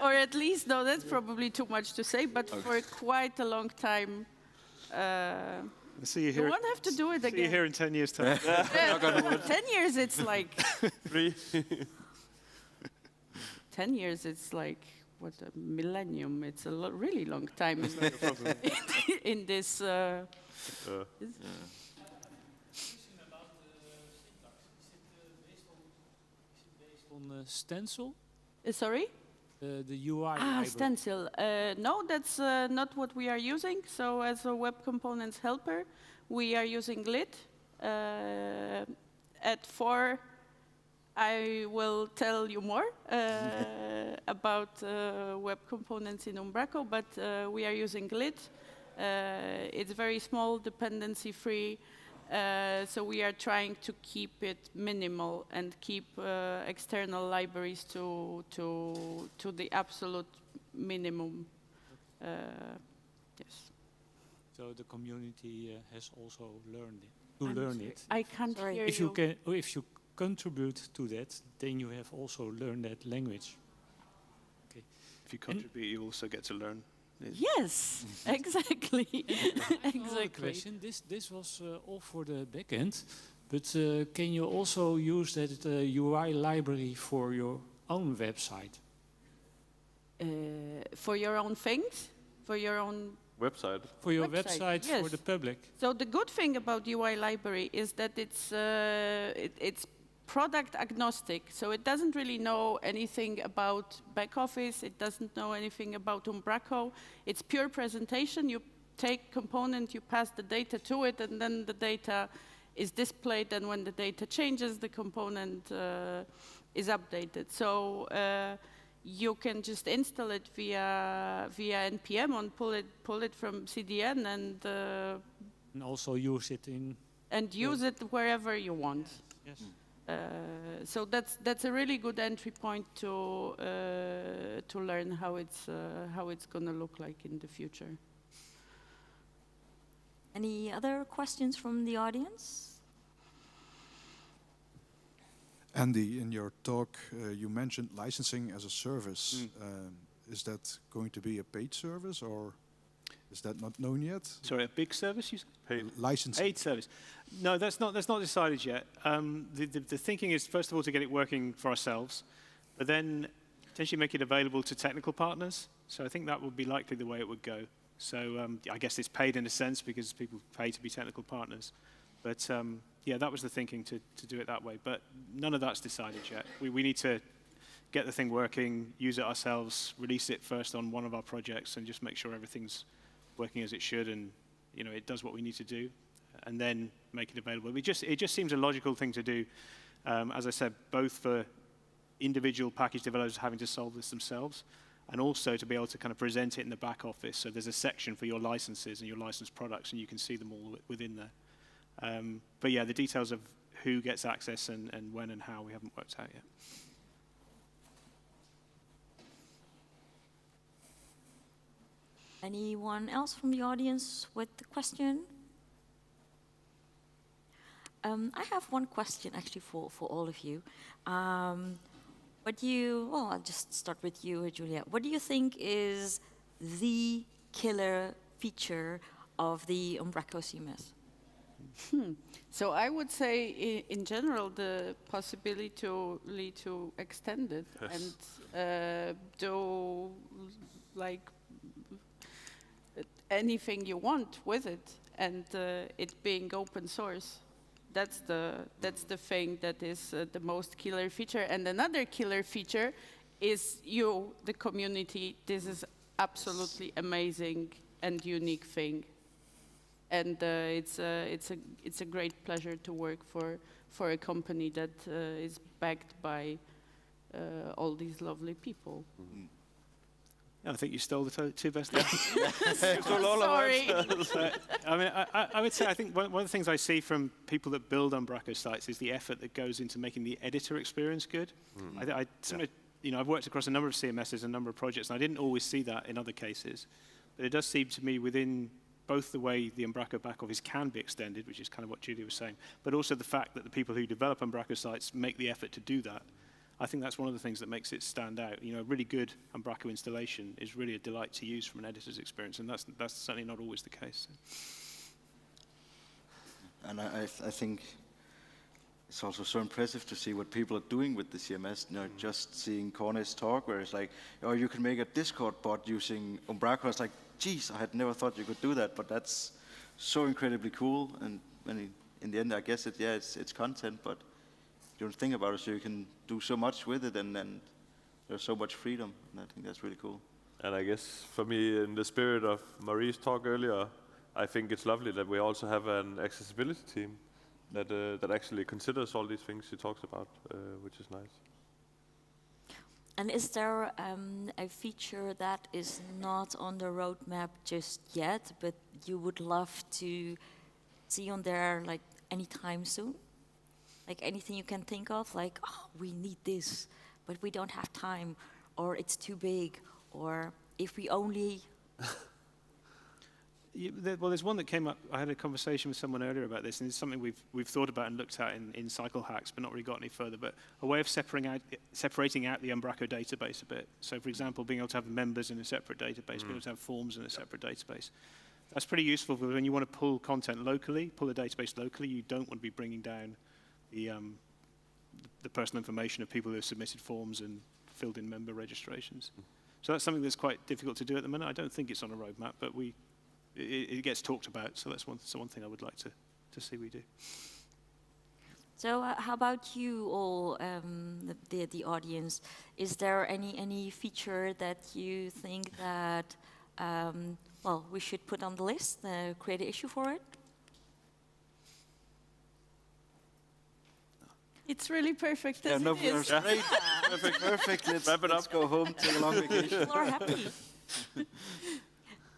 or at least, no, that's probably too much to say, but for quite a long time. See you here. You won't have to do it again. See you here in 10 years' time. 10 years, it's like 3. 10 years, it's like what, a millennium. It's a really long time in this. On stencil? Sorry? The UI library. Stencil. No, that's not what we are using. So as a web components helper, we are using Glit. At 4, I will tell you more about web components in Umbraco, but we are using Glit. It's very small, dependency-free. So we are trying to keep it minimal and keep external libraries to the absolute minimum. Yes. So the community has also learned it. To learn it. I can't hear if you. If you contribute to that, then you have also learned that language. Okay. If you contribute, you also get to learn. Yes, exactly. Exactly. Question. This was all for the backend, but can you also use that UI library for your own website? For your own things? For your own website? For your website, yes. For the public. So the good thing about UI library is that it's product agnostic, so it doesn't really know anything about back office, it doesn't know anything about Umbraco. It's pure presentation. You take component, you pass the data to it, and then the data is displayed, and when the data changes, the component is updated. So you can just install it via npm and pull it from CDN and also use it in use it wherever you want. Yes. So that's a really good entry point to learn how it's going to look like in the future. Any other questions from the audience? Andy, in your talk, you mentioned licensing as a service. Is that going to be a paid service, or is that not known yet? Sorry, a big service? You said? Paid licensing. Paid service. No, that's not decided yet. The thinking is, first of all, to get it working for ourselves, but then potentially make it available to technical partners. So I think that would be likely the way it would go. So I guess it's paid in a sense because people pay to be technical partners. But yeah, that was the thinking to do it that way. But none of that's decided yet. We need to get the thing working, use it ourselves, release it first on one of our projects, and just make sure everything's working as it should, and it does what we need to do, and then make it available. It just seems a logical thing to do, as I said, both for individual package developers having to solve this themselves, and also to be able to kind of present it in the back office. So there's a section for your licenses and your licensed products, and you can see them all within there. But yeah, the details of who gets access and when and how we haven't worked out yet. Anyone else from the audience with the question? I have one question actually for all of you. Well, I'll just start with you, Julia. What do you think is the killer feature of the Umbraco CMS? So I would say, in general, the possibility to extend it and do like anything you want with it, and it being open source. That's the thing that is the most killer feature. And another killer feature is you, the community. This is absolutely amazing and unique thing. And it's a great pleasure to work for a company that is backed by all these lovely people. Mm-hmm. I think you stole the two best answers. Sorry. I mean, I would say I think one of the things I see from people that build Umbraco sites is the effort that goes into making the editor experience good. I've worked across a number of CMSs and a number of projects, and I didn't always see that in other cases. But it does seem to me within both the way the Umbraco back office can be extended, which is kind of what Julia was saying, but also the fact that the people who develop Umbraco sites make the effort to do that. I think that's one of the things that makes it stand out. You know, a really good Umbraco installation is really a delight to use from an editor's experience, and that's certainly not always the case. And I think it's also so impressive to see what people are doing with the CMS. You know, just seeing Cornet's talk, where it's like, oh, you can make a Discord bot using Umbraco. It's like, geez, I had never thought you could do that, but that's so incredibly cool. And in the end, I guess it's content, but you don't think about it, so you can do so much with it, and then there's so much freedom, and I think that's really cool. And I guess for me, in the spirit of Marie's talk earlier, I think it's lovely that we also have an accessibility team that actually considers all these things she talks about, which is nice. And is there a feature that is not on the roadmap just yet, but you would love to see on there like anytime soon? Like anything you can think of, like, oh, we need this, but we don't have time, or it's too big, or if we only... Well, there's one that came up. I had a conversation with someone earlier about this, and it's something we've thought about and looked at in Cycle Hacks, but not really got any further. But a way of separating out the Umbraco database a bit. So, for example, being able to have members in a separate database, being able to have forms in a separate database. That's pretty useful for when you want to pull content locally, pull a database locally. You don't want to be bringing down the personal information of people who have submitted forms and filled in member registrations. So that's something that's quite difficult to do at the minute. I don't think it's on a roadmap, but it gets talked about, so that's one thing I would like to see we do. So how about you all, the audience? Is there any feature that you think that, well, we should put on the list, create an issue for it? It's really perfect Yeah, as no, it is. that's great. Perfect. Let's go home, take a long vacation. People are happy.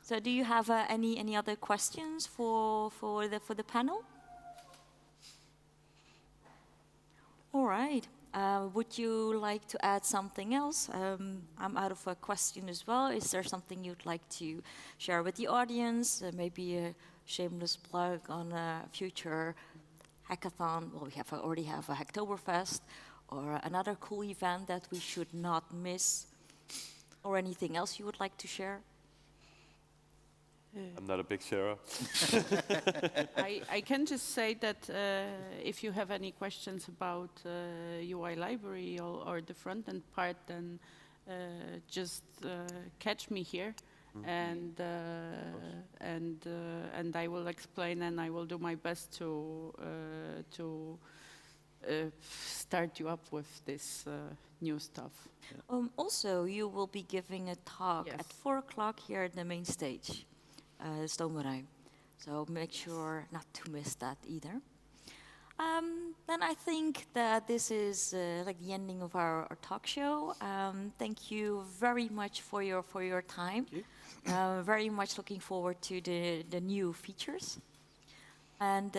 So do you have any other questions for the panel? All right. Would you like to add something else? I'm out of a question as well. Is there something you'd like to share with the audience? Maybe a shameless plug on a future hackathon. Well, we already have a Hacktoberfest, or another cool event that we should not miss, or anything else you would like to share? I'm not a big sharer. I can just say that if you have any questions about UI library or the front-end part, then just catch me here, and I will explain, and I will do my best to start you up with this new stuff. Yeah. Also, you will be giving a talk at 4 o'clock here at the main stage. Stomerij. So make sure not to miss that either. Then I think that this is like the ending of our talk show. Thank you very much for your time. Very much looking forward to the new features. And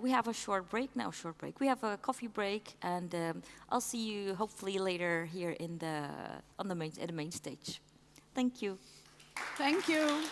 we have a short break now. We have a coffee break, and I'll see you hopefully later here at the main stage. Thank you. Thank you.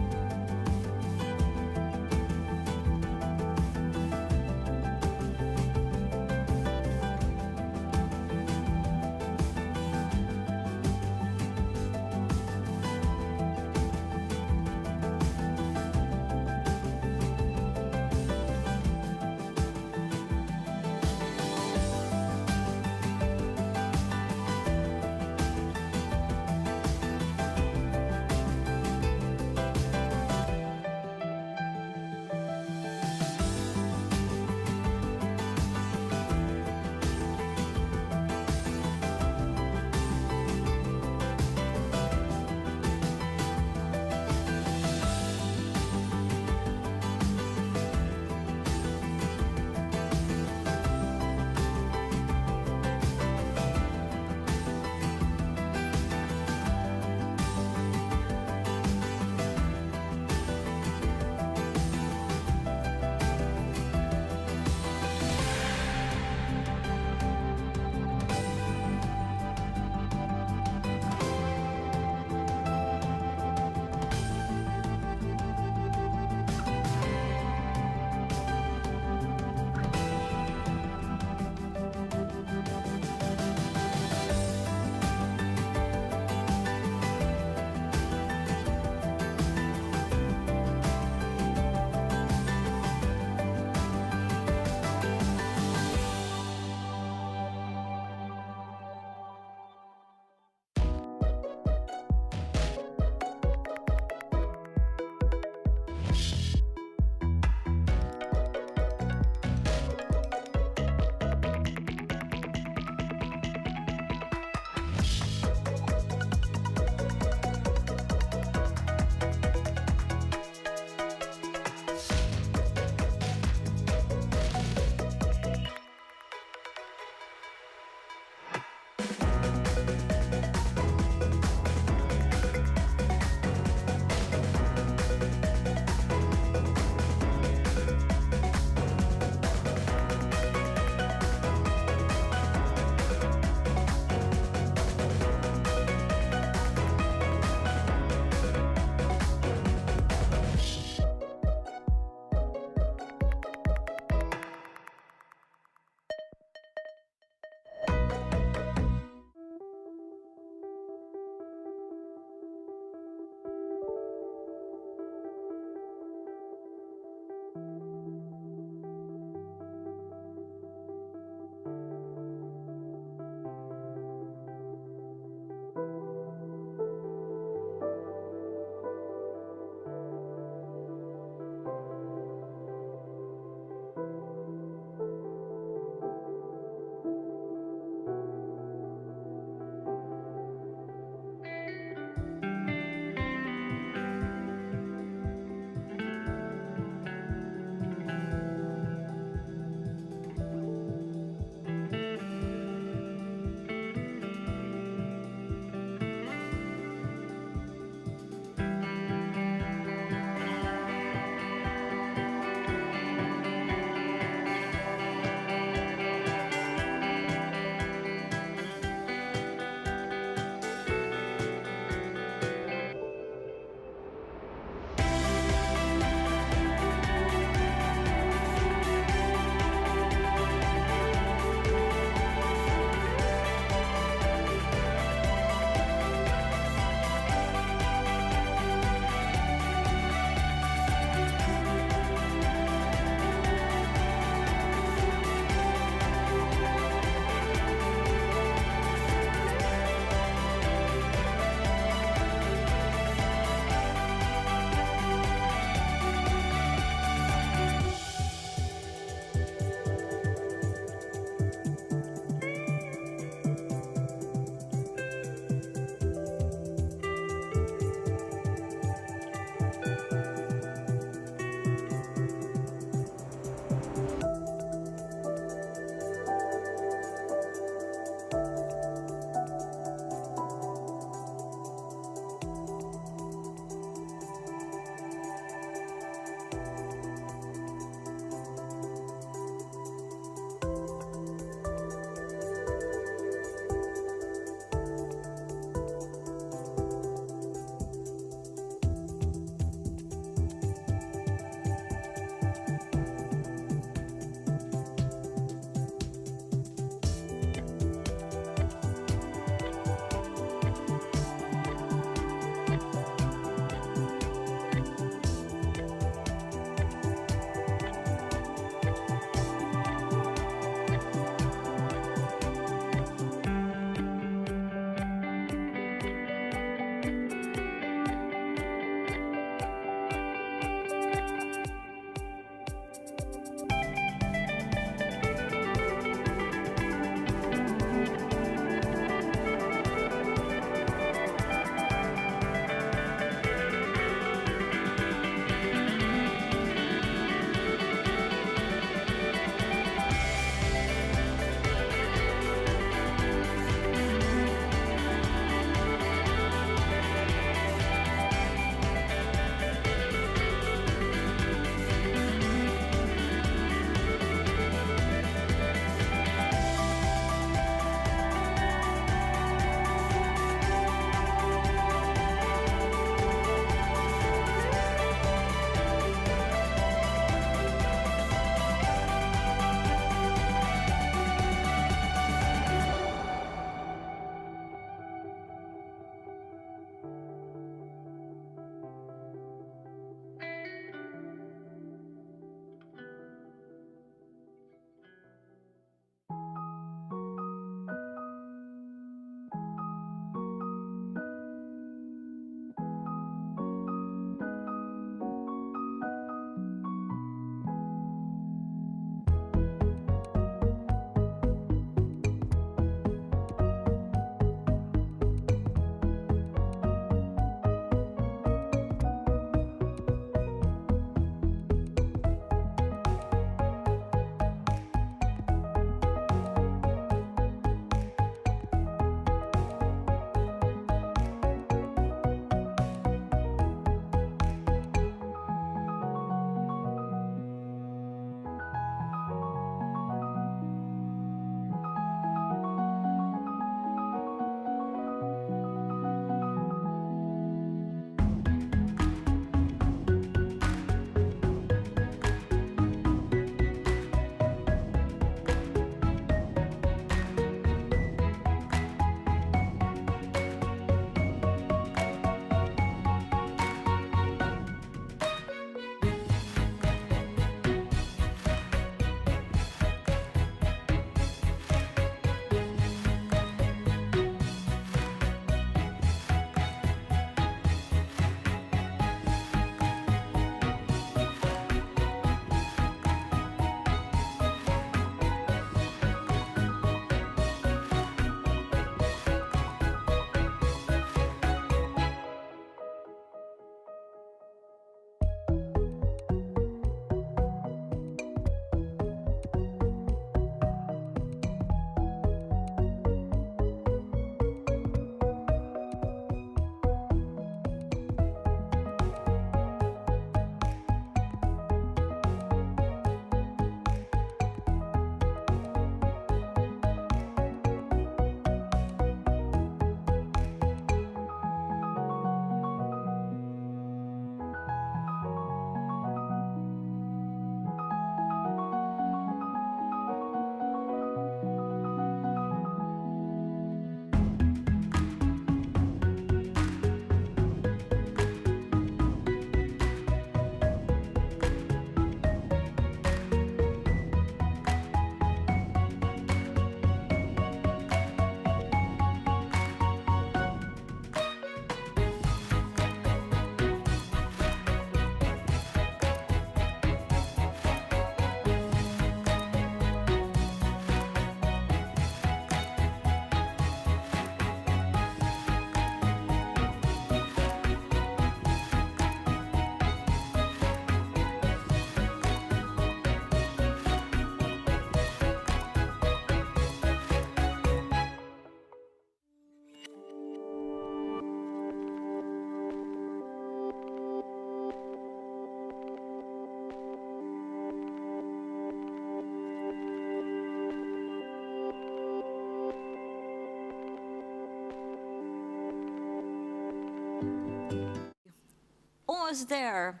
almost there.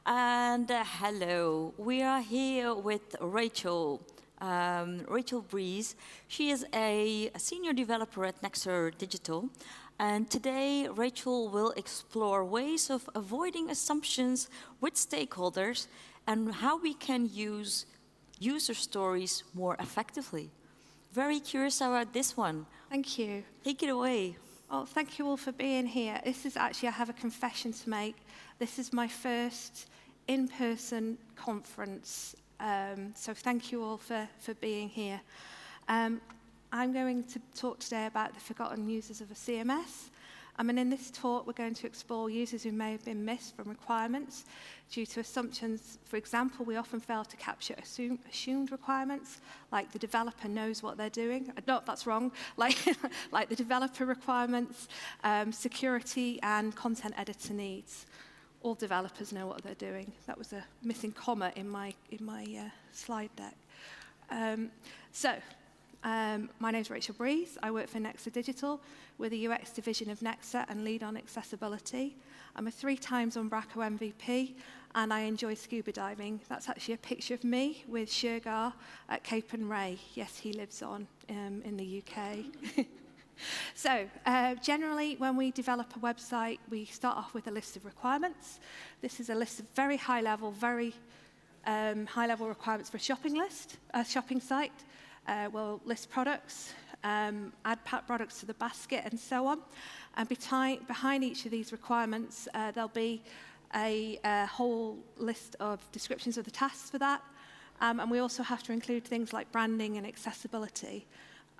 And hello, we are here with Rachel. Rachel Breeze. She is a senior developer at Nexer Digital. And today, Rachel will explore ways of avoiding assumptions with stakeholders and how we can use user stories more effectively. Very curious about this one. Thank you. Take it away. Oh, thank you all for being here. This is actually, I have a confession to make. This is my first in-person conference, so thank you all for being here. I'm going to talk today about the forgotten users of a CMS. And in this talk, we're going to explore users who may have been missed from requirements due to assumptions. For example, we often fail to capture assumed requirements, like the developer knows what they're doing. No, that's wrong. Like the developer requirements, security, and content editor needs. All developers know what they're doing. That was a missing comma in my slide deck. My name is Rachel Breeze. I work for Nexer Digital. We're the UX division of Nexer and lead on accessibility. I'm a 3-time Umbraco MVP, and I enjoy scuba diving. That's actually a picture of me with Shergar at Cape and Ray. Yes, he lives on in the UK. Generally, when we develop a website, we start off with a list of requirements. This is a list of very high-level requirements for a shopping site. We'll list products, add products to the basket, and so on. And behind each of these requirements, there'll be a whole list of descriptions of the tasks for that. And we also have to include things like branding and accessibility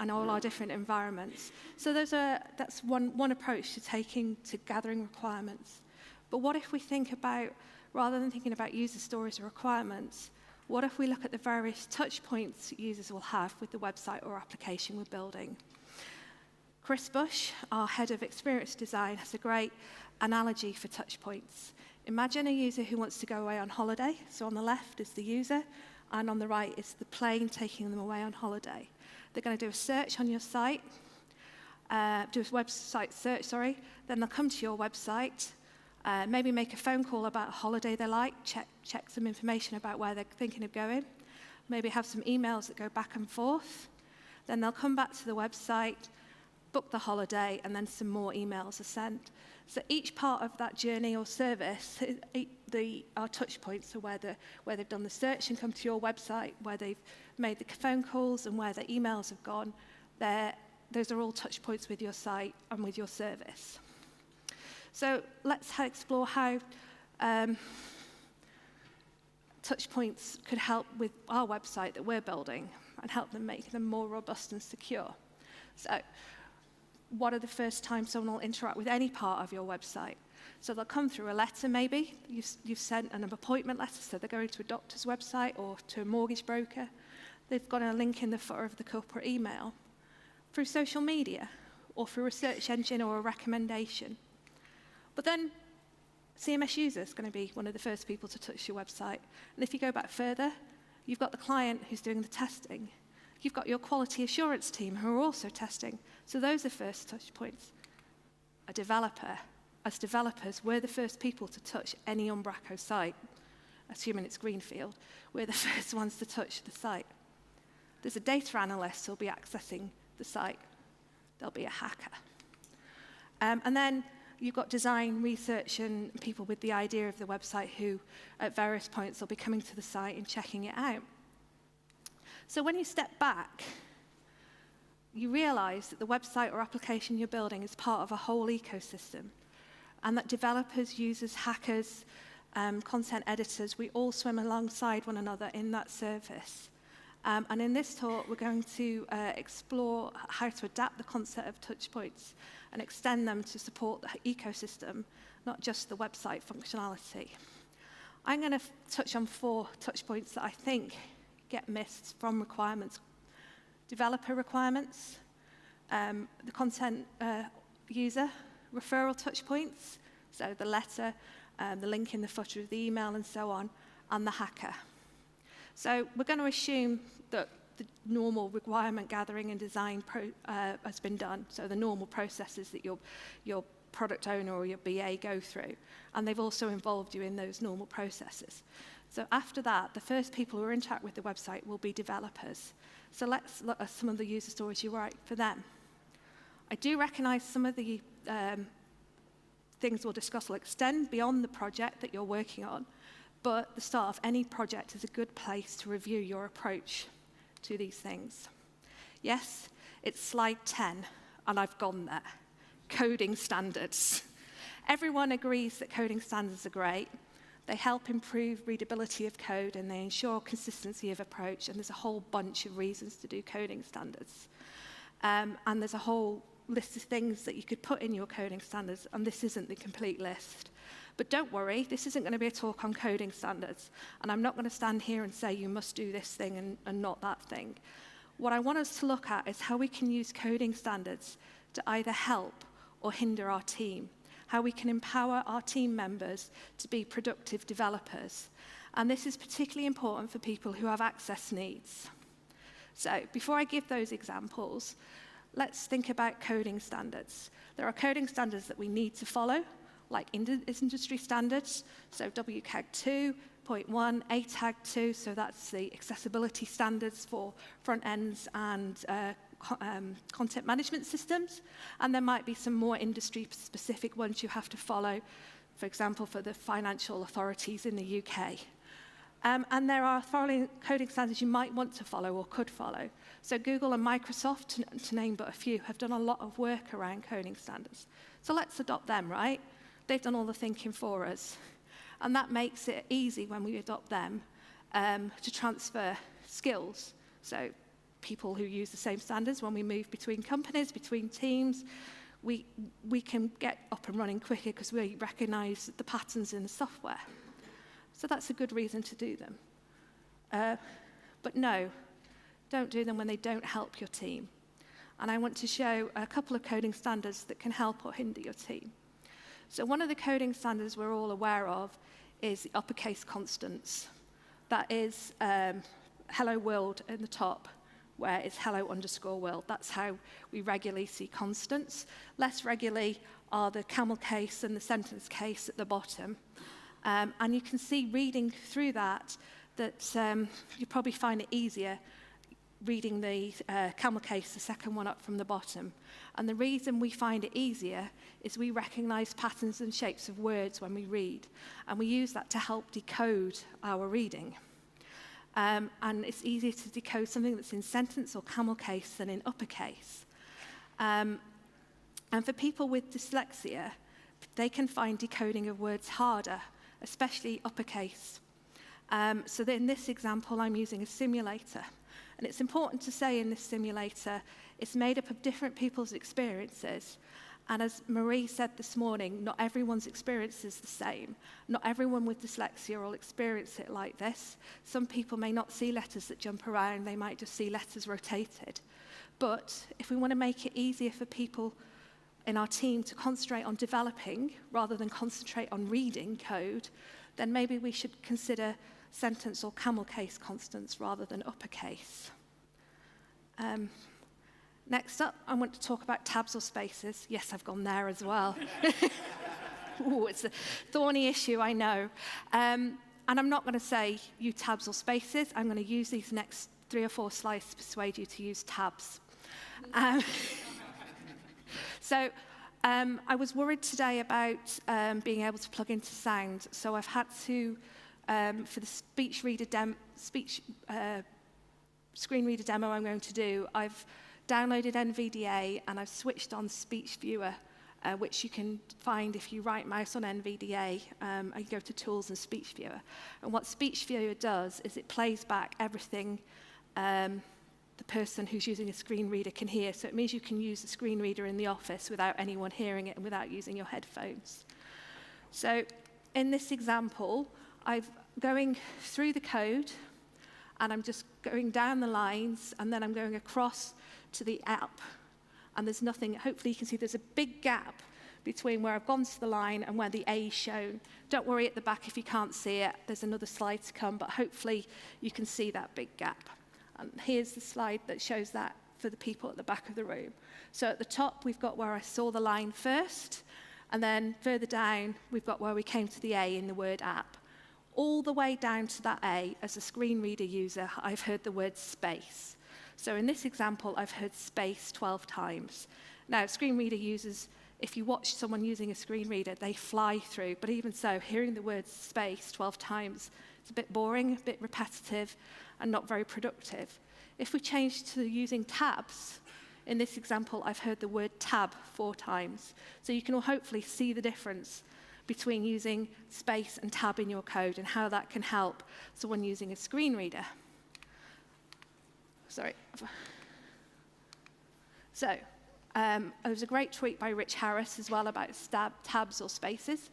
and all our different environments. So that's one approach to gathering requirements. But what if we think about, rather than thinking about user stories or requirements, what if we look at the various touch points users will have with the website or application we're building? Chris Bush, our head of experience design, has a great analogy for touch points. Imagine a user who wants to go away on holiday. So on the left is the user, and on the right is the plane taking them away on holiday. They're going to do a search on your site, do a website search, sorry. Then they'll come to your website, maybe make a phone call about a holiday they like, check some information about where they're thinking of going, maybe have some emails that go back and forth. Then they'll come back to the website, book the holiday, and then some more emails are sent. So each part of that journey or service, our touch points are where they've done the search and come to your website, where they've made the phone calls and where the emails have gone. Those are all touch points with your site and with your service. So let's explore how touch points could help with our website that we're building and help them make them more robust and secure. So what are the first time someone will interact with any part of your website? So they'll come through a letter maybe. You've sent an appointment letter, so they're going to a doctor's website or to a mortgage broker. They've got a link in the footer of the corporate email. Through social media or through a search engine or a recommendation. But then CMS user is going to be one of the first people to touch your website. And if you go back further, you've got the client who's doing the testing. You've got your quality assurance team who are also testing. So those are first touch points. A developer. As developers, we're the first people to touch any Umbraco site, assuming it's greenfield. We're the first ones to touch the site. There's a data analyst who'll be accessing the site. There'll be a hacker. And then you've got design, research, and people with the idea of the website who, at various points, will be coming to the site and checking it out. So when you step back, you realize that the website or application you're building is part of a whole ecosystem, and that developers, users, hackers, content editors, we all swim alongside one another in that service. And in this talk, we're going to explore how to adapt the concept of touch points and extend them to support the ecosystem, not just the website functionality. I'm going to touch on 4 touch points that I think get missed from requirements. Developer requirements, the content user, referral touch points, so the letter, the link in the footer of the email and so on, and the hacker. So we're going to assume that the normal requirement gathering and design has been done, so the normal processes that you're product owner or your BA go through. And they've also involved you in those normal processes. So after that, the first people who interact with the website will be developers. So let's look at some of the user stories you write for them. I do recognize some of the things we'll discuss will extend beyond the project that you're working on, but the start of any project is a good place to review your approach to these things. Yes, it's slide 10, and I've gone there. Coding standards. Everyone agrees that coding standards are great. They help improve readability of code, and they ensure consistency of approach, and there's a whole bunch of reasons to do coding standards. And there's a whole list of things that you could put in your coding standards, and this isn't the complete list. But don't worry, this isn't going to be a talk on coding standards, and I'm not going to stand here and say you must do this thing and not that thing. What I want us to look at is how we can use coding standards to either help or hinder our team, how we can empower our team members to be productive developers. And this is particularly important for people who have access needs. So before I give those examples, let's think about coding standards. There are coding standards that we need to follow, like industry standards, so WCAG 2.1, ATAG 2, so that's the accessibility standards for front ends and content management systems. And there might be some more industry-specific ones you have to follow, for example, for the financial authorities in the UK. And there are coding standards you might want to follow or could follow. So Google and Microsoft, to name but a few, have done a lot of work around coding standards. So let's adopt them, right? They've done all the thinking for us. And that makes it easy when we adopt them to transfer skills. So people who use the same standards, when we move between companies, between teams, we can get up and running quicker because we recognize the patterns in the software. So that's a good reason to do them. But no, don't do them when they don't help your team. And I want to show a couple of coding standards that can help or hinder your team. So one of the coding standards we're all aware of is the uppercase constants. That is hello world in the top, where it's hello_world. That's how we regularly see constants. Less regularly are the camel case and the sentence case at the bottom. And you can see reading through that you probably find it easier reading the camel case, the second one up from the bottom. And the reason we find it easier is we recognize patterns and shapes of words when we read. And we use that to help decode our reading. And it's easier to decode something that's in sentence or camel case than in uppercase. And for people with dyslexia, they can find decoding of words harder, especially uppercase. So in this example, I'm using a simulator. And it's important to say in this simulator, it's made up of different people's experiences. And as Marie said this morning, not everyone's experience is the same. Not everyone with dyslexia will experience it like this. Some people may not see letters that jump around, they might just see letters rotated. But if we want to make it easier for people in our team to concentrate on developing rather than concentrate on reading code, then maybe we should consider sentence or camel case constants rather than uppercase. Next up, I want to talk about tabs or spaces. Yes, I've gone there as well. Ooh, it's a thorny issue, I know. And I'm not going to say use tabs or spaces. I'm going to use these next 3 or 4 slides to persuade you to use tabs. So I was worried today about being able to plug into sound. So I've had to, for the screen reader demo I'm going to do, I've downloaded NVDA and I've switched on Speech Viewer, which you can find if you right mouse on NVDA and you go to Tools and Speech Viewer. And what Speech Viewer does is it plays back everything the person who's using a screen reader can hear. So it means you can use the screen reader in the office without anyone hearing it and without using your headphones. So in this example, I'm going through the code and I'm just going down the lines and then I'm going across to the app. And there's nothing, hopefully you can see there's a big gap between where I've gone to the line and where the A is shown. Don't worry at the back if you can't see it. There's another slide to come, but hopefully you can see that big gap. And here's the slide that shows that for the people at the back of the room. So at the top, we've got where I saw the line first, And then further down, we've got where we came to the A in the word app. All the way down to that A, as a screen reader user, I've heard the word space. So in this example, I've heard space 12 times. Now, screen reader users, if you watch someone using a screen reader, they fly through. But even so, hearing the word space 12 times, it's a bit boring, a bit repetitive, and not very productive. If we change to using tabs, in this example, I've heard the word tab 4 times. So you can all hopefully see the difference between using space and tab in your code and how that can help someone using a screen reader. Sorry. So, there was a great tweet by Rich Harris as well about tabs or spaces.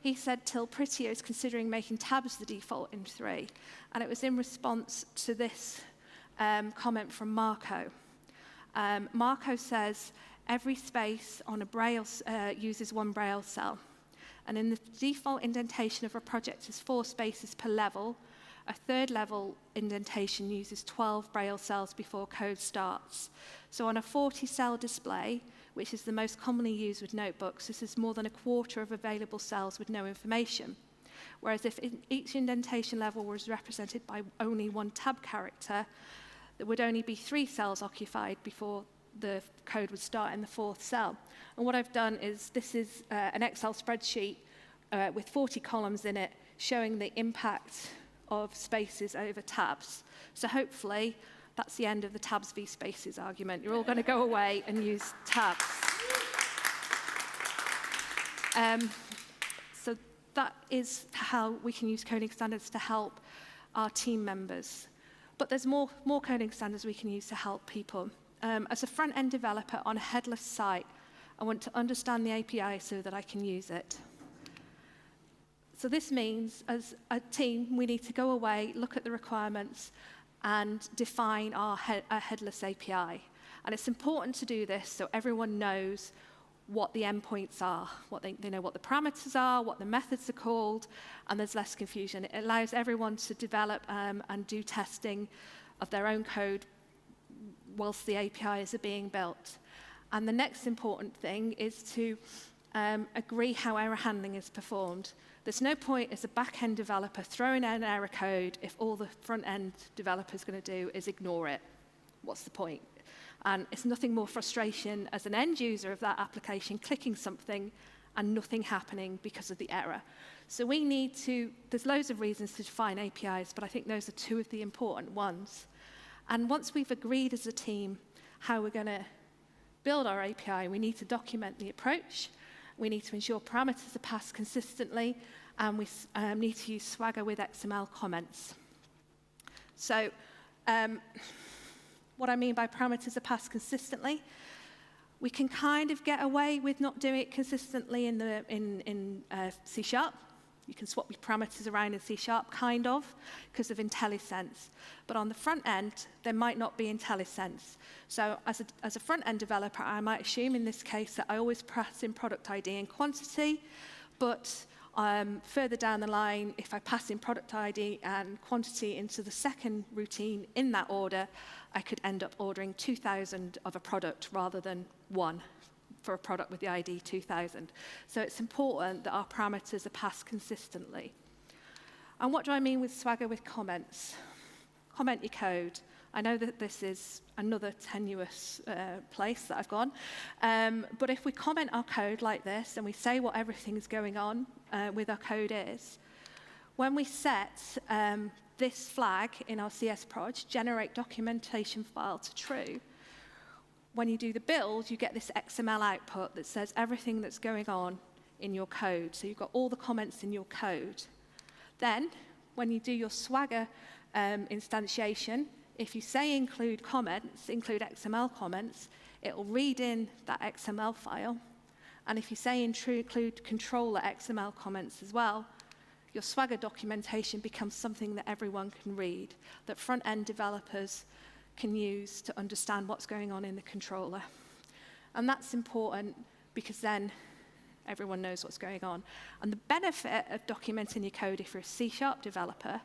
He said, Till Prettier is considering making tabs the default in 3. And it was in response to this comment from Marco. Marco says, every space on a Braille uses 1 Braille cell. And in the default indentation of a project is 4 spaces per level. A 3rd level indentation uses 12 Braille cells before code starts. So on a 40-cell display, which is the most commonly used with notebooks, this is more than a quarter of available cells with no information. Whereas if each indentation level was represented by only 1 tab character, there would only be 3 cells occupied before the code would start in the 4th cell. And what I've done is, this is an Excel spreadsheet with 40 columns in it, showing the impact of spaces over tabs. So hopefully, that's the end of the tabs v spaces argument. You're all going to go away and use tabs. So that is how we can use coding standards to help our team members. But there's more coding standards we can use to help people. As a front-end developer on a headless site, I want to understand the API so that I can use it. So this means, as a team, we need to go away, look at the requirements, and define our headless API. And it's important to do this so everyone knows what the endpoints are, they know what the parameters are, what the methods are called, and there's less confusion. It allows everyone to develop and do testing of their own code whilst the APIs are being built. And the next important thing is to agree how error handling is performed. There's no point as a back-end developer throwing out an error code if all the front-end developer is going to do is ignore it. What's the point? And it's nothing more frustration as an end user of that application clicking something and nothing happening because of the error. So we need to, there's loads of reasons to define APIs, but I think those are 2 of the important ones. And once we've agreed as a team how we're going to build our API, we need to document the approach, we need to ensure parameters are passed consistently, and we need to use Swagger with XML comments. So what I mean by parameters are passed consistently, we can kind of get away with not doing it consistently in C#. You can swap your parameters around in C#, kind of, because of IntelliSense. But on the front end, there might not be IntelliSense. So as a front-end developer, I might assume in this case that I always pass in product ID and quantity, but further down the line, if I pass in product ID and quantity into the second routine in that order, I could end up ordering 2,000 of a product rather than 1. For a product with the ID 2000. So it's important that our parameters are passed consistently. And what do I mean with Swagger with comments? Comment your code. I know that this is another tenuous place that I've gone. But if we comment our code like this and we say what everything's going on with our code is, when we set this flag in our CS proj, generate documentation file to true, when you do the build, you get this XML output that says everything that's going on in your code. So you've got all the comments in your code. Then, when you do your Swagger instantiation, if you say include comments, include XML comments, it will read in that XML file. And if you say include controller XML comments as well, your Swagger documentation becomes something that everyone can read, that front-end developers can use to understand what's going on in the controller. And that's important because then everyone knows what's going on. And the benefit of documenting your code if you're a C# developer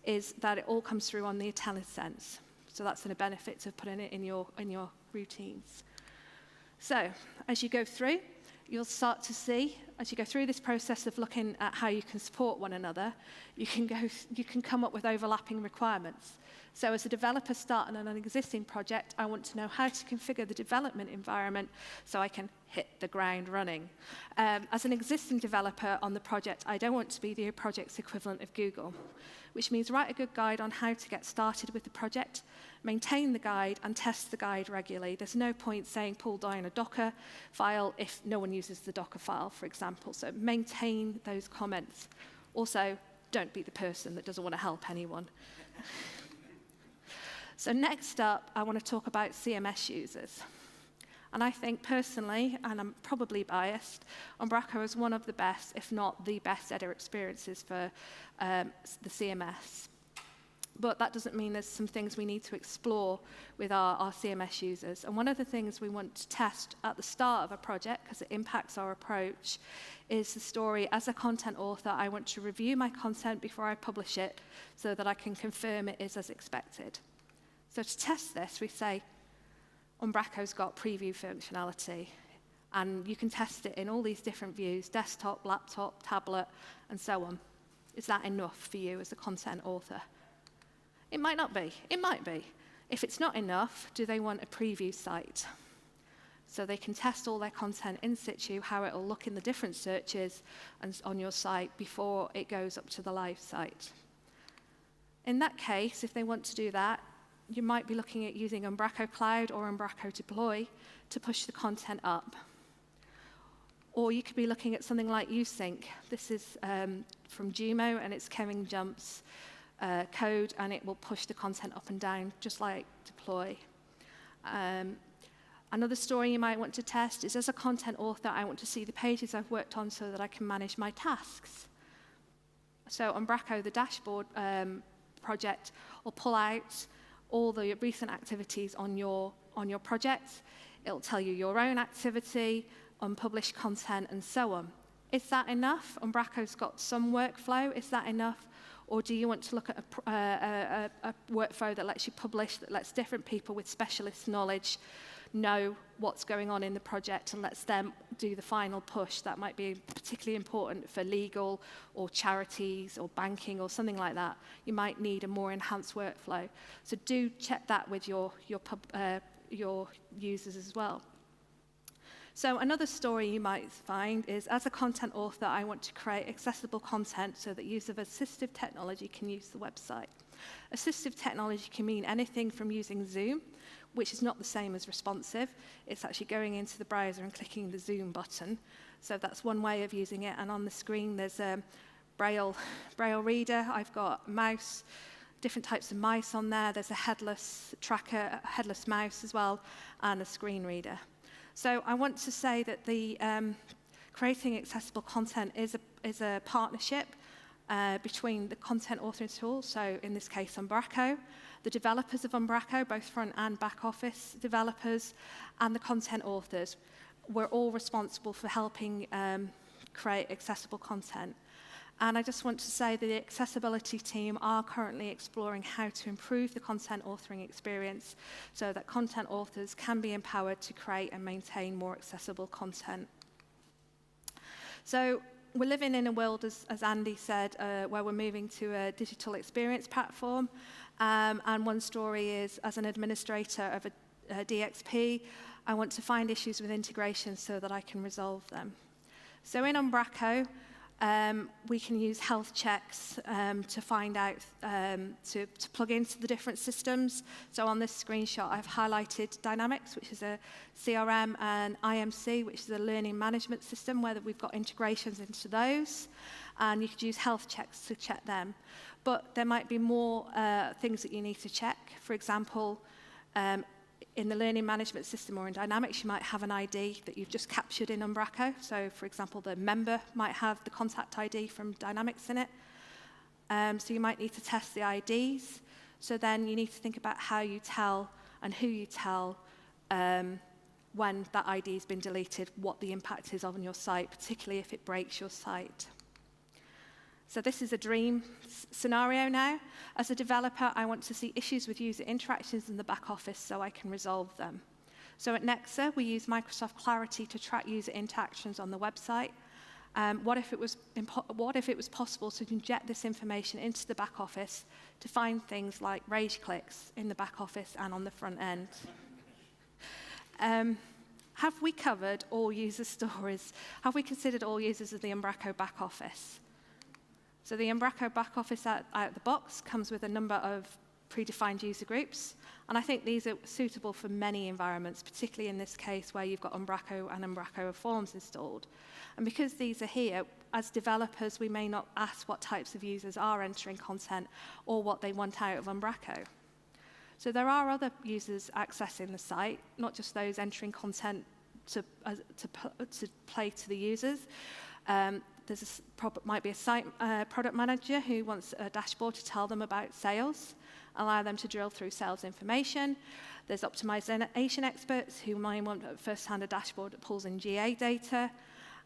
is that it all comes through on the IntelliSense. So that's the benefit of putting it in your routines. So as you go through, you'll start to see, as you go through this process of looking at how you can support one another, you can come up with overlapping requirements. So as a developer starting on an existing project, I want to know how to configure the development environment so I can hit the ground running. As an existing developer on the project, I don't want to be the project's equivalent of Google, which means write a good guide on how to get started with the project, maintain the guide, and test the guide regularly. There's no point saying pull down a Docker file if no one uses the Docker file, for example. So maintain those comments. Also, don't be the person that doesn't want to help anyone. So next up, I want to talk about CMS users. And I think personally, and I'm probably biased, Umbraco is one of the best, if not the best editor experiences for the CMS. But that doesn't mean there's some things we need to explore with our CMS users. And one of the things we want to test at the start of a project, because it impacts our approach, is the story, as a content author, I want to review my content before I publish it so that I can confirm it is as expected. So to test this, we say, Umbraco's got preview functionality, and you can test it in all these different views, desktop, laptop, tablet, and so on. Is that enough for you as a content author? It might not be. It might be. If it's not enough, do they want a preview site? So they can test all their content in situ, how it will look in the different searches and on your site before it goes up to the live site. In that case, if they want to do that, you might be looking at using Umbraco Cloud or Umbraco Deploy to push the content up. Or you could be looking at something like USync. This is from Jumo, and it's Kevin Jump's code, and it will push the content up and down, just like Deploy. Another story you might want to test is, as a content author, I want to see the pages I've worked on so that I can manage my tasks. So Umbraco, the dashboard project, will pull out all the recent activities on your project. It'll tell you your own activity, unpublished content, and so on. Is that enough? Umbraco's got some workflow. Is that enough? Or do you want to look at a workflow that lets you publish, that lets different people with specialist knowledge know what's going on in the project and lets them do the final push? That might be particularly important for legal or charities or banking or something like that. You might need a more enhanced workflow. So do check that with your users as well. So another story you might find is, as a content author, I want to create accessible content so that use of assistive technology can use the website. Assistive technology can mean anything from using Zoom, which is not the same as responsive. It's actually going into the browser and clicking the Zoom button. So that's one way of using it. And on the screen, there's a Braille reader. I've got mouse, different types of mice on there. There's a headless tracker, a headless mouse as well, and a screen reader. So I want to say that the creating accessible content is a partnership between the content authoring tool, so in this case Umbraco, the developers of Umbraco, both front and back office developers, and the content authors. We're all responsible for helping create accessible content. And I just want to say that the accessibility team are currently exploring how to improve the content authoring experience so that content authors can be empowered to create and maintain more accessible content. So we're living in a world, as Andy said, where we're moving to a digital experience platform. And one story is, as an administrator of a DXP, I want to find issues with integration so that I can resolve them. So in Umbraco, we can use health checks to find out, to plug into the different systems. So on this screenshot, I've highlighted Dynamics, which is a CRM, and IMC, which is a learning management system, where we've got integrations into those. And you could use health checks to check them. But there might be more things that you need to check. For example, in the learning management system or in Dynamics, you might have an ID that you've just captured in Umbraco. So, for example, the member might have the contact ID from Dynamics in it. So you might need to test the IDs. So then you need to think about how you tell and who you tell when that ID has been deleted, what the impact is on your site, particularly if it breaks your site. So this is a dream scenario now. As a developer, I want to see issues with user interactions in the back office so I can resolve them. So at Nexa, we use Microsoft Clarity to track user interactions on the website. What if it was possible to inject this information into the back office to find things like rage clicks in the back office and on the front end? Have we covered all user stories? Have we considered all users of the Umbraco back office? So the Umbraco back office out the box comes with a number of predefined user groups, and I think these are suitable for many environments, particularly in this case where you've got Umbraco and Umbraco Forms installed. And because these are here, as developers, we may not ask what types of users are entering content or what they want out of Umbraco. So there are other users accessing the site, not just those entering content to play to the users. Might be a site product manager who wants a dashboard to tell them about sales, allow them to drill through sales information. There's optimization experts who might want first-hand a dashboard that pulls in GA data.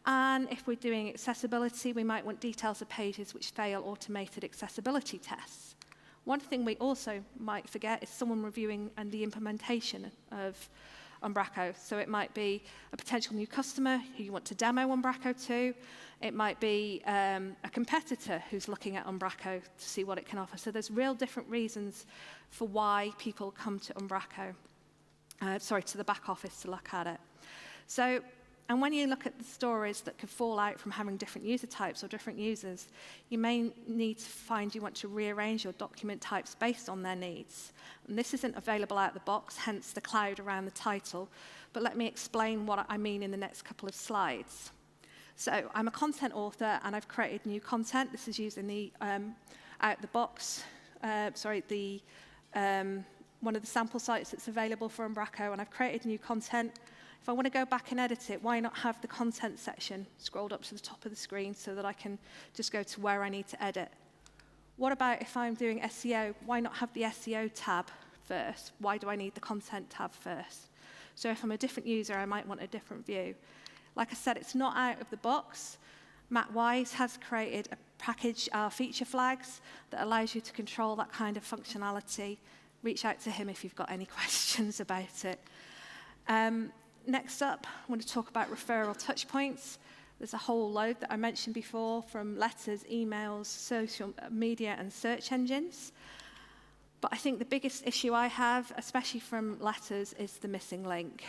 And if we're doing accessibility, we might want details of pages which fail automated accessibility tests. One thing we also might forget is someone reviewing the implementation of Umbraco. So it might be a potential new customer who you want to demo Umbraco to. It might be a competitor who's looking at Umbraco to see what it can offer. So there's real different reasons for why people come to Umbraco, to the back office to look at it. So, and when you look at the stories that could fall out from having different user types or different users, you may need to find you want to rearrange your document types based on their needs. And this isn't available out of the box, hence the cloud around the title. But let me explain what I mean in the next couple of slides. So I'm a content author, and I've created new content. This is using the out the box, one of the sample sites that's available for Umbraco, and I've created new content. If I want to go back and edit it, why not have the content section scrolled up to the top of the screen so that I can just go to where I need to edit? What about if I'm doing SEO? Why not have the SEO tab first? Why do I need the content tab first? So if I'm a different user, I might want a different view. Like I said, it's not out of the box. Matt Wise has created a package, feature flags, that allows you to control that kind of functionality. Reach out to him if you've got any questions about it. Next up, I want to talk about referral touchpoints. There's a whole load that I mentioned before, from letters, emails, social media, and search engines. But I think the biggest issue I have, especially from letters, is the missing link.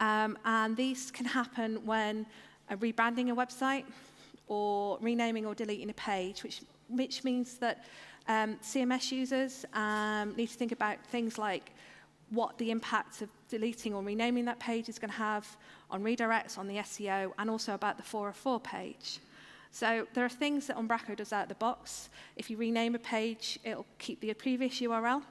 And these can happen when rebranding a website or renaming or deleting a page, which means that CMS users need to think about things like what the impact of deleting or renaming that page is going to have on redirects, on the SEO, and also about the 404 page. So there are things that Umbraco does out of the box. If you rename a page, it'll keep the previous URL.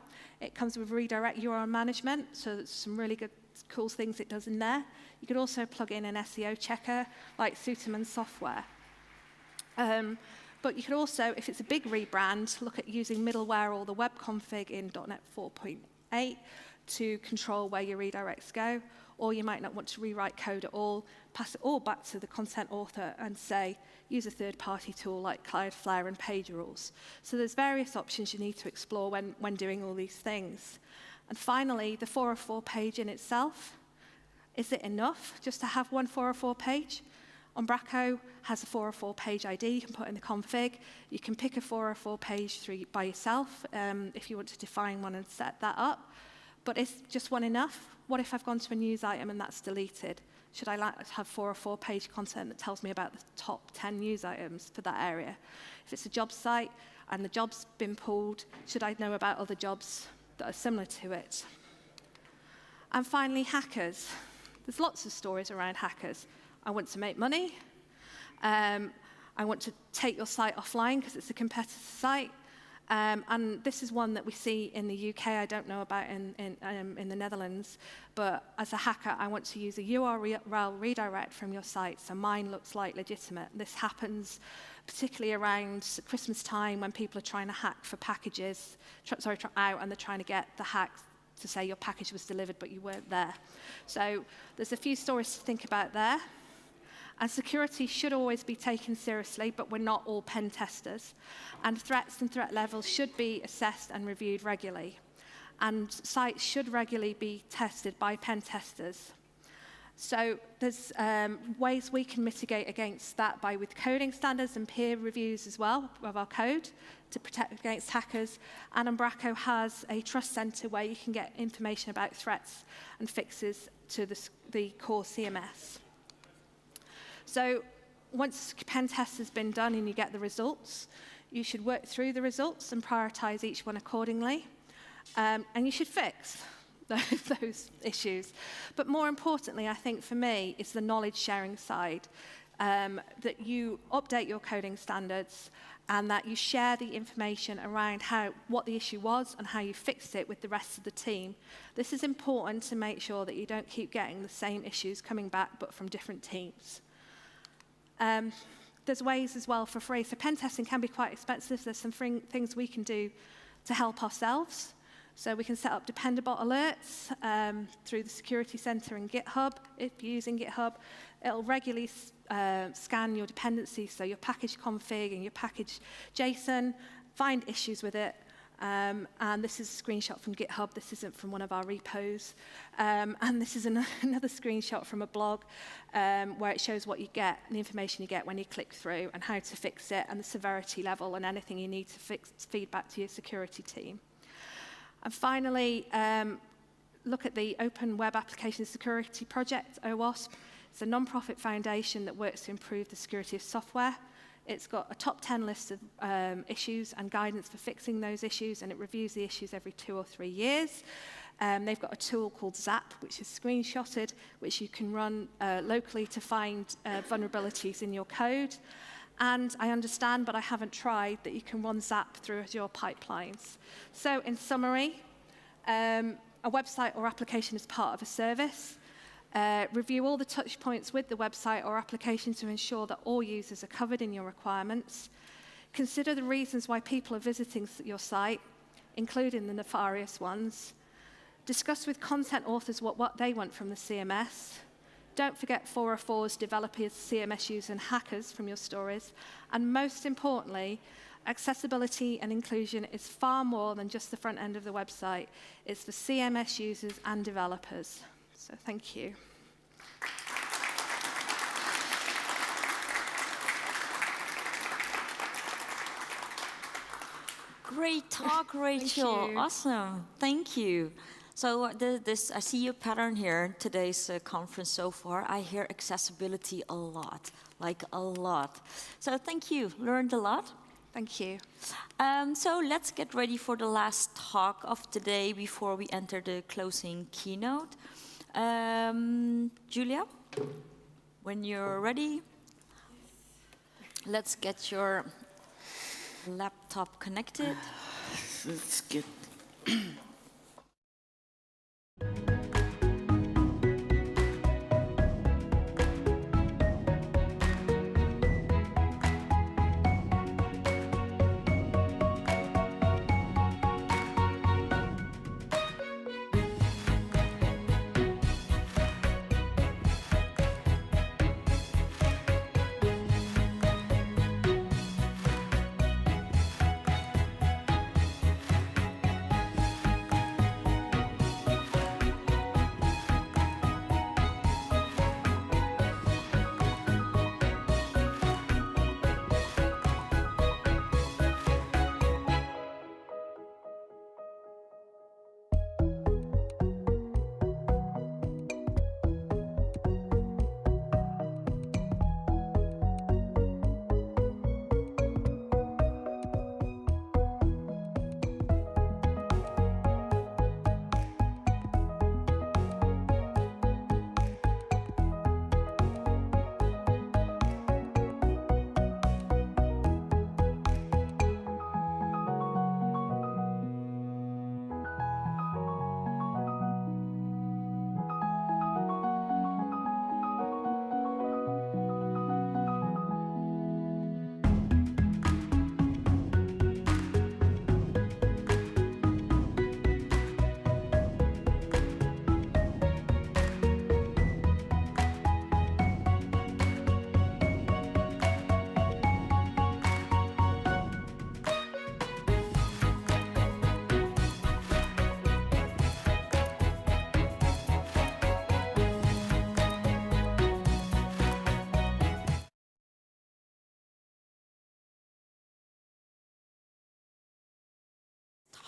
It comes with redirect URL management, so there's some really good, cool things it does in there. You could also plug in an SEO checker like Suterman software. But you could also, if it's a big rebrand, look at using middleware or the web config in .NET 4.8 to control where your redirects go, or you might not want to rewrite code at all, pass it all back to the content author and say, use a third-party tool like Cloudflare and page rules. So there's various options you need to explore when doing all these things. And finally, the 404 page in itself. Is it enough just to have one 404 page? Umbraco has a 404 page ID you can put in the config. You can pick a 404 page by yourself if you want to define one and set that up. But is just one enough? What if I've gone to a news item and that's deleted? Should I like to have 404 page content that tells me about the top 10 news items for that area? If it's a job site and the job's been pulled, should I know about other jobs that are similar to it? And finally, hackers. There's lots of stories around hackers. I want to make money. I want to take your site offline because it's a competitor site. And this is one that we see in the UK, I don't know about in the Netherlands, but as a hacker, I want to use a URL redirect from your site, so mine looks like legitimate. This happens particularly around Christmas time when people are trying to hack for packages, out, and they're trying to get the hack to say your package was delivered, but you weren't there. So there's a few stories to think about there. And security should always be taken seriously, but we're not all pen testers. And threats and threat levels should be assessed and reviewed regularly. and sites should regularly be tested by pen testers. So there's ways we can mitigate against that with coding standards and peer reviews as well of our code to protect against hackers. And Umbraco has a trust center where you can get information about threats and fixes to the core CMS. So once pen test has been done and you get the results, you should work through the results and prioritize each one accordingly. And you should fix those issues. But more importantly, I think for me, is the knowledge sharing side. That you update your coding standards and that you share the information around what the issue was and how you fixed it with the rest of the team. This is important to make sure that you don't keep getting the same issues coming back, but from different teams. There's ways as well for free. So pen testing can be quite expensive. There's some things we can do to help ourselves. So we can set up dependable alerts through the security center and GitHub. If you're using GitHub, it'll regularly scan your dependencies, so your package config and your package JSON, find issues with it. And this is a screenshot from GitHub. This isn't from one of our repos. And this is another screenshot from a blog where it shows what you get, the information you get when you click through, and how to fix it, and the severity level, and anything you need to feed back to your security team. And finally, look at the Open Web Application Security Project, OWASP. It's a non-profit foundation that works to improve the security of software. It's got a top 10 list of issues and guidance for fixing those issues, and it reviews the issues every 2 or 3 years. They've got a tool called ZAP, which is screenshotted, which you can run locally to find vulnerabilities in your code. And I understand, but I haven't tried, that you can run ZAP through Azure pipelines. So in summary, a website or application is part of a service. Review all the touch points with the website or application to ensure that all users are covered in your requirements. Consider the reasons why people are visiting your site, including the nefarious ones. Discuss with content authors what they want from the CMS. Don't forget 404's developers, CMS users, and hackers from your stories. And most importantly, accessibility and inclusion is far more than just the front end of the website. It's for CMS users and developers. So thank you. Great talk, Rachel. Awesome. Thank you. So I see a pattern here in today's conference so far. I hear accessibility a lot, like a lot. So thank you. Learned a lot. Thank you. So let's get ready for the last talk of the day before we enter the closing keynote. Julia, when you're ready, let's get your laptop connected. Let's get...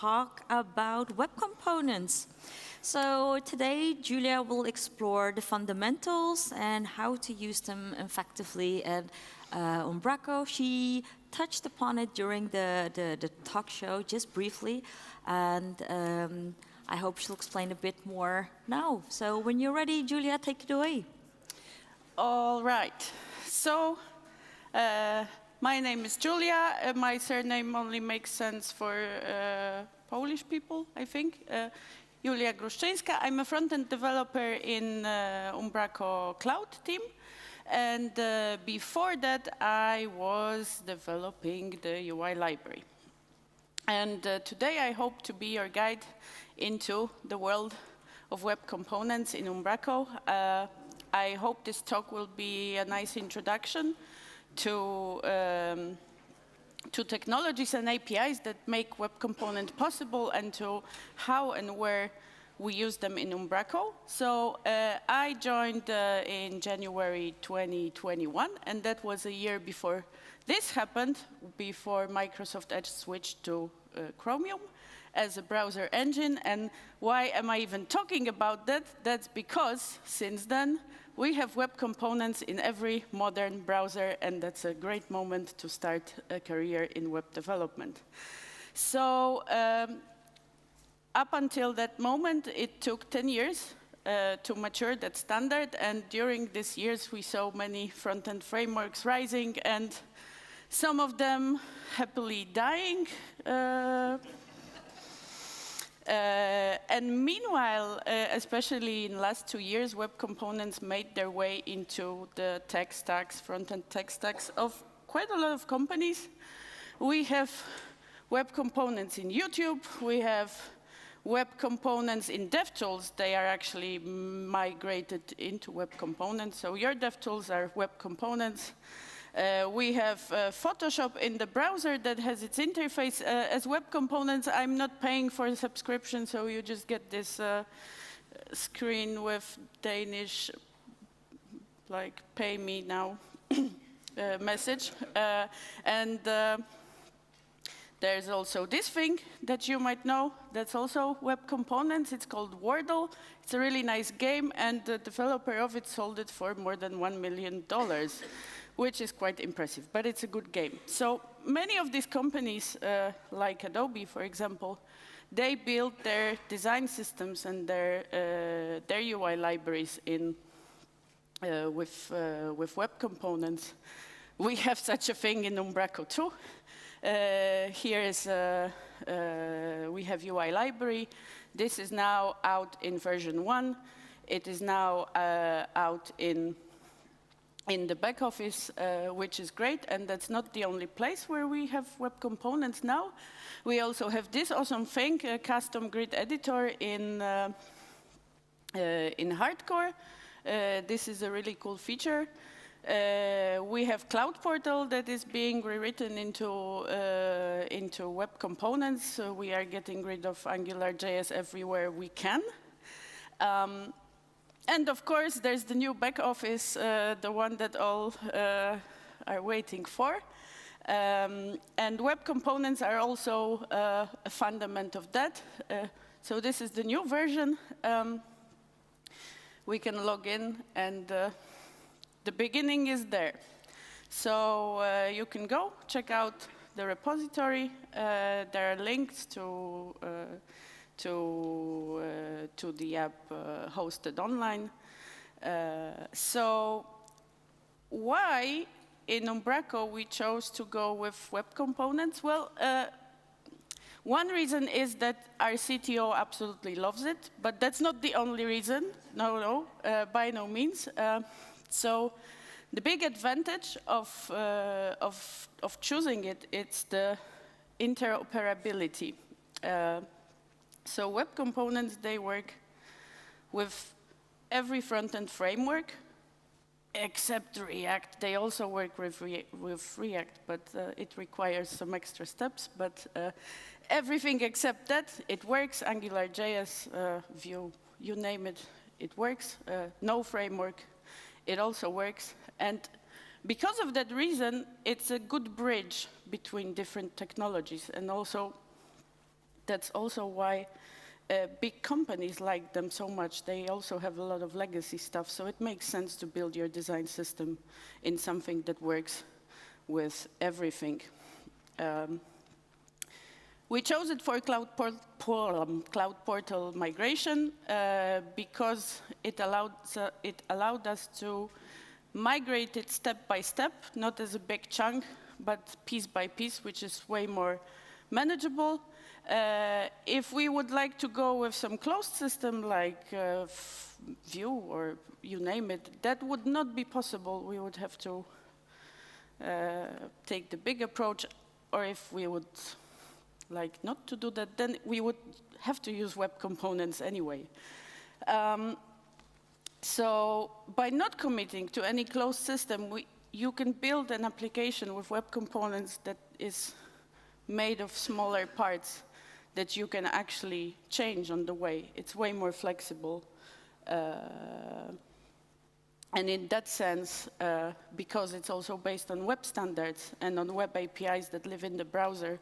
talk about web components. So today, Julia will explore the fundamentals and how to use them effectively at Umbraco. She touched upon it during the talk show, just briefly, and I hope she'll explain a bit more now. So when you're ready, Julia, take it away. All right. So my name is Julia. My surname only makes sense for Polish people, I think. Julia Gruszczynska. I'm a front-end developer in Umbraco Cloud team. And before that, I was developing the UI library. And today, I hope to be your guide into the world of web components in Umbraco. I hope this talk will be a nice introduction to technologies and APIs that make web component possible and to how and where we use them in Umbraco. So I joined in January 2021, and that was a year before this happened, before Microsoft Edge switched to Chromium as a browser engine. And why am I even talking about that? That's because since then, we have web components in every modern browser, and that's a great moment to start a career in web development. So up until that moment, it took 10 years to mature that standard, and during these years, we saw many front-end frameworks rising, and some of them happily dying. And meanwhile, especially in the last 2 years, web components made their way into the tech stacks, front-end tech stacks of quite a lot of companies. We have web components in YouTube. We have web components in DevTools. They are actually migrated into web components. So your DevTools are web components. We have Photoshop in the browser that has its interface as web components. I'm not paying for a subscription, so you just get this screen with Danish, like, pay me now message. And there's also this thing that you might know that's also web components. It's called Wordle. It's a really nice game, and the developer of it sold it for more than $1 million. Which is quite impressive, but it's a good game. So many of these companies, like Adobe, for example, they build their design systems and their UI libraries in with web components. We have such a thing in Umbraco too. Here is we have UI library. This is now out in version 1. It is now out in the back office, which is great, and that's not the only place where we have web components now. We also have this awesome thing, a custom grid editor in hardcore. This is a really cool feature. We have Cloud Portal that is being rewritten into web components. So we are getting rid of AngularJS everywhere we can. And of course, there's the new back office, the one that all are waiting for. And web components are also a fundament of that. So this is the new version. We can log in, and the beginning is there. So you can go check out the repository. There are links to the app hosted online. So why in Umbraco we chose to go with web components? Well, one reason is that our CTO absolutely loves it, but that's not the only reason. No, by no means. So the big advantage of choosing it, it's the interoperability. So web components, they work with every front-end framework except React. They also work with React, but it requires some extra steps. But everything except that, it works. AngularJS, Vue, you name it, it works. No framework, it also works. And because of that reason, it's a good bridge between different technologies. And also, that's also why big companies like them so much. They also have a lot of legacy stuff, so it makes sense to build your design system in something that works with everything. We chose it for cloud portal migration because it allowed us to migrate it step by step, not as a big chunk, but piece by piece, which is way more manageable. If we would like to go with some closed system like Vue or you name it, that would not be possible. We would have to take the big approach, or if we would like not to do that, then we would have to use web components anyway. So by not committing to any closed system, you can build an application with web components that is made of smaller parts that you can actually change on the way. It's way more flexible. And in that sense, because it's also based on web standards and on web APIs that live in the browser,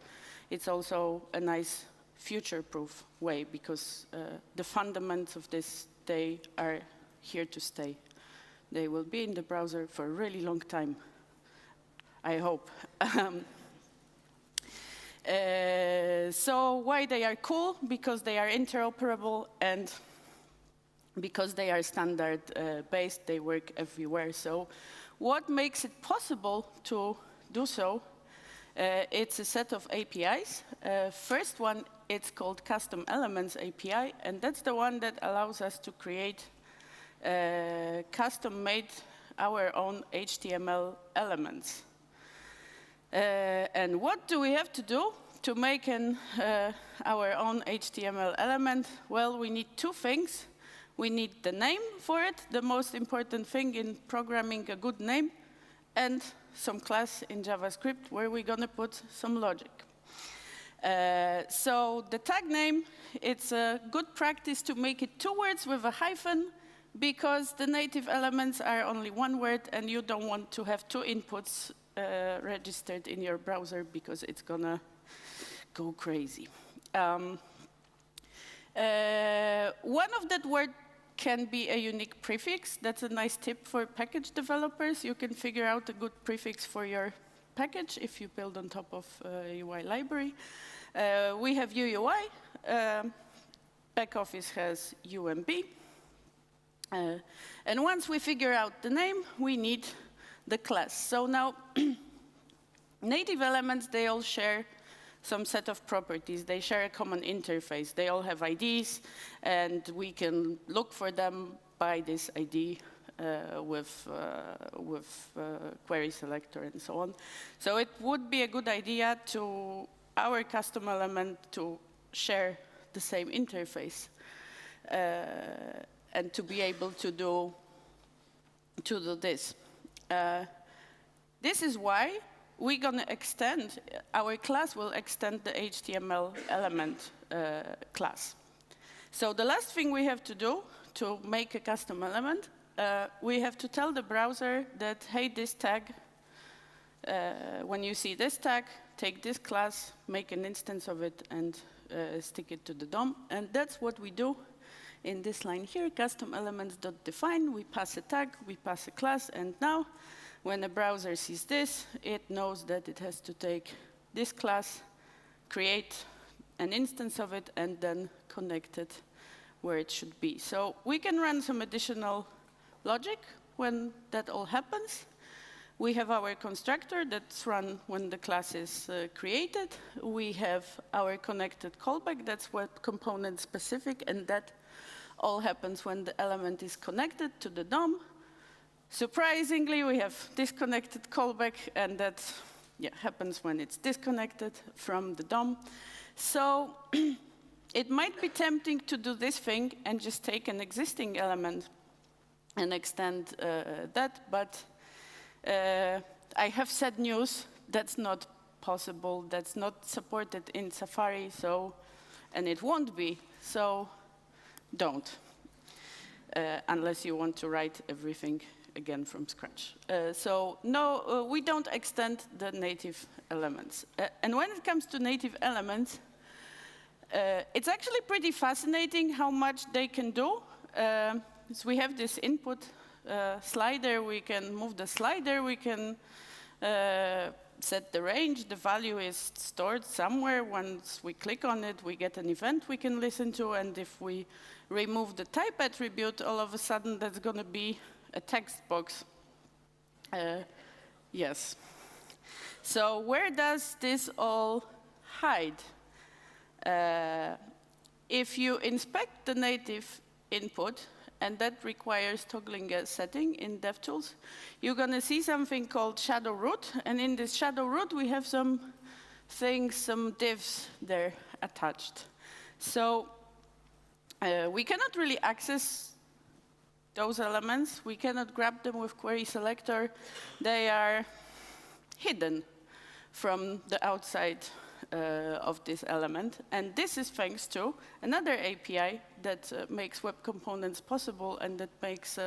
it's also a nice future-proof way, because the fundamentals of this, they are here to stay. They will be in the browser for a really long time, I hope. So why they are cool? Because they are interoperable and because they are standard-based, they work everywhere. So what makes it possible to do so? It's a set of APIs. First one, it's called Custom Elements API, and that's the one that allows us to create custom-made our own HTML elements. And what do we have to do to make our own HTML element? Well, we need two things. We need the name for it, the most important thing in programming, a good name, and some class in JavaScript where we're going to put some logic. So the tag name, it's a good practice to make it 2 words with a hyphen, because the native elements are only 1 word, and you don't want to have 2 inputs registered in your browser, because it's going to go crazy. One of that word can be a unique prefix. That's a nice tip for package developers. You can figure out a good prefix for your package if you build on top of a UI library. We have UUI. Back office has UMB. And once we figure out the name, we need the class. So now, native elements, they all share some set of properties. They share a common interface. They all have IDs, and we can look for them by this ID with query selector and so on. So it would be a good idea to our custom element to share the same interface and to be able to do this. This is why we're going to extend, our class will extend the HTML element class. So the last thing we have to do to make a custom element, we have to tell the browser that, hey, this tag, when you see this tag, take this class, make an instance of it, and stick it to the DOM. And that's what we do in this line here, custom elements.define. We pass a tag, we pass a class, and now, when a browser sees this, it knows that it has to take this class, create an instance of it, and then connect it where it should be. So we can run some additional logic when that all happens. We have our constructor that's run when the class is created. We have our connected callback, that's what component specific, and that all happens when the element is connected to the DOM. Surprisingly, we have disconnected callback, and that happens when it's disconnected from the DOM. So it might be tempting to do this thing and just take an existing element and extend that, but I have sad news. That's not possible. That's not supported in Safari, so, and it won't be. So don't, unless you want to write everything again from scratch. So no, we don't extend the native elements. And when it comes to native elements, it's actually pretty fascinating how much they can do. So we have this input slider, we can move the slider, we can set the range, the value is stored somewhere. Once we click on it, we get an event we can listen to, and if we remove the type attribute, all of a sudden that's going to be a text box. Yes. So where does this all hide? If you inspect the native input, and that requires toggling a setting in DevTools, you're going to see something called shadow root. And in this shadow root, we have some things, some divs there attached. So we cannot really access those elements. We cannot grab them with query selector. They are hidden from the outside of this element. And this is thanks to another API that makes web components possible and that makes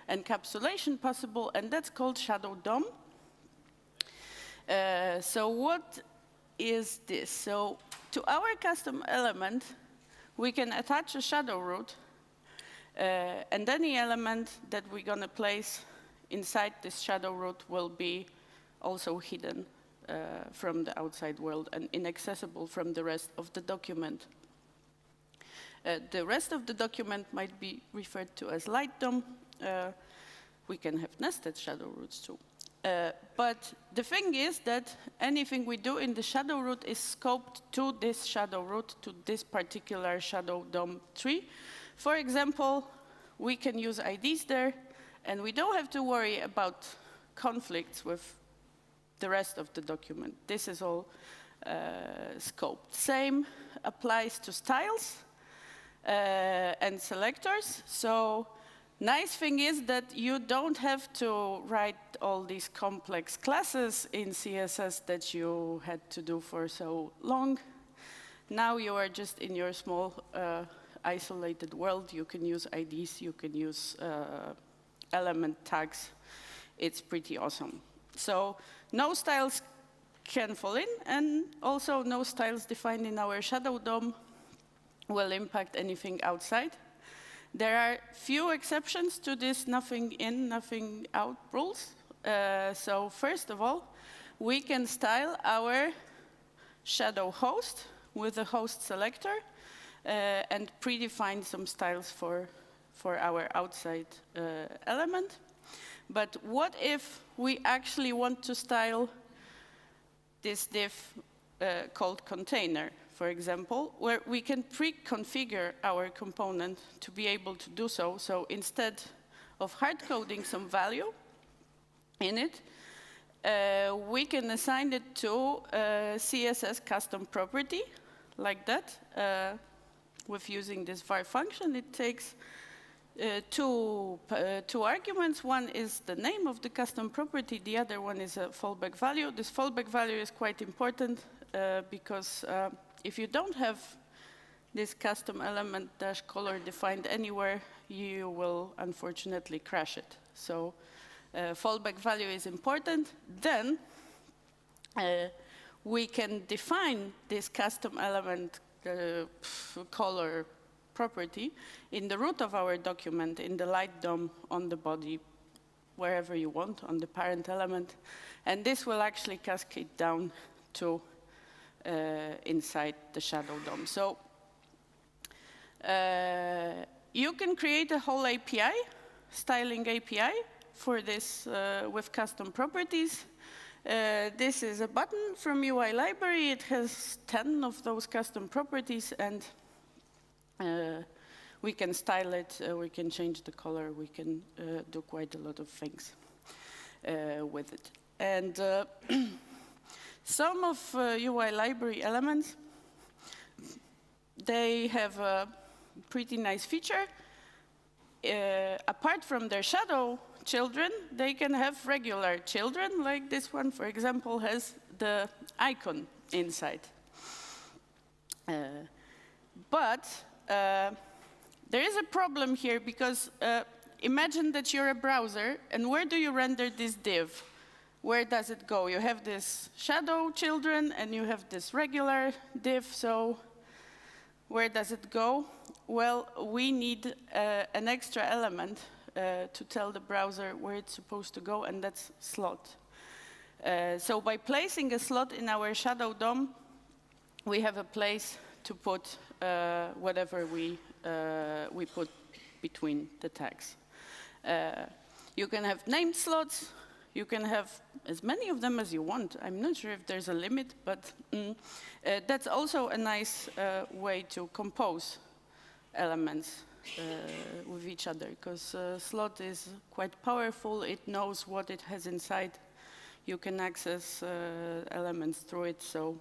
encapsulation possible, and that's called Shadow DOM. So what is this? So to our custom element, we can attach a shadow root, and any element that we're going to place inside this shadow root will be also hidden from the outside world and inaccessible from the rest of the document. The rest of the document might be referred to as light DOM. We can have nested shadow roots too. But the thing is that anything we do in the shadow root is scoped to this shadow root, to this particular shadow DOM tree. For example, we can use IDs there, and we don't have to worry about conflicts with the rest of the document. This is all scoped. Same applies to styles and selectors. So nice thing is that you don't have to write all these complex classes in CSS that you had to do for so long. Now you are just in your small isolated world. You can use IDs, you can use element tags. It's pretty awesome. So no styles can fall in, and also no styles defined in our shadow DOM will impact anything outside. There are few exceptions to this nothing in, nothing out rules. So first of all, we can style our shadow host with a host selector and predefine some styles for our outside element. But what if we actually want to style this div called container, for example, where we can pre-configure our component to be able to do so. So instead of hard-coding some value in it, we can assign it to a CSS custom property, like that. With using this var function, it takes two arguments. One is the name of the custom property, the other one is a fallback value. This fallback value is quite important because if you don't have this custom element dash color defined anywhere, you will unfortunately crash it. So fallback value is important. Then we can define this custom element color property in the root of our document, in the light DOM, on the body, wherever you want, on the parent element. And this will actually cascade down to inside the shadow DOM. So you can create a whole API, styling API, for this with custom properties. This is a button from UI library. It has 10 of those custom properties, and we can style it, we can change the color, we can do quite a lot of things with it. And some of UI library elements, they have a pretty nice feature. Apart from their shadow children, they can have regular children, like this one, for example, has the icon inside. But there is a problem here, because imagine that you're a browser, and where do you render this div? Where does it go? You have this shadow children, and you have this regular div, so Where does it go? Well, we need an extra element to tell the browser where it's supposed to go, and that's slot. So by placing a slot in our shadow DOM, we have a place to put whatever we put between the tags. You can have named slots. You can have as many of them as you want. I'm not sure if there's a limit, but that's also a nice way to compose elements with each other, because slot is quite powerful. It knows what it has inside. You can access elements through it, so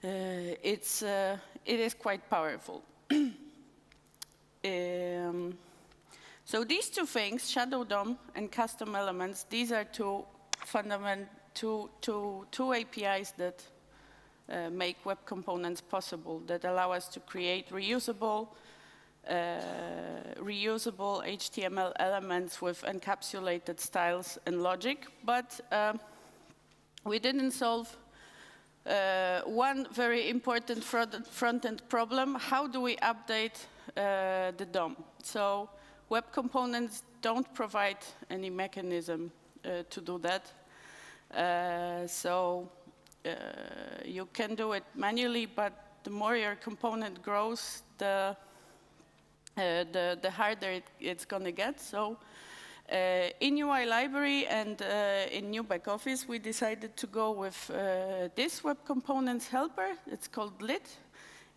it is quite powerful. So these two things, Shadow DOM and custom elements, these are two APIs that make web components possible, that allow us to create reusable HTML elements with encapsulated styles and logic. But we didn't solve one very important front-end problem. How do we update the DOM? So web components don't provide any mechanism to do that. You can do it manually, but the more your component grows, the harder it's going to get. So in UI library and in new back office, we decided to go with this web components helper. It's called lit.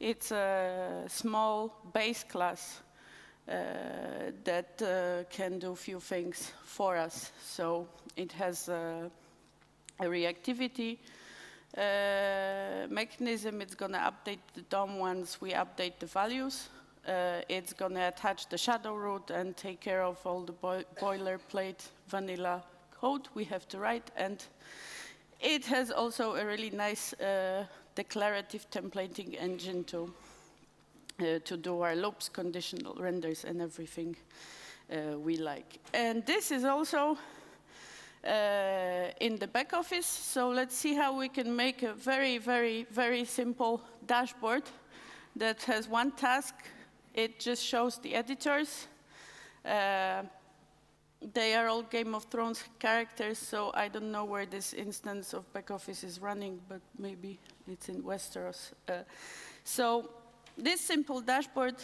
It's a small base class that can do a few things for us. So it has a reactivity mechanism. It's going to update the DOM once we update the values. It's going to attach the shadow root and take care of all the boilerplate vanilla code we have to write. And it has also a really nice declarative templating engine to do our loops, conditional renders, and everything we like. And this is also in the back office. So let's see how we can make a very, very, very simple dashboard that has one task. It just shows the editors. They are all Game of Thrones characters, so I don't know where this instance of back office is running, but maybe it's in Westeros. So this simple dashboard,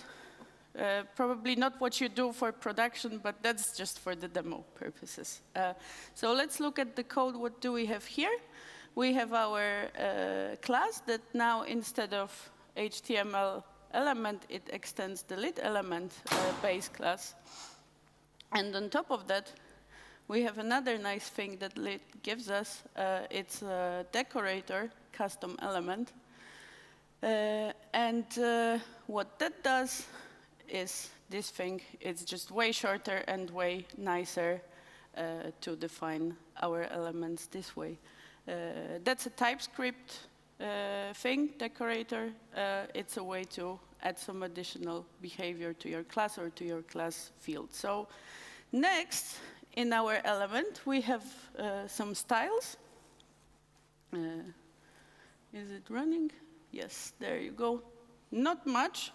probably not what you do for production, but that's just for the demo purposes. So let's look at the code. What do we have here? We have our class that now, instead of HTML element, it extends the lit element base class. And on top of that, we have another nice thing that lit gives us. It's a decorator custom element. What that does is this thing. It's just way shorter and way nicer to define our elements this way. That's a TypeScript thing, decorator. It's a way to add some additional behavior to your class or to your class field. So next, in our element, we have some styles. Is it running? Yes, there you go. Not much,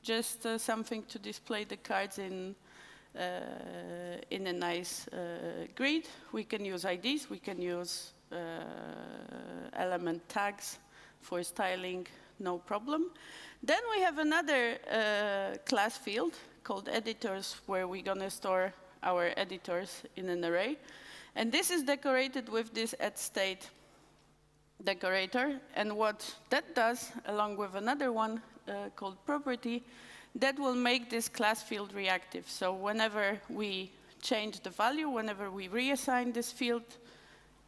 just something to display the cards in a nice grid. We can use IDs, we can use element tags for styling, no problem. Then we have another class field called editors, where we're going to store our editors in an array. And this is decorated with this addState decorator. And what that does, along with another one called property, that will make this class field reactive. So whenever we change the value, whenever we reassign this field,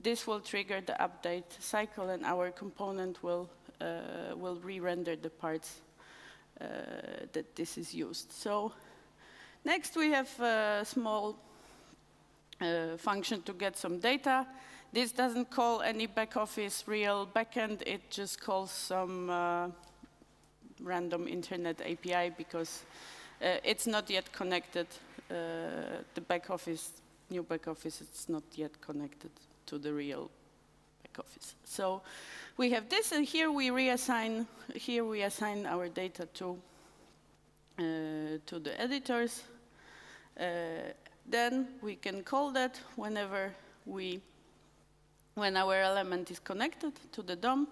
this will trigger the update cycle, and our component will re-render the parts that this is used. So next we have a small function to get some data. This doesn't call any back office real backend. It just calls some random internet API because it's not yet connected. The back office, new back office, it's not yet connected to the real back office. So we have this, and here we reassign. Here we assign our data to the editors. Then we can call that when our element is connected to the DOM.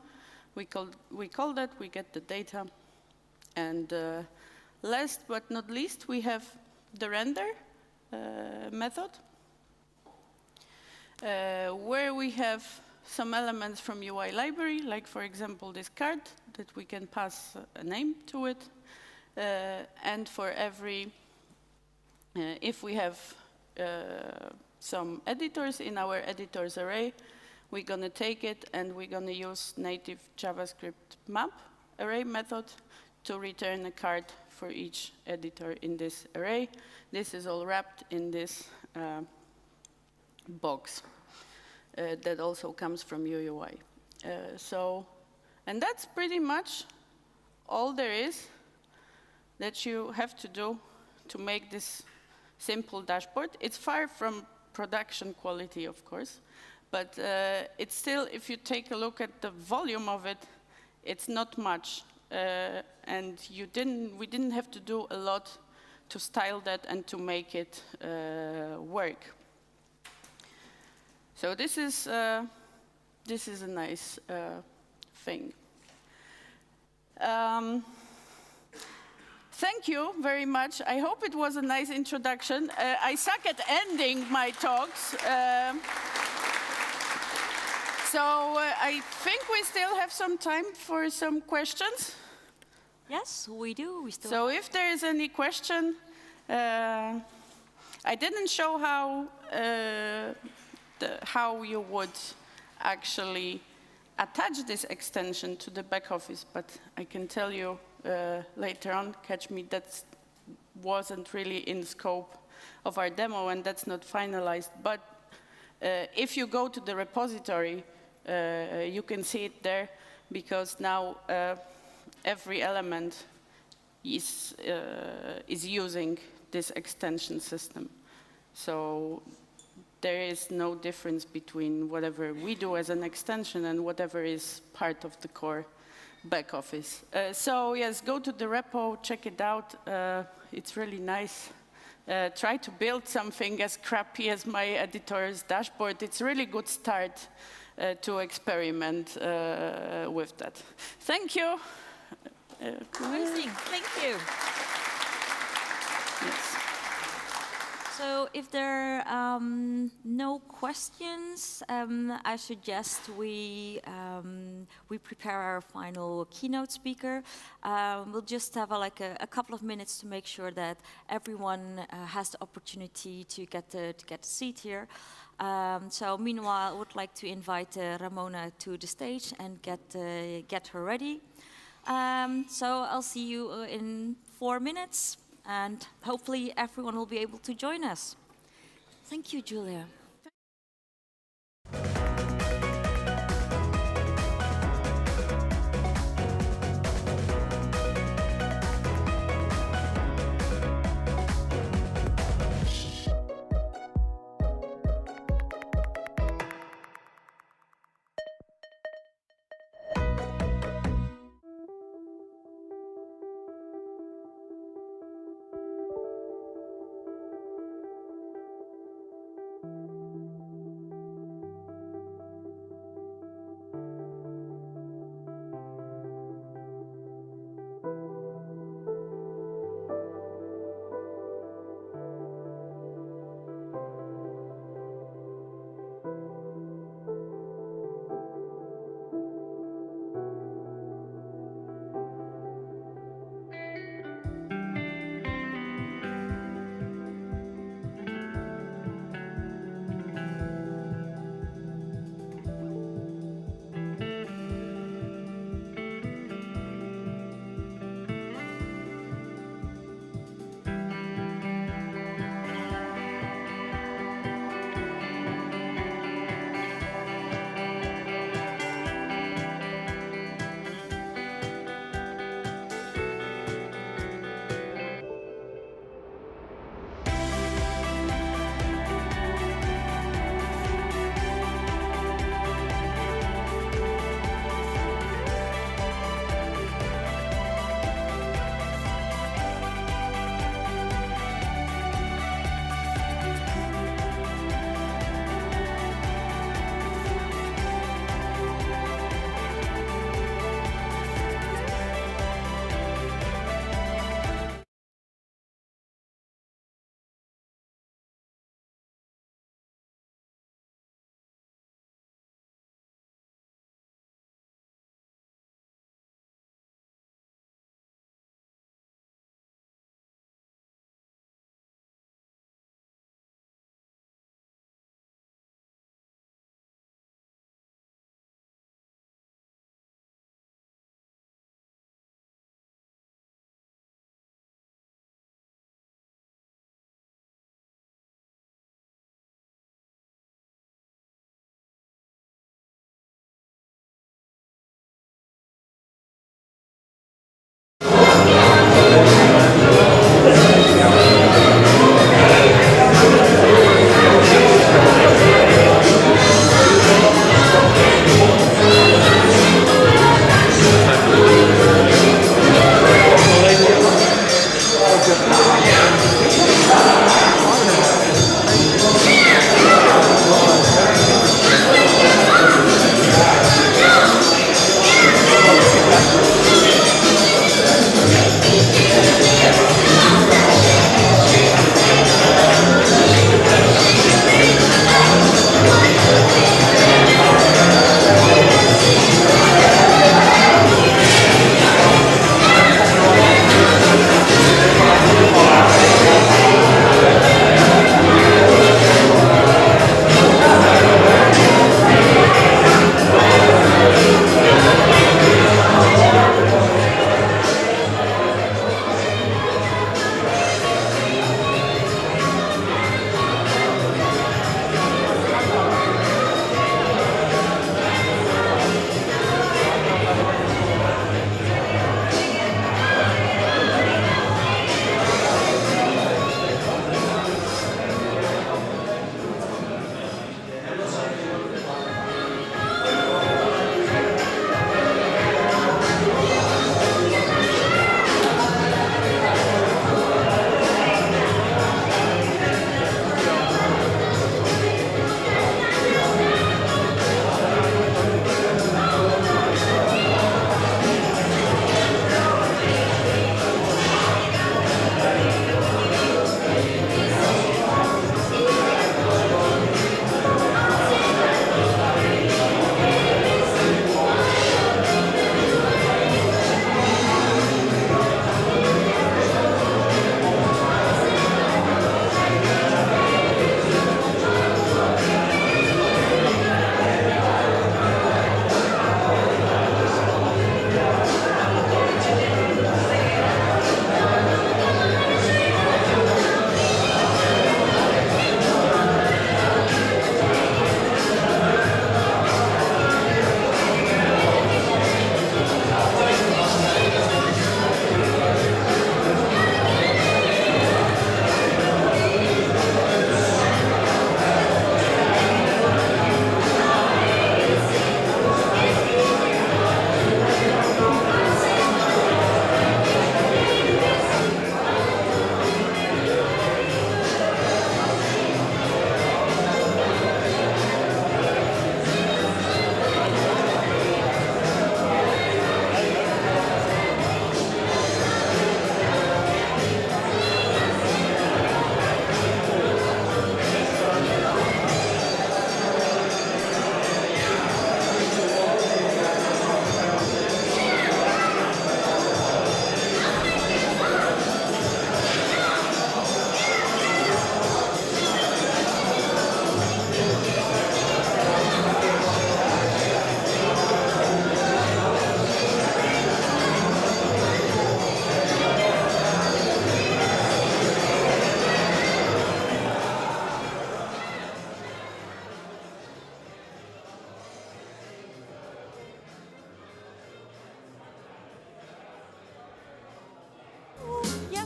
We call that, we get the data. And last but not least, we have the render method, where we have some elements from UI library, like for example this card, that we can pass a name to it. And for every, if we have some editors in our editors array, we're going to take it and we're going to use native JavaScript map array method to return a card for each editor in this array. This is all wrapped in this box that also comes from UUI. And that's pretty much all there is that you have to do to make this simple dashboard. It's far from production quality, of course, but it's still, if you take a look at the volume of it, it's not much. And we didn't have to do a lot to style that and to make it work. So this is a nice thing. Thank you very much. I hope it was a nice introduction. I suck at ending my talks. So I think we still have some time for some questions. Yes, we do. We still. So if there is any question, I didn't show how you would actually attach this extension to the back office, but I can tell you later on, catch me, that wasn't really in scope of our demo, and that's not finalized. But if you go to the repository, you can see it there, because now every element is using this extension system. So there is no difference between whatever we do as an extension and whatever is part of the core back office. So yes, go to the repo, check it out. It's really nice. Try to build something as crappy as my editor's dashboard. It's a really good start to experiment with that. Thank you. Amazing, thank you. Yes. So if there are no questions, I suggest we prepare our final keynote speaker. We'll just have a couple of minutes to make sure that everyone has the opportunity to get a seat here. So meanwhile, I would like to invite Ramona to the stage and get her ready. So I'll see you in 4 minutes. And hopefully everyone will be able to join us. Thank you, Julia.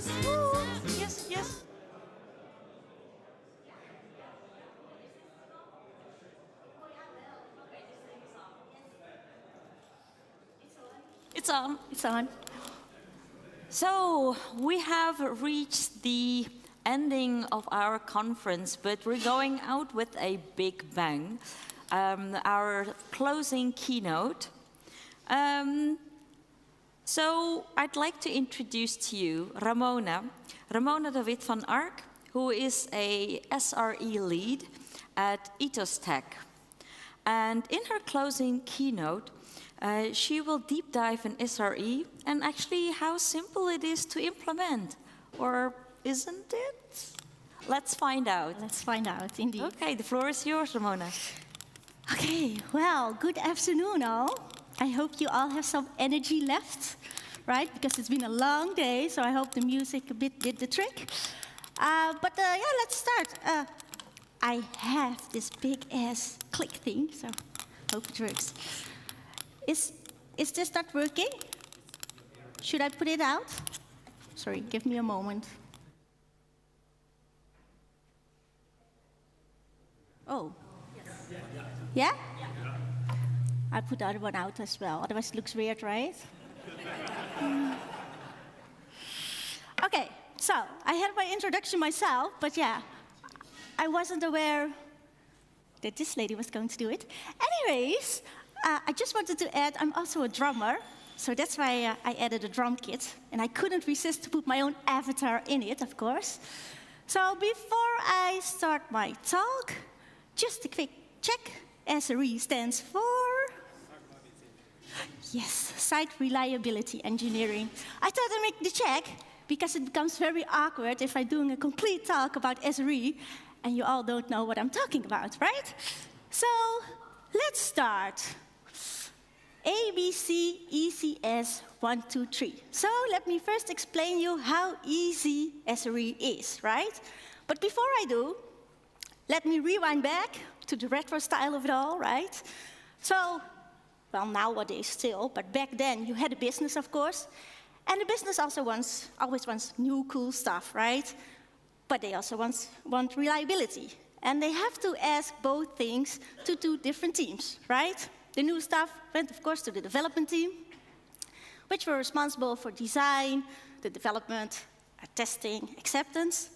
Yes, woo. Yes, yes. It's on, it's on. So, we have reached the ending of our conference, but we're going out with a big bang. Our closing keynote. So I'd like to introduce to you Ramona de Wit-van, who is a SRE lead at Ethos Tech. And in her closing keynote, she will deep dive in SRE and actually how simple it is to implement, or isn't it? Let's find out. Let's find out, indeed. Okay, the floor is yours, Ramona. Okay, well, good afternoon all. I hope you all have some energy left, right? Because it's been a long day, so I hope the music a bit did the trick. But yeah, let's start. I have this big-ass click thing, so hope it works. Is this not working? Should I put it out? Sorry, give me a moment. Oh. Yeah? I put the other one out as well, otherwise it looks weird, right? Okay, so I had my introduction myself, but yeah, I wasn't aware that this lady was going to do it. Anyways, I just wanted to add, I'm also a drummer, so that's why I added a drum kit, and I couldn't resist to put my own avatar in it, of course. So before I start my talk, just a quick check. SRE stands for? Yes, Site Reliability Engineering. I thought I'd make the check, because it becomes very awkward if I'm doing a complete talk about SRE, and you all don't know what I'm talking about, right? So, let's start. ABC, ECS, 1, 2, 3. So, let me first explain you how easy SRE is, right? But before I do, let me rewind back to the retro style of it all, right? So, well, nowadays still, but back then you had a business, of course, and the business also always wants new, cool stuff, right? But they also want reliability. And they have to ask both things to two different teams, right? The new stuff went, of course, to the development team, which were responsible for design, the development, testing, acceptance.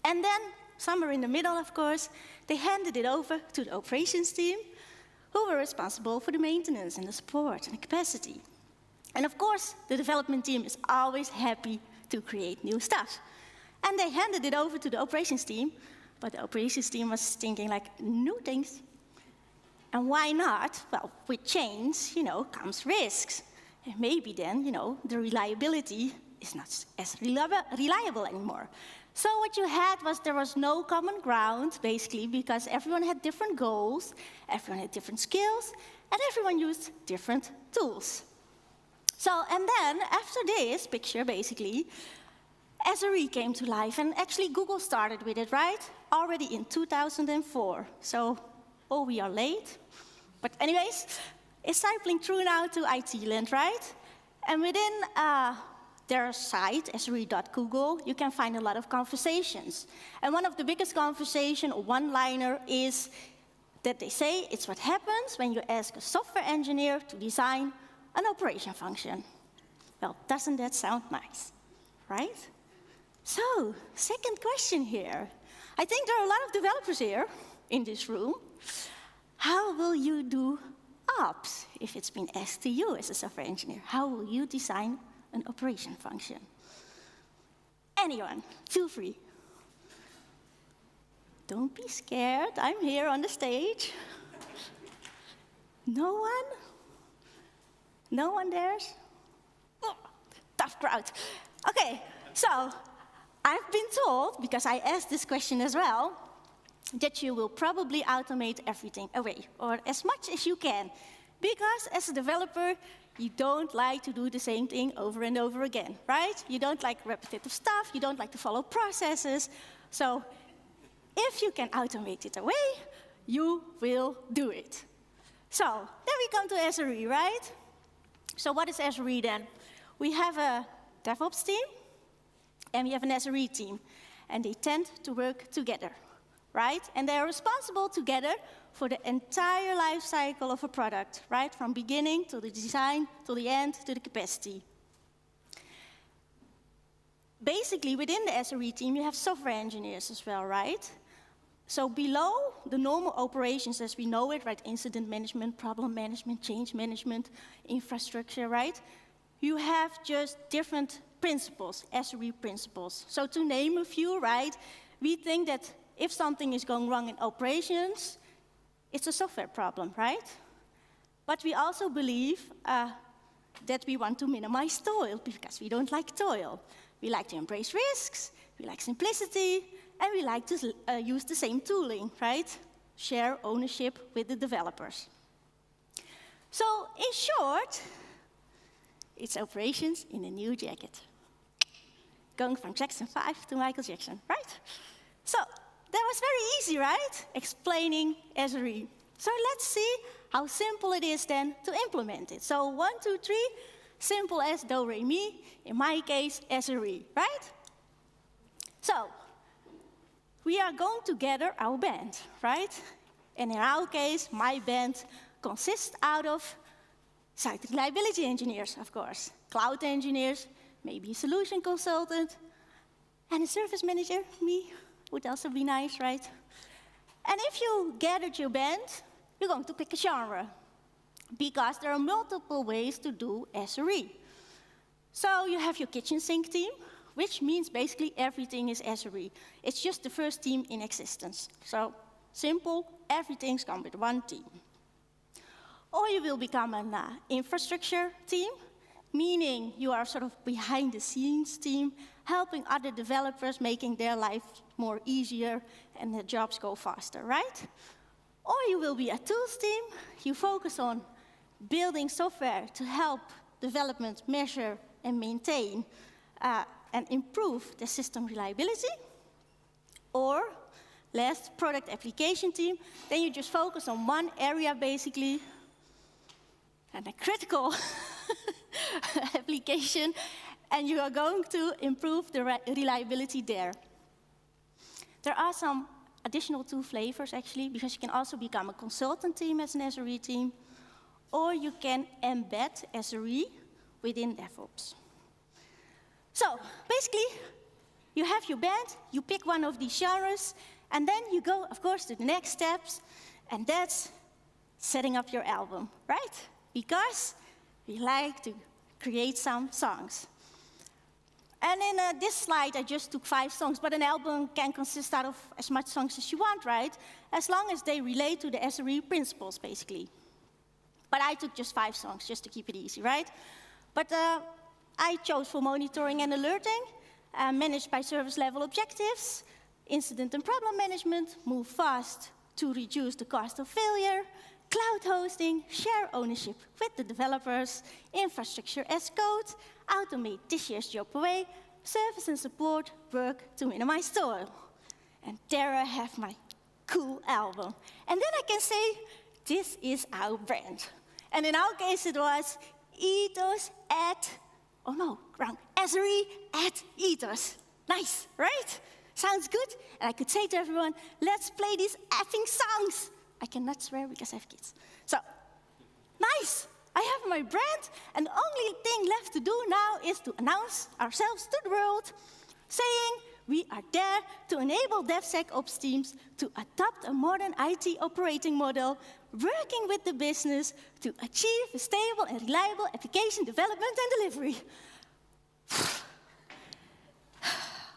And then, somewhere in the middle, of course, they handed it over to the operations team, who were responsible for the maintenance and the support and the capacity. And of course, the development team is always happy to create new stuff. And they handed it over to the operations team, but the operations team was thinking like, new things. And why not? Well, with change, comes risks. And maybe then, the reliability is not as reliable anymore. So what you had was there was no common ground, basically, because everyone had different goals, everyone had different skills, and everyone used different tools. So, and then, after this picture, basically, SRE came to life, and actually Google started with it, right? Already in 2004. So, we are late. But anyways, it's cycling through now to IT land, right? And within their site, SRE.Google, you can find a lot of conversations. And one of the biggest conversation, or one-liner, is that they say it's what happens when you ask a software engineer to design an operation function. Well, doesn't that sound nice, right? So, second question here. I think there are a lot of developers here in this room. How will you do ops if it's been asked to you as a software engineer? How will you design an operation function? Anyone, feel free. Don't be scared, I'm here on the stage. No one? No one dares? Oh, tough crowd. Okay, so I've been told, because I asked this question as well, that you will probably automate everything away, or as much as you can. Because as a developer, you don't like to do the same thing over and over again, right? You don't like repetitive stuff, you don't like to follow processes. So if you can automate it away, you will do it. So then we come to SRE, right? So what is SRE then? We have a DevOps team, and we have an SRE team. And they tend to work together, right? And they are responsible together for the entire life cycle of a product, right? From beginning to the design, to the end, to the capacity. Basically, within the SRE team, you have software engineers as well, right? So below the normal operations as we know it, right? Incident management, problem management, change management, infrastructure, right? You have just different principles, SRE principles. So to name a few, right? We think that if something is going wrong in operations, it's a software problem, right? But we also believe that we want to minimize toil because we don't like toil. We like to embrace risks, we like simplicity, and we like to use the same tooling, right? Share ownership with the developers. So in short, it's operations in a new jacket. Going from Jackson 5 to Michael Jackson, right? So that was very easy, right? Explaining SRE. So let's see how simple it is then to implement it. So 1, 2, 3, simple as do, re, mi. In my case, SRE, right? So we are going to gather our band, right? And in our case, my band consists out of site reliability engineers, of course, cloud engineers, maybe a solution consultant, and a service manager, me, would also be nice, right? And if you gathered your band, you're going to pick a genre, because there are multiple ways to do SRE. So you have your kitchen sink team, which means basically everything is SRE. It's just the first team in existence. So simple, everything's come with one team. Or you will become an infrastructure team, meaning you are sort of behind the scenes team, helping other developers, making their life more easier and their jobs go faster, right? Or you will be a tools team. You focus on building software to help development measure and maintain and improve the system reliability. Or last, product application team. Then you just focus on one area basically, and a critical application, and you are going to improve the reliability there. There are some additional 2 flavors actually, because you can also become a consultant team as an SRE team, or you can embed SRE within DevOps. So basically, you have your band, you pick one of these genres, and then you go, of course, to the next steps, and that's setting up your album, right? Because we like to create some songs. And in this slide, I just took 5 songs, but an album can consist out of as much songs as you want, right? As long as they relate to the SRE principles, basically. But I took just 5 songs, just to keep it easy, right? But I chose for monitoring and alerting, managed by service level objectives, incident and problem management, move fast to reduce the cost of failure, cloud hosting, share ownership with the developers, infrastructure as code, automate this year's job away, service and support, work to minimize toil. And there I have my cool album. And then I can say, this is our brand. And in our case, it was ethos at, oh no, wrong, SRE at ethos. Nice, right? Sounds good. And I could say to everyone, let's play these effing songs. I cannot swear because I have kids. So, nice. I have my brand, and the only thing left to do now is to announce ourselves to the world, saying we are there to enable DevSecOps teams to adopt a modern IT operating model, working with the business to achieve a stable and reliable application development and delivery.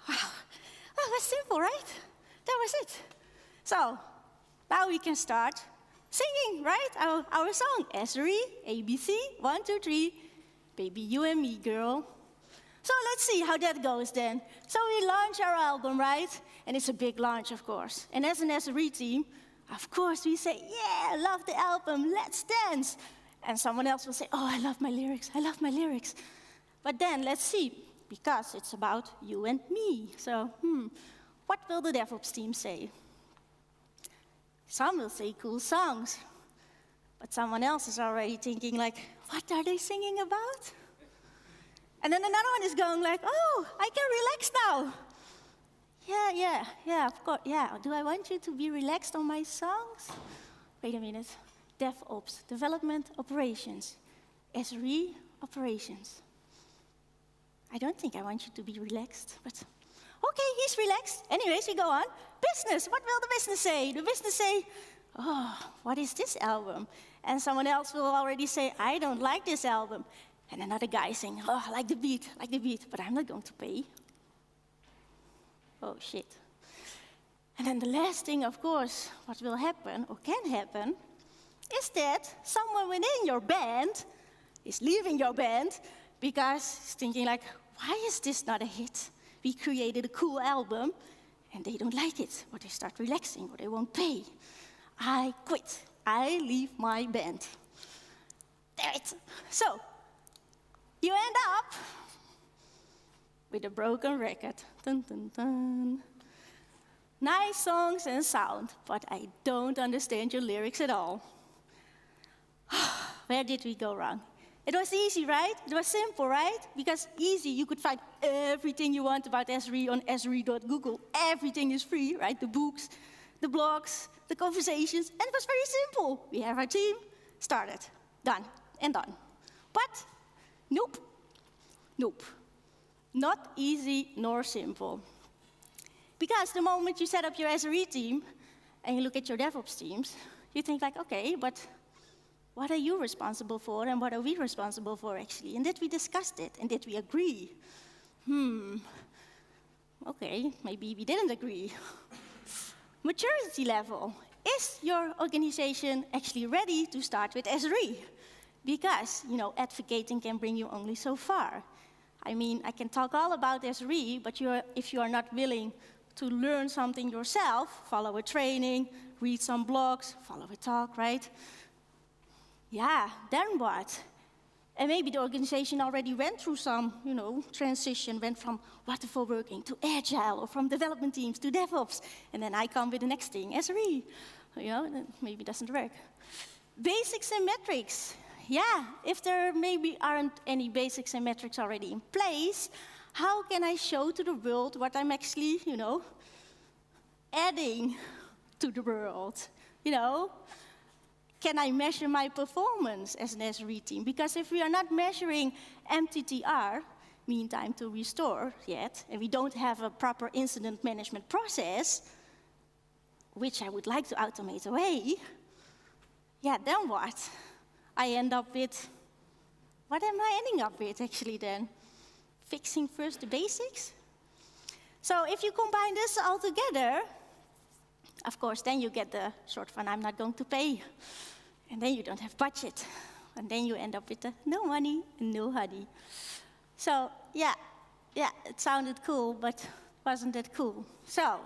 Wow, that was simple, right? That was it. So, now we can start singing, right? Our song, SRE, ABC, 1, 2, 3, baby, you and me, girl. So let's see how that goes then. So we launch our album, right? And it's a big launch, of course. And as an SRE team, of course, we say, yeah, love the album, let's dance. And someone else will say, oh, I love my lyrics, I love my lyrics. But then, let's see, because it's about you and me. So, what will the DevOps team say? Some will say cool songs, but someone else is already thinking like, what are they singing about? And then another one is going like, oh, I can relax now. Yeah, of course, yeah. Do I want you to be relaxed on my songs? Wait a minute. DevOps, Development Operations. SRE Operations. I don't think I want you to be relaxed, but okay, he's relaxed. Anyways, we go on. Business, what will the business say? The business say, oh, what is this album? And someone else will already say, I don't like this album. And another guy saying, oh, I like the beat, but I'm not going to pay. Oh, shit. And then the last thing, of course, what will happen, or can happen, is that someone within your band is leaving your band because he's thinking like, why is this not a hit? We created a cool album, and they don't like it, or they start relaxing, or they won't pay. I quit. I leave my band. Damn it. So, you end up with a broken record. Dun, dun, dun. Nice songs and sound, but I don't understand your lyrics at all. Where did we go wrong? It was easy, right? It was simple, right? Because easy, you could find everything you want about SRE on sre.google. Everything is free, right? The books, the blogs, the conversations, and it was very simple. We have our team, started, done, and done. But nope. Not easy nor simple. Because the moment you set up your SRE team and you look at your DevOps teams, you think like, okay, but what are you responsible for and what are we responsible for actually? And did we discuss it? And did we agree? Okay, maybe we didn't agree. Maturity level. Is your organization actually ready to start with SRE? Because, advocating can bring you only so far. I mean, I can talk all about SRE, but if you are not willing to learn something yourself, follow a training, read some blogs, follow a talk, right? Yeah, then what? And maybe the organization already went through some, transition, went from waterfall working to agile, or from development teams to DevOps. And then I come with the next thing, SRE. Maybe it doesn't work. Basics and metrics. Yeah, if there maybe aren't any basics and metrics already in place, how can I show to the world what I'm actually, adding to the world? Can I measure my performance as an SRE team? Because if we are not measuring MTTR, mean time to restore, yet, and we don't have a proper incident management process, which I would like to automate away, yeah, then what? I end up with, what am I ending up with actually then? Fixing first the basics? So if you combine this all together, of course, then you get the short fun, I'm not going to pay. And then you don't have budget. And then you end up with the no money and no honey. So, yeah, it sounded cool, but wasn't it cool? So,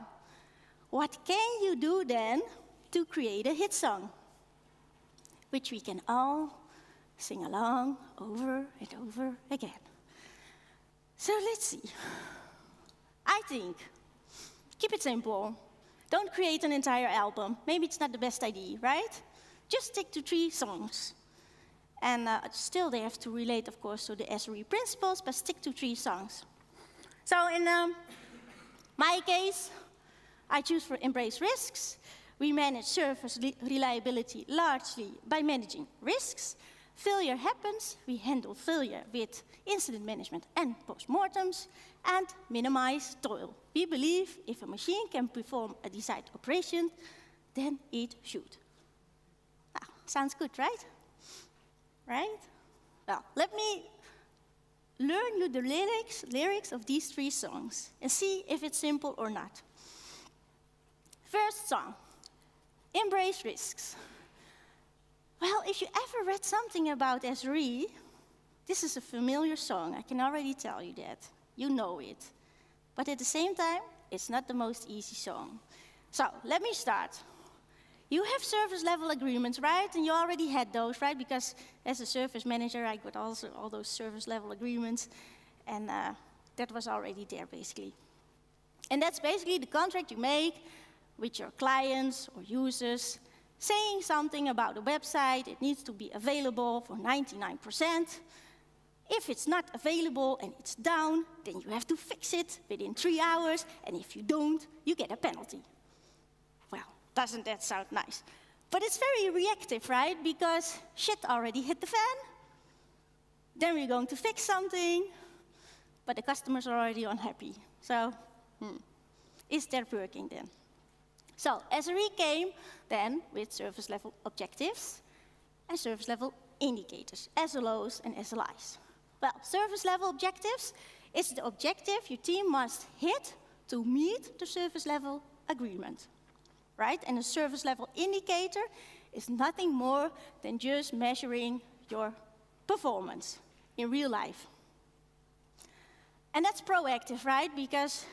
what can you do then to create a hit song? Which we can all sing along over and over again. So let's see. I think, keep it simple. Don't create an entire album. Maybe it's not the best idea, right? Just stick to 3 songs. And still they have to relate, of course, to the SRE principles, but stick to 3 songs. So in my case, I choose for embrace risks. We manage service reliability largely by managing risks. Failure happens. We handle failure with incident management and postmortems, and minimize toil. We believe if a machine can perform a desired operation, then it should. Sounds good, right? Right? Well, let me learn you the lyrics of these 3 songs and see if it's simple or not. First song, Embrace Risks. Well, if you ever read something about SRE, this is a familiar song, I can already tell you that. You know it. But at the same time, it's not the most easy song. So, let me start. You have service level agreements, right? And you already had those, right? Because as a service manager, I got also all those service level agreements. And that was already there, basically. And that's basically the contract you make with your clients or users, saying something about the website. It needs to be available for 99%. If it's not available and it's down, then you have to fix it within 3 hours, and if you don't, you get a penalty. Well, doesn't that sound nice? But it's very reactive, right? Because shit already hit the fan. Then we're going to fix something, but the customers are already unhappy. So, is that working then? So, SRE came then with service level objectives and service level indicators, SLOs and SLIs. Well, service level objectives is the objective your team must hit to meet the service level agreement, right? And a service level indicator is nothing more than just measuring your performance in real life. And that's proactive, right? Because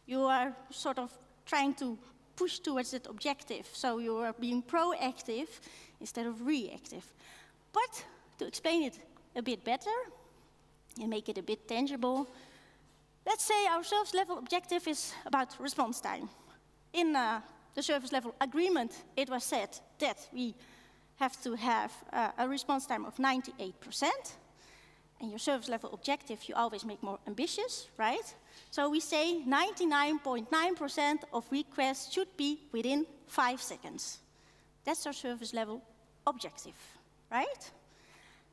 you are sort of trying to push towards that objective. So you are being proactive instead of reactive. But to explain it a bit better and make it a bit tangible, let's say our service level objective is about response time. In the service level agreement, it was said that we have to have a response time of 98%. And your service level objective, you always make more ambitious, right? So we say 99.9% of requests should be within 5 seconds. That's our service level objective, right?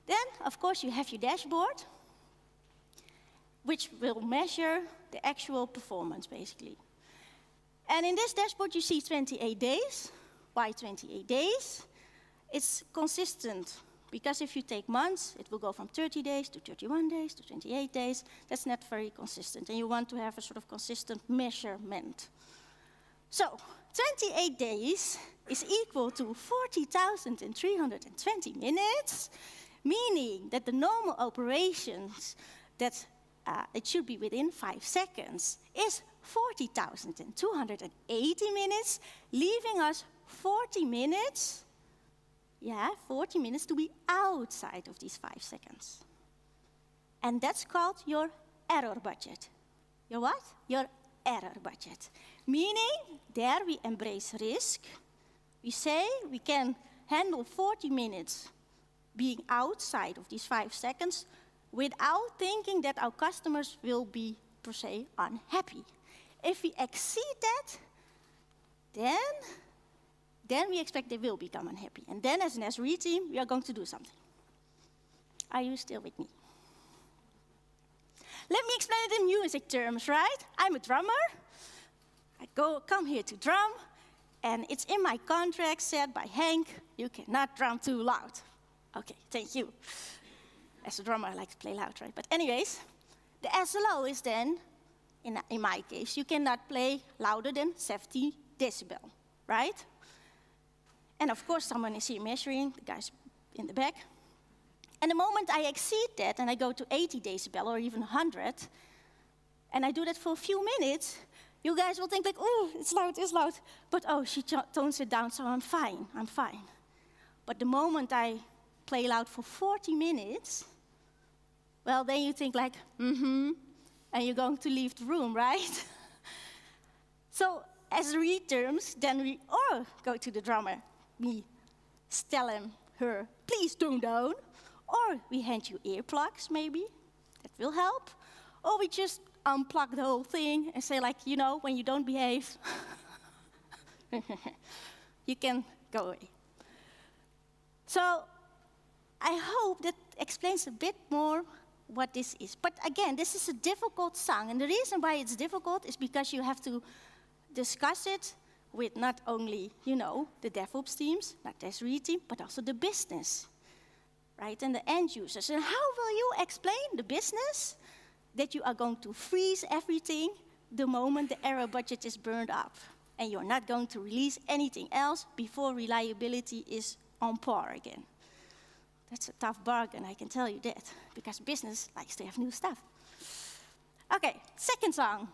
Then, of course, you have your dashboard, which will measure the actual performance, basically. And in this dashboard, you see 28 days. Why 28 days? It's consistent, because if you take months, it will go from 30 days to 31 days to 28 days. That's not very consistent, and you want to have a sort of consistent measurement. So, 28 days is equal to 40,320 minutes, meaning that the normal operations that it should be within 5 seconds is 40,280 minutes, leaving us 40 minutes, 40 minutes to be outside of these 5 seconds. And that's called your error budget. Your what? Your error budget. Meaning, there we embrace risk. We say we can handle 40 minutes being outside of these 5 seconds without thinking that our customers will be, per se, unhappy. If we exceed that, then we expect they will become unhappy. And then as an SRE team, we are going to do something. Are you still with me? Let me explain it in music terms, right? I'm a drummer. I come here to drum, and it's in my contract said by Henk, you cannot drum too loud. Okay, thank you. As a drummer, I like to play loud, right? But anyways, the SLO is then, in my case, you cannot play louder than 70 decibel, right? And of course, someone is here measuring, the guys in the back. And the moment I exceed that, and I go to 80 decibel or even 100, and I do that for a few minutes, you guys will think like, oh, it's loud. But oh, she tones it down, so I'm fine. But the moment I play loud for 40 minutes, well, then you think like, and you're going to leave the room, right? So as terms, then we go to the drummer. We tell her, please tone down. Or we hand you earplugs, maybe. That will help. Or we just unplug the whole thing and say like, when you don't behave, you can go away. So I hope that explains a bit more what this is. But again, this is a difficult song. And the reason why it's difficult is because you have to discuss it with not only, the DevOps teams, not the SRE team, but also the business, right? And the end users. And how will you explain the business that you are going to freeze everything the moment the error budget is burned up? And you're not going to release anything else before reliability is on par again. That's a tough bargain, I can tell you that, because business likes to have new stuff. Okay, second song.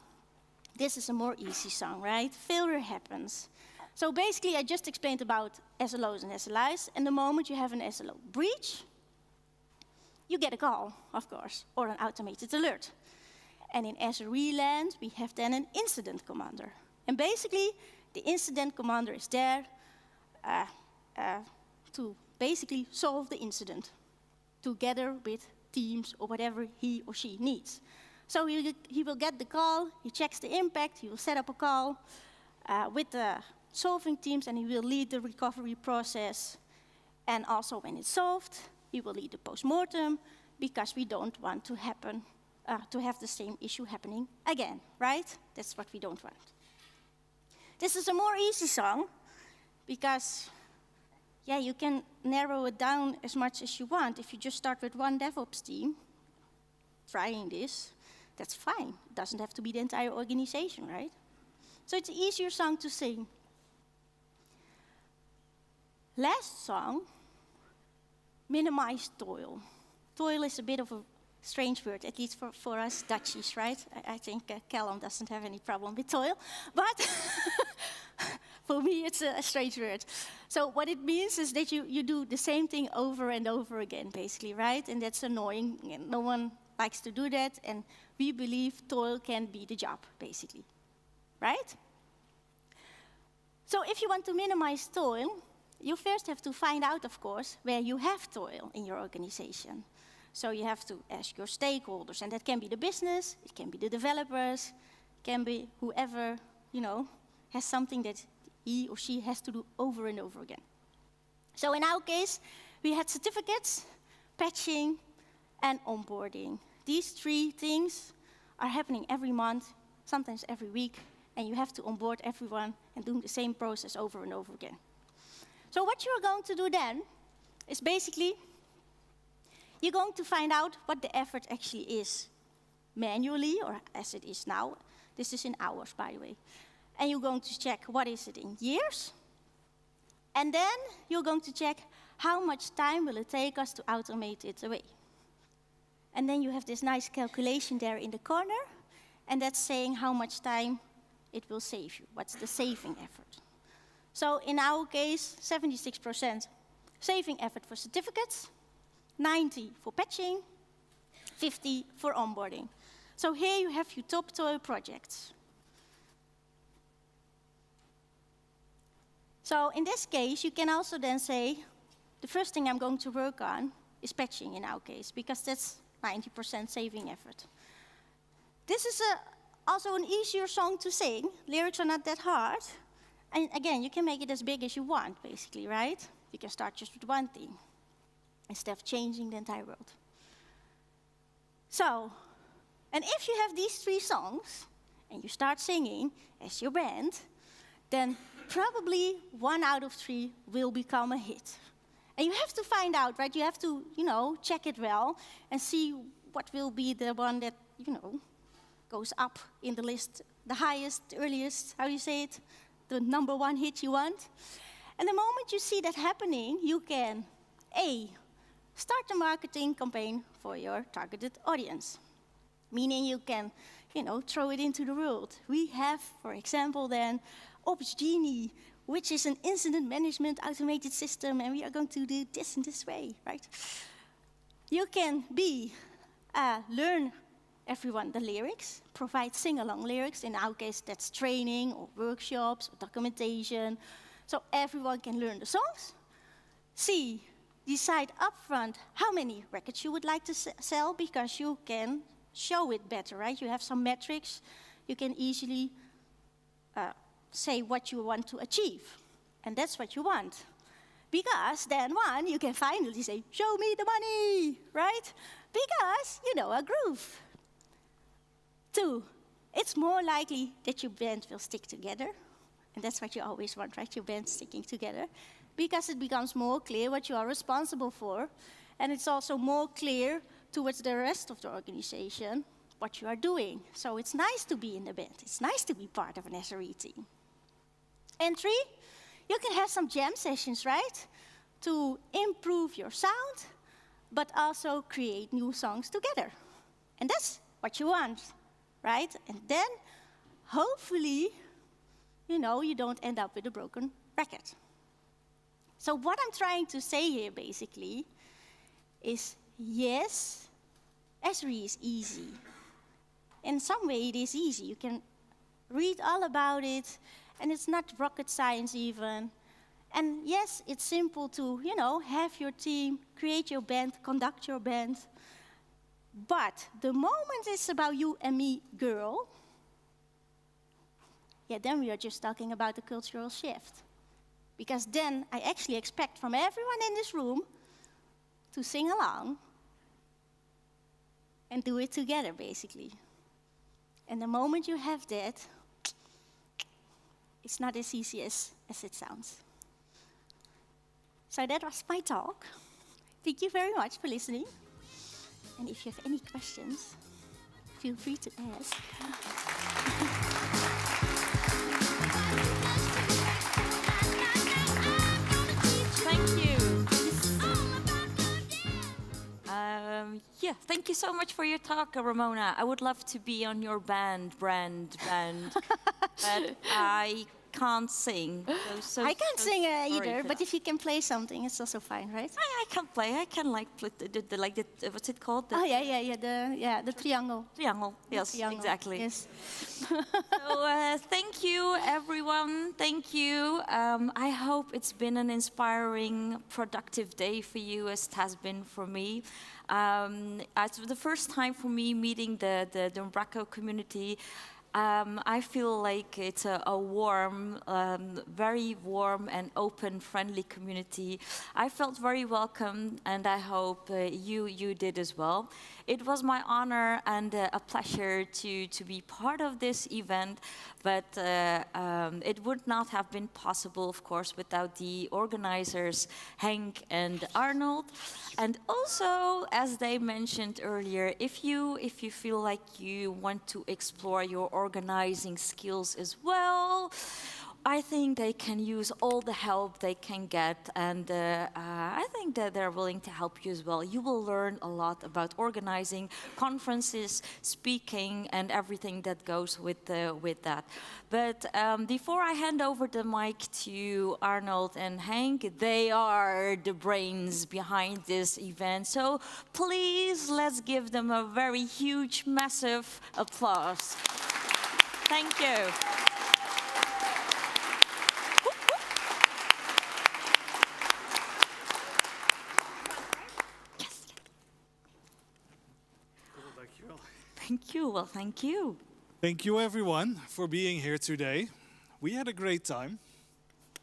This is a more easy song, right? Failure happens. So basically, I just explained about SLOs and SLIs, and the moment you have an SLO breach, you get a call, of course, or an automated alert. And in SRE land, we have then an incident commander. And basically, the incident commander is there to basically solve the incident together with teams, or whatever he or she needs. So he will get the call, he checks the impact, he will set up a call with the solving teams, and he will lead the recovery process. And also when it's solved, he will lead the post-mortem, because we don't want to have the same issue happening again, right? That's what we don't want. This is a more easy song, because yeah, you can narrow it down as much as you want. If you just start with one DevOps team trying this, that's fine. It doesn't have to be the entire organization, right? So it's an easier song to sing. Last song, minimize toil. Toil is a bit of a strange word, at least for us Dutchies, right? I think Callum doesn't have any problem with toil, but for me it's a strange word. So what it means is that you do the same thing over and over again, basically, right? And that's annoying, and no one likes to do that, and we believe toil can be the job, basically, right? So if you want to minimize toil, you first have to find out, of course, where you have toil in your organization. So you have to ask your stakeholders, and that can be the business, it can be the developers, it can be whoever, has something that he or she has to do over and over again. So in our case, we had certificates, patching, and onboarding. These 3 things are happening every month, sometimes every week, and you have to onboard everyone and do the same process over and over again. So what you're going to do then is basically, you're going to find out what the effort actually is manually, or as it is now. This is in hours, by the way. And you're going to check what is it in years. And then you're going to check how much time will it take us to automate it away. And then you have this nice calculation there in the corner, and that's saying how much time it will save you. What's the saving effort? So in our case, 76% saving effort for certificates, 90 for patching, 50 for onboarding. So here you have your top toil projects. So in this case, you can also then say, the first thing I'm going to work on is patching in our case, because that's 90% saving effort. This is also an easier song to sing. Lyrics are not that hard. And again, you can make it as big as you want, basically, right? You can start just with one thing, instead of changing the entire world. So, and if you have these 3 songs, and you start singing as your band, then probably 1 out of 3 will become a hit. And you have to find out, right? You have to, check it well, and see what will be the one that, goes up in the list, the highest, earliest, how do you say it? The number 1 hit you want. And the moment you see that happening, you can, A, start a marketing campaign for your targeted audience. Meaning you can, throw it into the world. We have, for example, then, Ops Genie, which is an incident management automated system, and we are going to do this in this way, right? You can, B, learn everyone the lyrics, provide sing-along lyrics. In our case, that's training or workshops or documentation, so everyone can learn the songs. C, decide upfront how many records you would like to sell, because you can show it better, right? You have some metrics. You can easily say what you want to achieve, and that's what you want. Because then, 1, you can finally say, show me the money, right? Because you know a groove. 2, it's more likely that your band will stick together. And that's what you always want, right? Your band sticking together. Because it becomes more clear what you are responsible for. And it's also more clear towards the rest of the organization what you are doing. So it's nice to be in the band. It's nice to be part of an SRE team. And 3, you can have some jam sessions, right? To improve your sound, but also create new songs together. And that's what you want. Right? And then, hopefully, you don't end up with a broken record. So what I'm trying to say here, basically, is yes, SRE is easy. In some way, it is easy. You can read all about it, and it's not rocket science even. And yes, it's simple to, have your team, create your band, conduct your band. But the moment it's about you and me, girl, yeah, then we are just talking about the cultural shift. Because then I actually expect from everyone in this room to sing along and do it together, basically. And the moment you have that, it's not as easy as it sounds. So that was my talk. Thank you very much for listening. And if you have any questions, feel free to ask. Thank you. Yeah, thank you so much for your talk, Ramona. I would love to be on your band, but I can't sing. I can't sing either, but if you can play something, it's also fine, right? I can play. I can like play the what's it called? The triangle. Triangle. Yes, Triangle. exactly. Yes. So thank you, everyone. Thank you. I hope it's been an inspiring, productive day for you, as it has been for me. It's the first time for me meeting the Umbraco community. I feel like it's a warm, very warm and open, friendly community. I felt very welcome, and I hope you did as well. It was my honor and a pleasure to be part of this event, but it would not have been possible, of course, without the organizers, Henk and Arnold. And also, as they mentioned earlier, if you feel like you want to explore your organizing skills as well, I think they can use all the help they can get, and I think that they're willing to help you as well. You will learn a lot about organizing conferences, speaking, and everything that goes with that. But before I hand over the mic to Arnold and Henk, they are the brains behind this event. So please, let's give them a very huge, massive applause. Thank you. Thank you. Well, thank you. Thank you, everyone, for being here today. We had a great time.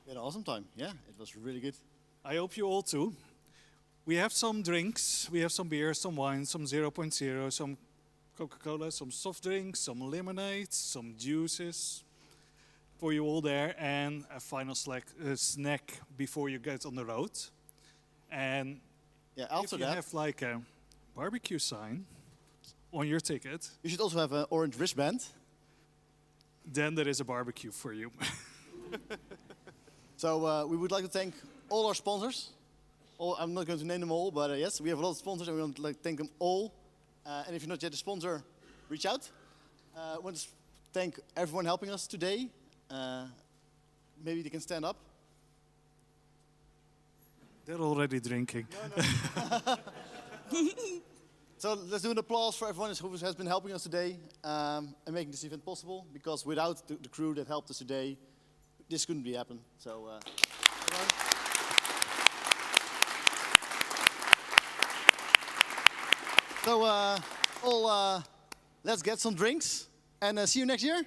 We had an awesome time. Yeah, it was really good. I hope you all too. We have some drinks. We have some beer, some wine, some 0.0, some Coca-Cola, some soft drinks, some lemonade, some juices for you all there, and a final snack before you get on the road. And yeah, after if you that, have like a barbecue sign on your ticket, you should also have an orange wristband. Then there is a barbecue for you. So we would like to thank all our sponsors. I'm not going to name them all, but yes, we have a lot of sponsors, and we want to thank them all. And if you're not yet a sponsor, reach out. I want to thank everyone helping us today. Maybe they can stand up. They're already drinking. No. So let's do an applause for everyone who has been helping us today and making this event possible. Because without the crew that helped us today, this couldn't be happen. So, let's get some drinks and see you next year.